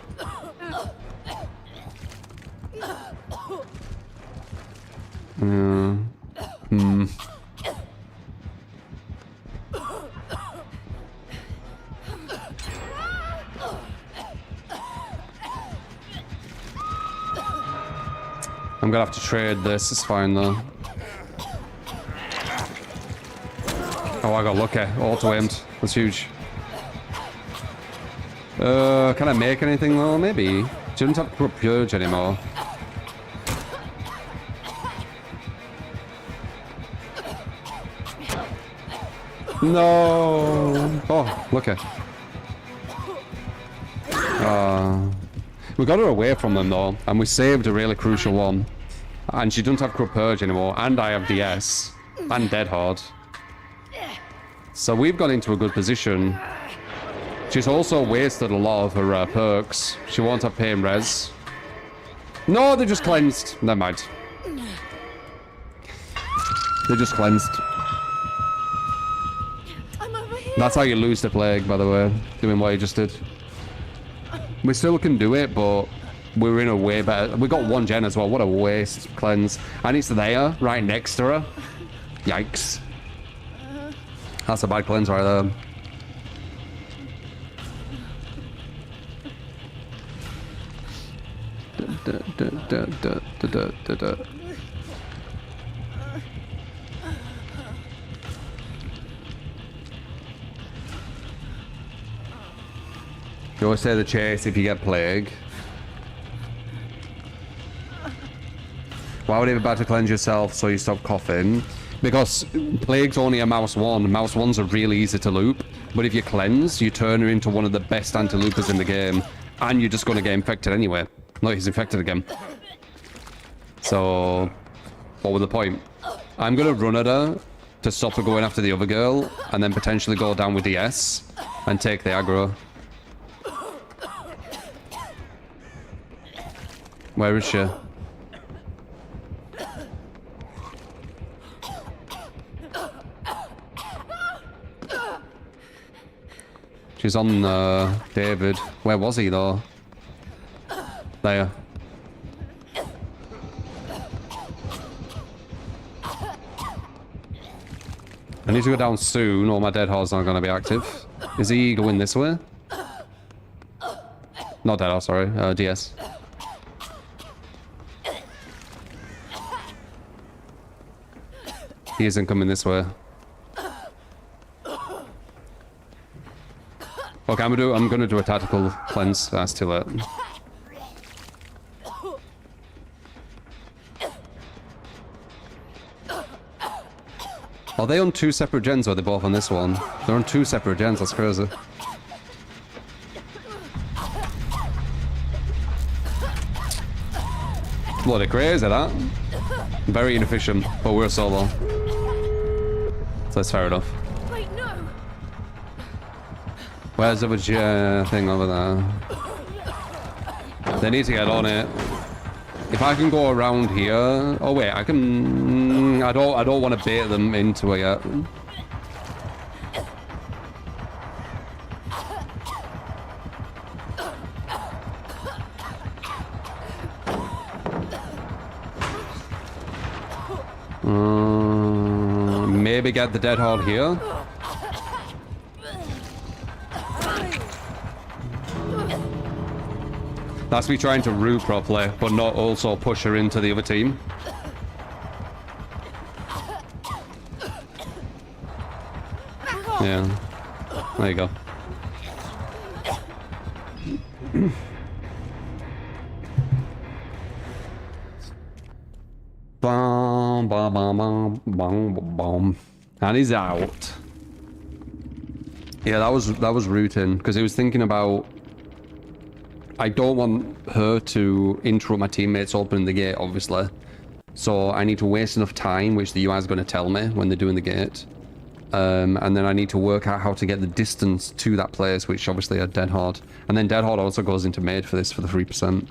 I'm gonna have to trade this, it's fine though. Oh, I got lucky. Auto-aimed. That's huge. Can I make anything though? Maybe. She doesn't have corrupt purge anymore. No. Oh, look at. We got her away from them though, and we saved a really crucial one. And she doesn't have Corrupt Purge anymore, and I have DS and Dead Hard. So we've got into a good position. She's also wasted a lot of her perks. She won't have Pain Res. No, they just cleansed. Never mind. They just cleansed. I'm over here. That's how you lose the plague, by the way. Doing what you just did. We still can do it, but we're in a way better. We got one gen as well. What a waste. Cleanse. And it's there, right next to her. Yikes. That's a bad cleanse right there. You always say the chase if you get plague. Why would it be bad to cleanse yourself so you stop coughing? Because plague's only a mouse 1. Mouse 1s are really easy to loop. But if you cleanse, you turn her into one of the best anti-loopers in the game. And you're just going to get infected anyway. No, he's infected again. So, what was the point? I'm going to run at her to stop her going after the other girl. And then potentially go down with the S and take the aggro. Where is she? She's on David. Where was he though? There. I need to go down soon or my Dead Hard's not going to be active. Is he going this way? Not Dead Hard, sorry. DS. He isn't coming this way. Okay, I'm gonna do a tactical cleanse. That's too late. Are they on 2 separate gens or are they both on this one? They're on 2 separate gens, that's crazy. Bloody crazy, that. Very inefficient, but we're solo. So that's fair enough. Wait, no. Where's the thing over there? They need to get on it. If I can go around here... Oh wait, I can... I don't want to bait them into it yet. Maybe get the Dead Hard here. That's me trying to root properly, but not also push her into the other team. Yeah. There you go. Bum, bum, bum, bum, bum, bum. And he's out. Yeah, that was rooting because he was thinking about. I don't want her to interrupt my teammates opening the gate, obviously. So I need to waste enough time, which the UI is going to tell me when they're doing the gate. And then I need to work out how to get the distance to that place, which obviously are Dead Hard. And then Dead Hard also goes into mid for this, for the 3%.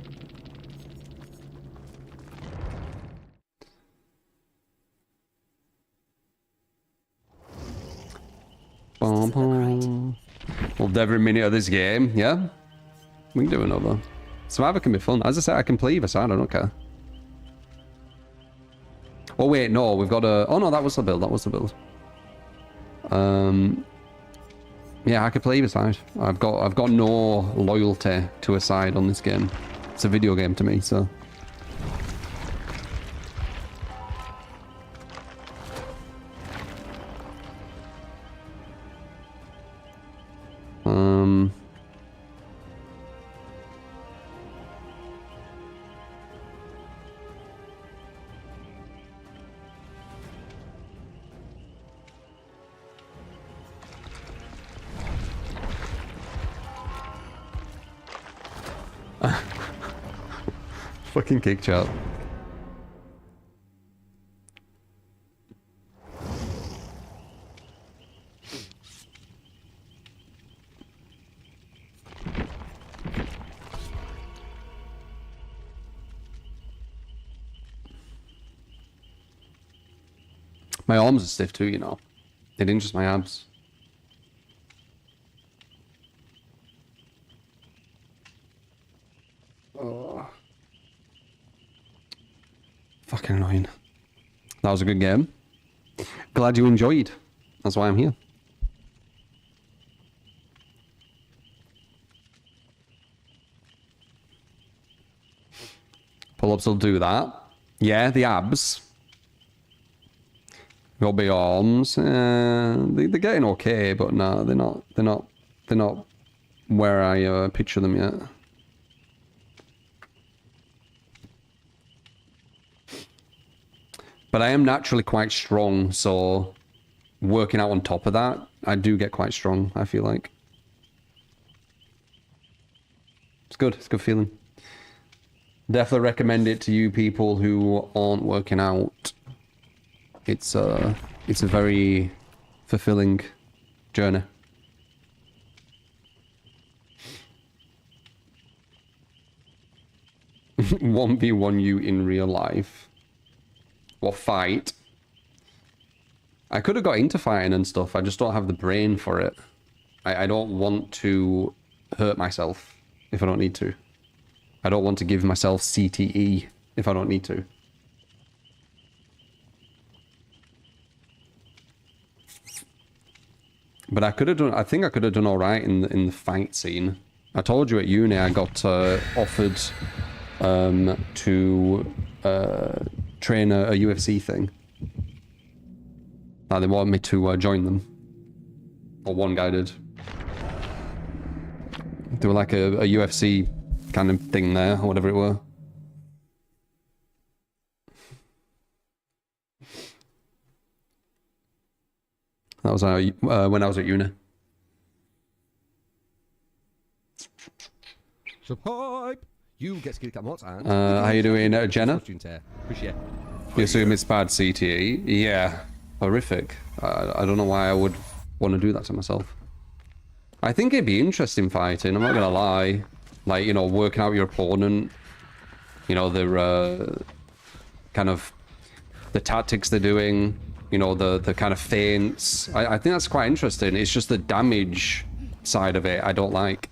Bum, bum. Loved every minute of this game, yeah? We can do another. Survivor can be fun. As I said, I can play either side, I don't care. Oh wait, no, we've got a... Oh no, that was the build, that was the build. Yeah, I could play either side. I've got no loyalty to a side on this game. It's a video game to me, so... Fucking kick chat. My arms are stiff too, you know. It didn't just my abs. Oh. Fucking annoying. That was a good game. Glad you enjoyed. That's why I'm here. Pull-ups will do that. Yeah, the abs. Got big arms. They're getting okay, but no, they're not where I picture them yet. But I am naturally quite strong, so working out on top of that, I do get quite strong, I feel like. It's good. It's a good feeling. Definitely recommend it to you people who aren't working out. It's a very fulfilling journey. One v one you in real life. Or fight. I could have got into fighting and stuff. I just don't have the brain for it. I don't want to hurt myself if I don't need to. I don't want to give myself CTE if I don't need to. But I could have done. I think I could have done all right in the fight scene. I told you at uni I got offered to train a UFC thing. They wanted me to join them. Or one guy did. They were like a UFC kind of thing there, or whatever it were. That was when I was at uni. Subhype! You get skilled at what? And How you doing, Jenna? Appreciate. You assume it's bad CTE? Yeah. Horrific. I don't know why I would want to do that to myself. I think it'd be interesting fighting, I'm not gonna lie. Like, you know, working out your opponent. You know, the kind of the tactics they're doing. You know, the kind of feints. I think that's quite interesting. It's just the damage side of it I don't like.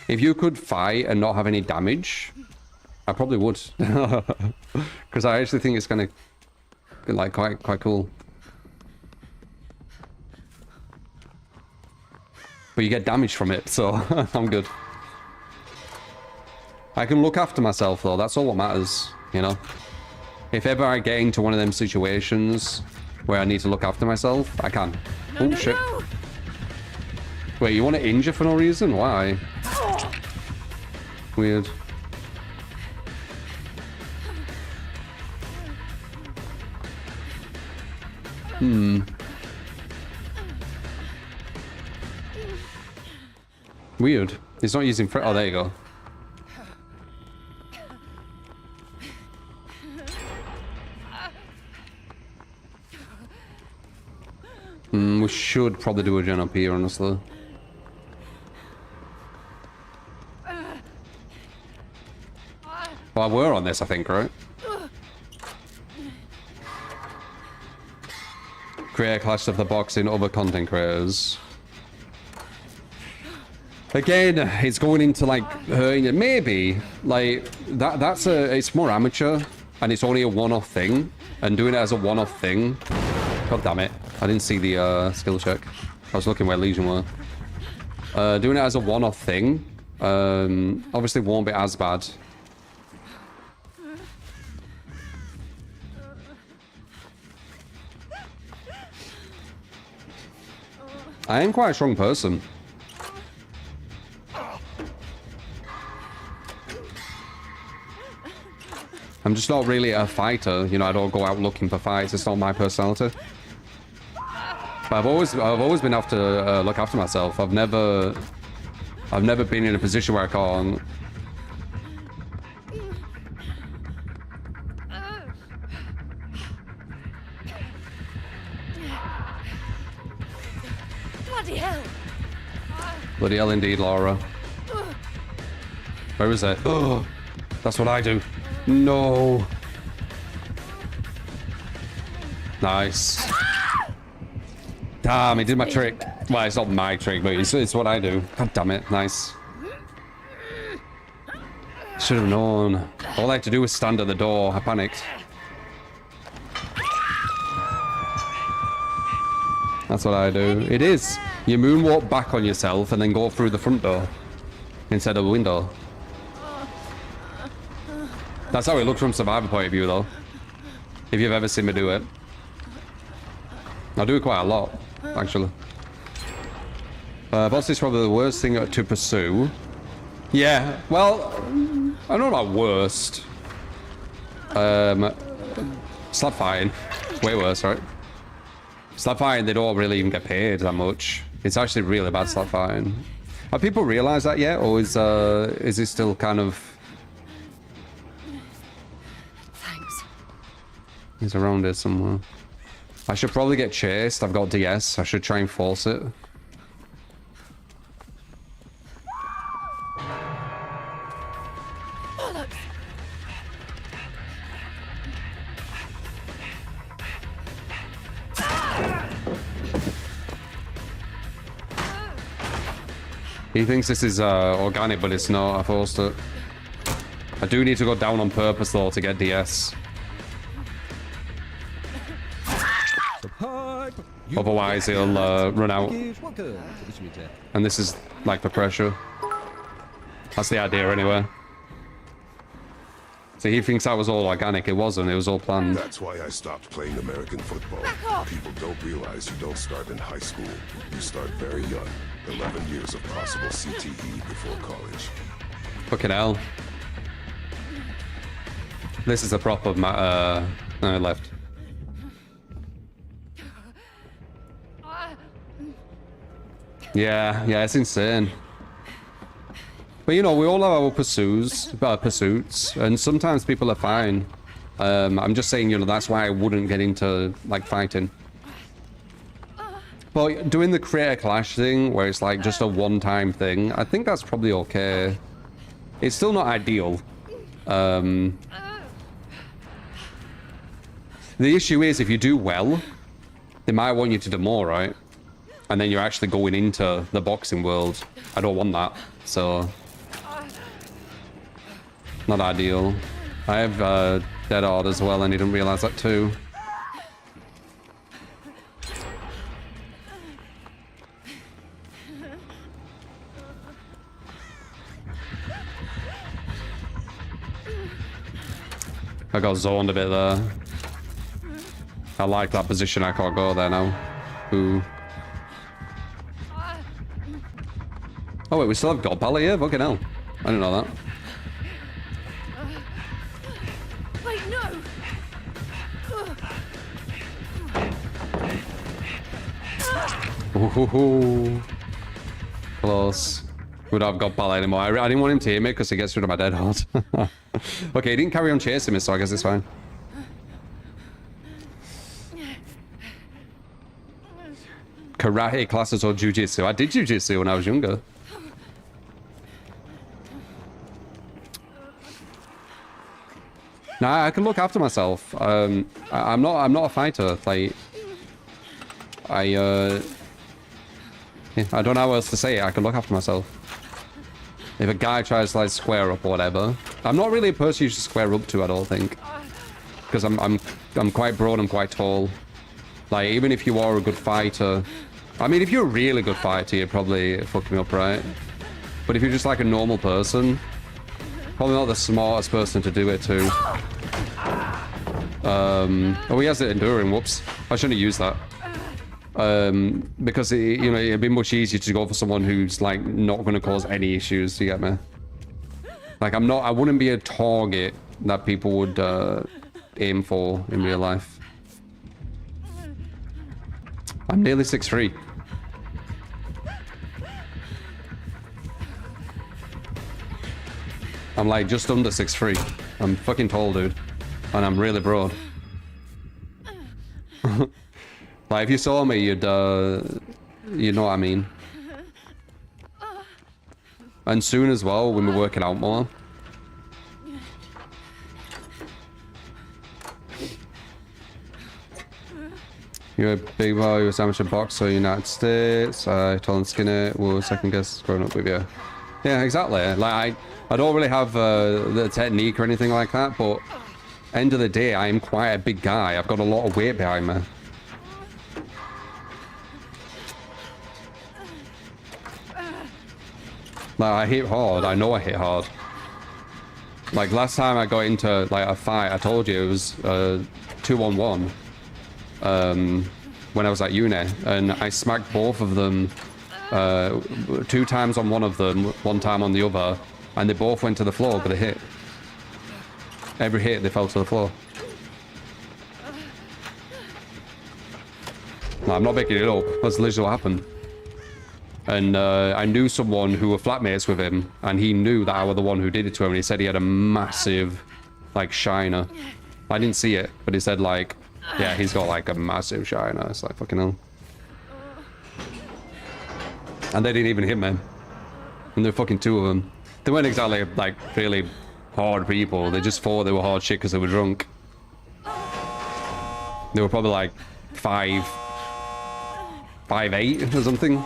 If you could fight and not have any damage, I probably would. Because I actually think it's kind of like quite cool. But you get damage from it, so I'm good. I can look after myself though, that's all what matters, you know? If ever I get into one of them situations where I need to look after myself, I can. No, Oh no, shit. no. Wait, you want to injure for no reason? Why? Weird. Weird. He's not using oh, there you go. We should probably do a gen up here, honestly. Well, we're on this, I think, right? Create a clash of the box in other content creators. Again, it's going into like hurting it. Maybe like that's it's more amateur and it's only a one-off thing. And doing it as a one-off thing. God damn it. I didn't see the skill check. I was looking where Legion were. Doing it as a one-off thing obviously won't be as bad. I am quite a strong person. I'm just not really a fighter, you know. I don't go out looking for fights. It's not my personality. But I've always been able to look after myself. I've never been in a position where I can't. Bloody hell! Bloody hell indeed, Laura. Where is it? Oh, that's what I do. No. Nice. Damn, he did my trick. Well, it's not my trick, but it's what I do. God damn it. Nice. Should have known. All I had to do was stand at the door. I panicked. That's what I do. It is. You moonwalk back on yourself and then go through the front door instead of the window. That's how it looks from survivor point of view, though. If you've ever seen me do it. I do it quite a lot, actually. Boss is probably the worst thing to pursue. Yeah, well, I don't know about worst. Slap fighting. Way worse, right? Slap fighting, they don't really even get paid that much. It's actually really bad slap fighting. Have people realised that yet, or is it still kind of... Thanks. He's around here somewhere. I should probably get chased. I've got DS. I should try and force it. He thinks this is organic, but it's not. I forced it. I do need to go down on purpose, though, to get DS. Otherwise, he'll run out. And this is like the pressure. That's the idea, anyway. So he thinks that was all organic. It wasn't. It was all planned. That's why I stopped playing American football. People don't realize you don't start in high school. You start very young. 11 years of possible CTE before college. Fucking hell. This is a proper no, left. Yeah, it's insane. But you know, we all have our pursuits, and sometimes people are fine. I'm just saying, you know, that's why I wouldn't get into like fighting. But doing the creator clash thing, where it's like just a one-time thing, I think that's probably okay. It's still not ideal. The issue is, if you do well, they might want you to do more, right? And then you're actually going into the boxing world. I don't want that, so... Not ideal. I have Dead Hard as well, and I didn't realise that too. I got zoned a bit there. I like that position. I can't go there now. Ooh. Oh wait, we still have God Pallet here? Fucking hell. I didn't know that. Wait, no! Ooh. Close. We don't have God Pallet anymore. I didn't want him to hear me because he gets rid of my Dead Hard. Okay, he didn't carry on chasing me, so I guess it's fine. Karate classes or jiu-jitsu? I did jiu-jitsu when I was younger. Nah, I can look after myself. I'm not a fighter. Like, yeah, I don't know what else to say. I can look after myself. If a guy tries to like square up or whatever, I'm not really a person you should square up to. I don't think, because I'm quite broad and quite tall. Like, even if you are a good fighter, I mean, if you're a really good fighter, you're probably fucking me up, right? But if you're just like a normal person, probably not the smartest person to do it to. Oh, he has it enduring. Whoops, I shouldn't have used that. Because you know, it'd be much easier to go for someone who's like not going to cause any issues. You get me? Like, I wouldn't be a target that people would aim for in real life. I'm nearly 6'3". I'm like just under 6'3". I'm fucking tall, dude, and I'm really broad. Like, if you saw me, you'd know what I mean. And soon as well, when we're working out more. You're a big boy, you're a amateur boxer, United States. Tall and skinny, we'll second guess growing up with you. Yeah, exactly. Like, I don't really have the technique or anything like that, but end of the day, I am quite a big guy. I've got a lot of weight behind me. Like, I hit hard. I know I hit hard. Like, last time I got into, like, a fight, I told you it was 2-on-1. When I was at uni, and I smacked both of them 2 times on one of them, 1 time on the other, and they both went to the floor with a hit. Every hit, they fell to the floor. No, I'm not making it up. That's literally what happened. And I knew someone who were flatmates with him, and he knew that I was the one who did it to him, and he said he had a massive, like, shiner. I didn't see it, but he said, like, yeah, he's got, like, a massive shiner. It's like, fucking hell. And they didn't even hit me. And there were fucking 2 of them. They weren't exactly, like, really hard people. They just thought they were hard shit because they were drunk. They were probably, like, 5'8" or something.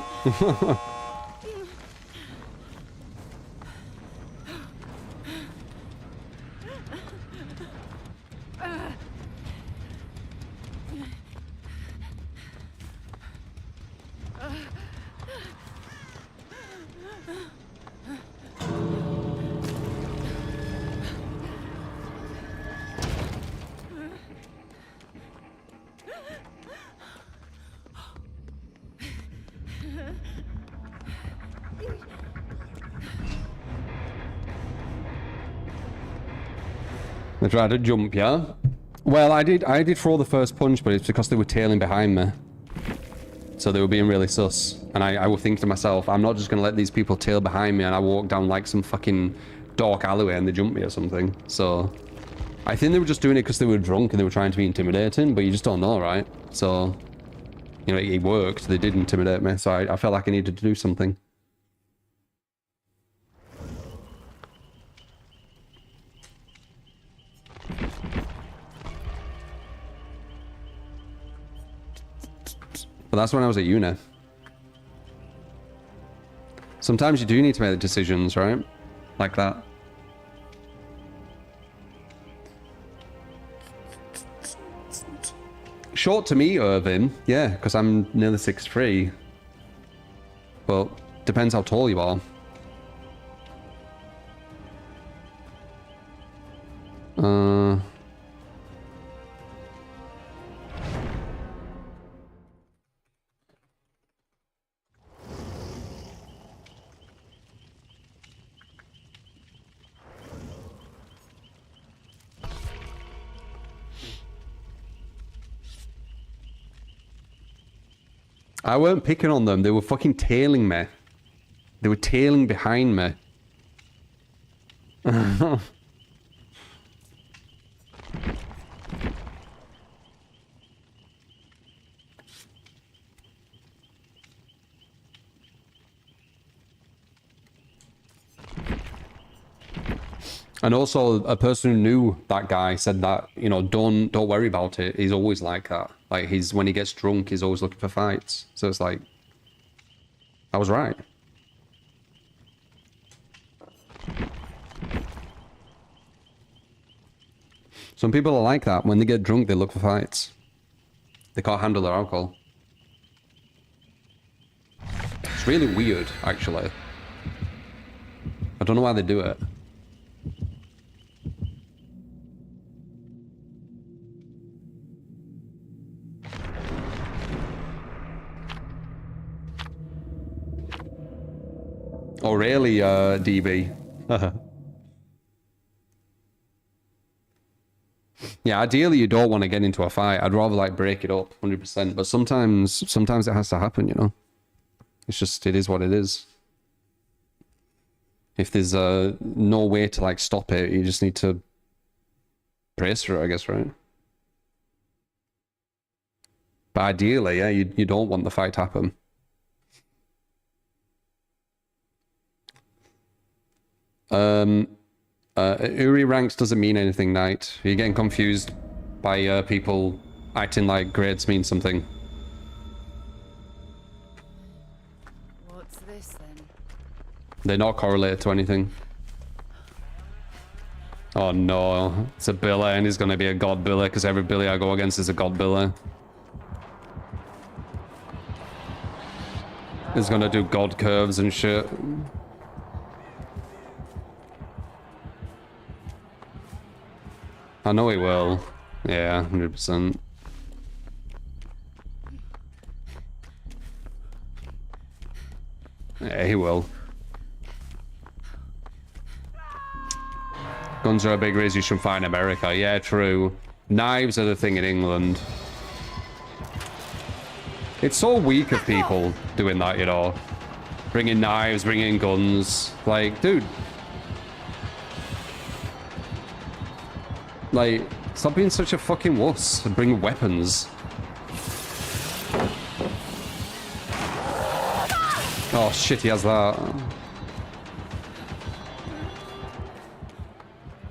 They tried to jump, yeah? Well, I did throw the first punch, but it's because they were tailing behind me. So they were being really sus. And I would think to myself, I'm not just going to let these people tail behind me and I walk down like some fucking dark alleyway and they jump me or something. So I think they were just doing it because they were drunk and they were trying to be intimidating, but you just don't know, right? So, you know, it worked. They did intimidate me. So I felt like I needed to do something. But that's when I was at uni. Sometimes you do need to make the decisions, right? Like that. Short to me, Irvin. Yeah, because I'm nearly 6'3". But depends how tall you are. I weren't picking on them. They were fucking tailing me. They were tailing behind me. And also, a person who knew that guy said that, you know, don't worry about it. He's always like that. Like, when he gets drunk, he's always looking for fights. So it's like, I was right. Some people are like that. When they get drunk, they look for fights. They can't handle their alcohol. It's really weird, actually. I don't know why they do it. Oh, really, DB? Yeah, ideally you don't want to get into a fight. I'd rather, like, break it up 100%. But sometimes it has to happen, you know? It's just, it is what it is. If there's no way to, like, stop it, you just need to brace for it, I guess, right? But ideally, yeah, you don't want the fight to happen. Uri ranks doesn't mean anything, Knight. You're getting confused by people acting like grades mean something. What's this then? They're not correlated to anything. Oh no, it's a Billy and he's gonna be a god Billy because every Billy I go against is a god Billy. He's gonna do god curves and shit. I know he will. Yeah, 100%. Yeah, he will. Guns are a big reason you should find America. Yeah, true. Knives are the thing in England. It's so weak of people doing that, you know. Bringing knives, bringing guns. Like, dude. Like, stop being such a fucking wuss and bring weapons. Oh shit, he has that.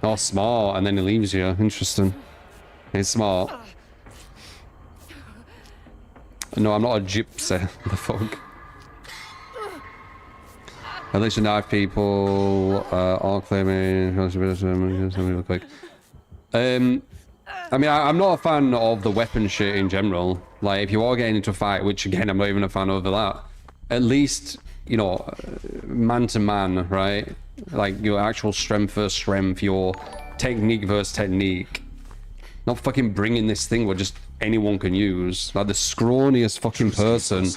Oh, smart, and then he leaves you. Interesting. He's smart. No, I'm not a gypsy. The fuck? At least you knife people, all claiming... real quick. I mean, I'm not a fan of the weapon shit in general. Like, if you are getting into a fight, which again, I'm not even a fan of that, at least, you know, man to man, right? Like, your actual strength versus strength, your technique versus technique. Not fucking bringing this thing where just anyone can use. Like, the scrawniest fucking person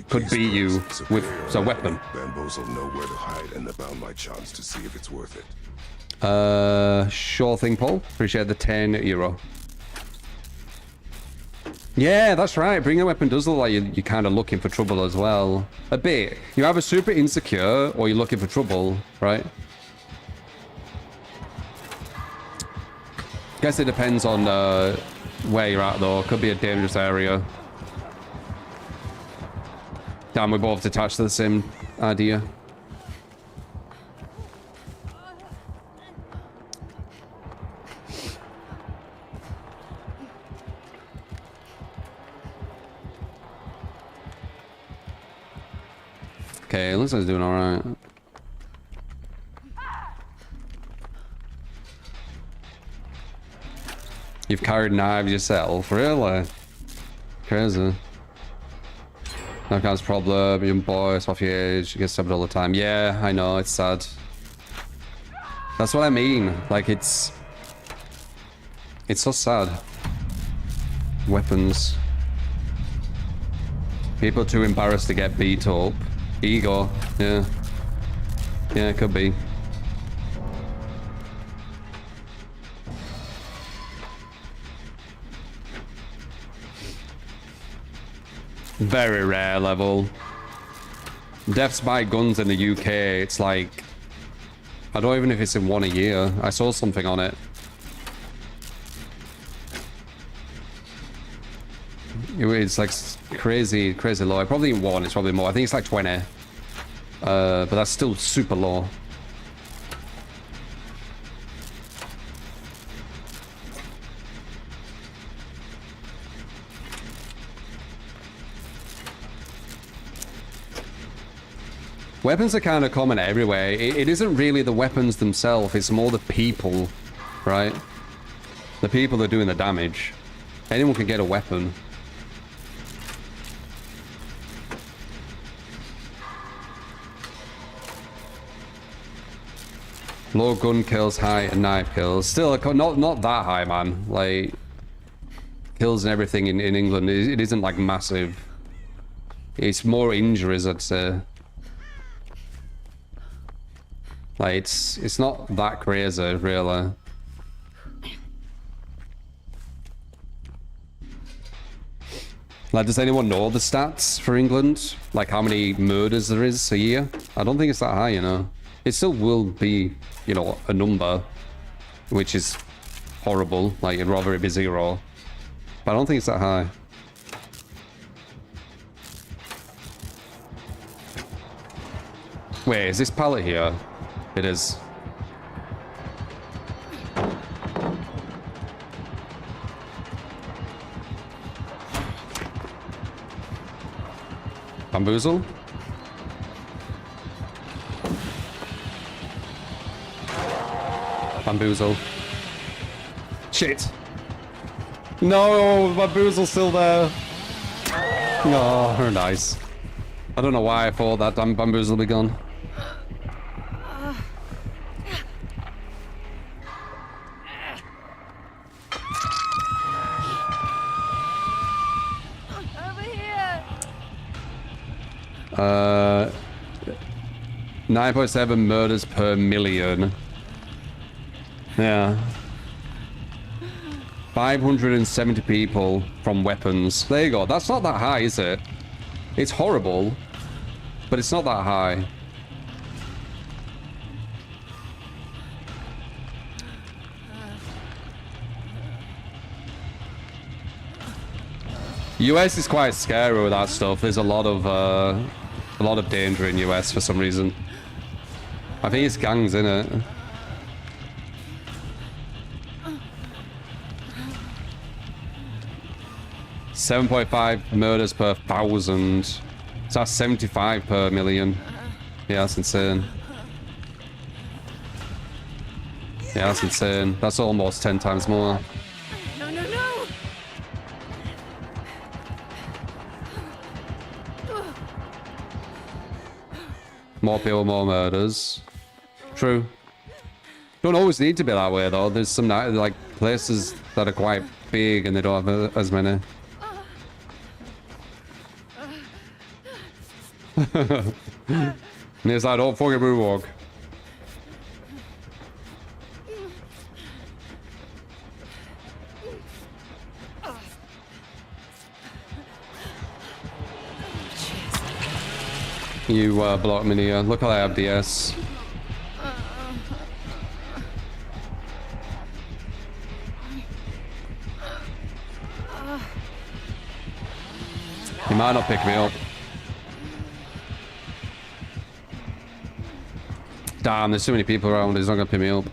could beat you with a weapon. Bamboozle know where to hide and about my chance to see if it's worth it. Sure thing, Paul. Appreciate the €10. Yeah, that's right. Bringing a weapon does look like you're kind of looking for trouble as well. A bit. You're either super insecure or you're looking for trouble, right? Guess it depends on where you're at, though. Could be a dangerous area. Damn, we're both attached to the same idea. Okay, looks like he's doing alright. You've carried knives yourself? Really? Crazy. No kind of problem, young boy, it's off your age, you get stabbed all the time. Yeah, I know, it's sad. That's what I mean. Like, it's so sad. Weapons. People too embarrassed to get beat up. Ego, yeah. Yeah, it could be. Very rare level. Deaths by guns in the UK, it's like... I don't even know if it's in 1 a year. I saw something on it. It's like crazy low. Probably in 1, it's probably more. I think it's like 20. But that's still super low. Weapons are kind of common everywhere. It isn't really the weapons themselves, it's more the people, right? The people that are doing the damage. Anyone can get a weapon. Low gun kills, high knife kills. Still, not that high, man. Like, kills and everything in England, it isn't like massive. It's more injuries, I'd say. Like, it's not that crazy, really. Like, does anyone know the stats for England? Like, how many murders there is a year? I don't think it's that high, you know. It still will be, you know, a number, which is horrible. Like, I'd rather it be 0. But I don't think it's that high. Wait, is this pallet here? It is. Bamboozle? Bamboozle. Shit! No, Bamboozle's still there. Oh, nice. I don't know why I thought that damn Bamboozle would be gone. Over here. 9.7 murders per million. Yeah. 570 people from weapons. There you go. That's not that high, is it? It's horrible, but it's not that high. US is quite scary with that stuff. There's a lot of danger in US for some reason. I think it's gangs, innit? .5 murders per 1,000. So that's 75 per million. Yeah, that's insane. Yeah, that's insane. That's almost 10 times more. No, no, no. More people, more murders. True. Don't always need to be that way though. There's some like places that are quite big and they don't have as many. And he's like, don't fucking moonwalk. You block me here. Look how I have DS. He might not pick me up. Damn, there's so many people around, he's not gonna pick me up.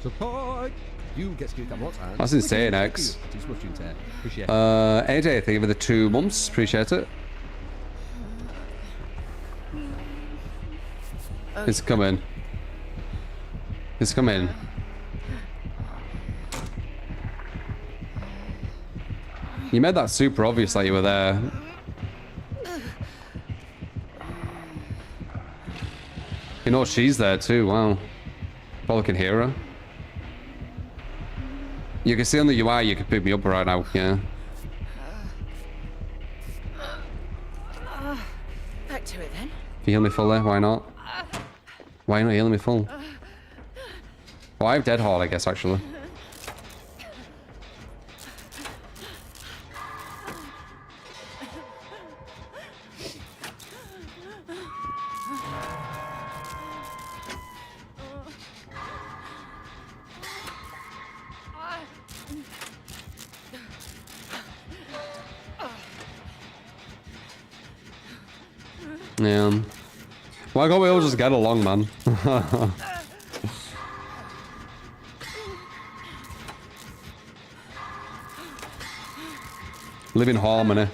Support! You get skilled at what? And That's insane, X. Thank you. Appreciate it. Appreciate it. AJ, thank you for the 2 months. Appreciate it. It's coming. It's coming. You made that super obvious that you were there. You know she's there too, wow. Probably can hear her. You can see on the UI you can pick me up right now, yeah. Back to it then. If you heal me full there, why not? Why not healing me full? Oh, I have Dead Hall, I guess, actually. Yeah. Why can't we all just get along, man? Live in harmony.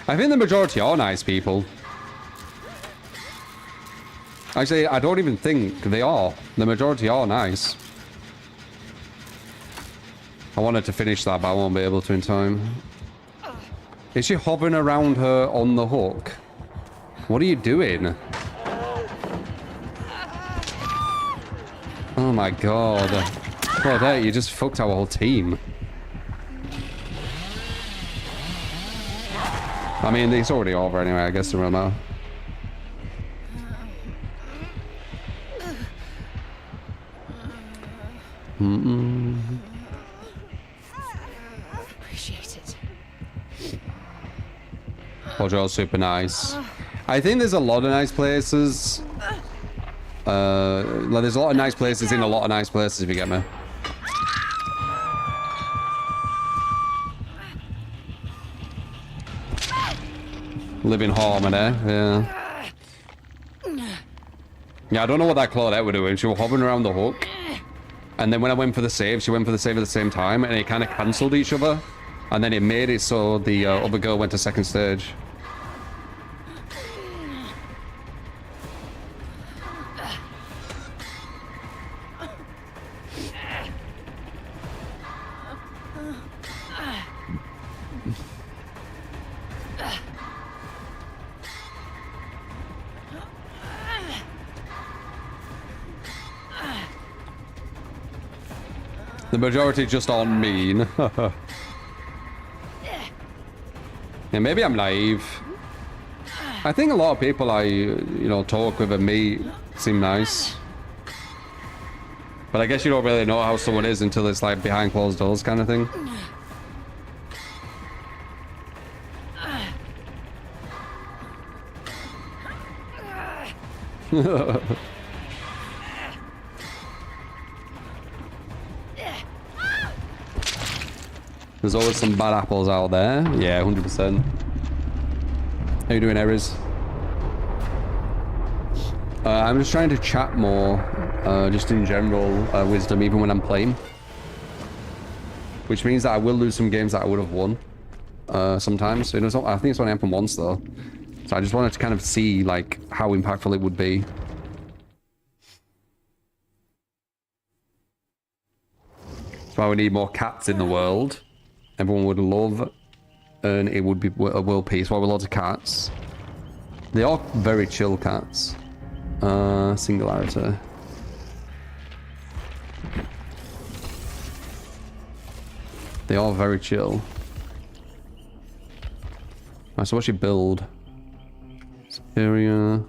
I think the majority are nice people. Actually, I don't even think they are. The majority are nice. I wanted to finish that, but I won't be able to in time. Is she hovering around her on the hook? What are you doing? Oh my god. God, hey, you just fucked our whole team. I mean, it's already over anyway, I guess it doesn't matter. Appreciate it. Ojo's super nice. I think there's a lot of nice places. Like there's a lot of nice places in a lot of nice places, if you get me. Live in harmony, yeah. Yeah, I don't know what that Claudette were doing. She was hovering around the hook. And then when I went for the save, she went for the save at the same time. And it kind of cancelled each other. And then it made it so the other girl went to second stage. The majority just aren't mean. Yeah, maybe I'm naive. I think a lot of people I, talk with and meet seem nice. But I guess you don't really know how someone is until it's like behind closed doors kind of thing. There's always some bad apples out there. Yeah, 100%. How you doing, Aries? I'm just trying to chat more, just in general wisdom, even when I'm playing. Which means that I will lose some games that I would have won sometimes. I think it's only happened once, though. So I just wanted to kind of see, like, how impactful it would be. That's why we need more cats in the world. Everyone would love, and it would be a world peace. Why with lots of cats? They are very chill cats. Singularity. They are very chill. Alright, so what's your build? Superior.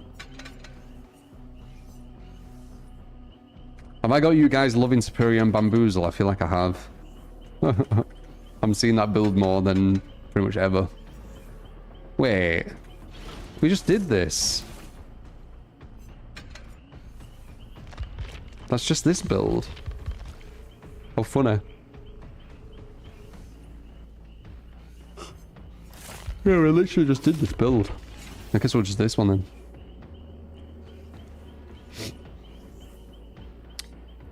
Have I got you guys loving Superior and Bamboozle? I feel like I have. I'm seeing that build more than pretty much ever. Wait. We just did this. That's just this build. How funny. Yeah, we literally just did this build. I guess we'll just this one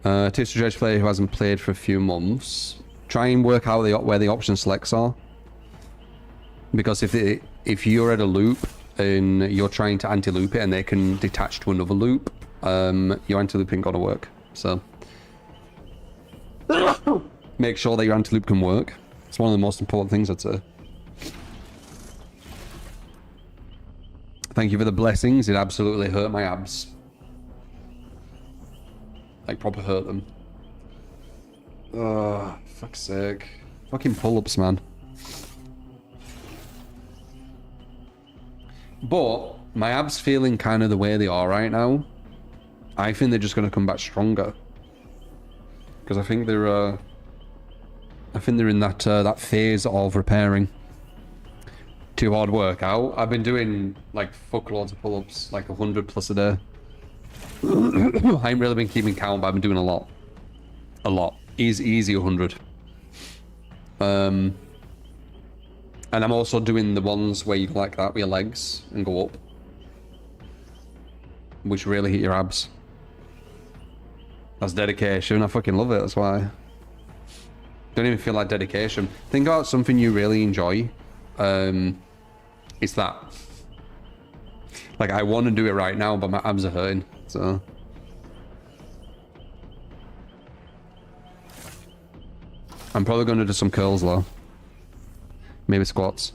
then. Tips to judge player who hasn't played for a few months. Try and work out where the option selects are. Because if you're at a loop and you're trying to anti-loop it and they can detach to another loop, your anti-loop ain't gonna work. So make sure that your anti-loop can work. It's one of the most important things, I'd say. Thank you for the blessings. It absolutely hurt my abs. Like, proper hurt them. Ugh, fuck's sake. Fucking pull-ups, man. But my abs feeling kind of the way they are right now. I think they're just going to come back stronger. Because I think they're in that phase of repairing. Too hard workout. I've been doing like fuckloads of pull-ups, like 100 plus a day. I ain't really been keeping count, but I've been doing a lot. A lot. Easy 100. And I'm also doing the ones where you go like that with your legs and go up. Which really hit your abs. That's dedication. I fucking love it, that's why. Don't even feel like dedication. Think about something you really enjoy. It's that. Like, I want to do it right now, but my abs are hurting, so. I'm probably going to do some curls, though. Maybe squats.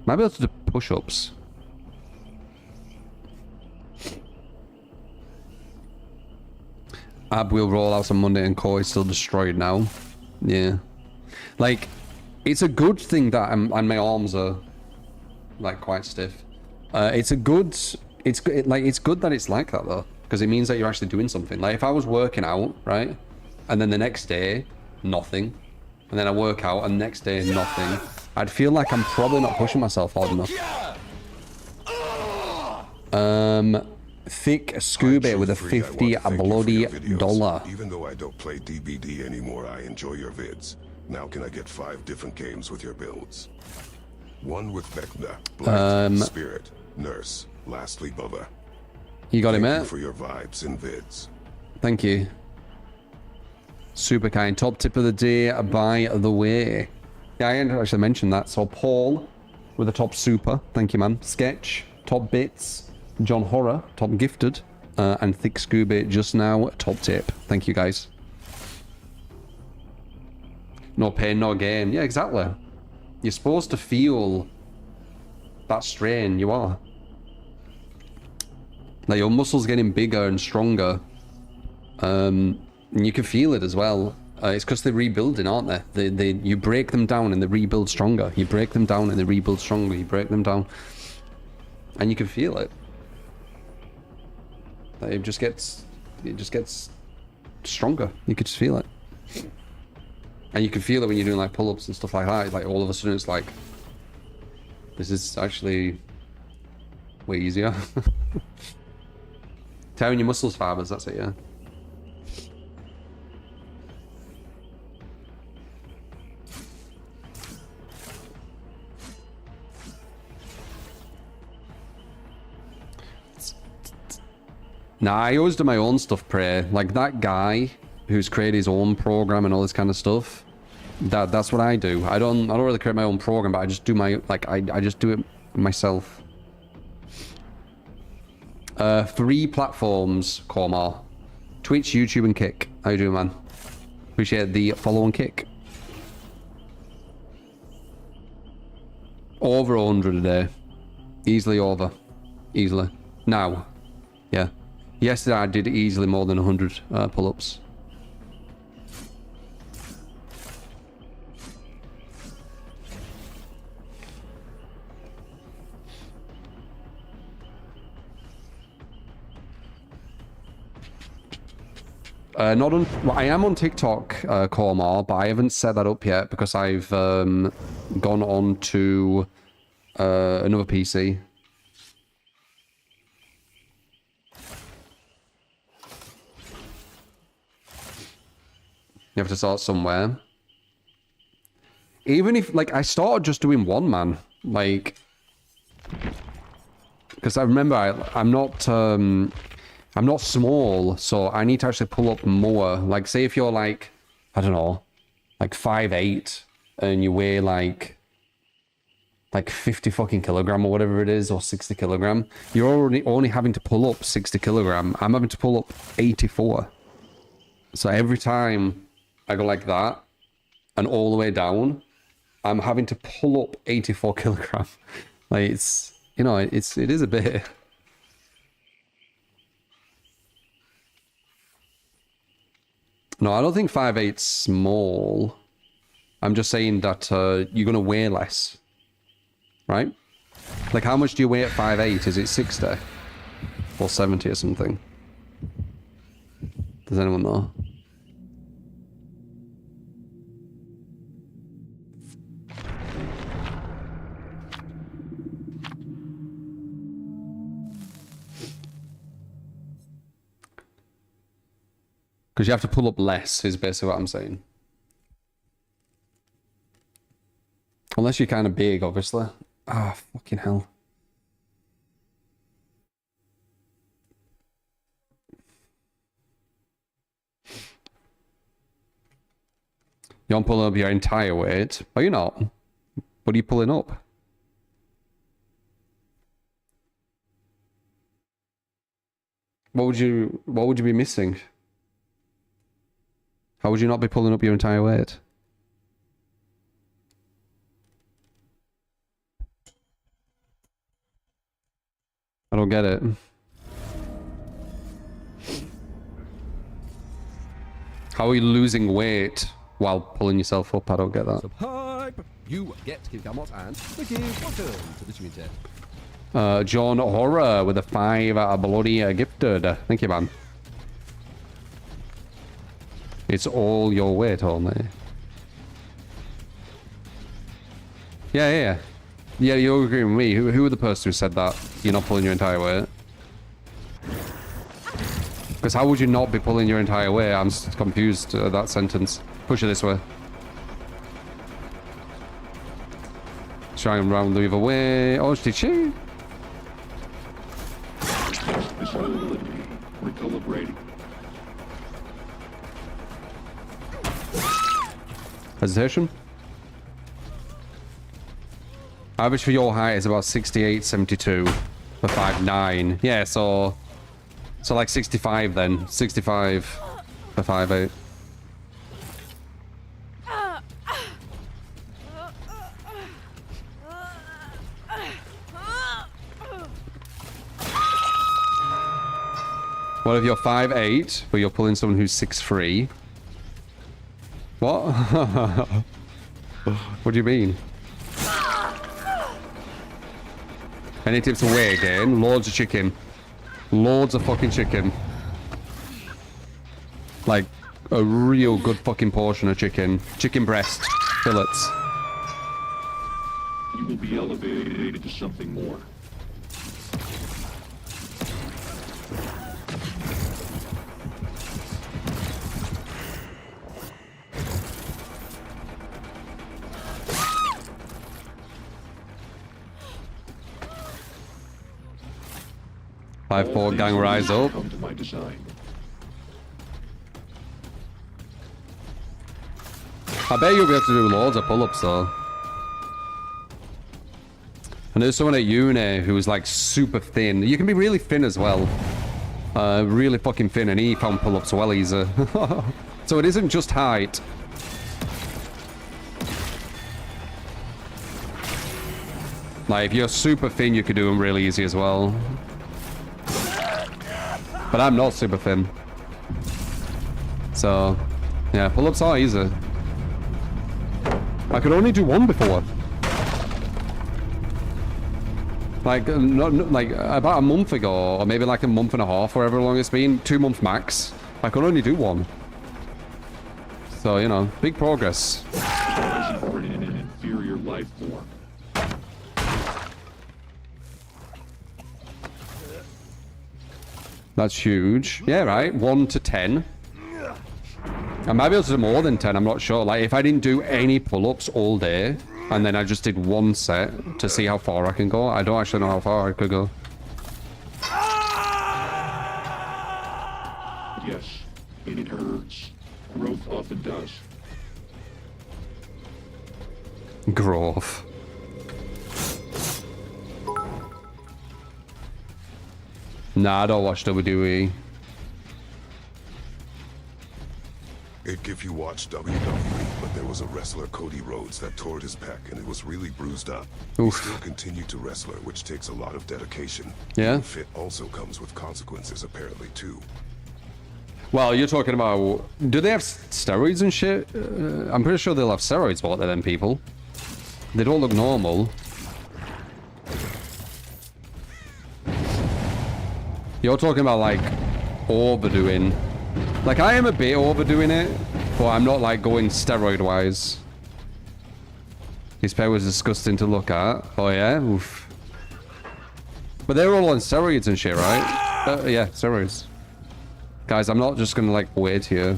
Might be able to do push-ups. Ab will roll out on Monday and core is still destroyed now. Yeah. Like, It's a good thing that and my arms are like quite stiff. It's good that it's like that though, because it means that you're actually doing something. Like if I was working out, right, and then the next day nothing, and then I work out and the next day nothing, I'd feel like I'm probably not pushing myself hard enough. Thick Scooby with a $50 bloody dollar. Even though I don't play DBD anymore, I enjoy your vids. Now can I get 5 different games with your builds? One with Vecna, Blight, Spirit, Nurse, lastly Bubba. You got it, Thank mate. you for your vibes and vids. Thank you. Super kind. Top tip of the day, by the way. Yeah, I didn't actually mention that. So Paul with a top super. Thank you, man. Sketch, top bits. John Horror, top gifted. And Thick Scooby just now, top tip. Thank you, guys. No pain, no gain. Yeah, exactly. You're supposed to feel that strain. You are. Like your muscles getting bigger and stronger. And you can feel it as well. It's because they're rebuilding, aren't they? You break them down and they rebuild stronger. You break them down and they rebuild stronger. You break them down. And you can feel it. Like it just gets stronger. You could just feel it. And you can feel it when you're doing like pull-ups and stuff like that. Like all of a sudden it's like, this is actually way easier. Tearing your muscles fibers, that's it, yeah. Nah, I always do my own stuff, Prey. Like that guy who's created his own program and all this kind of stuff. That's what I do. I don't really create my own program, but I just do my I just do it myself. 3 platforms, Cormar. Twitch, YouTube, and Kick. How you doing, man? Appreciate the follow and Kick. Over 100 a day. Easily over. Easily. Now. Yeah. Yesterday I did easily more than 100 pull-ups. Not on. Well, I am on TikTok, Cormar, but I haven't set that up yet because I've gone on to another PC. You have to start somewhere. Even if, like, I started just doing one, man. Like, because I remember I'm not small, so I need to actually pull up more. Like, say if you're like, I don't know, like 5'8", and you weigh like 50 fucking kilogram or whatever it is, or 60 kilogram, you're already only having to pull up 60 kilogram. I'm having to pull up 84. So every time I go like that and all the way down, I'm having to pull up 84 kilogram. Like it's, you know, it is a bit. No, I don't think 5'8's small. I'm just saying that you're going to weigh less. Right? Like, how much do you weigh at 5'8"? Is it 60? Or 70 or something? Does anyone know? Because you have to pull up less, is basically what I'm saying. Unless you're kind of big, obviously. Ah, oh, fucking hell. You don't pull up your entire weight. Oh, you're not. What are you pulling up? What would you be missing? How would you not be pulling up your entire weight? I don't get it. How are you losing weight while pulling yourself up? I don't get that. Hi, subscribe. You get to come out and thank you. Welcome to the stream chat. John Horror with a 5 bloody gifted. Thank you, man. It's all your weight, only. Yeah. Yeah, you're agreeing with me. Who are the person who said that? You're not pulling your entire weight? Because how would you not be pulling your entire weight? I'm confused at that sentence. Push it this way. Trying around the other way. Oh, did she? Recalibrating. Hesitation? Average for your height is about 68.72 for 5'9". Yeah, so like 65 then. 65 for 5'8". What if you're 5'8", but you're pulling someone who's 6'3"? What? What do you mean? Any tips for weight gain? Loads of chicken. Loads of fucking chicken. Like, a real good fucking portion of chicken. Chicken breast. Fillets. You will be elevated to something more. Five, 4 gang rise up. Come to my design. I bet you'll be able to do loads of pull-ups though. And there's someone at uni who was like super thin. You can be really thin as well. Really fucking thin, and he found pull-ups well easy. So it isn't just height. Like if you're super thin, you could do them really easy as well. But I'm not super thin. So, yeah, pull-ups are easy. I could only do one before. Like, like about a month ago, or maybe like a month and a half, wherever long it's been, 2 months max. I could only do one. So, you know, big progress. For an inferior life form. That's huge. Yeah, right. 1 to 10. I might be able to do more than 10, I'm not sure. Like, if I didn't do any pull-ups all day, and then I just did one set to see how far I can go, I don't actually know how far I could go. Yes, it hurts. Growth often does. Growth. Nah, I don't watch WWE. If you watch WWE, but there was a wrestler, Cody Rhodes, that tore his pec and it was really bruised up. Oof. He still continued to wrestle, which takes a lot of dedication. Yeah. Being fit also comes with consequences, apparently, too. Well, you're talking about... Do they have steroids and shit? I'm pretty sure they'll have steroids, but they're them people. They don't look normal. You're talking about, like, overdoing. Like, I am a bit overdoing it, but I'm not, like, going steroid-wise. His pair was disgusting to look at. Oh, yeah? Oof. But they're all on steroids and shit, right? Yeah, steroids. Guys, I'm not just gonna, like, wait here.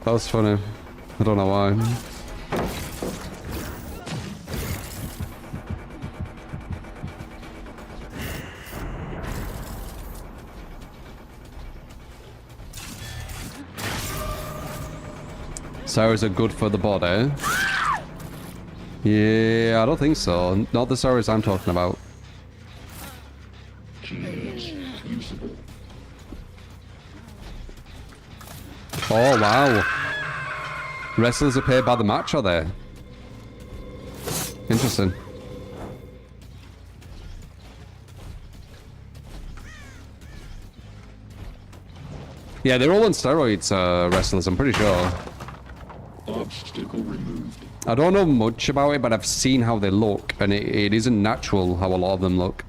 That was funny. I don't know why. Sours are good for the body. Yeah, I don't think so. Not the sours I'm talking about. Genes, usable. Oh, wow. Wrestlers are paid by the match, are they? Interesting. Yeah, they're all on steroids, wrestlers, I'm pretty sure. Obstacle removed. I don't know much about it, but I've seen how they look, and it isn't natural how a lot of them look.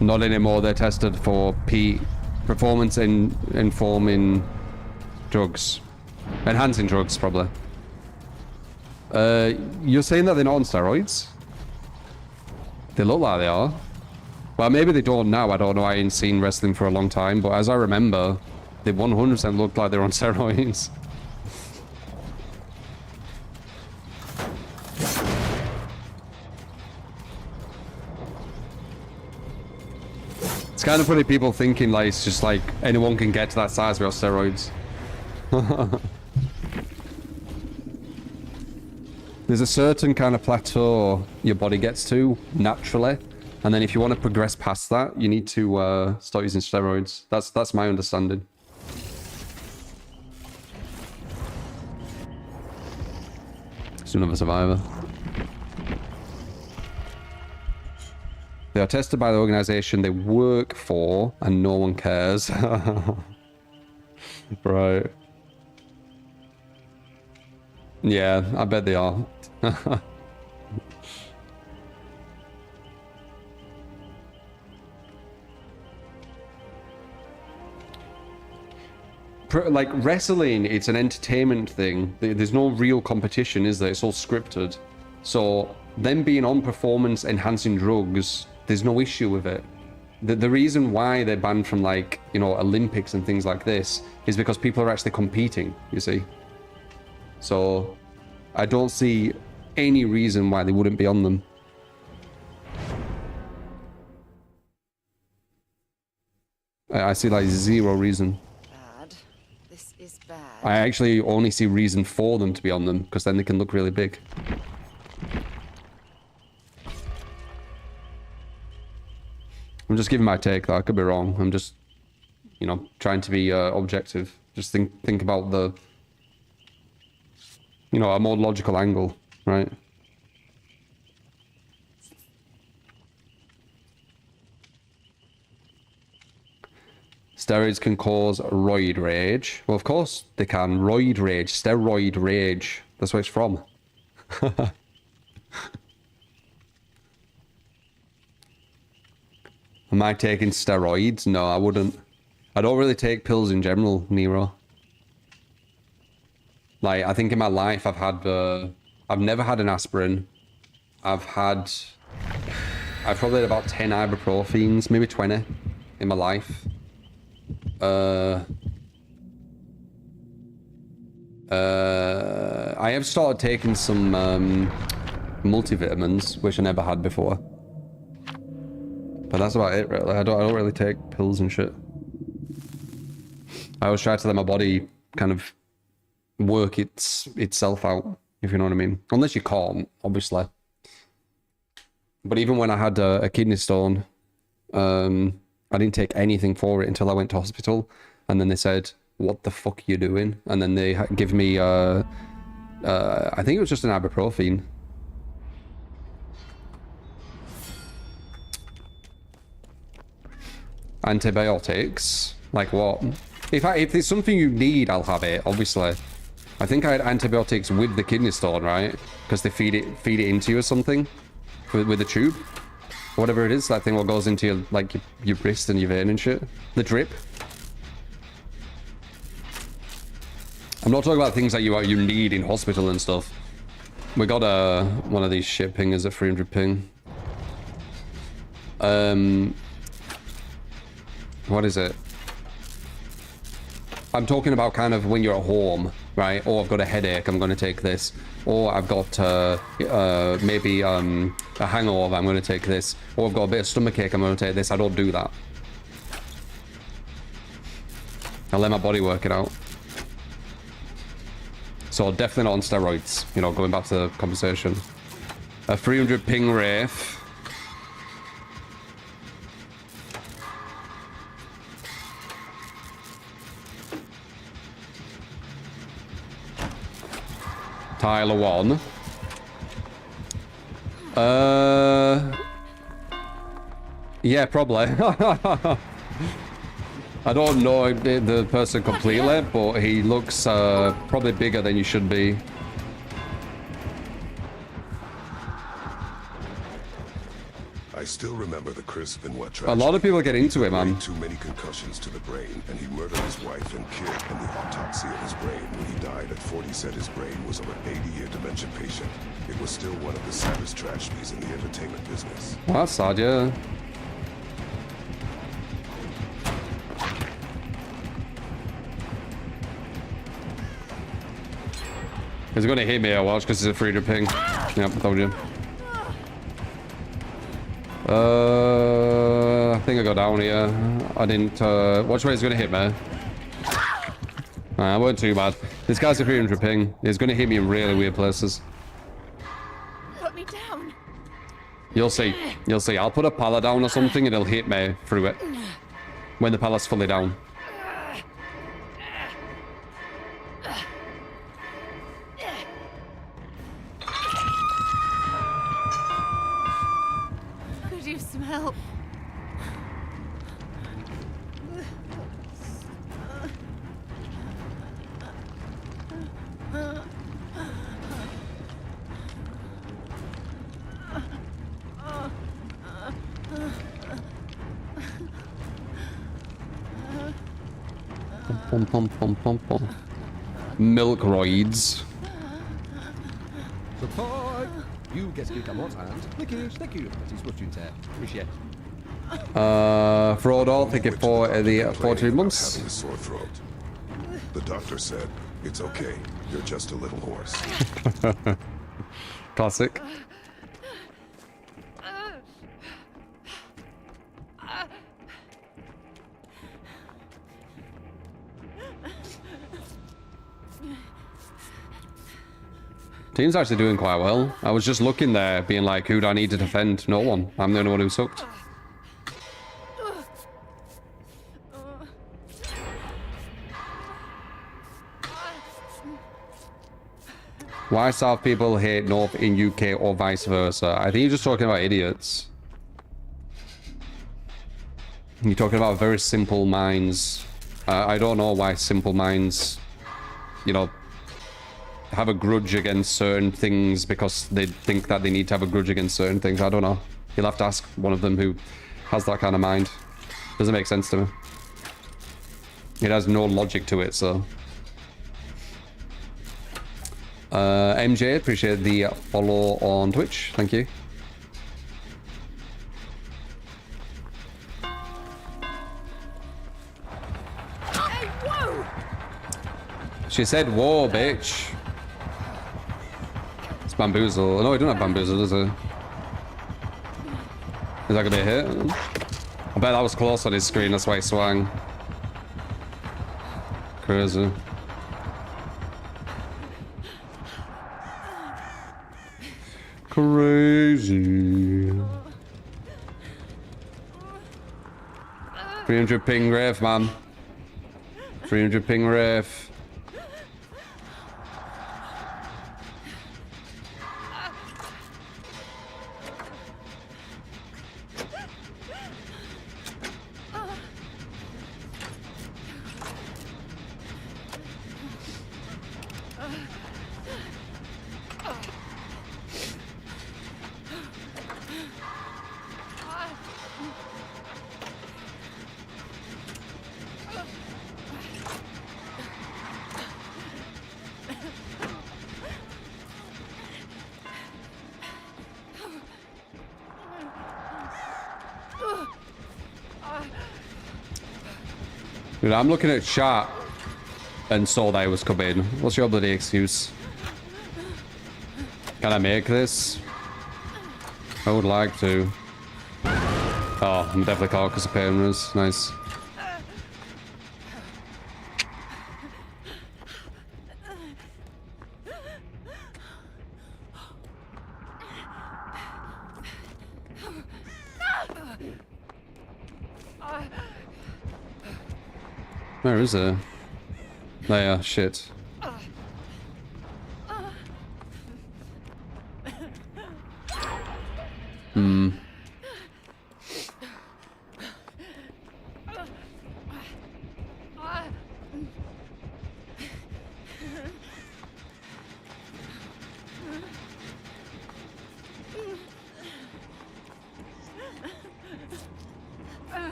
Not anymore, they're tested for performance informing drugs. Enhancing drugs, probably. You're saying that they're not on steroids? They look like they are. Well, maybe they don't now. I don't know. I ain't seen wrestling for a long time. But as I remember, they 100% looked like they're on steroids. It's kind of funny people thinking like it's just like anyone can get to that size without steroids. There's a certain kind of plateau your body gets to naturally, and then if you want to progress past that, you need to start using steroids. That's my understanding. Soon of a survivor. They are tested by the organization they work for, and no one cares. Right. Yeah, I bet they are. Like wrestling, it's an entertainment thing. There's no real competition, is there? It's all scripted. So them being on performance enhancing drugs, there's no issue with it. The reason why they're banned from, like, you know, Olympics and things like this is because people are actually competing, you see. So I don't see any reason why they wouldn't be on them. I see like zero reason. Bad. This is bad. I actually only see reason for them to be on them, because then they can look really big. I'm just giving my take though, I could be wrong. I'm just, you know, trying to be objective. Just think about the, you know, a more logical angle, right? Steroids can cause roid rage. Well, of course they can. Roid rage, steroid rage. That's where it's from. Am I taking steroids? No, I wouldn't. I don't really take pills in general, Nero. Like, I think in my life I've had, I've never had an aspirin. I've probably had about 10 ibuprofens, maybe 20 in my life. I have started taking some multivitamins, which I never had before. But that's about it, really. I don't really take pills and shit. I always try to let my body kind of work itself out, if you know what I mean. Unless you can't, obviously. But even when I had a kidney stone, I didn't take anything for it until I went to hospital. And then they said, what the fuck are you doing? And then they give me, I think it was just an ibuprofen. Antibiotics? Like what? If there's something you need, I'll have it, obviously. I think I had antibiotics with the kidney stone, right? Because they feed it into you or something. With a tube. Whatever it is, that thing what goes into your, like, your wrist and your vein and shit. The drip. I'm not talking about things that you need in hospital and stuff. We got one of these shit pingers at 300 ping. What is it? I'm talking about kind of when you're at home, right? Oh, I've got a headache, I'm going to take this. Or I've got maybe a hangover, I'm going to take this. Or I've got a bit of stomachache, I'm going to take this. I don't do that. I let my body work it out. So definitely not on steroids, you know, going back to the conversation. A 300 ping Wraith. Tyler 1. Yeah, probably. I don't know the person completely, but he looks probably bigger than you should be. I still remember the crisp and wet A lot of people get into it, man. Too many concussions to the brain, and he murdered his wife and kid. And the autopsy of his brain when he died at 40 said his brain was of an 80-year dementia patient. It was still one of the saddest tragedies in the entertainment business. Well, that's sad, yeah. He's gonna hit me, I watch, because he's a 300 ping. Yep, told you. I think I got down here. I didn't, watch where he's gonna hit me. Nah, I wasn't too bad. This guy's a 300 ping. He's gonna hit me in really weird places. Put me down. You'll see. You'll see. I'll put a pallet down or something and it'll hit me through it. When the pallet's fully down. Could use some help. Pom pom pom pom pom. Milkroids. Support! You get kilka moc and lickage, thank you. That is what you tell. Appreciate. Frodo, thank you for the 14 months. Having a sore throat. The doctor said, "It's okay. You're just a little hoarse." Classic. Team's actually doing quite well. I was just looking there, being like, who do I need to defend? No one. I'm the only one who sucked. Why South people hate North in UK or vice versa? I think you're just talking about idiots. You're talking about very simple minds. I don't know why simple minds, you know, have a grudge against certain things because they think that they need to have a grudge against certain things. I don't know. You'll have to ask one of them who has that kind of mind. Doesn't make sense to me. It has no logic to it, so. MJ, appreciate the follow on Twitch. Thank you. Hey, whoa! She said, whoa, bitch. It's bamboozle. No, we don't have bamboozle, does it? Is that gonna be a hit? I bet that was close on his screen, that's why he swung. Crazy. Crazy. 300 ping ref, man. 300 ping ref. Dude, I'm looking at chat and saw that it was coming. What's your bloody excuse? Can I make this? I would like to. Oh, I'm definitely caught because of cameras. Nice. Where is it? There, shit. Hmm.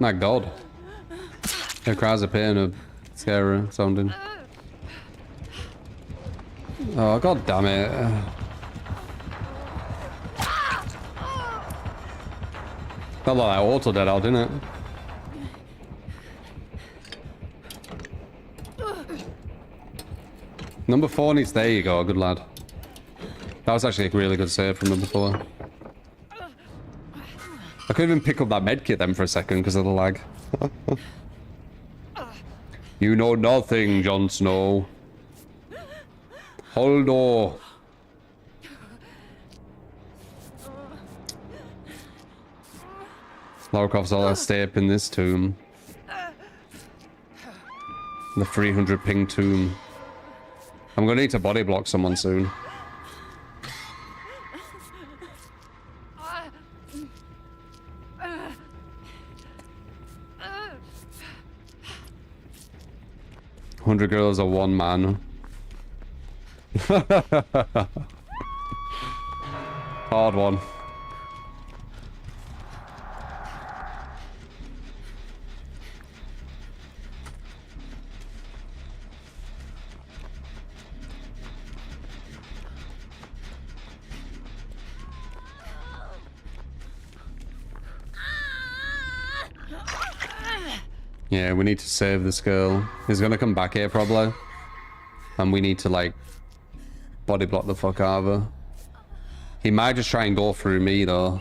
My god. Her cries are pain of scary sounding. Oh god damn it. Felt like I auto dead out, didn't it? Number 4 needs, there you go, good lad. That was actually a really good save from number 4. I couldn't even pick up that medkit then for a second because of the lag. You know nothing, Jon Snow. Hold on. Lara Croft's all stay up in this tomb. The 300 ping tomb. I'm gonna need to body block someone soon. "100 girls are one man." Hard one. Yeah, we need to save this girl. He's gonna come back here probably. And we need to like body block the fuck out of her. He might just try and go through me though.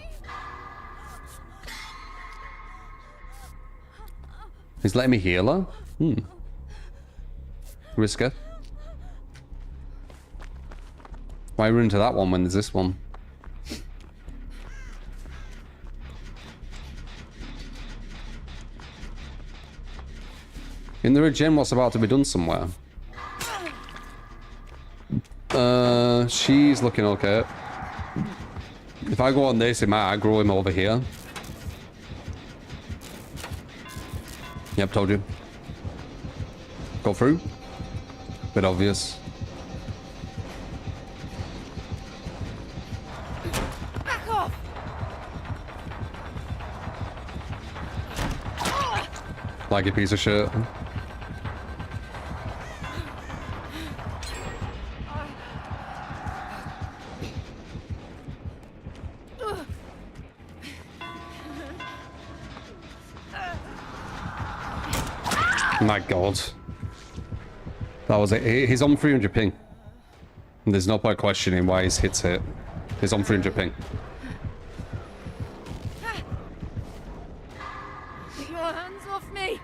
He's letting me heal her? Hmm. Risk it. Why run into that one when there's this one? In the regen, what's about to be done somewhere? She's looking okay. If I go on this, it might aggro him over here. Yep, told you. Go through. Bit obvious. Back off! Like a piece of shit. My god. That was it. He's on 300 ping. And there's no point questioning why his hits hit. He's on 300 ping. Get your hands off me!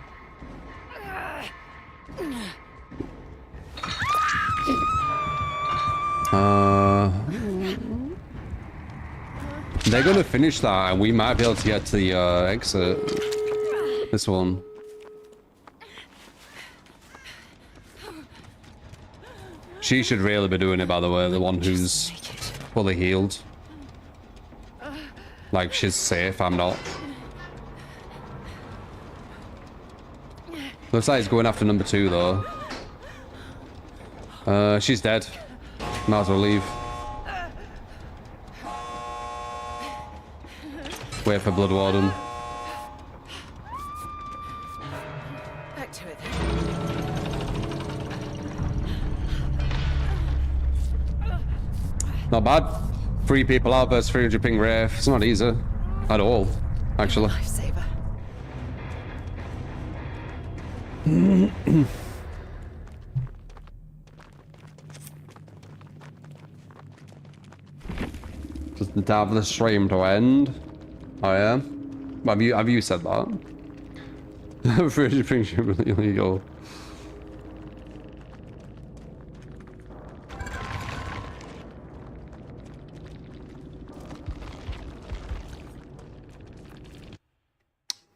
They're gonna finish that and we might be able to get to the exit. This one. She should really be doing it, by the way, the one who's fully healed. Like, she's safe, I'm not. Looks like he's going after number 2, though. She's dead. Might as well leave. Wait for Blood Warden. Back to it. Not bad. 3 people out versus 300 ping Wraith. It's not easy. At all, actually. Lifesaver. Does the time of the stream to end? Oh yeah? Have you said that? 300 ping should really illegal.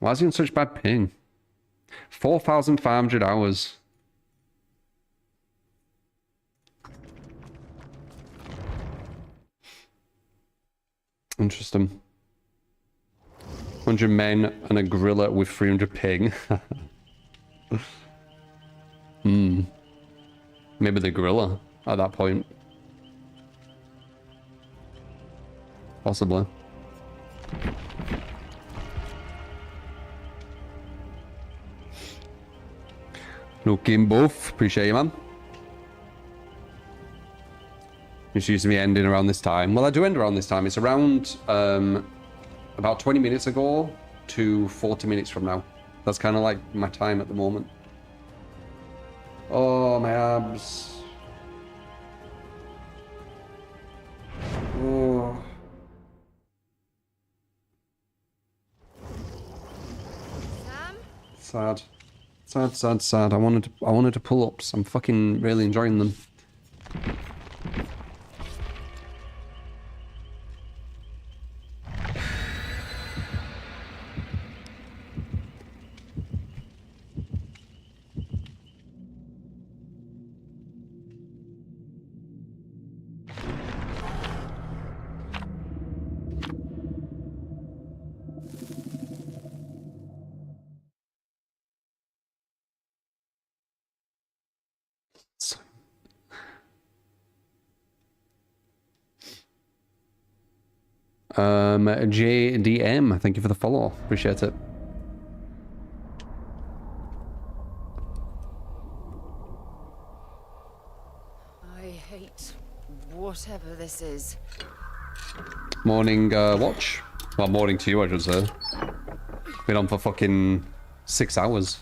Why is he on such bad ping? 4,500 hours. Interesting. 100 men and a gorilla with 300 ping. Maybe the gorilla at that point. Possibly. Looking buff. Appreciate you, man. It's usually ending around this time. Well, I do end around this time. It's around about 20 minutes ago to 40 minutes from now. That's kind of like my time at the moment. Oh, my abs. Oh. Sad. Sad, sad, sad. I wanted to pull ups. I'm fucking really enjoying them. JDM, thank you for the follow. Appreciate it. I hate whatever this is. Morning, watch. Well, morning to you, I should say. Been on for fucking 6 hours.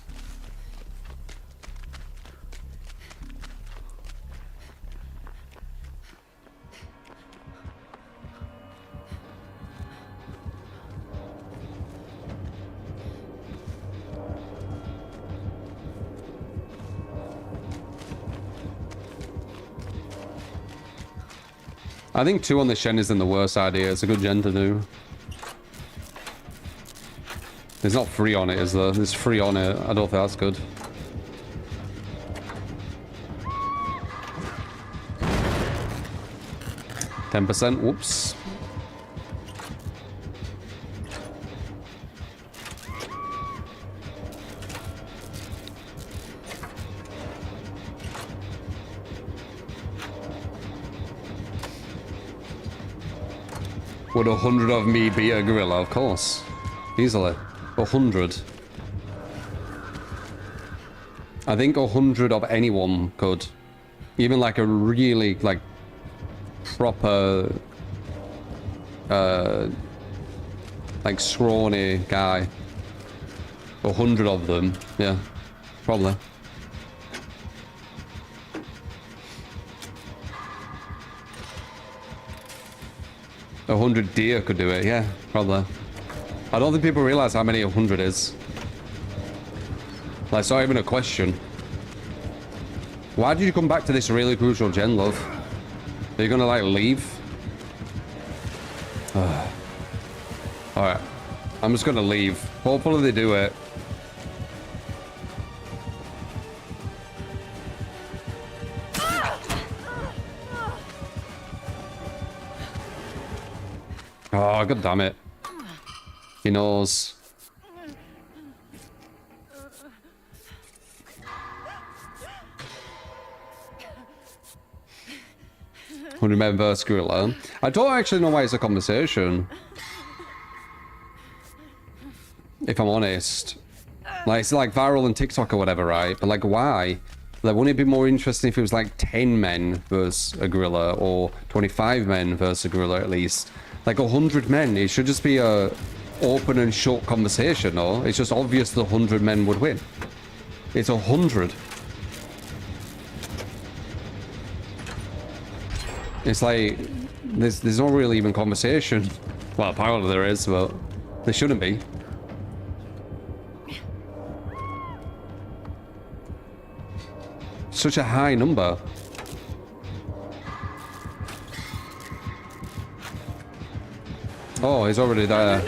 I think 2 on the Shen isn't the worst idea. It's a good gen to do. There's not 3 on it, is there? There's 3 on it. I don't think that's good. %. Whoops. Would 100 of me be a gorilla? Of course. Easily. 100. I think 100 of anyone could. Even like a really, like, proper, like, scrawny guy. 100 of them. Yeah. Probably. A 100 deer could do it, yeah, probably. I don't think people realize how many 100 is. Like, it's not even a question. Why did you come back to this really crucial gen, love? Are you gonna, like, leave? Alright. I'm just gonna leave. Hopefully they do it. Oh, god damn it. He knows. Remember Skrilla? I don't actually know why it's a conversation. If I'm honest. Like, it's like viral on TikTok or whatever, right? But like, why? Like, wouldn't it be more interesting if it was like 10 men versus a gorilla, or 25 men versus a gorilla at least? Like 100 men, it should just be a open and short conversation, no? It's just obvious that 100 men would win. It's 100. It's like, there's not really even conversation. Well, apparently there is, but there shouldn't be. Such a high number. Oh, he's already there.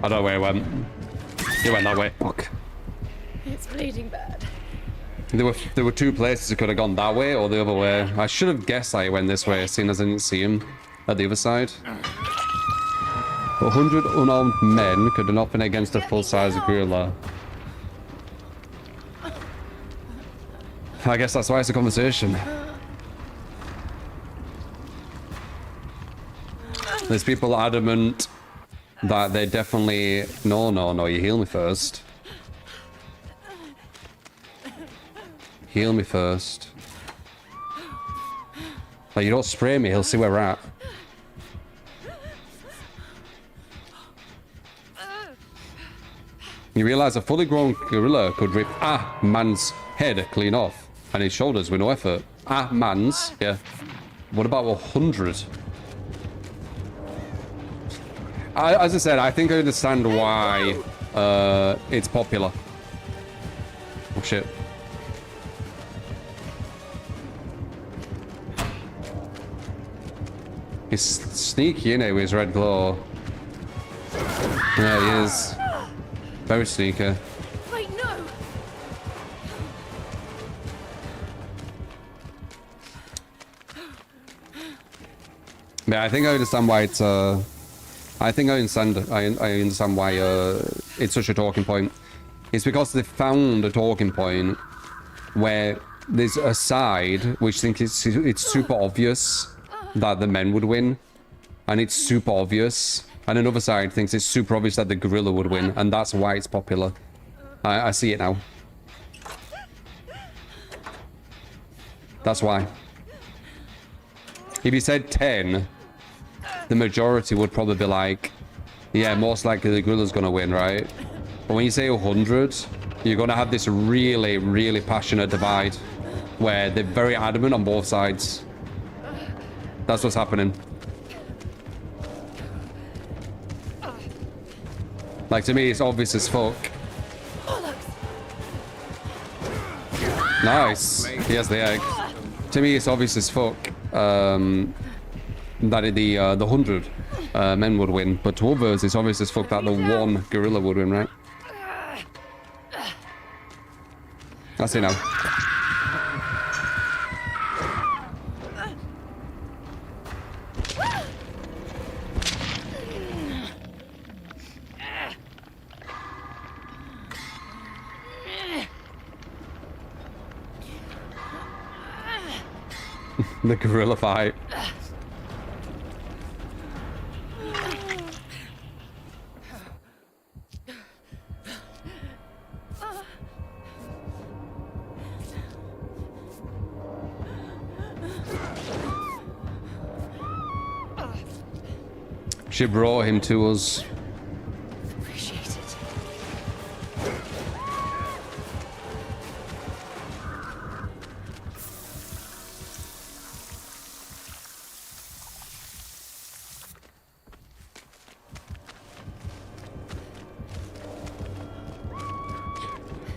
I don't know where he went. He went that way. Fuck. It's bleeding bad. There were two places it could have gone, that way or the other way. I should have guessed that he went this way, seeing as I didn't see him at the other side. 100 unarmed men could not been against a full-size gorilla. I guess that's why it's a conversation. There's people adamant that they definitely... No, you heal me first. Heal me first. Like, you don't spray me, he'll see where we're at. You realise a fully grown gorilla could rip a man's head clean off and his shoulders with no effort. A man's, yeah. What about 100? As I said, I think I understand why it's popular. Oh shit. He's sneaky, innit, with his red glow. Yeah, he is. Very sneaky. Wait, no! Yeah, I think I understand why it's I think I understand why it's such a talking point. It's because they found a talking point where there's a side which thinks it's super obvious that the men would win, and it's super obvious, and another side thinks it's super obvious that the gorilla would win, and that's why it's popular. I see it now. That's why. If you said 10, the majority would probably be like, yeah, most likely the gorilla's gonna win, right? But when you say 100, you're gonna have this really, really passionate divide where they're very adamant on both sides. That's what's happening. Like, to me, it's obvious as fuck. Nice. He has the egg. To me, it's obvious as fuck that the 100 men would win. But to others, it's obvious as fuck that the one gorilla would win, right? That's it now. The gorilla fight. She brought him to us. Appreciate it.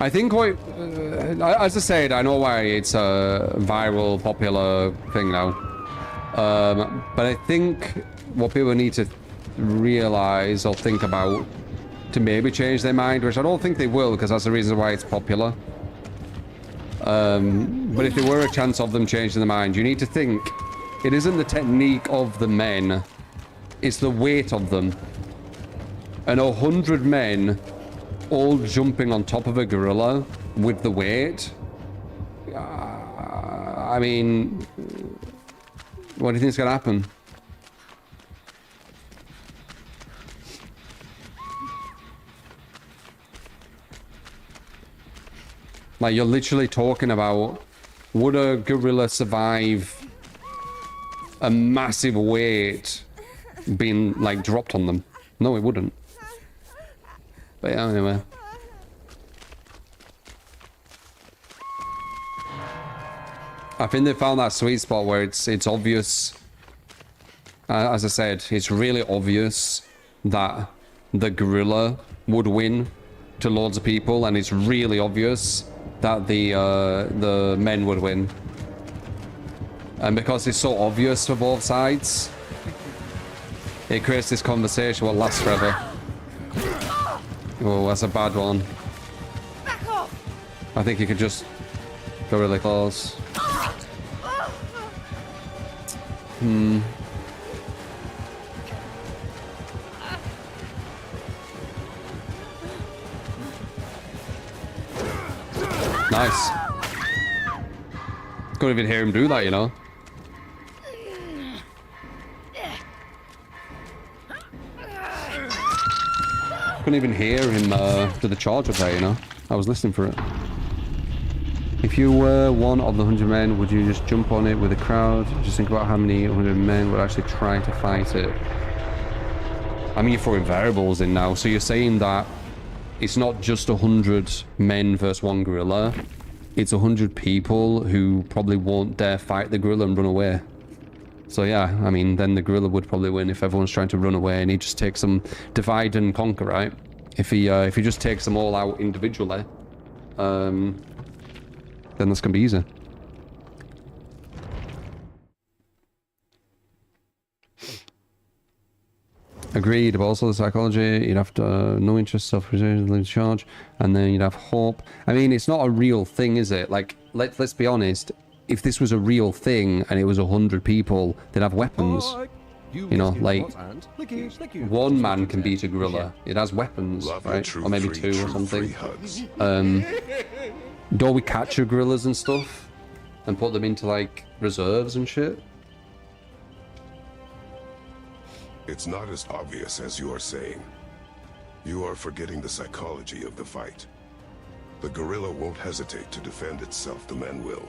I think what, as I said, I know why it's a viral, popular thing now. But I think what people need to realize or think about to maybe change their mind, which I don't think they will, because that's the reason why it's popular. But if there were a chance of them changing their mind, you need to think it isn't the technique of the men, it's the weight of them. And 100 men all jumping on top of a gorilla with the weight. I mean, what do you think is going to happen? Like, you're literally talking about, would a gorilla survive a massive weight being, like, dropped on them? No, it wouldn't. But yeah, anyway. I think they found that sweet spot where it's obvious. As I said, it's really obvious that the gorilla would win to loads of people, and it's really obvious that the men would win. And because it's so obvious for both sides, it creates this conversation what lasts forever. Oh, that's a bad one. Back off! I think you could just go really close. Nice. Couldn't even hear him do that, you know. Couldn't even hear him do the charge up there, you know. I was listening for it. If you were one of the 100 men, would you just jump on it with a crowd? Just think about how many 100 men would actually try to fight it. I mean, you're throwing variables in now. So you're saying that it's not just 100 men versus one gorilla. It's 100 people who probably won't dare fight the gorilla and run away. So yeah, I mean, then the gorilla would probably win if everyone's trying to run away and he just takes them, divide and conquer, right? If he just takes them all out individually, then that's gonna be easy. Agreed, but also the psychology, you'd have to no interest, self-preservation, charge, and then you'd have hope. I mean, it's not a real thing, is it? Like, let's be honest. If this was a real thing and it was 100 people, they'd have weapons. You know, like, one man can beat a gorilla. It has weapons, right? Or maybe two or something. Don't we capture gorillas and stuff? And put them into, like, reserves and shit? It's not as obvious as you are saying. You are forgetting the psychology of the fight. The gorilla won't hesitate to defend itself, the man will.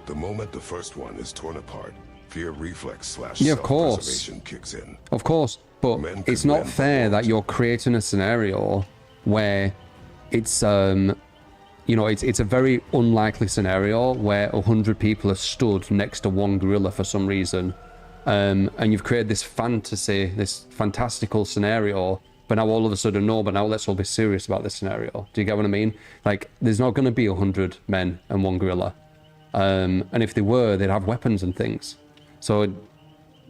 The moment the first one is torn apart, fear reflex / self-preservation kicks in. Of course, but it's not fair that you're creating a scenario where it's, you know, it's a very unlikely scenario where 100 people are stood next to one gorilla for some reason. And you've created this fantasy, this fantastical scenario, but now all of a sudden, no, but now let's all be serious about this scenario. Do you get what I mean? Like, there's not going to be 100 men and one gorilla. And if they were, they'd have weapons and things. So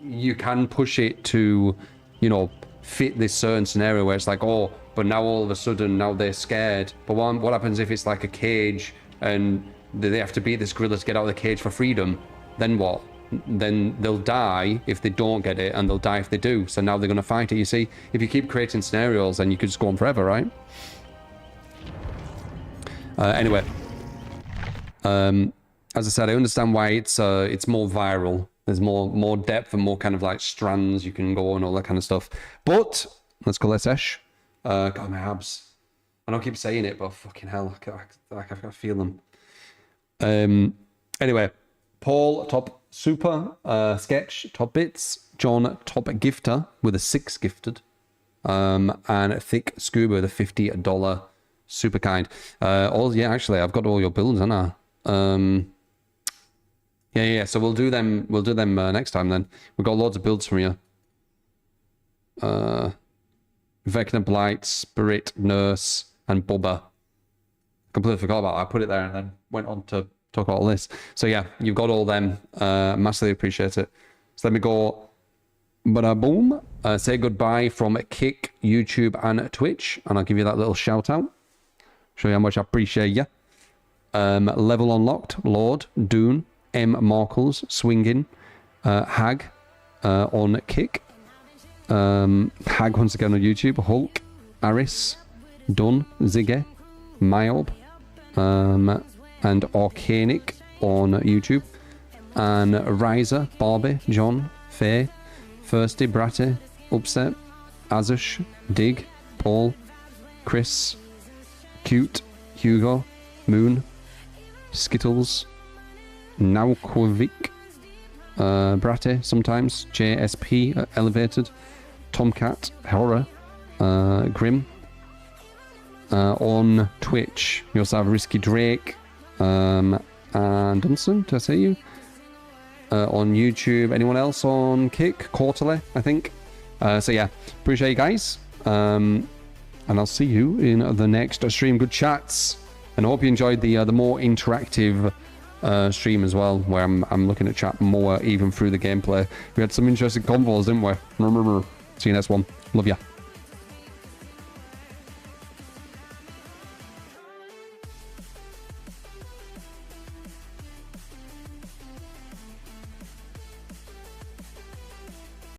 you can push it to, you know, fit this certain scenario where it's like, oh, but now all of a sudden, now they're scared. But what happens if it's like a cage and they have to beat this gorilla to get out of the cage for freedom? Then what? Then they'll die if they don't get it, and they'll die if they do. So now they're going to fight it. You see, if you keep creating scenarios, then you could just go on forever, right? Anyway, as I said, I understand why it's more viral. There's more depth and more kind of like strands you can go on, all that kind of stuff. But let's go, let's Esh. God, my abs. I don't keep saying it, but fucking hell, I can feel them. Anyway, Paul, top super, sketch, top bits, John, top gifter with a 6 gifted, and Thick Scuba with a $50 super kind. Yeah, actually, I've got all your builds, haven't I? Yeah. So we'll do them next time then. We've got loads of builds from you. Vecna, Blight, Spirit, Nurse, and Bubba. Completely forgot about that. I put it there and then went on to talk about all this. So yeah, you've got all them. Massively appreciate it. So let me go. Bada boom. Say goodbye from Kick, YouTube, and Twitch, and I'll give you that little shout out. Show you how much I appreciate you. Level unlocked. Lord, Dune, M. Markles, Swinging, Hag on Kick, Hag once again on YouTube, Hulk, Aris, Dun, Ziggy, Myob, and Arcanic on YouTube, and Riser, Barbie, John, Faye, Thirsty, Bratty, Upset, Azush, Dig, Paul, Chris, Cute, Hugo, Moon, Skittles, Naukovic, Bratty sometimes, JSP, Elevated, Tomcat, Horror, Grim. On Twitch, you also have Risky Drake, and Dunson, did I say you? On YouTube, anyone else on Kick? Quarterly, I think. So yeah, appreciate you guys. And I'll see you in the next stream. Good chats. And I hope you enjoyed the more interactive stream as well, where I'm looking at chat more even through the gameplay. We had some interesting convos, didn't we? See you next one. Love ya.